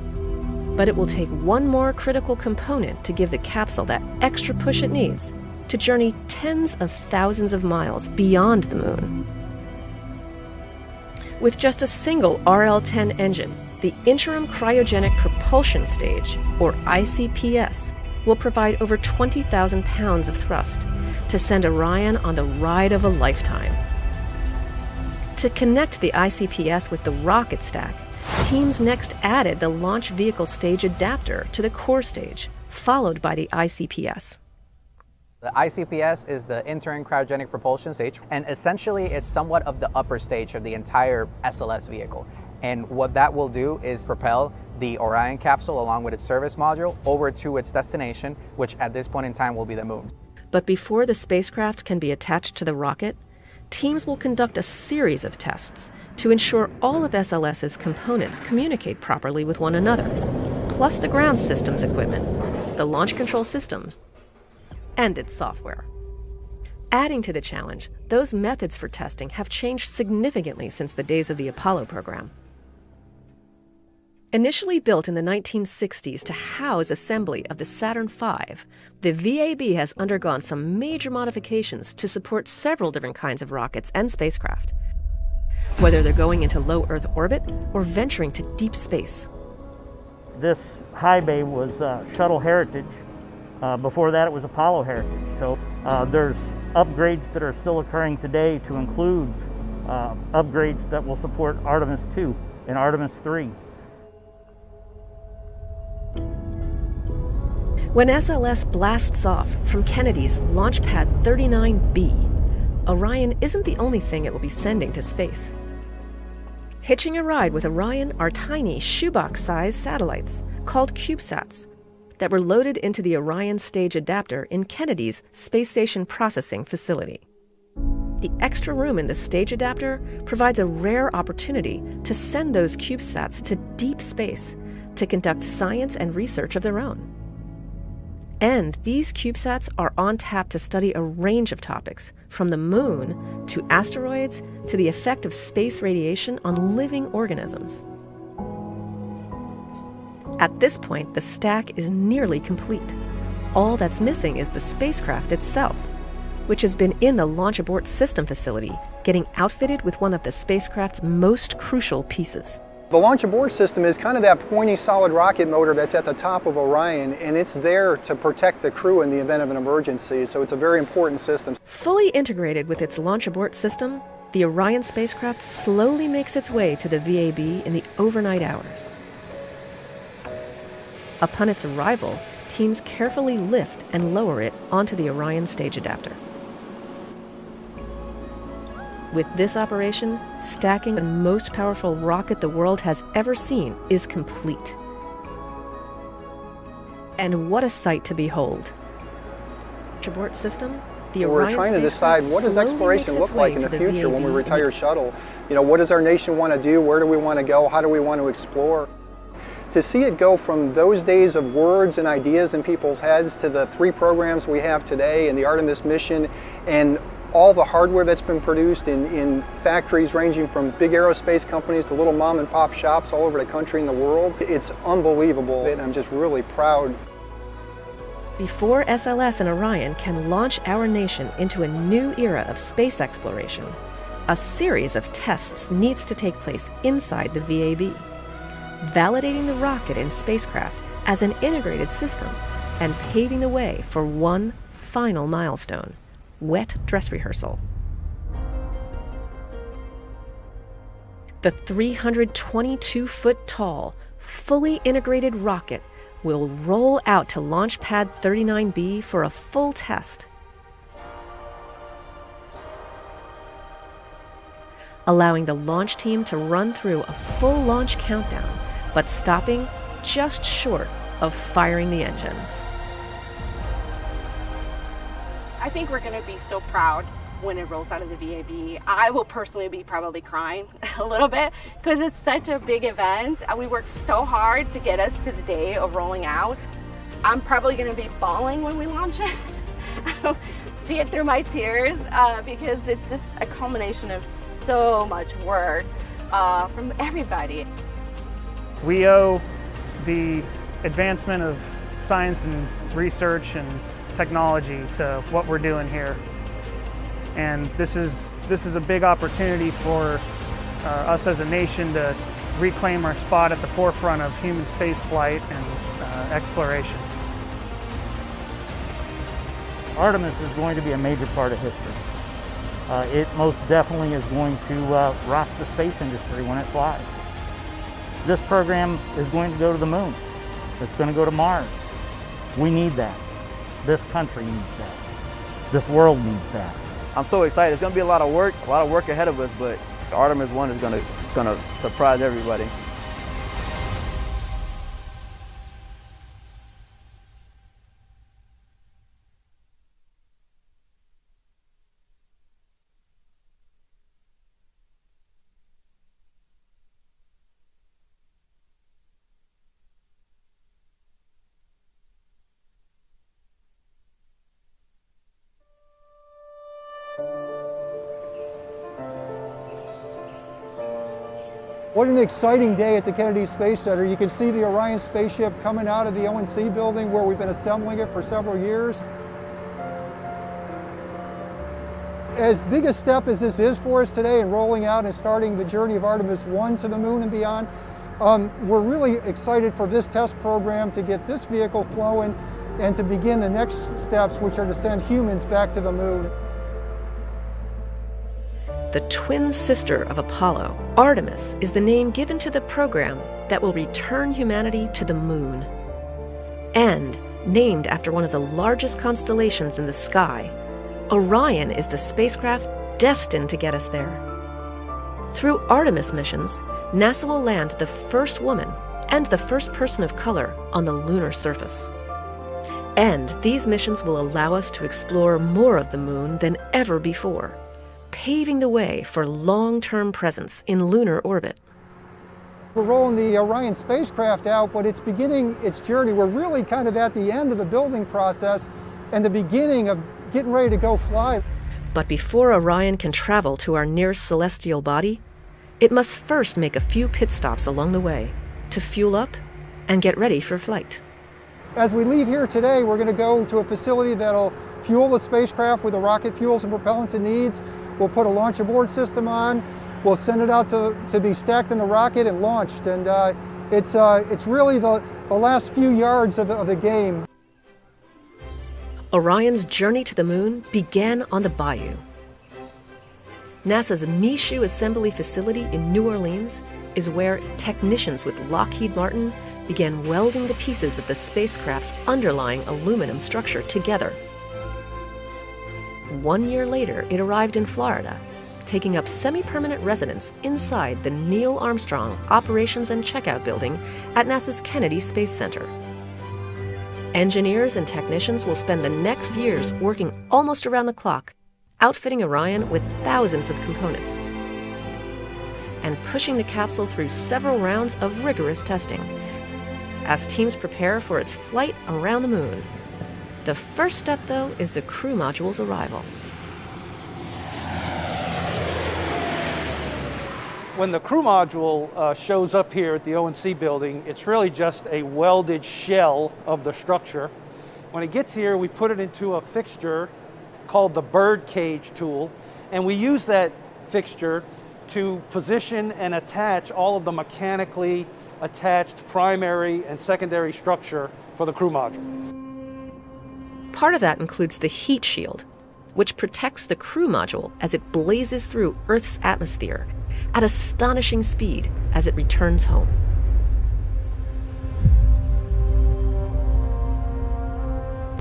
But it will take one more critical component to give the capsule that extra push it needs to journey tens of thousands of miles beyond the moon. With just a single RL-10 engine, the Interim Cryogenic Propulsion Stage, or ICPS, will provide over 20,000 pounds of thrust to send Orion on the ride of a lifetime. To connect the ICPS with the rocket stack, teams next added the launch vehicle stage adapter to the core stage, followed by the ICPS. The ICPS is the Interim Cryogenic Propulsion Stage, and essentially it's somewhat of the upper stage of the entire SLS vehicle. And what that will do is propel the Orion capsule along with its service module over to its destination, which at this point in time will be the moon. But before the spacecraft can be attached to the rocket, teams will conduct a series of tests to ensure all of SLS's components communicate properly with one another. plus the ground systems equipment, the launch control systems, and its software. Adding to the challenge, those methods for testing have changed significantly since the days of the Apollo program. Initially built in the 1960s to house assembly of the Saturn V, the VAB has undergone some major modifications to support several different kinds of rockets and spacecraft, whether they're going into low Earth orbit or venturing to deep space. This high bay was Shuttle Heritage. Before that, it was Apollo Heritage. So there's upgrades that are still occurring today to include upgrades that will support Artemis II and Artemis III. When SLS blasts off from Kennedy's Launch Pad 39B, Orion isn't the only thing it will be sending to space. Hitching a ride with Orion are tiny shoebox-sized satellites called CubeSats that were loaded into the Orion stage adapter in Kennedy's Space Station Processing Facility. The extra room in the stage adapter provides a rare opportunity to send those CubeSats to deep space to conduct science and research of their own. And these CubeSats are on tap to study a range of topics, from the moon to asteroids to the effect of space radiation on living organisms. At this point, the stack is nearly complete. All that's missing is the spacecraft itself, which has been in the Launch Abort System facility, getting outfitted with one of the spacecraft's most crucial pieces. The Launch Abort System is kind of that pointy solid rocket motor that's at the top of Orion, and it's there to protect the crew in the event of an emergency, so it's a very important system. Fully integrated with its Launch Abort System, the Orion spacecraft slowly makes its way to the VAB in the overnight hours. Upon its arrival, teams carefully lift and lower it onto the Orion stage adapter. With this operation, stacking the most powerful rocket the world has ever seen is complete. And what a sight to behold. Abort system, the Orion We're trying to decide, what does exploration look like in the future when we retire shuttle? You know, what does our nation want to do? Where do we want to go? How do we want to explore? To see it go from those days of words and ideas in people's heads to the 3 programs we have today and the Artemis mission and all the hardware that's been produced in factories ranging from big aerospace companies to little mom and pop shops all over the country and the world. It's unbelievable, and I'm just really proud. Before SLS and Orion can launch our nation into a new era of space exploration, a series of tests needs to take place inside the VAB, validating the rocket and spacecraft as an integrated system and paving the way for one final milestone: wet dress rehearsal. The 322-foot tall, fully integrated rocket will roll out to Launch Pad 39B for a full test, allowing the launch team to run through a full launch countdown, but stopping just short of firing the engines. I think we're going to be so proud when it rolls out of the VAB. I will personally be probably crying a little bit because it's such a big event. We worked so hard to get us to the day of rolling out. I'm probably going to be bawling when we launch it. See it through my tears because it's just a culmination of so much work from everybody. We owe the advancement of science and research and technology to what we're doing here, and this is a big opportunity for us as a nation to reclaim our spot at the forefront of human space flight and exploration. Artemis is going to be a major part of history. It most definitely is going to rock the space industry when it flies. This program is going to go to the moon. It's going to go to Mars. We need that. This country needs that. This world needs that. I'm so excited. It's going to be a lot of work ahead of us, but Artemis 1 is going to surprise everybody. What an exciting day at the Kennedy Space Center. You can see the Orion spaceship coming out of the ONC building where we've been assembling it for several years. As big a step as this is for us today in rolling out and starting the journey of Artemis 1 to the moon and beyond, we're really excited for this test program to get this vehicle flowing and to begin the next steps, which are to send humans back to the moon. The twin sister of Apollo, Artemis is the name given to the program that will return humanity to the moon. And named after one of the largest constellations in the sky, Orion is the spacecraft destined to get us there. Through Artemis missions, NASA will land the first woman and the first person of color on the lunar surface. And these missions will allow us to explore more of the moon than ever before, paving the way for long-term presence in lunar orbit. We're rolling the Orion spacecraft out, but it's beginning its journey. We're really kind of at the end of the building process and the beginning of getting ready to go fly. But before Orion can travel to our nearest celestial body, it must first make a few pit stops along the way to fuel up and get ready for flight. As we leave here today, we're going to go to a facility that'll fuel the spacecraft with the rocket fuels and propellants it needs. We'll put a launch aboard system on. We'll send it out to be stacked in the rocket and launched. And it's really the last few yards of the game. Orion's journey to the moon began on the bayou. NASA's Michoud Assembly Facility in New Orleans is where technicians with Lockheed Martin began welding the pieces of the spacecraft's underlying aluminum structure together. 1 year later, it arrived in Florida, taking up semi-permanent residence inside the Neil Armstrong Operations and Checkout Building at NASA's Kennedy Space Center. Engineers and technicians will spend the next years working almost around the clock, outfitting Orion with thousands of components and pushing the capsule through several rounds of rigorous testing as teams prepare for its flight around the moon. The first step, though, is the crew module's arrival. When the crew module shows up here at the ONC building, it's really just a welded shell of the structure. When it gets here, we put it into a fixture called the bird cage tool, and we use that fixture to position and attach all of the mechanically attached primary and secondary structure for the crew module. Part of that includes the heat shield, which protects the crew module as it blazes through Earth's atmosphere at astonishing speed as it returns home.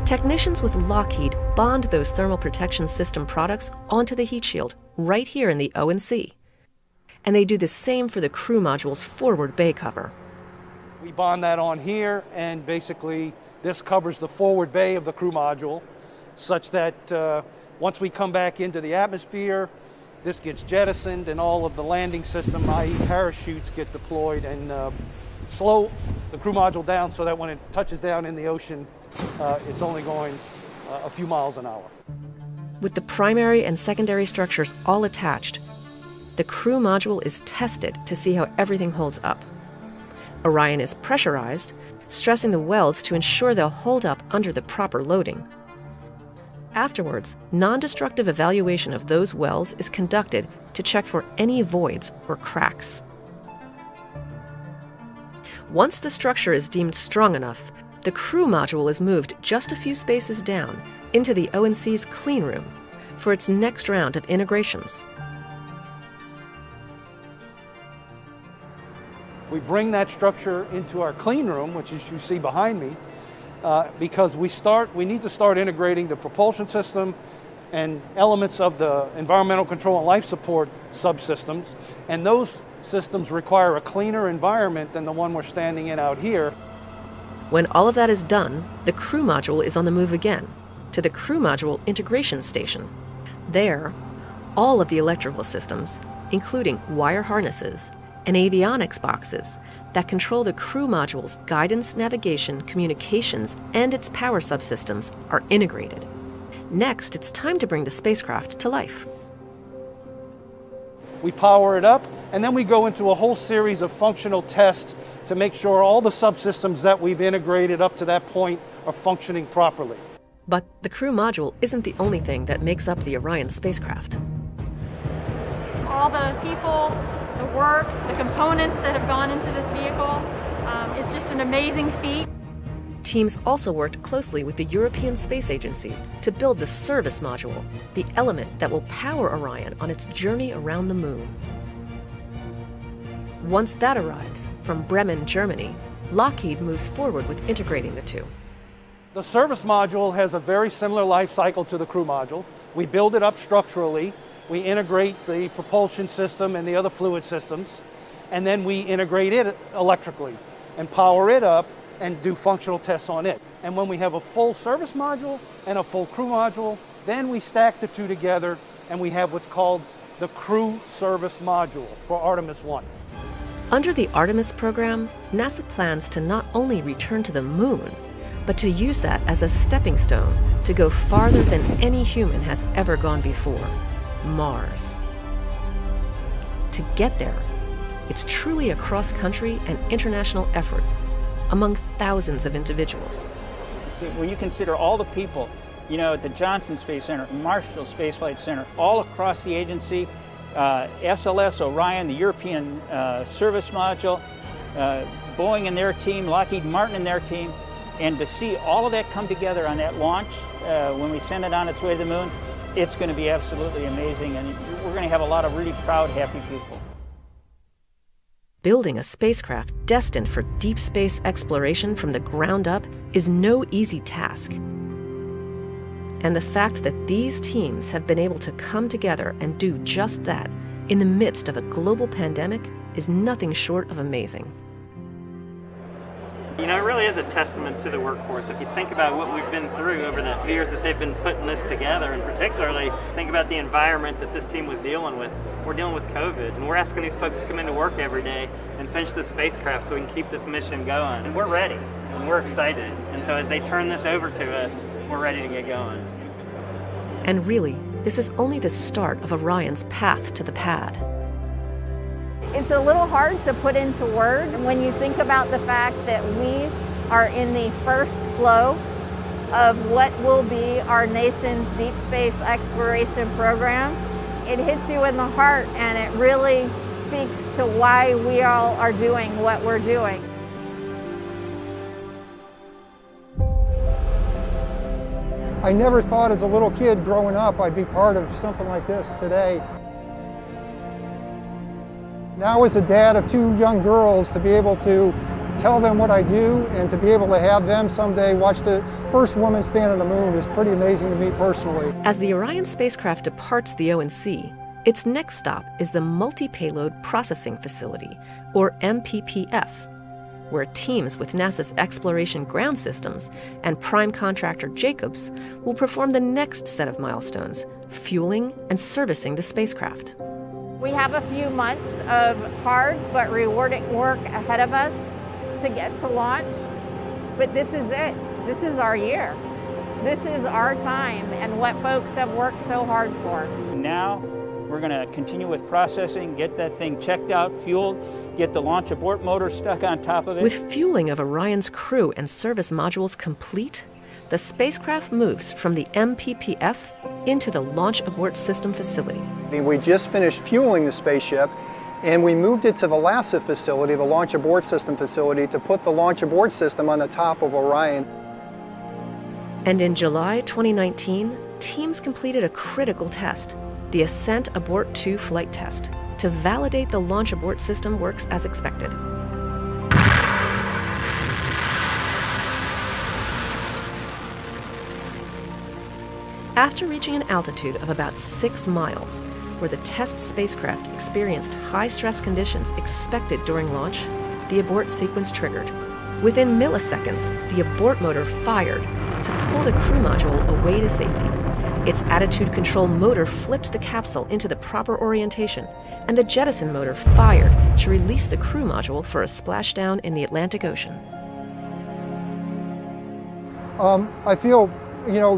Technicians with Lockheed bond those thermal protection system products onto the heat shield right here in the ONC. And they do the same for the crew module's forward bay cover. We bond that on here, and basically this covers the forward bay of the crew module such that once we come back into the atmosphere, this gets jettisoned and all of the landing system, i.e. parachutes, get deployed and slow the crew module down so that when it touches down in the ocean, it's only going a few miles an hour. With the primary and secondary structures all attached, the crew module is tested to see how everything holds up. Orion is pressurized, stressing the welds to ensure they'll hold up under the proper loading. Afterwards, non-destructive evaluation of those welds is conducted to check for any voids or cracks. Once the structure is deemed strong enough, the crew module is moved just a few spaces down into the ONC's clean room for its next round of integrations. We bring that structure into our clean room, which is you see behind me, because we need to start integrating the propulsion system and elements of the environmental control and life support subsystems, and those systems require a cleaner environment than the one we're standing in out here. When all of that is done, the crew module is on the move again to the crew module integration station. There, all of the electrical systems, including wire harnesses and avionics boxes that control the crew module's guidance, navigation, communications, and its power subsystems, are integrated. Next, it's time to bring the spacecraft to life. we power it up, and then we go into a whole series of functional tests to make sure all the subsystems that we've integrated up to that point are functioning properly. But the crew module isn't the only thing that makes up the Orion spacecraft. All the people, the work, the components that have gone into this vehicle, it's just an amazing feat. Teams also worked closely with the European Space Agency to build the service module, the element that will power Orion on its journey around the moon. Once that arrives, from Bremen, Germany, Lockheed moves forward with integrating the two. The service module has a very similar life cycle to the crew module. We build it up structurally, we integrate the propulsion system and the other fluid systems, and then we integrate it electrically and power it up and do functional tests on it. And when we have a full service module and a full crew module, then we stack the two together and we have what's called the crew service module for Artemis 1. Under the Artemis program, NASA plans to not only return to the moon, but to use that as a stepping stone to go farther than any human has ever gone before, Mars. To get there, it's truly a cross-country and international effort among thousands of individuals. When you consider all the people, at the Johnson Space Center, Marshall Space Flight Center, all across the agency, SLS, Orion, the European Service Module, Boeing and their team, Lockheed Martin and their team, and to see all of that come together on that launch when we send it on its way to the moon, it's going to be absolutely amazing, and we're going to have a lot of really proud, happy people. Building a spacecraft destined for deep space exploration from the ground up is no easy task. And the fact that these teams have been able to come together and do just that in the midst of a global pandemic is nothing short of amazing. It really is a testament to the workforce. If you think about what we've been through over the years that they've been putting this together, and particularly think about the environment that this team was dealing with. We're dealing with COVID, and we're asking these folks to come into work every day and finish the spacecraft so we can keep this mission going. And we're ready, and we're excited. And so as they turn this over to us, we're ready to get going. And really, this is only the start of Orion's path to the pad. It's a little hard to put into words when you think about the fact that we are in the first flow of what will be our nation's deep space exploration program. It hits you in the heart, and it really speaks to why we all are doing what we're doing. I never thought as a little kid growing up I'd be part of something like this today. Now as a dad of two young girls, to be able to tell them what I do and to be able to have them someday watch the first woman stand on the moon is pretty amazing to me personally. As the Orion spacecraft departs the O&C, its next stop is the Multi-Payload Processing Facility, or MPPF, where teams with NASA's Exploration Ground Systems and prime contractor Jacobs will perform the next set of milestones, fueling and servicing the spacecraft. We have a few months of hard but rewarding work ahead of us to get to launch, but this is it. This is our year. This is our time and what folks have worked so hard for. Now, we're going to continue with processing, get that thing checked out, fueled, get the launch abort motor stuck on top of it. With fueling of Orion's crew and service modules complete, the spacecraft moves from the MPPF into the Launch Abort System facility. We just finished fueling the spaceship, and we moved it to the LASA facility, the Launch Abort System facility, to put the Launch Abort System on the top of Orion. And in July 2019, teams completed a critical test, the Ascent Abort 2 flight test, to validate the Launch Abort System works as expected. After reaching an altitude of about 6 miles, where the test spacecraft experienced high-stress conditions expected during launch, the abort sequence triggered. Within milliseconds, the abort motor fired to pull the crew module away to safety. Its attitude control motor flipped the capsule into the proper orientation, and the jettison motor fired to release the crew module for a splashdown in the Atlantic Ocean. I feel,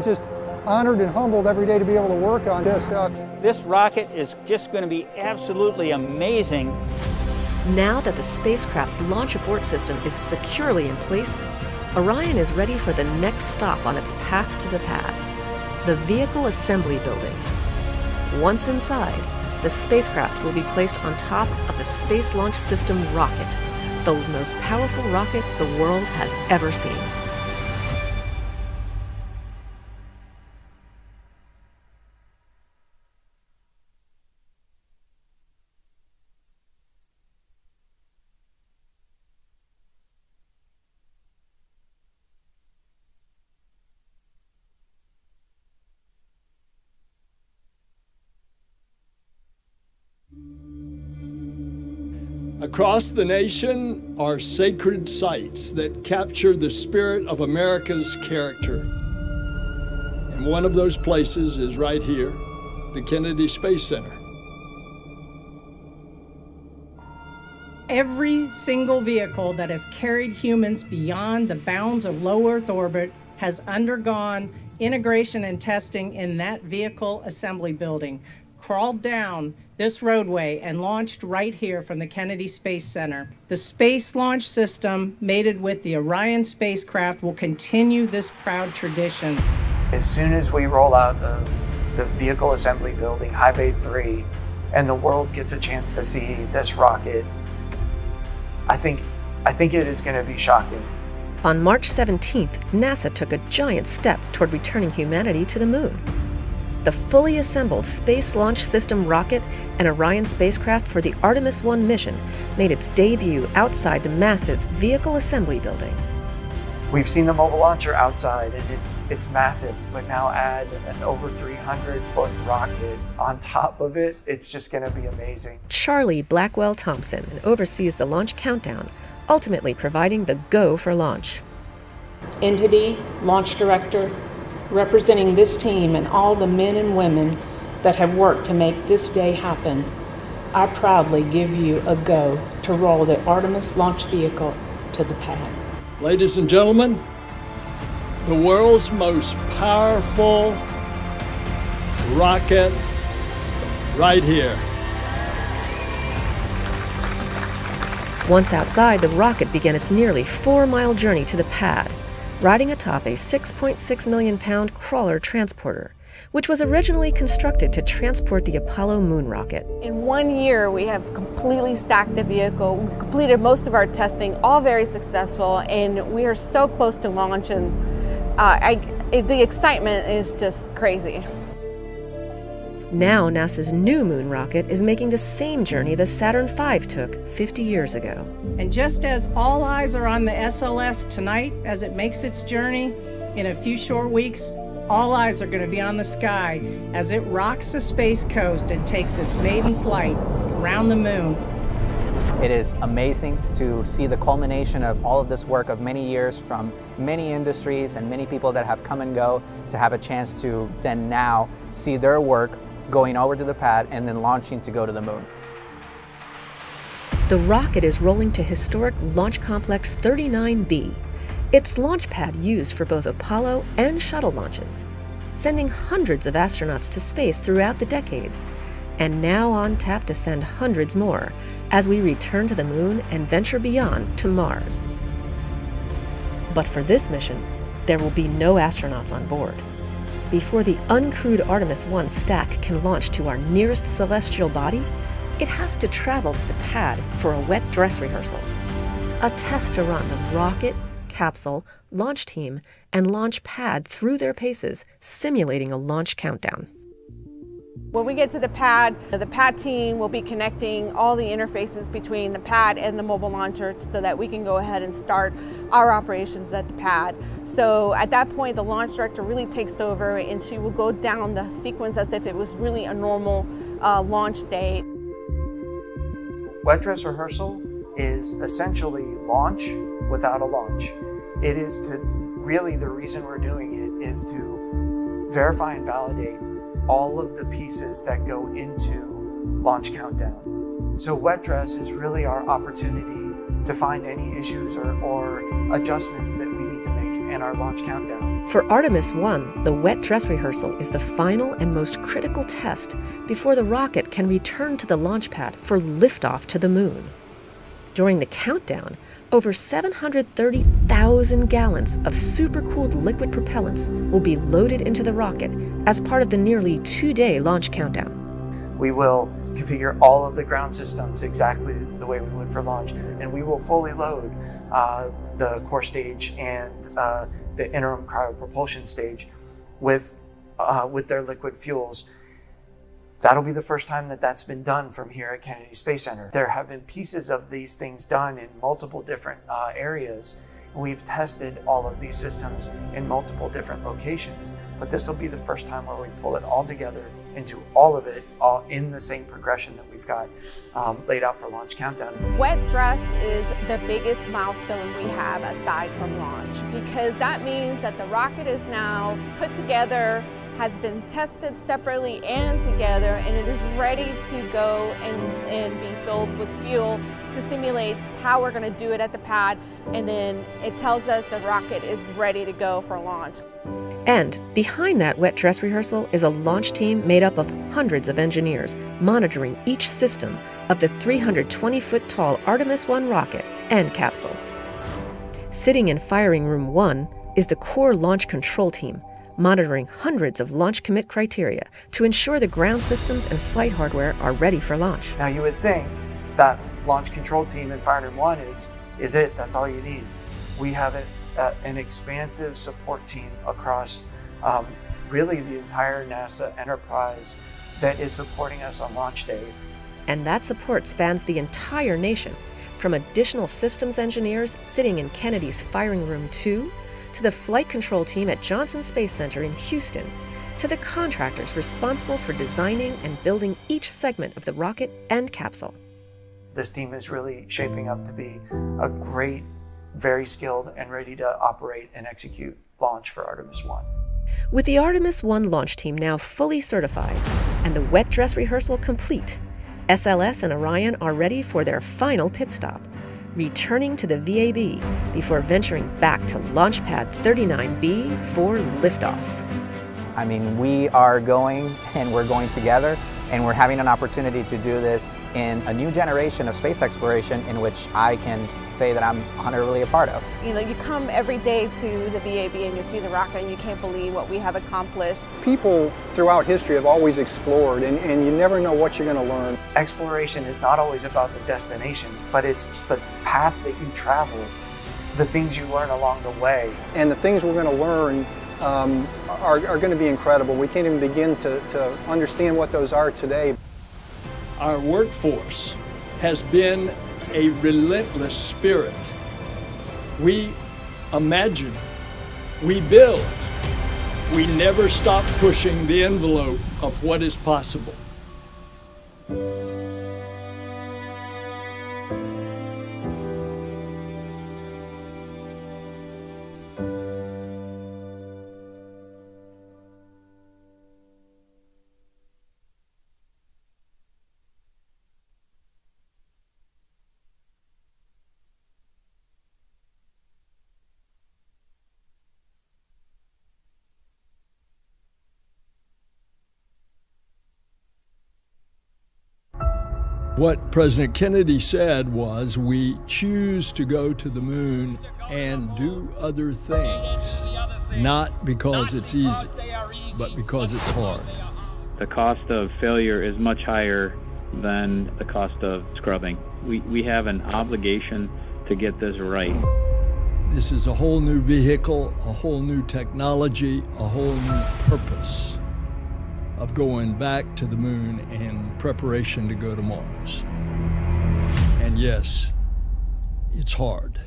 just honored and humbled every day to be able to work on this stuff. This rocket is just going to be absolutely amazing. Now that the spacecraft's launch abort system is securely in place, Orion is ready for the next stop on its path to the pad, the Vehicle Assembly Building. Once inside, the spacecraft will be placed on top of the Space Launch System rocket, the most powerful rocket the world has ever seen. Across the nation are sacred sites that capture the spirit of America's character. And one of those places is right here, the Kennedy Space Center. Every single vehicle that has carried humans beyond the bounds of low Earth orbit has undergone integration and testing in that Vehicle Assembly Building, crawled down this roadway and launched right here from the Kennedy Space Center. The Space Launch System, mated with the Orion spacecraft, will continue this proud tradition. As soon as we roll out of the Vehicle Assembly Building, High Bay 3, and the world gets a chance to see this rocket, I think it is going to be shocking. On March 17th, NASA took a giant step toward returning humanity to the moon. The fully assembled Space Launch System rocket and Orion spacecraft for the Artemis 1 mission made its debut outside the massive Vehicle Assembly Building. We've seen the mobile launcher outside, and it's massive, but now add an over 300-foot rocket on top of it, it's just going to be amazing. Charlie Blackwell Thompson oversees the launch countdown, ultimately providing the go for launch. Entity, launch director, representing this team and all the men and women that have worked to make this day happen, I proudly give you a go to roll the Artemis launch vehicle to the pad. Ladies and gentlemen, the world's most powerful rocket right here. Once outside, the rocket began its nearly 4-mile journey to the pad, riding atop a 6.6 million pound crawler transporter, which was originally constructed to transport the Apollo moon rocket. In 1 year, we have completely stacked the vehicle. We completed most of our testing, all very successful, and we are so close to launch, and the excitement is just crazy. Now NASA's new moon rocket is making the same journey the Saturn V took 50 years ago. And just as all eyes are on the SLS tonight as it makes its journey, in a few short weeks, all eyes are going to be on the sky as it rocks the space coast and takes its maiden flight around the moon. It is amazing to see the culmination of all of this work of many years from many industries and many people that have come and go to have a chance to then now see their work going over to the pad and then launching to go to the moon. The rocket is rolling to historic Launch Complex 39B. Its launch pad used for both Apollo and shuttle launches, sending hundreds of astronauts to space throughout the decades, and now on tap to send hundreds more as we return to the moon and venture beyond to Mars. But for this mission, there will be no astronauts on board. Before the uncrewed Artemis 1 stack can launch to our nearest celestial body, it has to travel to the pad for a wet dress rehearsal, a test to run the rocket, capsule, launch team, and launch pad through their paces, simulating a launch countdown. When we get to the pad team will be connecting all the interfaces between the pad and the mobile launcher so that we can go ahead and start our operations at the pad. So at that point, the launch director really takes over, and she will go down the sequence as if it was really a normal launch day. Wet dress rehearsal is essentially launch without a launch. It is really the reason we're doing it is to verify and validate all of the pieces that go into launch countdown. So wet dress is really our opportunity to find any issues or adjustments that we need to make. and our launch countdown. For Artemis 1, the wet dress rehearsal is the final and most critical test before the rocket can return to the launch pad for liftoff to the moon. During the countdown, over 730,000 gallons of supercooled liquid propellants will be loaded into the rocket as part of the nearly 2-day launch countdown. We will configure all of the ground systems exactly the way we would for launch, and we will fully load the core stage and the interim cryopropulsion stage with their liquid fuels. That'll be the first time that that's been done from here at Kennedy Space Center. There have been pieces of these things done in multiple different areas. We've tested all of these systems in multiple different locations, but this will be the first time where we pull it all together and do all of it all in the same progression that we've got laid out for launch countdown. Wet dress is the biggest milestone we have aside from launch, because that means that the rocket is now put together, has been tested separately and together, and it is ready to go and be filled with fuel to simulate how we're going to do it at the pad, and then it tells us the rocket is ready to go for launch. And behind that wet dress rehearsal is a launch team made up of hundreds of engineers monitoring each system of the 320-foot tall Artemis 1 rocket and capsule. Sitting in firing room 1 is the core launch control team, monitoring hundreds of launch commit criteria to ensure the ground systems and flight hardware are ready for launch. Now you would think that launch control team in Firing Room 1 is it, that's all you need. We have an expansive support team across really the entire NASA enterprise that is supporting us on launch day. And that support spans the entire nation, from additional systems engineers sitting in Kennedy's Firing Room 2, to the flight control team at Johnson Space Center in Houston, to the contractors responsible for designing and building each segment of the rocket and capsule. This team is really shaping up to be a great, very skilled and ready to operate and execute launch for Artemis 1. With the Artemis 1 launch team now fully certified and the wet dress rehearsal complete, SLS and Orion are ready for their final pit stop, returning to the VAB before venturing back to Launch Pad 39B for liftoff. I mean, we are going and we're going together, and we're having an opportunity to do this in a new generation of space exploration in which I can say that I'm honorably a part of. You know, you come every day to the VAB and you see the rocket and you can't believe what we have accomplished. People throughout history have always explored, and you never know what you're going to learn. Exploration is not always about the destination, but it's the path that you travel, the things you learn along the way. And the things we're going to learn are going to be incredible. We can't even begin to understand what those are today. Our workforce has been a relentless spirit. We imagine, we build, we never stop pushing the envelope of what is possible. What President Kennedy said was, we choose to go to the moon and do other things, not because it's easy, but because it's hard. The cost of failure is much higher than the cost of scrubbing. We have an obligation to get this right. This is a whole new vehicle, a whole new technology, a whole new purpose of going back to the moon in preparation to go to Mars. And yes, it's hard.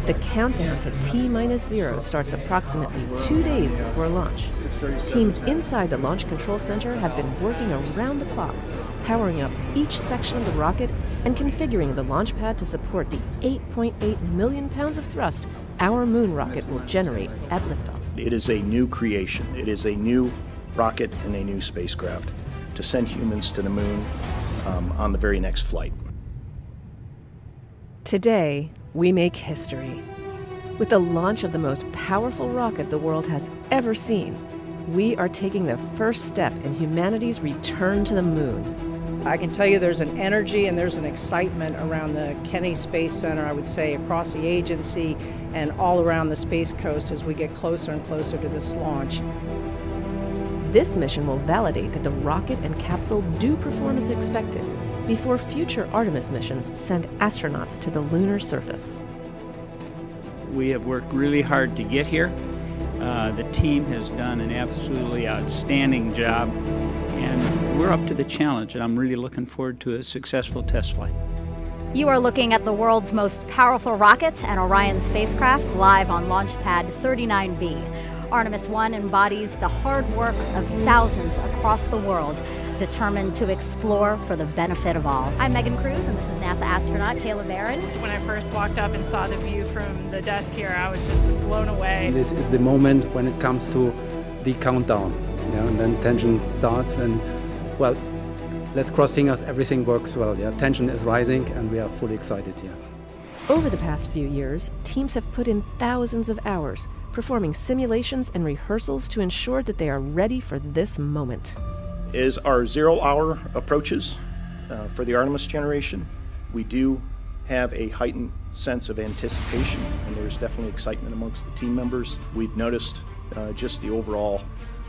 The countdown to T-0 starts approximately 2 days before launch. Teams inside the Launch Control Center have been working around the clock, powering up each section of the rocket and configuring the launch pad to support the 8.8 million pounds of thrust our moon rocket will generate at liftoff. It is a new creation. It is a new rocket and a new spacecraft to send humans to the moon on the very next flight. Today, we make history. With the launch of the most powerful rocket the world has ever seen, we are taking the first step in humanity's return to the moon. I can tell you there's an energy and there's an excitement around the Kennedy Space Center, I would say, across the agency and all around the Space Coast as we get closer and closer to this launch. This mission will validate that the rocket and capsule do perform as expected before future Artemis missions send astronauts to the lunar surface. We have worked really hard to get here. The team has done an absolutely outstanding job, and we're up to the challenge, and I'm really looking forward to a successful test flight. You are looking at the world's most powerful rocket and Orion spacecraft live on Launch Pad 39B. Artemis 1 embodies the hard work of thousands across the world, determined to explore for the benefit of all. I'm Megan Cruz, and this is NASA astronaut Kayla Barron. When I first walked up and saw the view from the desk here, I was just blown away. This is the moment when it comes to the countdown, and then tension starts, and well, let's cross fingers, everything works well. Tension is rising, and we are fully excited here. Over the past few years, teams have put in thousands of hours, performing simulations and rehearsals to ensure that they are ready for this moment. As our 0 hour approaches for the Artemis generation, we do have a heightened sense of anticipation, and there's definitely excitement amongst the team members. We've noticed just the overall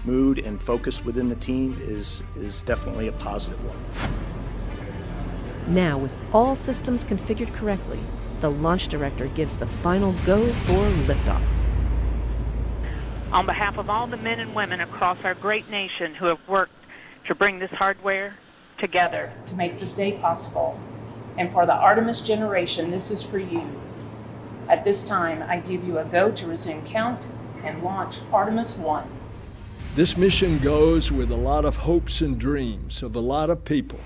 mood and focus within the team is definitely a positive one. Now, with all systems configured correctly, the launch director gives the final go for liftoff. On behalf of all the men and women across our great nation who have worked to bring this hardware together to make this day possible. And for the Artemis generation, this is for you. At this time, I give you a go to resume count and launch Artemis 1. This mission goes with a lot of hopes and dreams of a lot of people.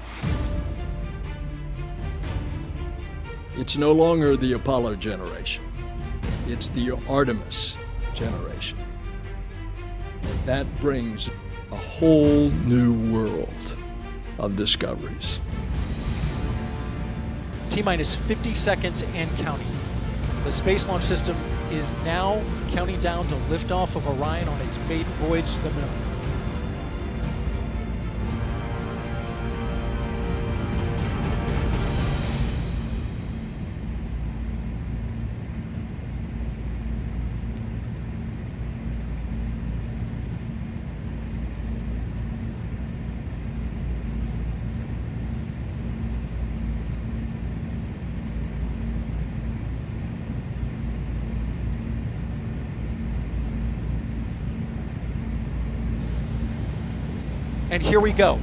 It's no longer the Apollo generation. It's the Artemis generation. And that brings a whole new world of discoveries. T-minus 50 seconds and counting. The Space Launch System is now counting down to liftoff of Orion on its maiden voyage to the moon. And here we go.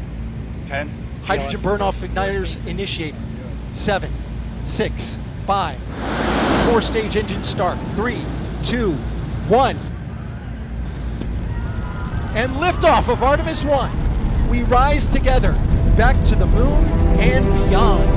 10. Hydrogen burn-off igniters initiated. 7, 6, 5. 4-stage engine start. 3, 2, 1. And liftoff of Artemis 1. We rise together back to the moon and beyond.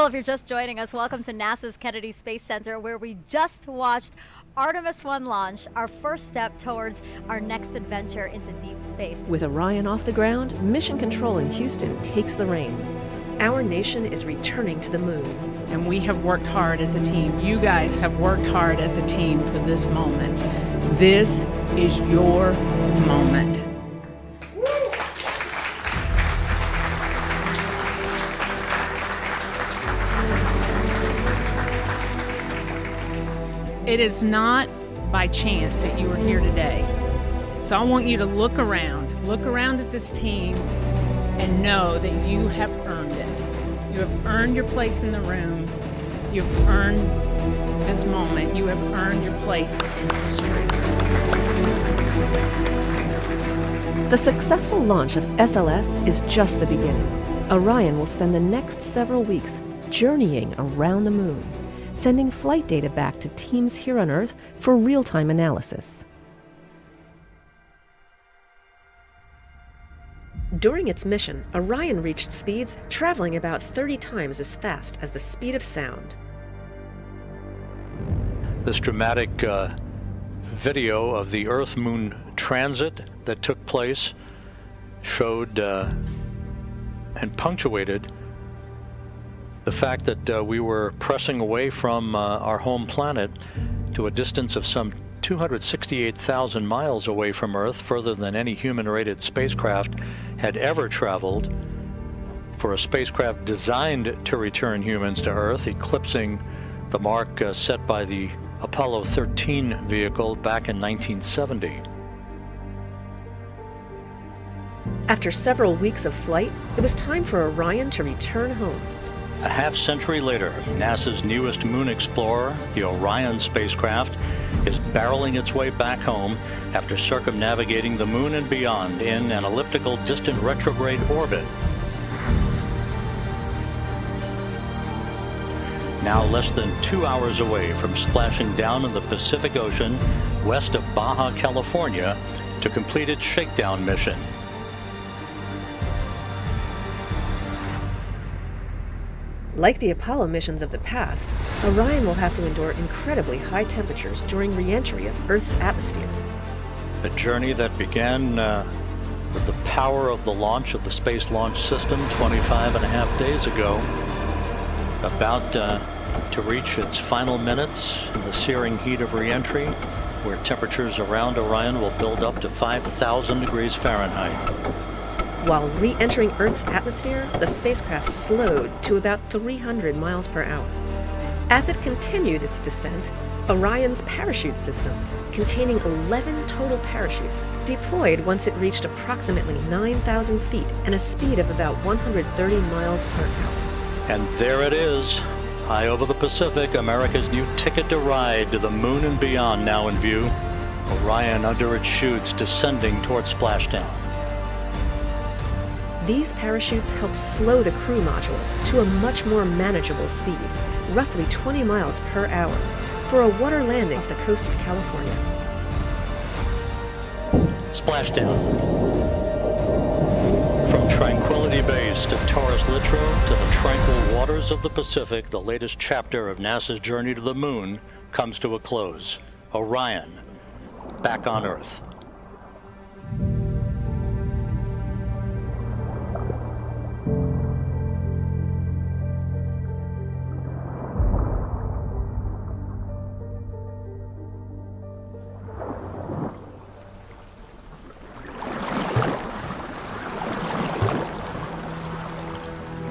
Well, if you're just joining us, welcome to NASA's Kennedy Space Center, where we just watched Artemis 1 launch, our first step towards our next adventure into deep space. With Orion off the ground, Mission Control in Houston takes the reins. Our nation is returning to the moon. And we have worked hard as a team. You guys have worked hard as a team for this moment. This is your moment. It is not by chance that you are here today. So I want you to look around at this team and know that you have earned it. You have earned your place in the room. You've earned this moment. You have earned your place in history. The successful launch of SLS is just the beginning. Orion will spend the next several weeks journeying around the moon, sending flight data back to teams here on Earth for real-time analysis. During its mission, Orion reached speeds traveling about 30 times as fast as the speed of sound. This dramatic video of the Earth-Moon transit that took place showed and punctuated the fact that we were pressing away from our home planet to a distance of some 268,000 miles away from Earth, further than any human-rated spacecraft had ever traveled, for a spacecraft designed to return humans to Earth, eclipsing the mark set by the Apollo 13 vehicle back in 1970. After several weeks of flight, it was time for Orion to return home. A half-century later, NASA's newest moon explorer, the Orion spacecraft, is barreling its way back home after circumnavigating the moon and beyond in an elliptical distant retrograde orbit. Now less than 2 hours away from splashing down in the Pacific Ocean west of Baja, California, to complete its shakedown mission. Like the Apollo missions of the past, Orion will have to endure incredibly high temperatures during re-entry of Earth's atmosphere. A journey that began with the power of the launch of the Space Launch System 25.5 days ago, about to reach its final minutes in the searing heat of re-entry, where temperatures around Orion will build up to 5,000 degrees Fahrenheit. While re-entering Earth's atmosphere, the spacecraft slowed to about 300 miles per hour. As it continued its descent, Orion's parachute system, containing 11 total parachutes, deployed once it reached approximately 9,000 feet and a speed of about 130 miles per hour. And there it is, high over the Pacific, America's new ticket to ride to the moon and beyond now in view. Orion under its chutes descending toward splashdown. These parachutes help slow the crew module to a much more manageable speed, roughly 20 miles per hour, for a water landing off the coast of California. Splashdown. From Tranquility Base to Taurus Littrow to the tranquil waters of the Pacific, the latest chapter of NASA's journey to the moon comes to a close. Orion, back on Earth.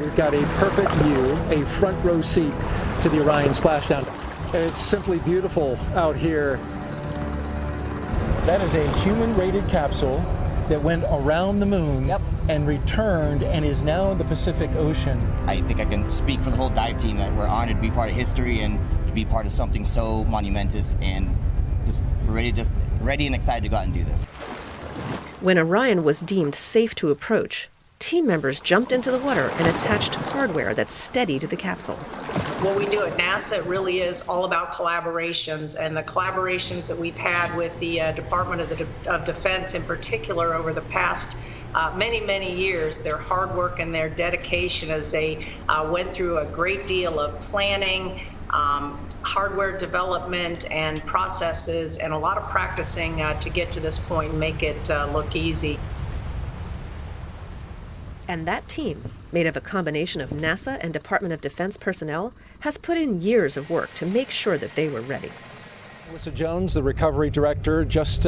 We've got a perfect view, a front row seat to the Orion splashdown. And it's simply beautiful out here. That is a human-rated capsule that went around the moon and returned and is now in the Pacific Ocean. I think I can speak for the whole dive team that we're honored to be part of history and to be part of something so monumentous, and just ready and excited to go out and do this. When Orion was deemed safe to approach, team members jumped into the water and attached hardware that steadied the capsule. What we do at NASA really is all about collaborations, and the collaborations that we've had with the Department of Defense in particular over the past many years, their hard work and their dedication as they went through a great deal of planning, hardware development and processes, and a lot of practicing to get to this point and make it look easy. And that team, made of a combination of NASA and Department of Defense personnel, has put in years of work to make sure that they were ready. Melissa Jones, the recovery director, just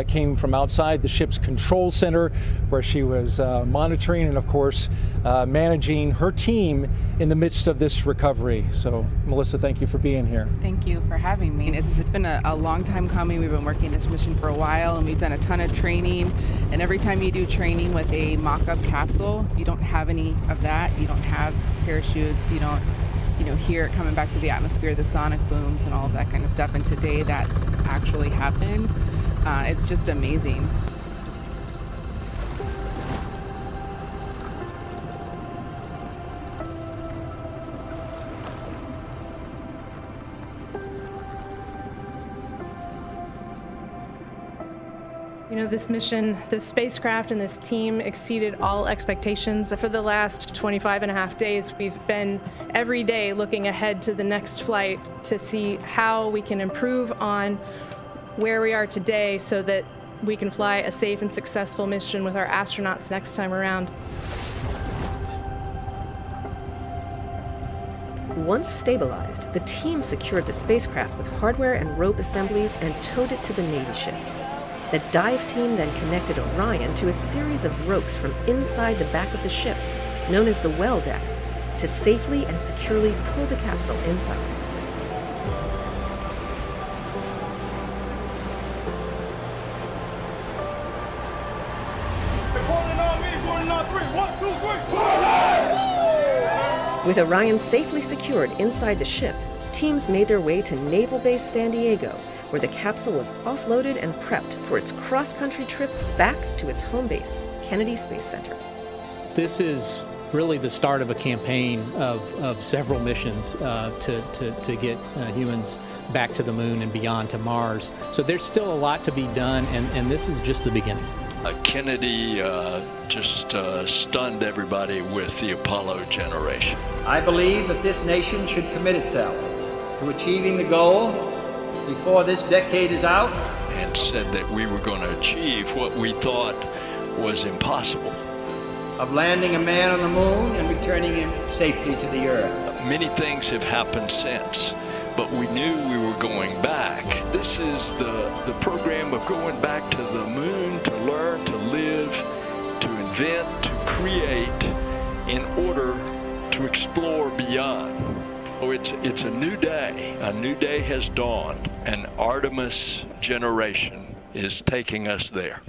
came from outside the ship's control center where she was monitoring and, of course, managing her team in the midst of this recovery. So, Melissa, thank you for being here. Thank you for having me. It's just been a long time coming. We've been working this mission for a while, and we've done a ton of training. And every time you do training with a mock-up capsule, you don't have any of that. You don't have parachutes. You don't hear it coming back to the atmosphere, the sonic booms and all of that kind of stuff. And today that actually happened. It's just amazing. This mission, this spacecraft and this team exceeded all expectations. For the last 25 and a half days, we've been every day looking ahead to the next flight to see how we can improve on where we are today so that we can fly a safe and successful mission with our astronauts next time around. Once stabilized, the team secured the spacecraft with hardware and rope assemblies and towed it to the Navy ship. The dive team then connected Orion to a series of ropes from inside the back of the ship, known as the well deck, to safely and securely pull the capsule inside. With Orion safely secured inside the ship, teams made their way to Naval Base San Diego, where the capsule was offloaded and prepped for its cross-country trip back to its home base, Kennedy Space Center. This is really the start of a campaign of several missions to get humans back to the moon and beyond to Mars. So there's still a lot to be done, and this is just the beginning. Kennedy just stunned everybody with the Apollo generation. I believe that this nation should commit itself to achieving the goal before this decade is out. And said that we were going to achieve what we thought was impossible. Of landing a man on the moon and returning him safely to the Earth. Many things have happened since, but we knew we were going back. This is the program of going back to the moon to learn, to live, to invent, to create in order to explore beyond. Oh, it's a new day. A new day has dawned, and Artemis generation is taking us there.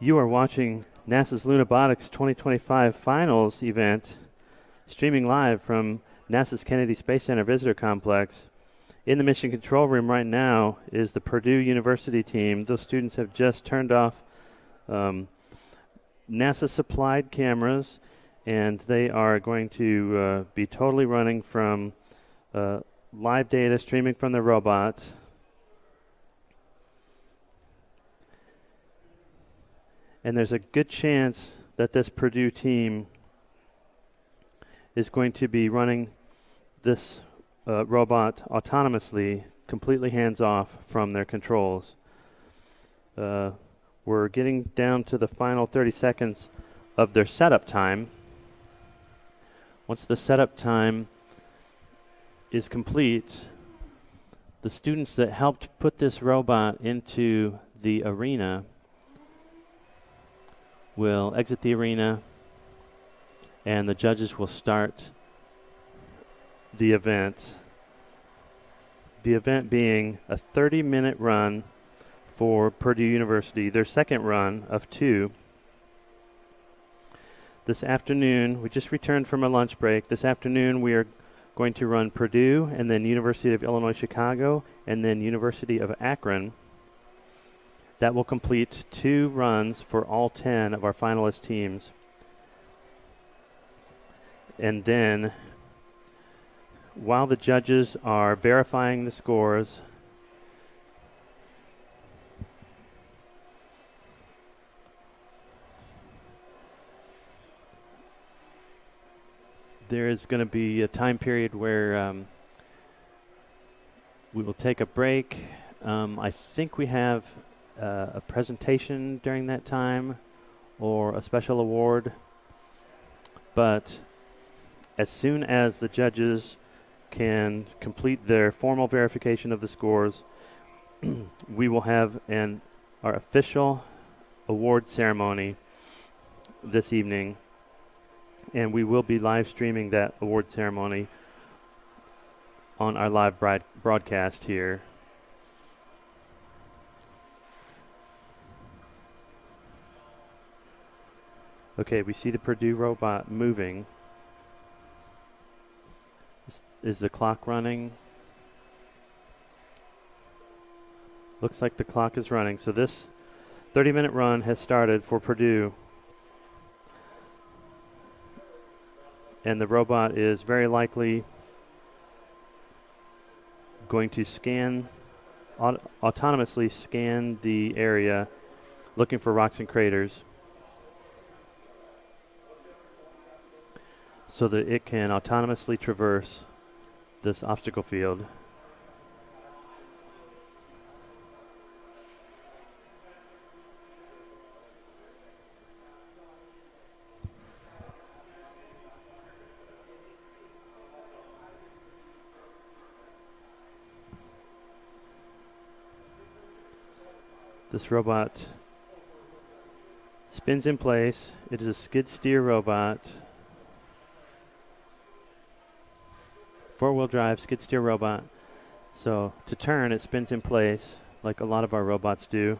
You are watching NASA's Lunabotics 2025 Finals event, streaming live from NASA's Kennedy Space Center Visitor Complex. In the mission control room right now is the Purdue University team. Those students have just turned off NASA-supplied cameras, and they are going to be totally running from live data streaming from the robot. And there's a good chance that this Purdue team is going to be running this robot autonomously, completely hands-off from their controls. We're getting down to the final 30 seconds of their setup time. Once the setup time is complete, the students that helped put this robot into the arena will exit the arena, and the judges will start the event. The event being a 30-minute run for Purdue University, their second run of 2. This afternoon, we just returned from a lunch break. This afternoon, we are going to run Purdue, and then University of Illinois Chicago, and then University of Akron. That will complete 2 runs for all 10 of our finalist teams. And then, while the judges are verifying the scores, there is going to be a time period where we will take a break. I think we have a presentation during that time or a special award. But as soon as the judges can complete their formal verification of the scores, we will have our official award ceremony this evening, and we will be live streaming that award ceremony on our live broadcast here. Okay, we see the Purdue robot moving. Is the clock running? Looks like the clock is running. So this 30-minute run has started for Purdue. And the robot is very likely going to autonomously scan the area, looking for rocks and craters, so that it can autonomously traverse this obstacle field. This robot spins in place. It is a skid steer robot. 4-wheel drive skid steer robot. So to turn, it spins in place like a lot of our robots do.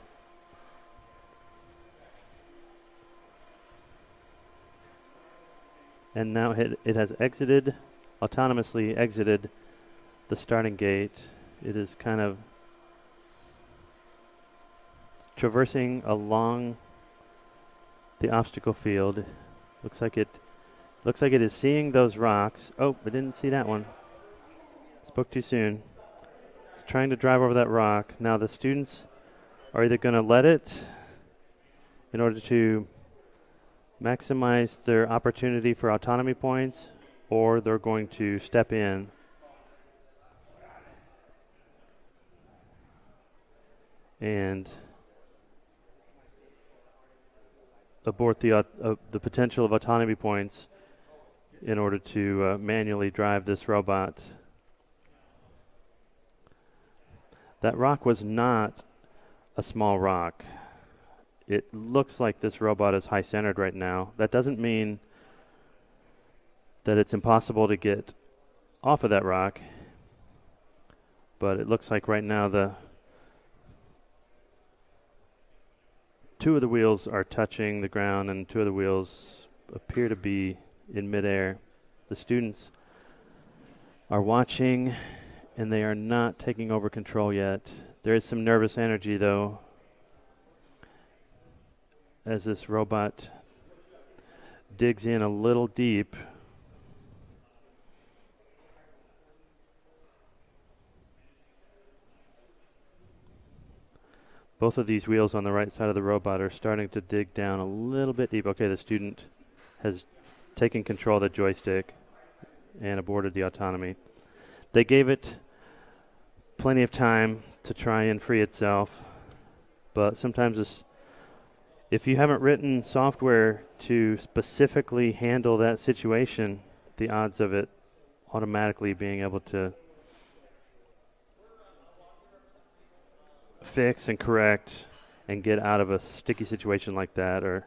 And now it has autonomously exited the starting gate. It is kind of traversing along the obstacle field. Looks like it is seeing those rocks. Oh, I didn't see that one. Spoke too soon. It's trying to drive over that rock. Now the students are either going to let it in order to maximize their opportunity for autonomy points, or they're going to step in and abort the potential of autonomy points in order to manually drive this robot. That rock was not a small rock. It looks like this robot is high-centered right now. That doesn't mean that it's impossible to get off of that rock, but it looks like right now two of the wheels are touching the ground and two of the wheels appear to be in midair. The students are watching and they are not taking over control yet. There is some nervous energy though as this robot digs in a little deep. Both of these wheels on the right side of the robot are starting to dig down a little bit deep. Okay, the student has taken control of the joystick and aborted the autonomy. They gave it plenty of time to try and free itself, but sometimes if you haven't written software to specifically handle that situation, the odds of it automatically being able to fix and correct and get out of a sticky situation like that are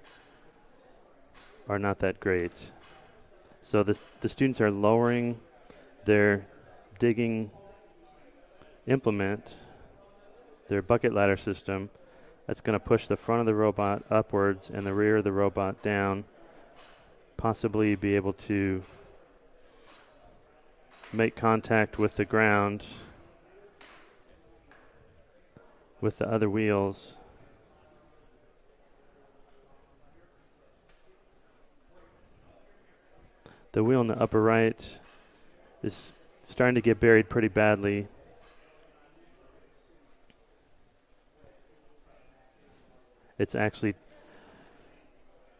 not that great. So the students are lowering their digging implement, their bucket ladder system. That's going to push the front of the robot upwards and the rear of the robot down, possibly be able to make contact with the ground with the other wheels. The wheel in the upper right is starting to get buried pretty badly. It's actually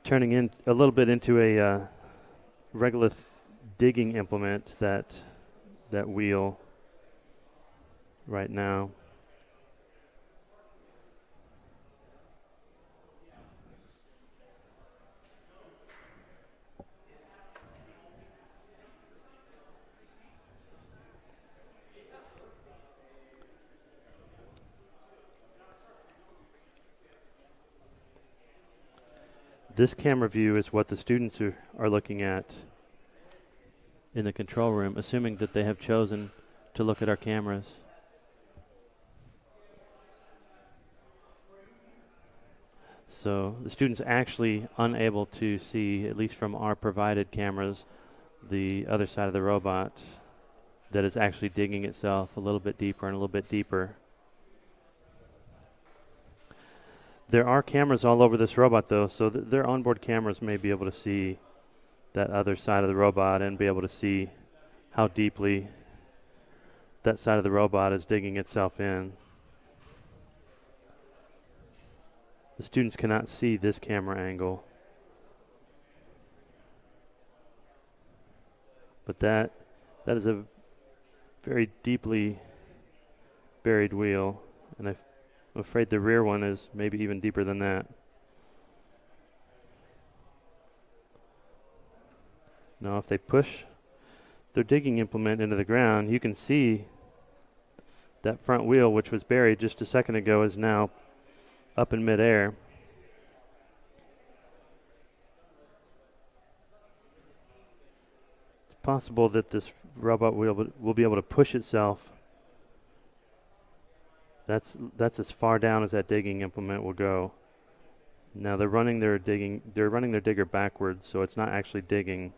turning in a little bit into a regolith digging implement, that wheel right now. This camera view is what the students are looking at in the control room, assuming that they have chosen to look at our cameras. So the student's actually unable to see, at least from our provided cameras, the other side of the robot that is actually digging itself a little bit deeper and a little bit deeper. There are cameras all over this robot though, so their onboard cameras may be able to see that other side of the robot and be able to see how deeply that side of the robot is digging itself in. The students cannot see this camera angle, but that is a very deeply buried wheel, and I'm afraid the rear one is maybe even deeper than that. Now if they push their digging implement into the ground, you can see that front wheel, which was buried just a second ago, is now up in midair. It's possible that this robot wheel will be able to push itself. That's as far down as that digging implement will go. Now they're running their digger backwards, so it's not actually digging.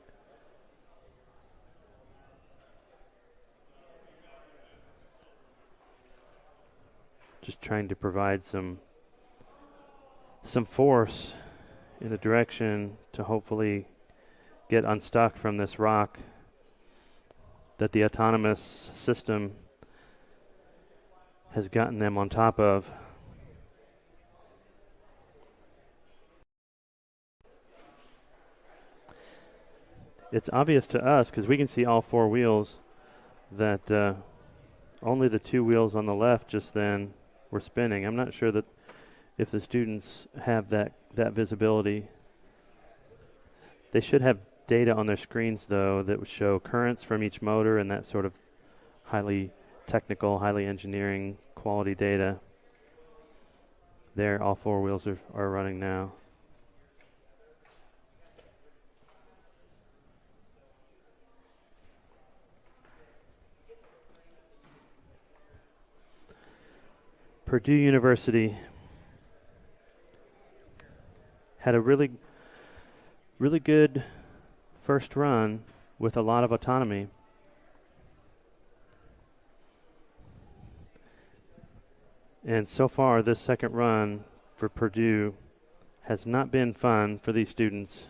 Just trying to provide some force in a direction to hopefully get unstuck from this rock that the autonomous system has gotten them on top of. It's obvious to us, because we can see all four wheels, that only the two wheels on the left just then were spinning. I'm not sure that if the students have that visibility. They should have data on their screens though that would show currents from each motor and that sort of highly technical, highly engineering quality data. There, all four wheels are running now. Purdue University had a really good first run with a lot of autonomy. And so far, this second run for Purdue has not been fun for these students.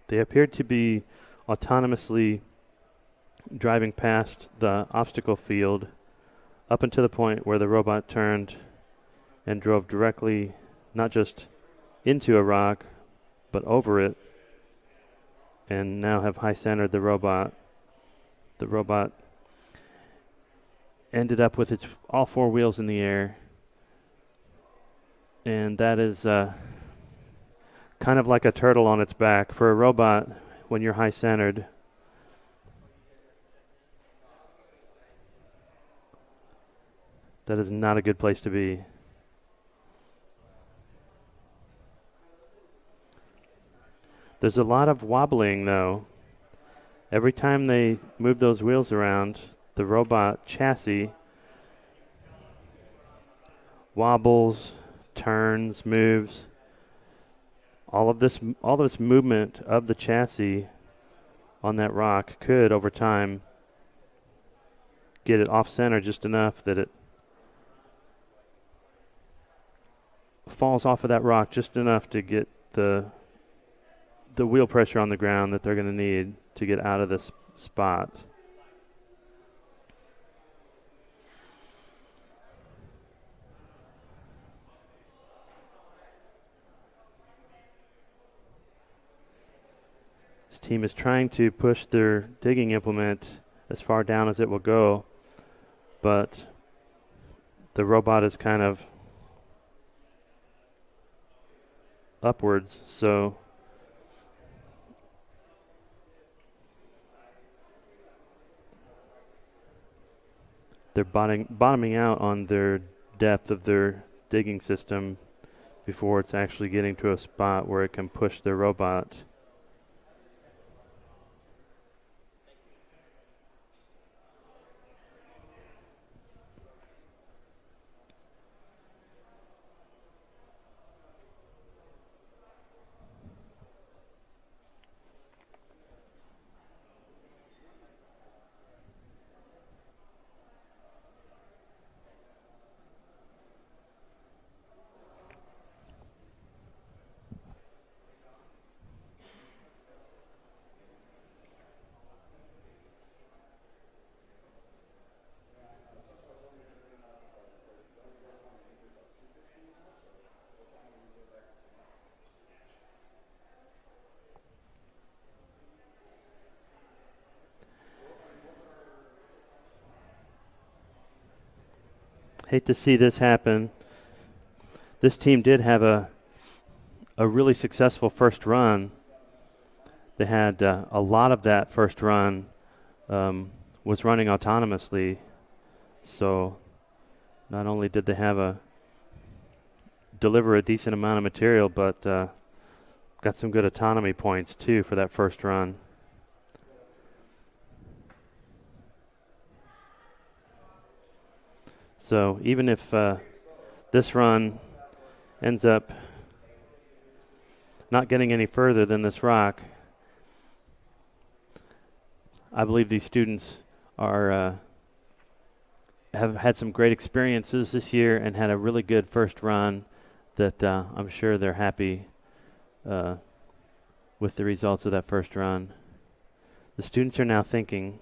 They appeared to be autonomously driving past the obstacle field up until the point where the robot turned and drove directly, not just into a rock, but over it, and now have high-centered the robot. The robot ended up with its all four wheels in the air, and that is kind of like a turtle on its back. For a robot, when you're high-centered, that is not a good place to be. There's a lot of wobbling, though. Every time they move those wheels around, the robot chassis wobbles, turns, moves. All of this movement of the chassis on that rock could, over time, get it off-center just enough that it falls off of that rock just enough to get the wheel pressure on the ground that they're going to need to get out of this spot. This team is trying to push their digging implement as far down as it will go, but the robot is kind of upwards, so they're bottoming out on their depth of their digging system before it's actually getting to a spot where it can push their robot. Hate to see this happen. This team did have a really successful first run. They had a lot of that first run was running autonomously. So not only did they deliver a decent amount of material, but got some good autonomy points too for that first run. So even if this run ends up not getting any further than this rock, I believe these students have had some great experiences this year and had a really good first run that I'm sure they're happy with the results of that first run. The students are now thinking.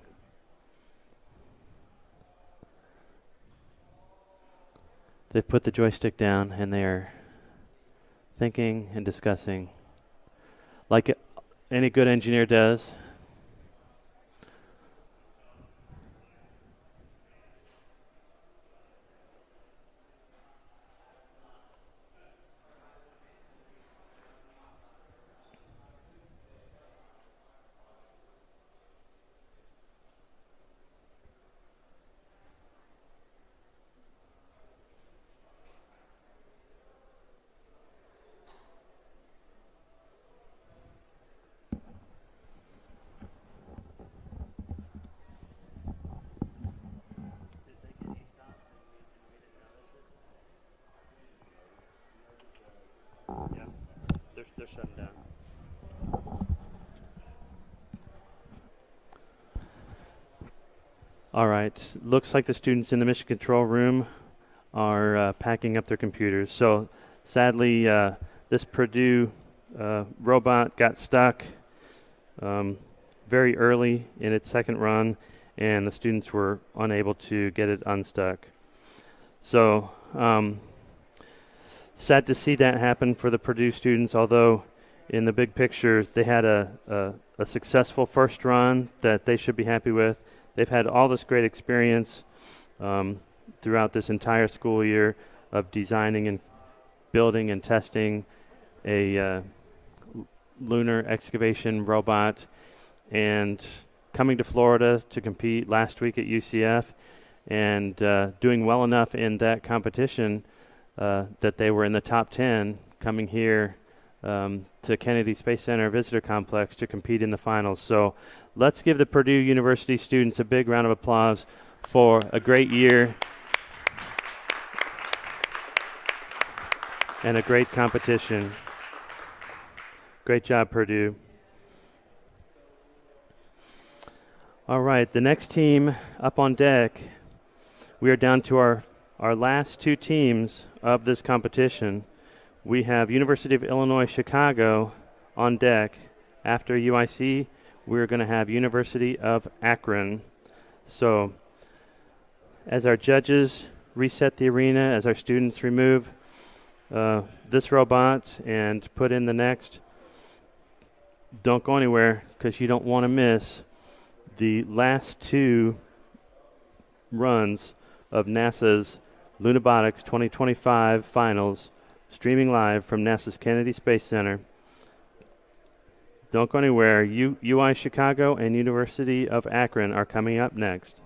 They've put the joystick down and they're thinking and discussing like any good engineer does. shut them down. All right. Looks like the students in the mission control room are packing up their computers. So sadly, this Purdue robot got stuck very early in its second run, and the students were unable to get it unstuck. So sad to see that happen for the Purdue students, although in the big picture they had a successful first run that they should be happy with. They've had all this great experience throughout this entire school year of designing and building and testing a lunar excavation robot, and coming to Florida to compete last week at UCF, and doing well enough in that competition that they were in the top 10, coming here to Kennedy Space Center Visitor Complex to compete in the finals. So let's give the Purdue University students a big round of applause for a great year and a great competition. Great job, Purdue. All right, the next team up on deck, we are down to our last two teams of this competition. We have University of Illinois Chicago on deck. After UIC, we're going to have University of Akron. So as our judges reset the arena, as our students remove this robot and put in the next, don't go anywhere, because you don't want to miss the last two runs of NASA's Lunabotics 2025 finals, streaming live from NASA's Kennedy Space Center. Don't go anywhere. UI Chicago and University of Akron are coming up next.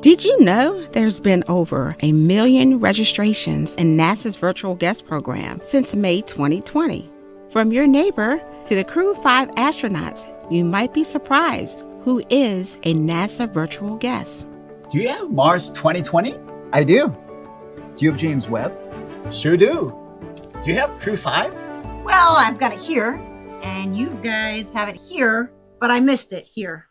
Did you know there's been over 1 million registrations in NASA's virtual guest program since May 2020? From your neighbor to the Crew 5 astronauts, you might be surprised who is a NASA virtual guest. Do you have Mars 2020? I do. Do you have James Webb? Sure do. Do you have Crew 5? Well, I've got it here, and you guys have it here, but I missed it here.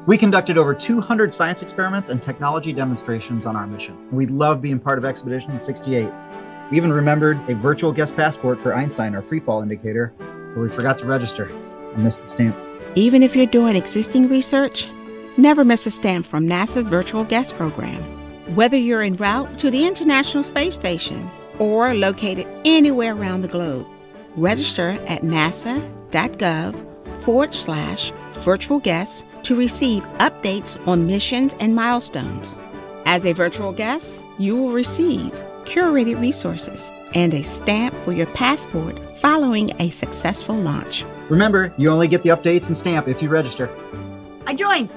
We conducted over 200 science experiments and technology demonstrations on our mission. We love being part of Expedition 68. We even remembered a virtual guest passport for Einstein, our freefall indicator, but we forgot to register and missed the stamp. Even if you're doing existing research, Never miss a stamp from NASA's virtual guest program. Whether you're en route to the International Space Station or located anywhere around the globe, register at nasa.gov/virtual guests to receive updates on missions and milestones. As a virtual guest, you will receive curated resources and a stamp for your passport following a successful launch. Remember, you only get the updates and stamp if you register. I joined.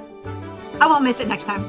I won't miss it next time.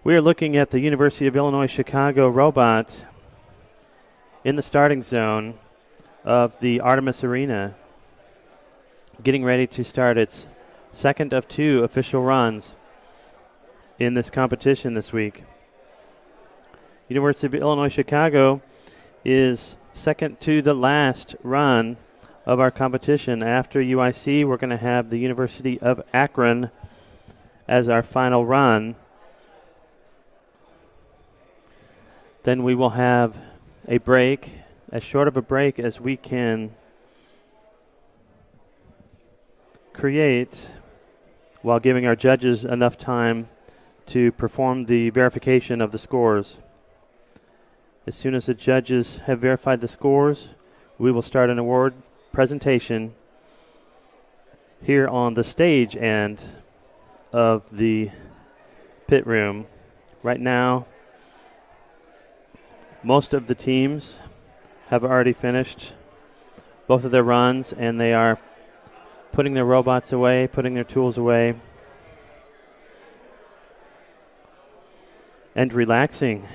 We are looking at the University of Illinois Chicago robot in the starting zone of the Artemis Arena, getting ready to start its second of 2 official runs in this competition this week. University of Illinois Chicago is second to the last run of our competition. After UIC, we're going to have the University of Akron as our final run. Then we will have a break, as short of a break as we can create, while giving our judges enough time to perform the verification of the scores. As soon as the judges have verified the scores, we will start an award presentation here on the stage end of the pit room. Right now, most of the teams have already finished both of their runs, and they are putting their robots away, putting their tools away, and relaxing.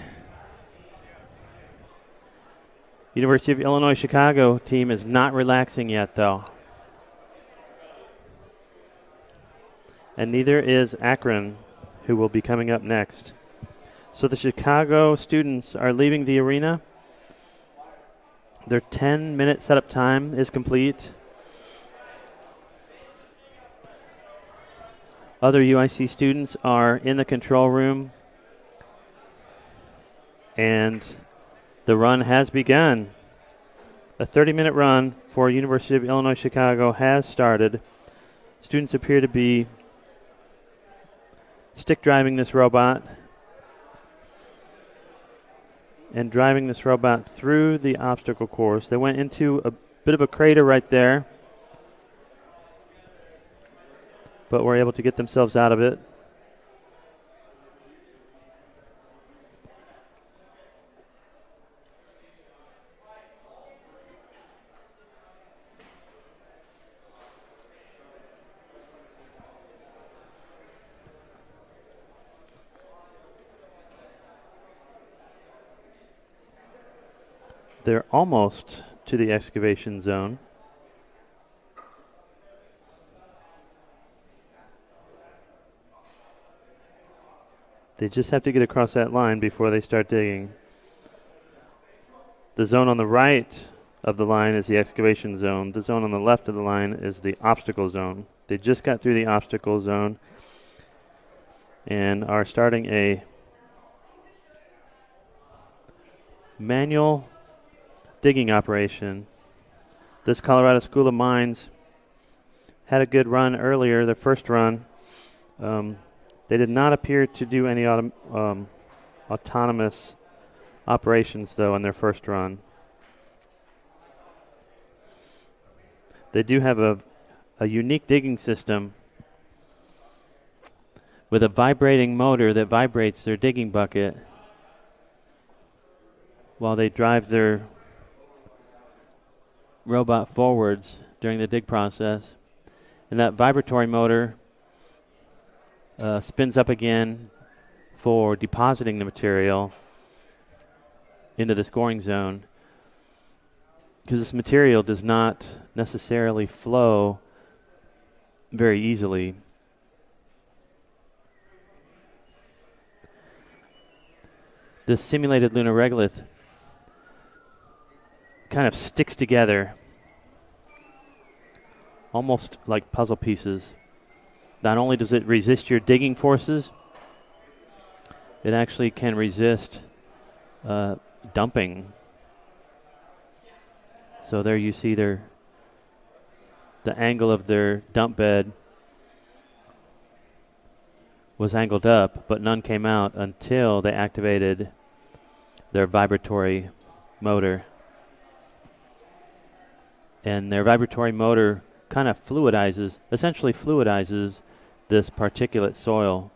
University of Illinois Chicago team is not relaxing yet, though. And neither is Akron, who will be coming up next. So the Chicago students are leaving the arena. Their 10-minute setup time is complete. Other UIC students are in the control room, and the run has begun. A 30-minute run for University of Illinois Chicago has started. Students appear to be stick driving this robot and driving this robot through the obstacle course. They went into a bit of a crater right there, but were able to get themselves out of it. They're almost to the excavation zone. They just have to get across that line before they start digging. The zone on the right of the line is the excavation zone. The zone on the left of the line is the obstacle zone. They just got through the obstacle zone and are starting a manual digging operation. This Colorado School of Mines had a good run earlier, their first run. They did not appear to do any autonomous operations, though, in their first run. They do have a unique digging system with a vibrating motor that vibrates their digging bucket while they drive their robot forwards during the dig process. And that vibratory motor spins up again for depositing the material into the scoring zone, because this material does not necessarily flow very easily. This simulated lunar regolith kind of sticks together almost like puzzle pieces. Not only does it resist your digging forces, it actually can resist dumping. So there you see the angle of their dump bed was angled up, but none came out until they activated their vibratory motor. And their vibratory motor kind of essentially fluidizes this particulate soil.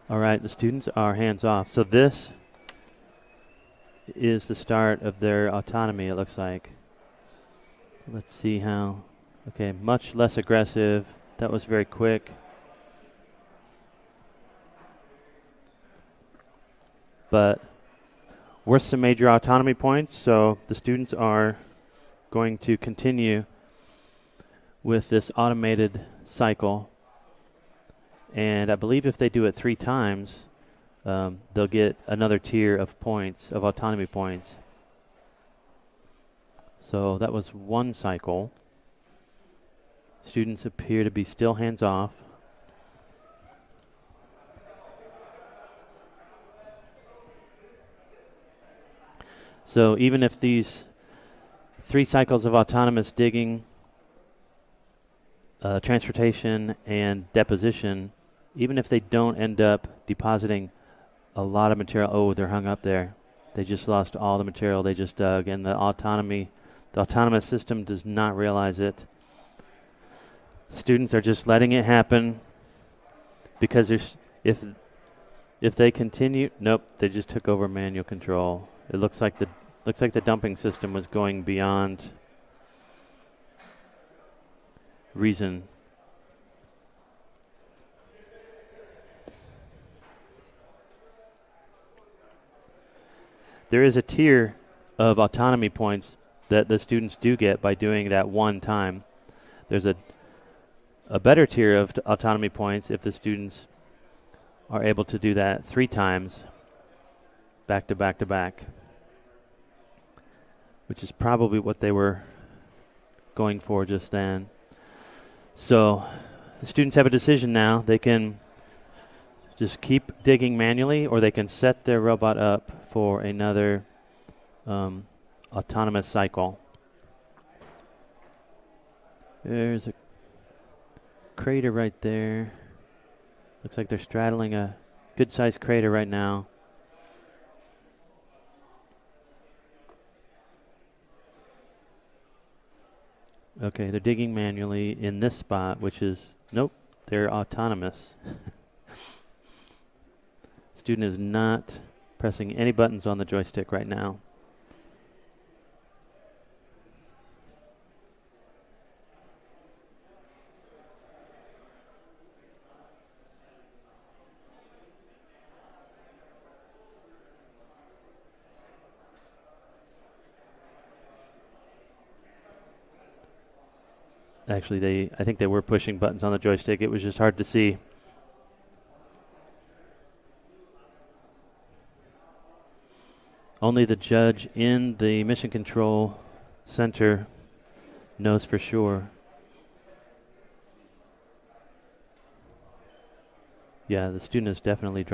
All right, the students are hands off. So this is the start of their autonomy, it looks like. Let's see how. Okay, much less aggressive. That was very quick. But worth some major autonomy points, so the students are going to continue with this automated cycle. And I believe if they do it 3 times, they'll get another tier of points, of autonomy points. So that was 1 cycle. Students appear to be still hands off. So even if these 3 cycles of autonomous digging, transportation, and deposition, even if they don't end up depositing a lot of material, oh, they're hung up there. They just lost all the material they just dug, and the autonomous system does not realize it. Students are just letting it happen because if they continue, nope, they just took over manual control. It looks like the dumping system was going beyond reason. There is a tier of autonomy points that the students do get by doing that 1 time. There's a better tier of autonomy points if the students are able to do that 3 times, back to back to back, which is probably what they were going for just then. So the students have a decision now. They can just keep digging manually, or they can set their robot up for another autonomous cycle. There's a crater right there. Looks like they're straddling a good-sized crater right now. Okay, they're digging manually in this spot, which is, nope, they're autonomous. Student is not pressing any buttons on the joystick right now. Actually, I think they were pushing buttons on the joystick. It was just hard to see. Only the judge in the mission control center knows for sure. Yeah, the student is definitely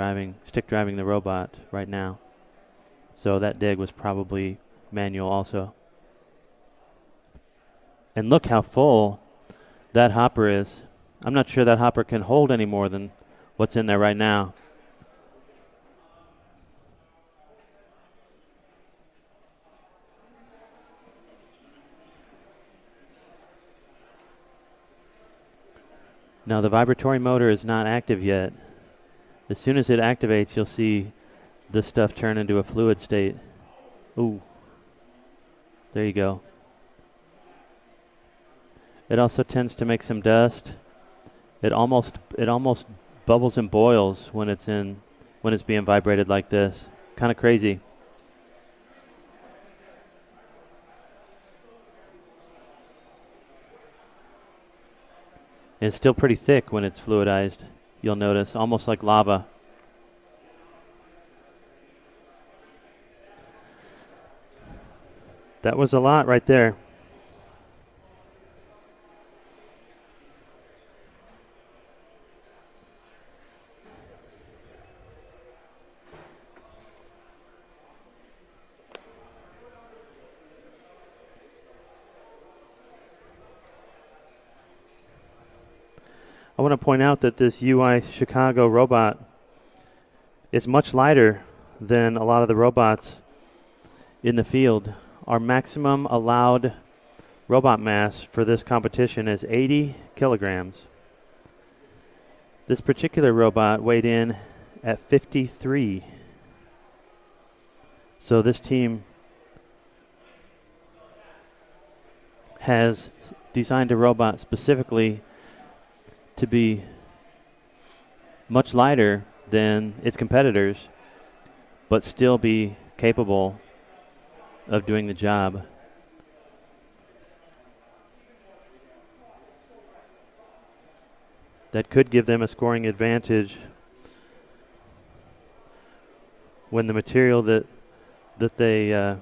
stick driving the robot right now. So that dig was probably manual also. And look how full that hopper is. I'm not sure that hopper can hold any more than what's in there right now. Now the vibratory motor is not active yet. As soon as it activates, you'll see this stuff turn into a fluid state. Ooh. There you go. It also tends to make some dust. It almost bubbles and boils when it's being vibrated like this. Kind of crazy. It's still pretty thick when it's fluidized, you'll notice, almost like lava. That was a lot right there. I want to point out that this UI Chicago robot is much lighter than a lot of the robots in the field. Our maximum allowed robot mass for this competition is 80 kilograms. This particular robot weighed in at 53. So this team has designed a robot specifically to be much lighter than its competitors, but still be capable of doing the job. That could give them a scoring advantage when the material that they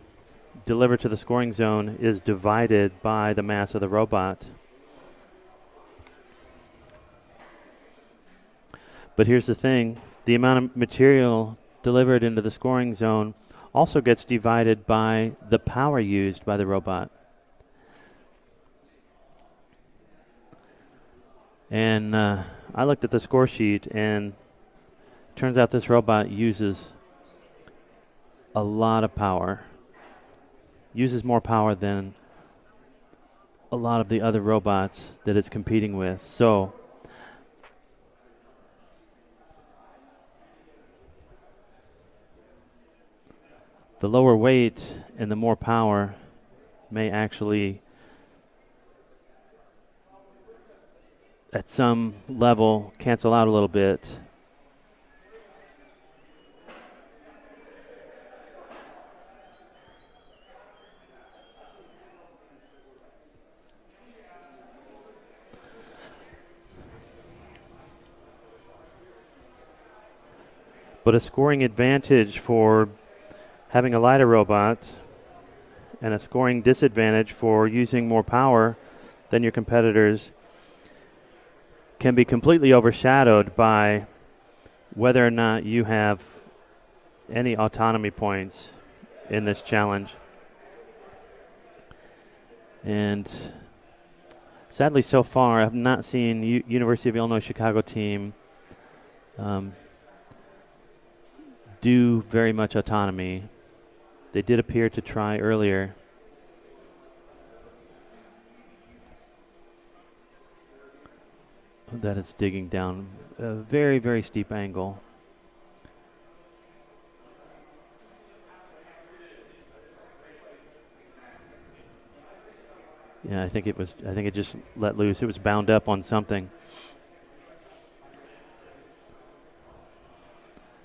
deliver to the scoring zone is divided by the mass of the robot. But here's the thing, the amount of material delivered into the scoring zone also gets divided by the power used by the robot. And I looked at the score sheet, and turns out this robot uses a lot of power. Uses more power than a lot of the other robots that it's competing with. So the lower weight and the more power may actually, at some level, cancel out a little bit. But a scoring advantage for having a lighter robot and a scoring disadvantage for using more power than your competitors can be completely overshadowed by whether or not you have any autonomy points in this challenge. And sadly, so far, I've not seen University of Illinois Chicago team do very much autonomy. They did appear to try earlier. That is digging down a very, very steep angle. Yeah, I think it just let loose. It was bound up on something.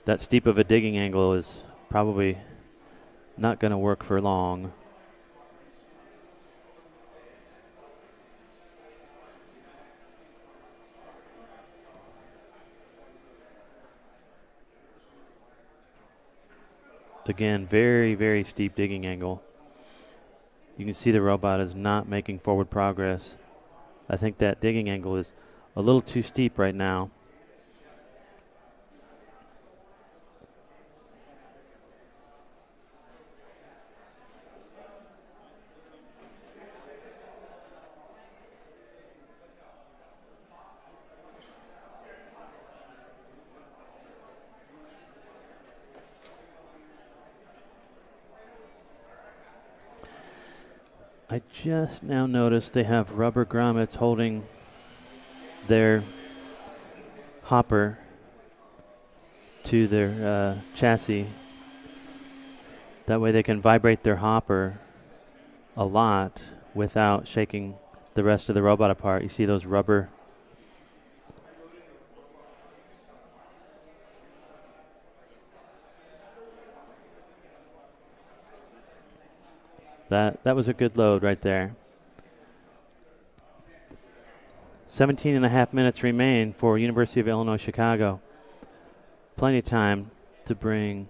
That steep of a digging angle is probably not going to work for long. Again, very, very steep digging angle. You can see the robot is not making forward progress. I think that digging angle is a little too steep right now. I just now noticed they have rubber grommets holding their hopper to their chassis. That way they can vibrate their hopper a lot without shaking the rest of the robot apart. You see those rubber That was a good load right there. 17 and a half minutes remain for University of Illinois Chicago. Plenty of time to bring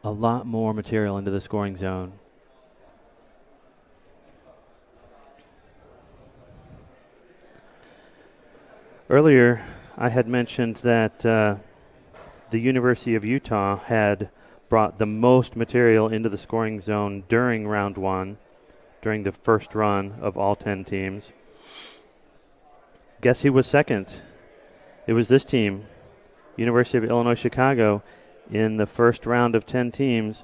a lot more material into the scoring zone. Earlier, I had mentioned that the University of Utah had brought the most material into the scoring zone during round one, during the first run of all 10 teams. Guess who was second? It was this team, University of Illinois Chicago, in the first round of 10 teams,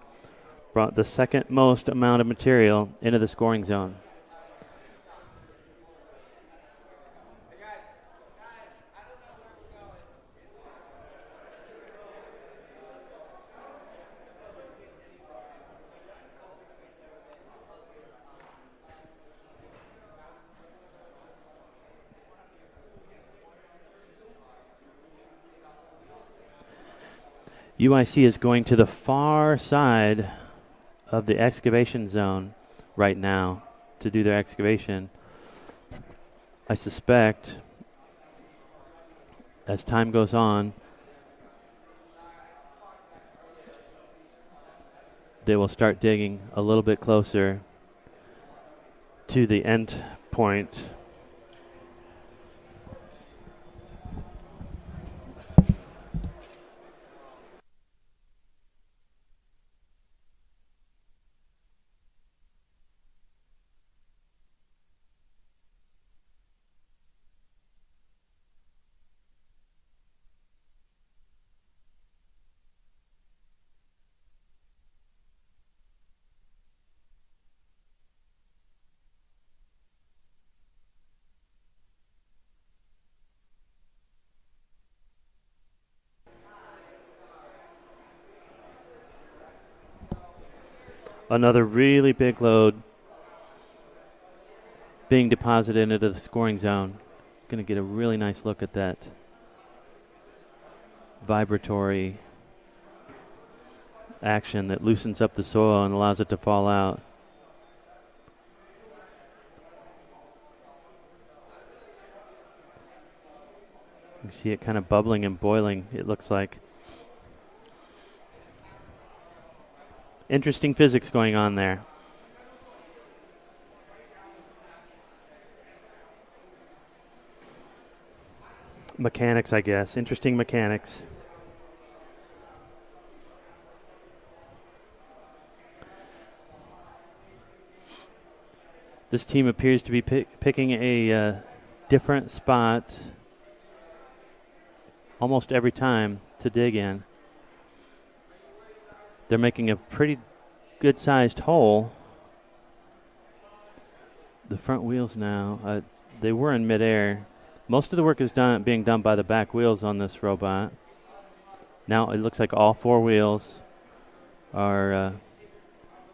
brought the second most amount of material into the scoring zone. UIC is going to the far side of the excavation zone right now to do their excavation. I suspect as time goes on, they will start digging a little bit closer to the end point. Another really big load being deposited into the scoring zone. Going to get a really nice look at that vibratory action that loosens up the soil and allows it to fall out. You see it kind of bubbling and boiling, it looks like. Interesting physics going on there. Mechanics, I guess. Interesting mechanics. This team appears to be picking a different spot almost every time to dig in. They're making a pretty good-sized hole. The front wheels now, they were in midair. Most of the work is being done by the back wheels on this robot. Now it looks like all four wheels are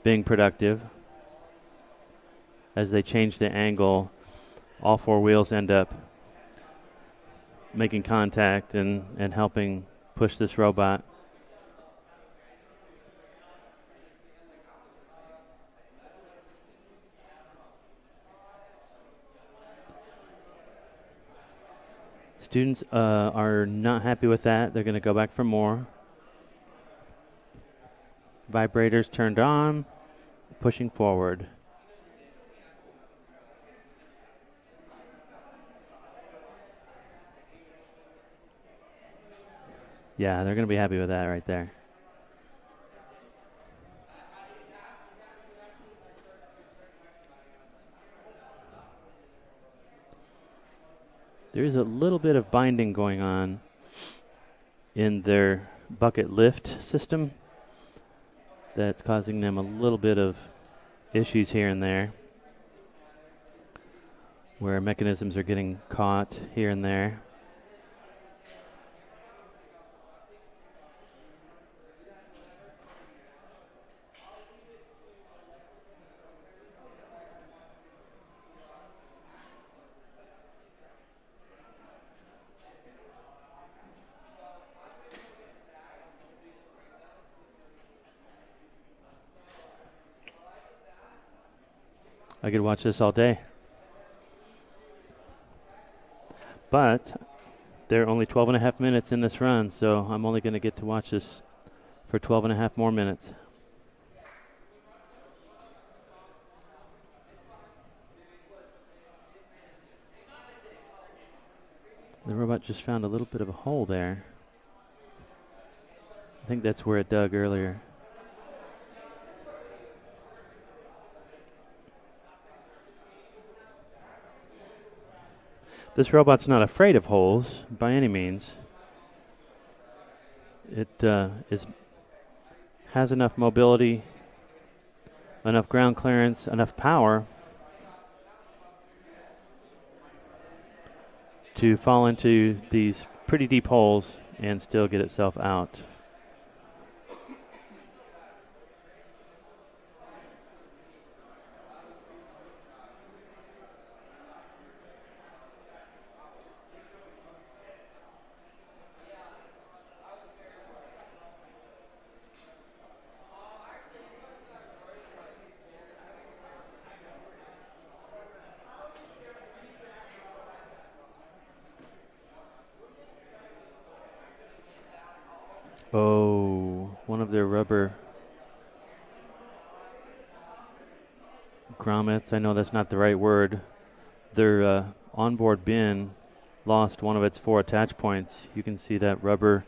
being productive. As they change the angle, all four wheels end up making contact and helping push this robot. Students are not happy with that. They're going to go back for more. Vibrators turned on, pushing forward. Yeah, they're going to be happy with that right there. There's a little bit of binding going on in their bucket lift system that's causing them a little bit of issues here and there, where mechanisms are getting caught here and there. I could watch this all day. But there are only 12 and a half minutes in this run, so I'm only going to get to watch this for 12 and a half more minutes. The robot just found a little bit of a hole there. I think that's where it dug earlier. This robot's not afraid of holes by any means. It has enough mobility, enough ground clearance, enough power to fall into these pretty deep holes and still get itself out. Oh, one of their rubber grommets, I know that's not the right word. Their onboard bin lost one of its 4 attach points. You can see that rubber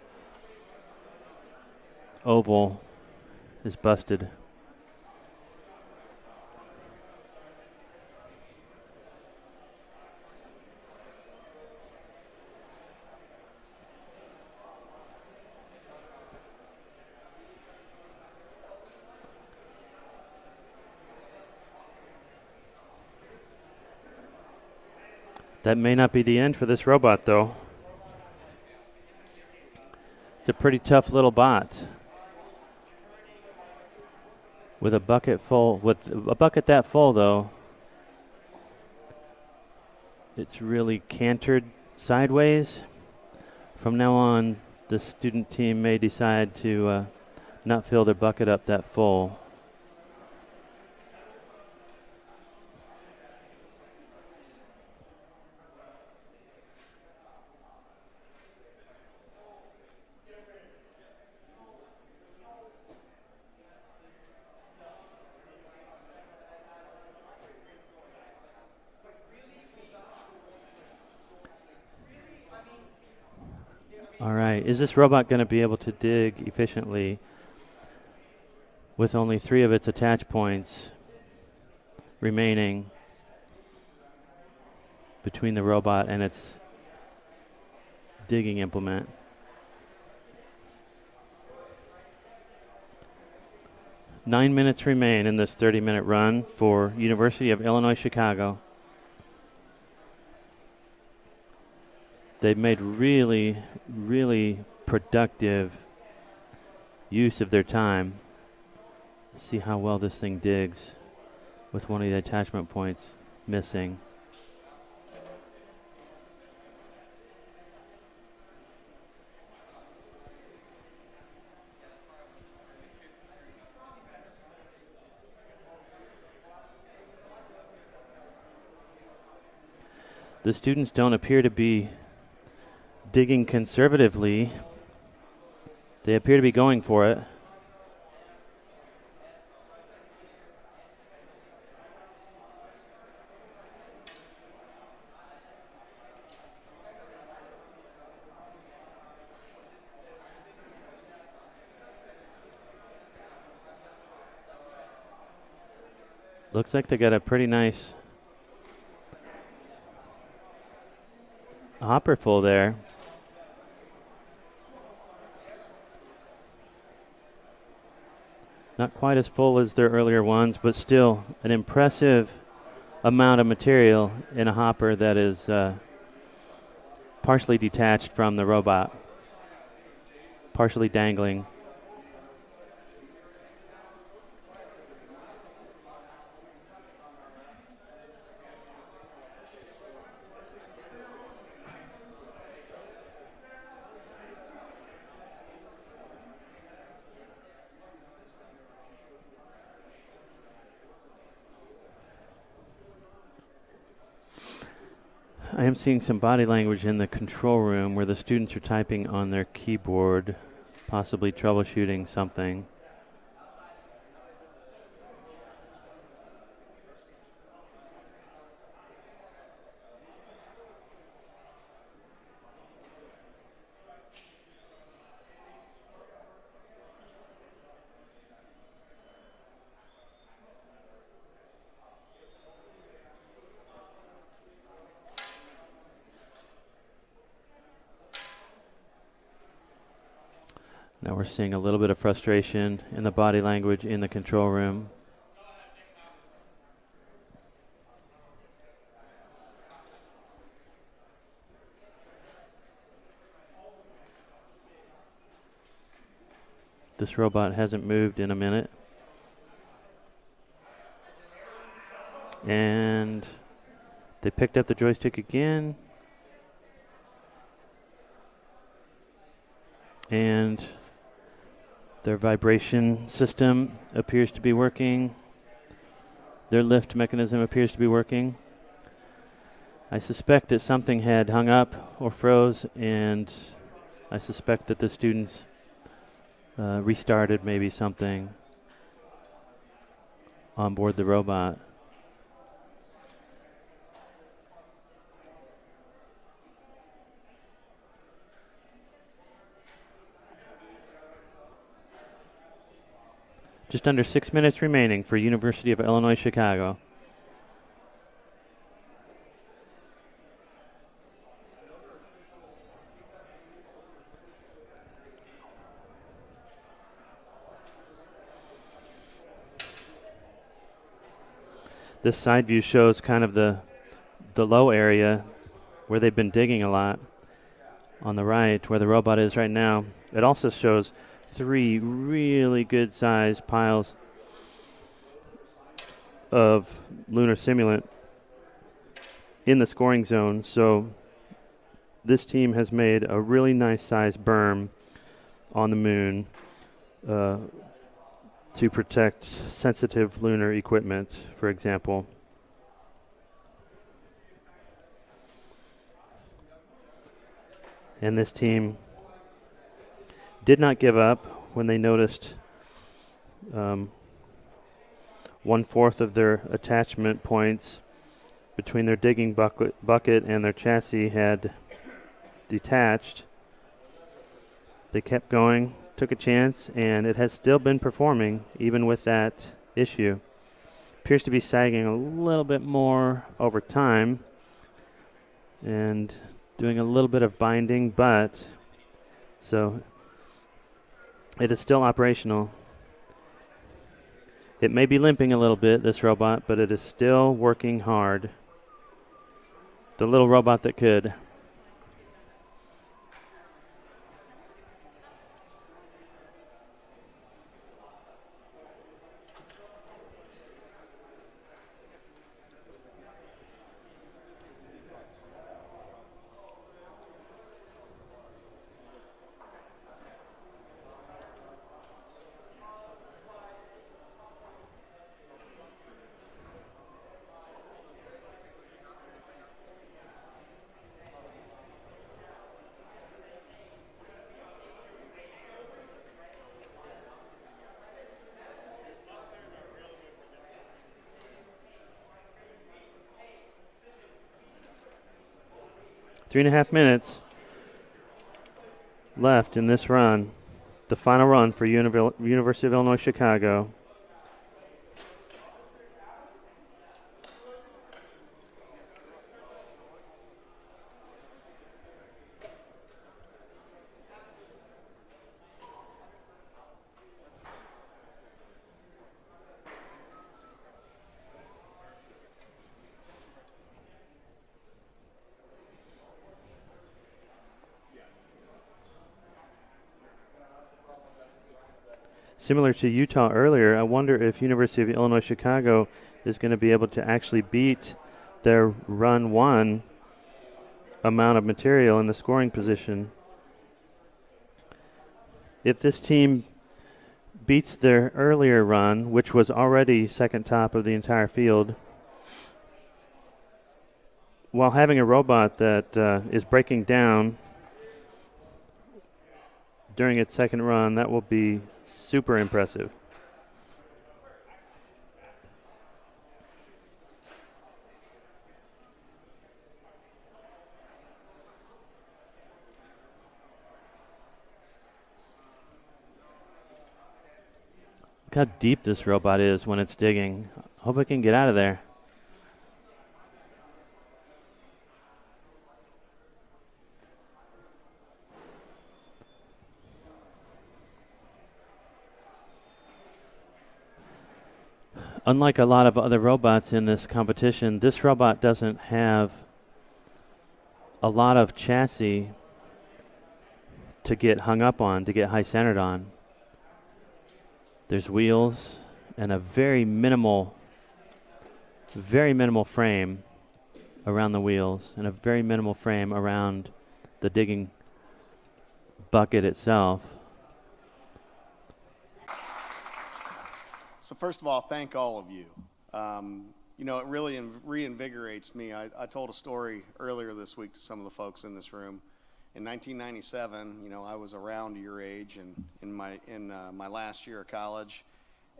oval is busted. That may not be the end for this robot, though. It's a pretty tough little bot. With a bucket that full, though, it's really cantered sideways. From now on, the student team may decide to not fill their bucket up that full. All right, is this robot going to be able to dig efficiently with only 3 of its attach points remaining between the robot and its digging implement? Nine minutes remain in this 30-minute run for University of Illinois Chicago. They've made really, really productive use of their time. Let's see how well this thing digs with one of the attachment points missing. The students don't appear to be digging conservatively. They appear to be going for it. Looks like they got a pretty nice hopper full there. Not quite as full as their earlier ones, but still an impressive amount of material in a hopper that is partially detached from the robot, partially dangling. I am seeing some body language in the control room where the students are typing on their keyboard, possibly troubleshooting something. Now we're seeing a little bit of frustration in the body language in the control room. This robot hasn't moved in a minute. And they picked up the joystick again. And their vibration system appears to be working. Their lift mechanism appears to be working. I suspect that something had hung up or froze, and I suspect that the students restarted maybe something on board the robot. Just under 6 minutes remaining for University of Illinois Chicago. This side view shows kind of the low area where they've been digging a lot on the right, where the robot is right now. It also shows 3 really good sized piles of lunar simulant in the scoring zone. So this team has made a really nice sized berm on the moon to protect sensitive lunar equipment, for example. And this team did not give up when they noticed 1/4 of their attachment points between their digging bucket and their chassis had detached. They kept going, took a chance, and it has still been performing even with that issue. Appears to be sagging a little bit more over time and doing a little bit of binding, but so it is still operational. It may be limping a little bit, this robot, but it is still working hard. The little robot that could. Three and a half minutes left in this run. The final run for University of Illinois Chicago. Similar to Utah earlier, I wonder if University of Illinois Chicago is going to be able to actually beat their run 1 amount of material in the scoring position. If this team beats their earlier run, which was already second top of the entire field, while having a robot that is breaking down during its second run, that will be super impressive. Look how deep this robot is when it's digging. Hope it can get out of there. Unlike a lot of other robots in this competition, this robot doesn't have a lot of chassis to get hung up on, to get high-centered on. There's wheels and a very minimal frame around the wheels and a very minimal frame around the digging bucket itself. So first of all, thank all of you. You know, it really reinvigorates me. I told a story earlier this week to some of the folks in this room. In 1997, you know, I was around your age, and in my last year of college,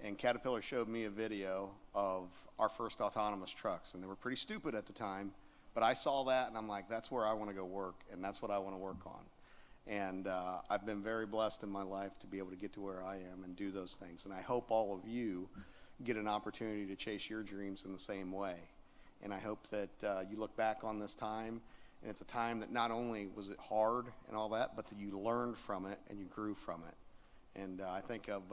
and Caterpillar showed me a video of our first autonomous trucks, and they were pretty stupid at the time, but I saw that and I'm like, that's where I want to go work, and that's what I want to work on. And I've been very blessed in my life to be able to get to where I am and do those things, and I hope all of you get an opportunity to chase your dreams in the same way. And I hope that you look back on this time, and it's a time that not only was it hard and all that, but that you learned from it and you grew from it. And I think of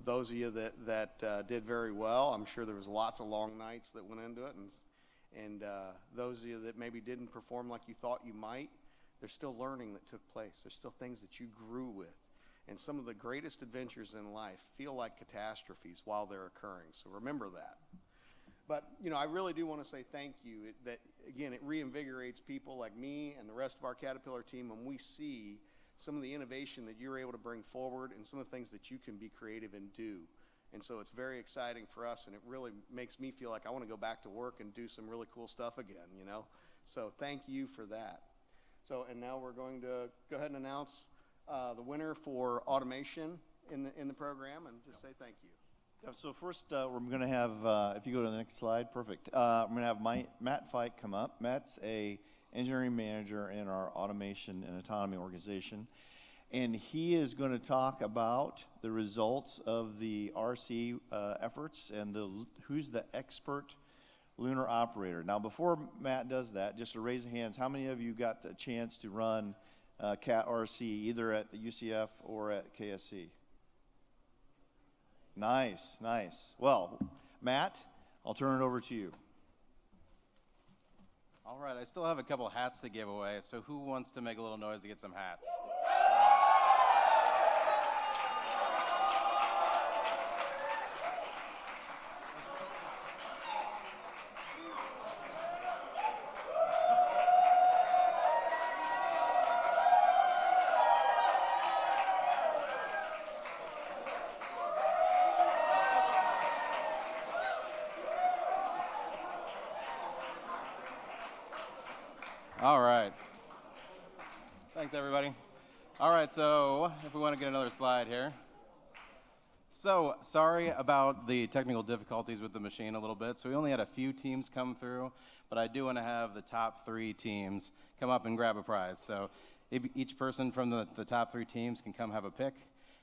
those of you that did very well. I'm sure there was lots of long nights that went into it, and those of you that maybe didn't perform like you thought you might, there's still learning that took place. There's still things that you grew with. And some of the greatest adventures in life feel like catastrophes while they're occurring. So remember that. But, I really do want to say thank you. Again, it reinvigorates people like me and the rest of our Caterpillar team when we see some of the innovation that you're able to bring forward and some of the things that you can be creative and do. And so it's very exciting for us, and it really makes me feel like I want to go back to work and do some really cool stuff again, So thank you for that. So, and now we're going to go ahead and announce the winner for automation in the program, and just say thank you. So first, we're going to have, if you go to the next slide, perfect. I'm going to have Matt Fike come up. Matt's a engineering manager in our automation and autonomy organization, and he is going to talk about the results of the RC efforts and who's the expert lunar operator. Now, before Matt does that, just to raise the hands, how many of you got the chance to run CAT RC either at the UCF or at KSC? Nice, nice. Well, Matt, I'll turn it over to you. All right, I still have a couple hats to give away, so who wants to make a little noise to get some hats? All right. Thanks, everybody. All right, so if we want to get another slide here. So sorry about the technical difficulties with the machine a little bit. So we only had a few teams come through, but I do want to have the top 3 teams come up and grab a prize. So each person from the top 3 teams can come have a pick.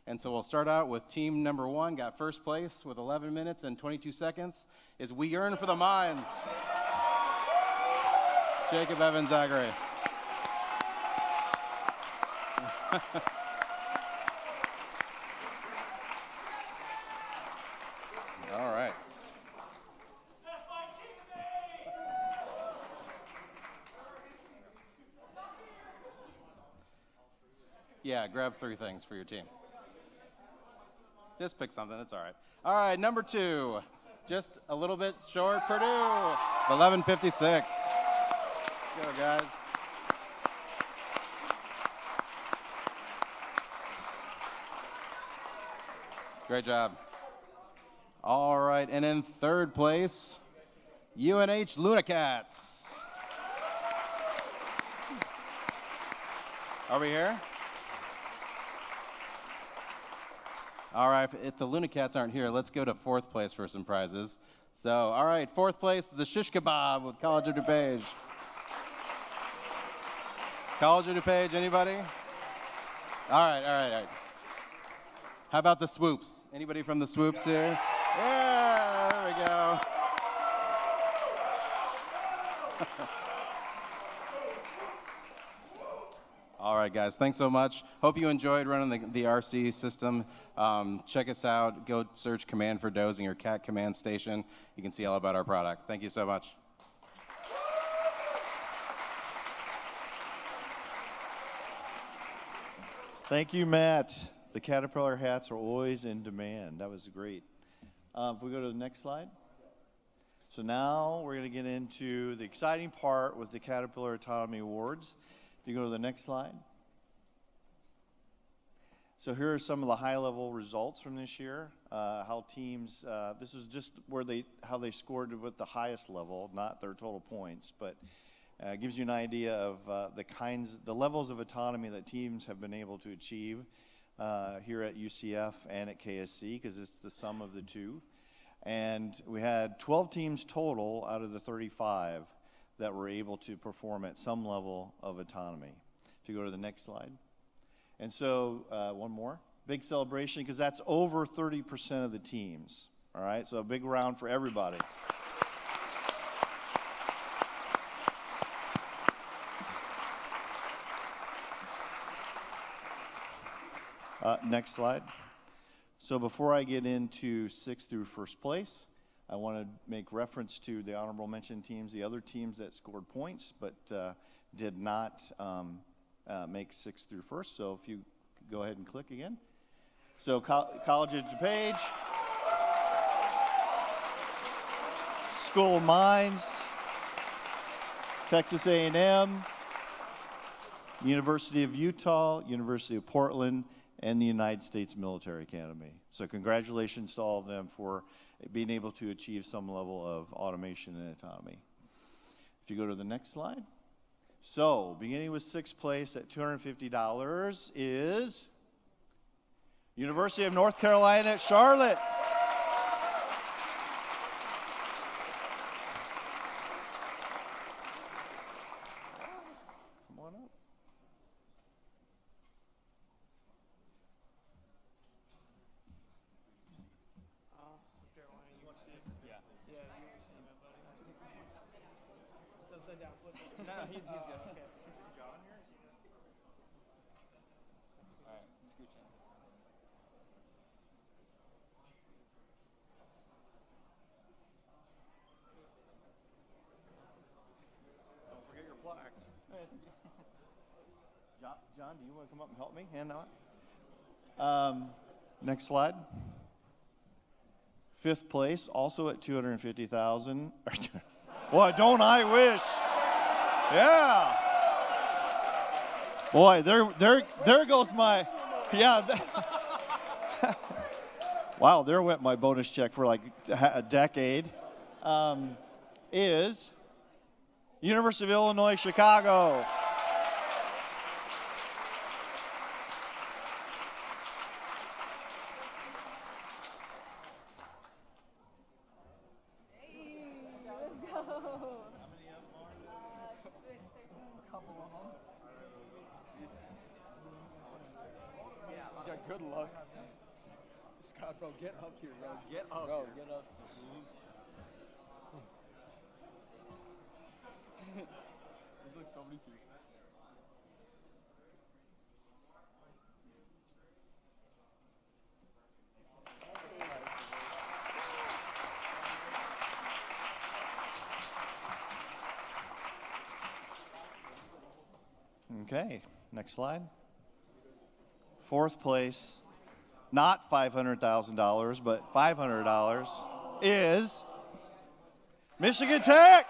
And so we'll start out with team number 1, got first place with 11 minutes and 22 seconds, is We Yearn for the Mines. Jacob Evans Zachary. All right. Yeah, grab 3 things for your team. Just pick something, it's all right. All right, number 2, just a little bit short, Purdue, 11:56. Go, guys. Great job. All right, and in third place, UNH Lunacats. Are we here? All right, if the Lunacats aren't here, let's go to fourth place for some prizes. So, all right, fourth place, the Shish Kebab with College of DuPage. College of DuPage, anybody? All right, all right, all right. How about the Swoops? Anybody from the Swoops here? Yeah, there we go. All right, guys, thanks so much. Hope you enjoyed running the RC system. Check us out. Go search Command for Doze in your CAT command station. You can see all about our product. Thank you so much. Thank you, Matt. The Caterpillar hats are always in demand. That was great. If we go to the next slide. So now we're going to get into the exciting part with the Caterpillar Autonomy Awards. If you go to the next slide. So here are some of the high-level results from this year. How teams, this is just how they scored with the highest level, not their total points, but gives you an idea of the levels of autonomy that teams have been able to achieve. here at UCF and at KSC, because it's the sum of the two. And we had 12 teams total out of the 35 that were able to perform at some level of autonomy. If you go to the next slide. And so, one more. Big celebration, because that's over 30% of the teams. All right, so a big round for everybody. Next slide. So before I get into 6th through 1st place, I want to make reference to the honorable mention teams, the other teams that scored points but did not make 6th through 1st. So if you go ahead and click again. So College of DuPage, School of Mines, Texas A&M, University of Utah, University of Portland, and the United States Military Academy. So congratulations to all of them for being able to achieve some level of automation and autonomy. If you go to the next slide. So beginning with 6th place at $250 is University of North Carolina at Charlotte. Come on up. No, he's good. Okay. Is John here? All right, scoot in. Don't forget your plaque. John, do you want to come up and help me hand out? Next slide. 5th place, also at $250,000. Boy, don't I wish. Yeah. Boy, there goes my, yeah. Wow, there went my bonus check for like a decade. Is University of Illinois, Chicago. Good luck. Scott, bro, get up here, bro. Get up here. Get up. There's like so many people. Okay, next slide. 4th place, not $500,000, but $500 is Michigan Tech.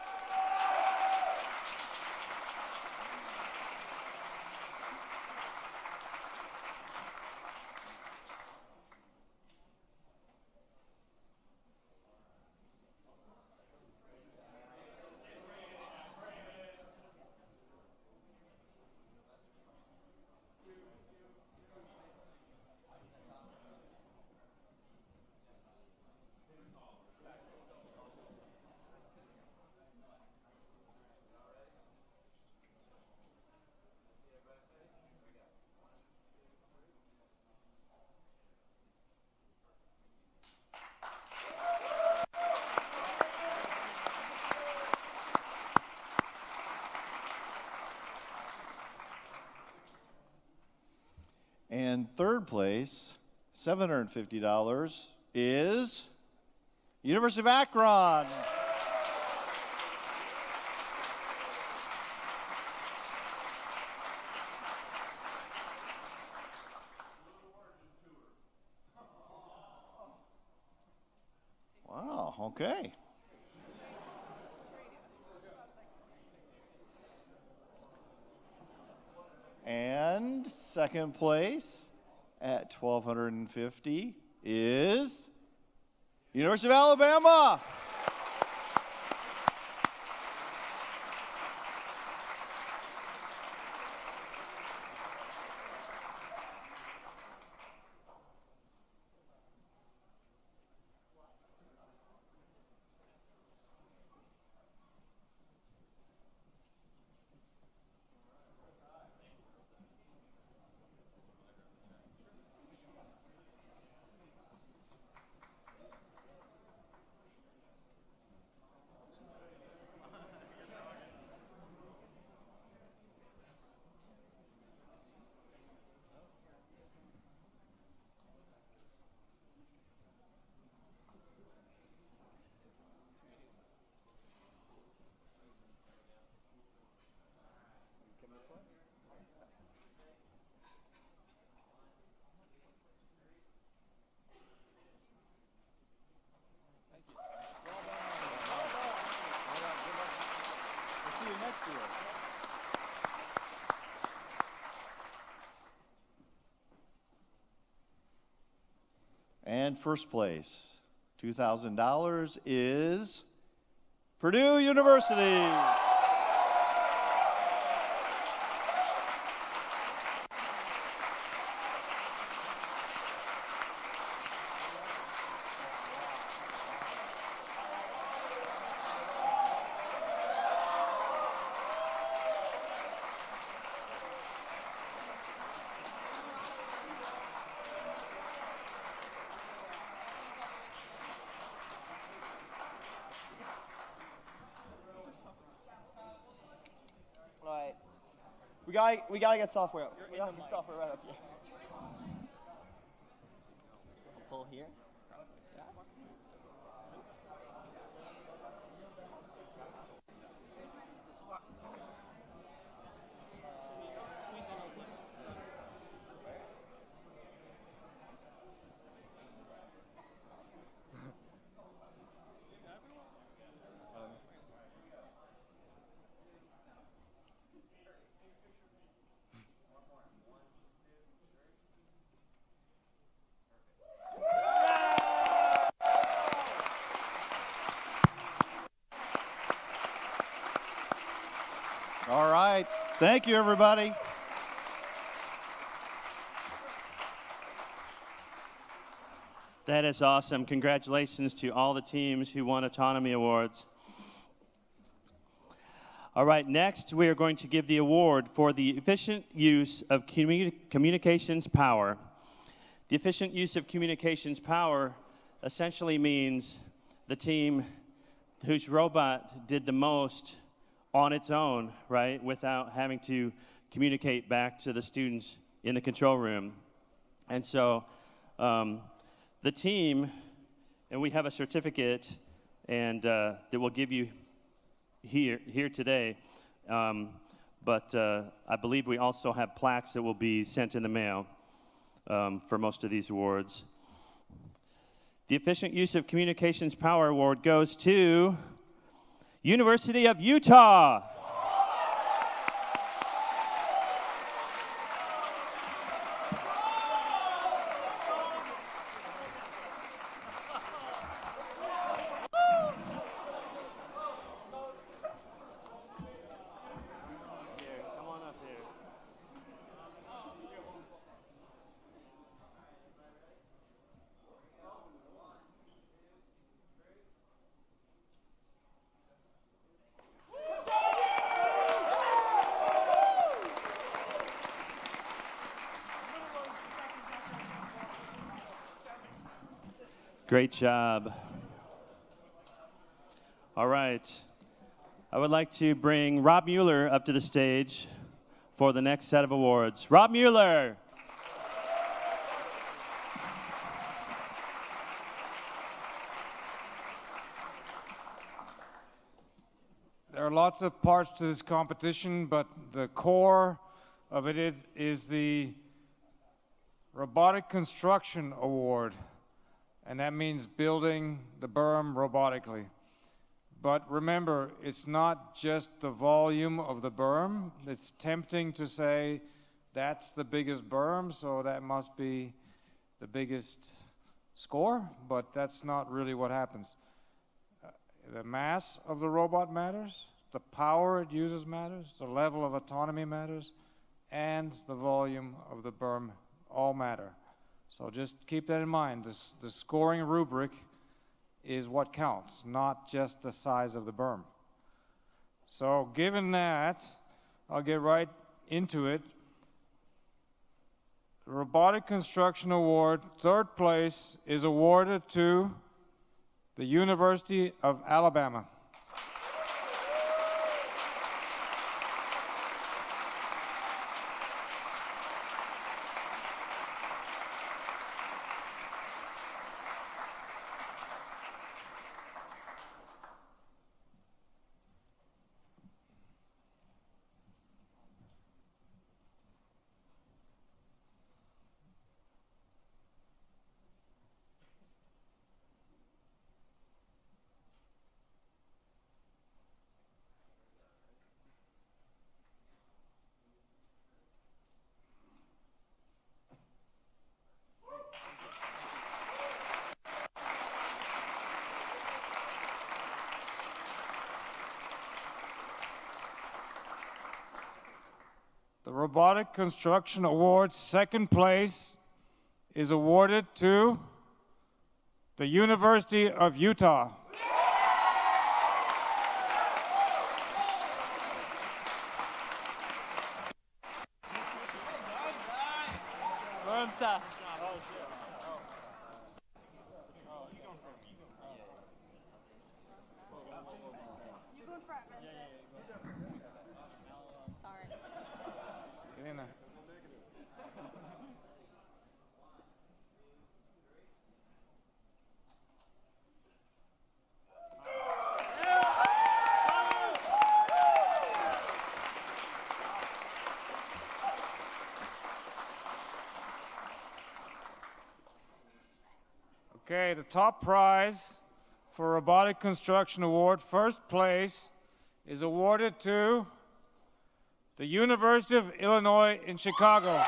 And 3rd place, $750, is University of Akron. Wow, okay. And 2nd place at $1,250 is University of Alabama. And first place, $2,000 is Purdue University. We gotta get software up. We gotta get software right up here. Pull here. All right. Thank you, everybody. That is awesome. Congratulations to all the teams who won Autonomy Awards. All right, next we are going to give the award for the efficient use of communications power. The efficient use of communications power essentially means the team whose robot did the most on its own, right, without having to communicate back to the students in the control room. And so the team, and we have a certificate and that we'll give you here today, but I believe we also have plaques that will be sent in the mail for most of these awards. The Efficient Use of Communications Power Award goes to University of Utah. Great job. All right. I would like to bring Rob Mueller up to the stage for the next set of awards. Rob Mueller. There are lots of parts to this competition, but the core of it is the Robotic Construction Award. And that means building the berm robotically. But remember, it's not just the volume of the berm. It's tempting to say that's the biggest berm, so that must be the biggest score, but that's not really what happens. The mass of the robot matters, the power it uses matters, the level of autonomy matters, and the volume of the berm all matter. So just keep that in mind. The scoring rubric is what counts, not just the size of the berm. So given that, I'll get right into it. The Robotic Construction Award, third place, is awarded to the University of Alabama. Robotic Construction Award, second place is awarded to the University of Utah. Get in there. Okay, the top prize for Robotic Construction Award, first place, is awarded to the University of Illinois in Chicago.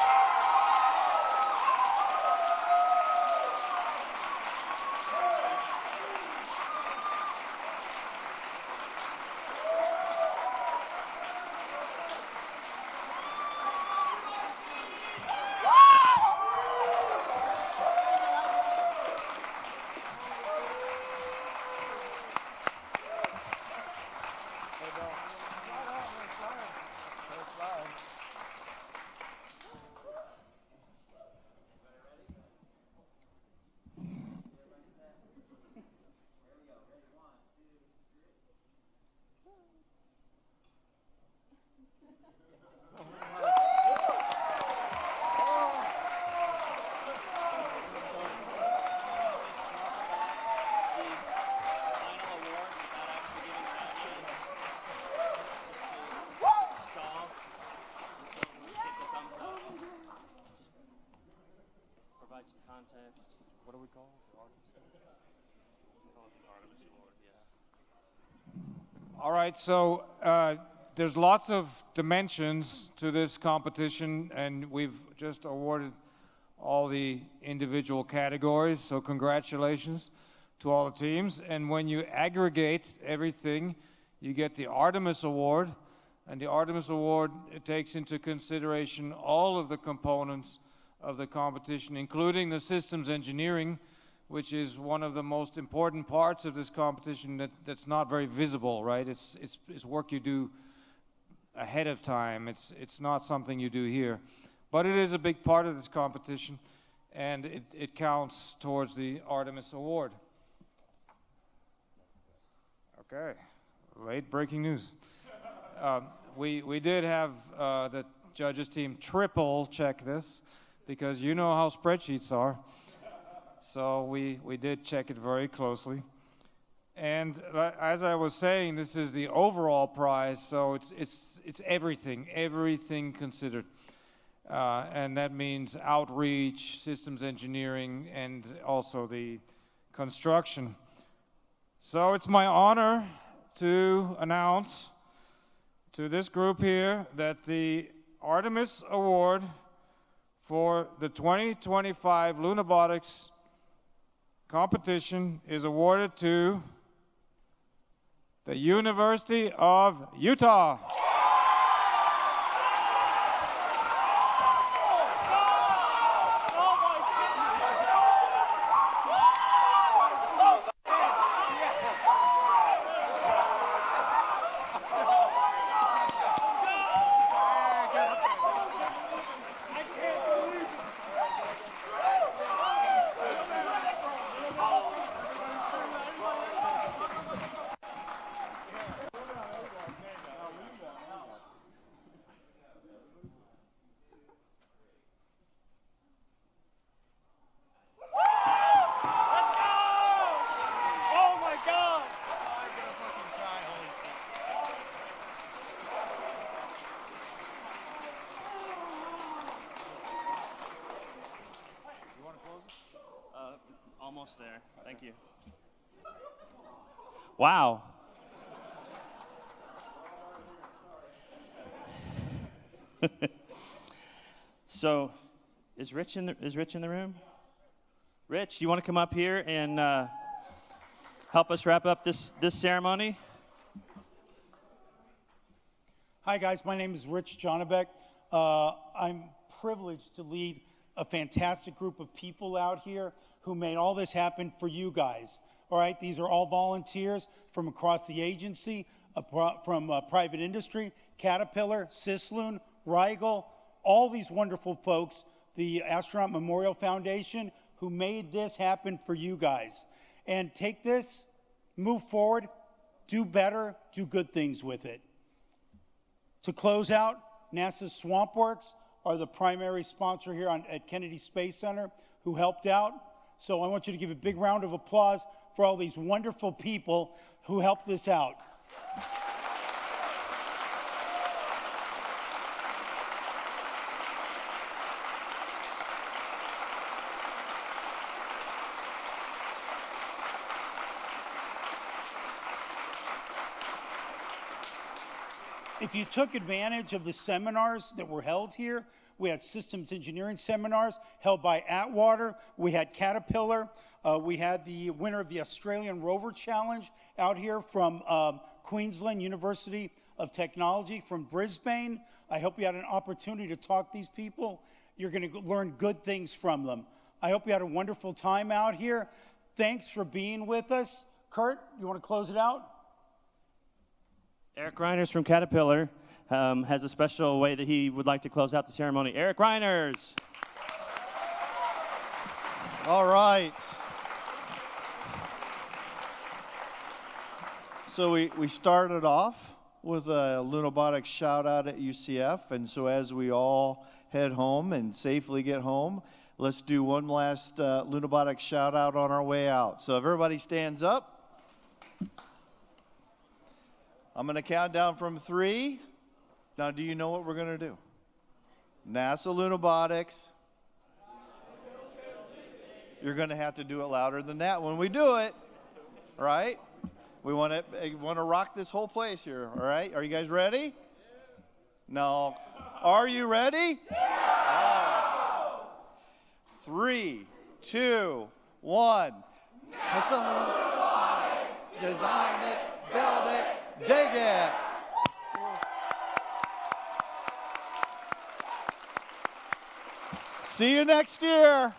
What do we call it? The Artemis? We call it the Artemis Award, yeah. All right, so there's lots of dimensions to this competition, and we've just awarded all the individual categories, so congratulations to all the teams. And when you aggregate everything, you get the Artemis Award, and the Artemis Award, it takes into consideration all of the components of the competition, including the systems engineering, which is one of the most important parts of this competition that's not very visible, right? It's work you do ahead of time. It's not something you do here. But it is a big part of this competition, and it counts towards the Artemis Award. Okay, late breaking news. We did have the judges team triple check this, because you know how spreadsheets are. So we did check it very closely. And as I was saying, this is the overall prize, so it's everything considered. And that means outreach, systems engineering, and also the construction. So it's my honor to announce to this group here that the Artemis Award for the 2025 Lunabotics competition is awarded to the University of Utah. Almost there. Thank you. Wow. So, is Rich in the room? Rich, do you want to come up here and help us wrap up this ceremony? Hi guys, my name is Rich Johnnebeck. I'm privileged to lead a fantastic group of people out here who made all this happen for you guys. All right, these are all volunteers from across the agency, from private industry, Caterpillar, Sisloon, Rigel, all these wonderful folks, the Astronaut Memorial Foundation, who made this happen for you guys. And take this, move forward, do better, do good things with it. To close out, NASA's SwampWorks are the primary sponsor here at Kennedy Space Center who helped out. So I want you to give a big round of applause for all these wonderful people who helped us out. If you took advantage of the seminars that were held here, we had systems engineering seminars held by Atwater, we had Caterpillar, we had the winner of the Australian Rover Challenge out here from Queensland University of Technology from Brisbane. I hope you had an opportunity to talk to these people. You're going to learn good things from them. I hope you had a wonderful time out here. Thanks for being with us. Kurt, you want to close it out? Eric Reiners from Caterpillar has a special way that he would like to close out the ceremony. Eric Reiners. All right. So we started off with a Lunabotics shout out at UCF, and so as we all head home and safely get home, let's do one last Lunabotics shout out on our way out. So if everybody stands up. I'm going to count down from 3. Now, do you know what we're going to do? NASA Lunabotics. You're going to have to do it louder than that when we do it, right? We want to rock this whole place here, all right? Are you guys ready? No. Are you ready? Yeah. 3, 2, 1. NASA Lunabotics. Design it, build it. Dig it. See you next year.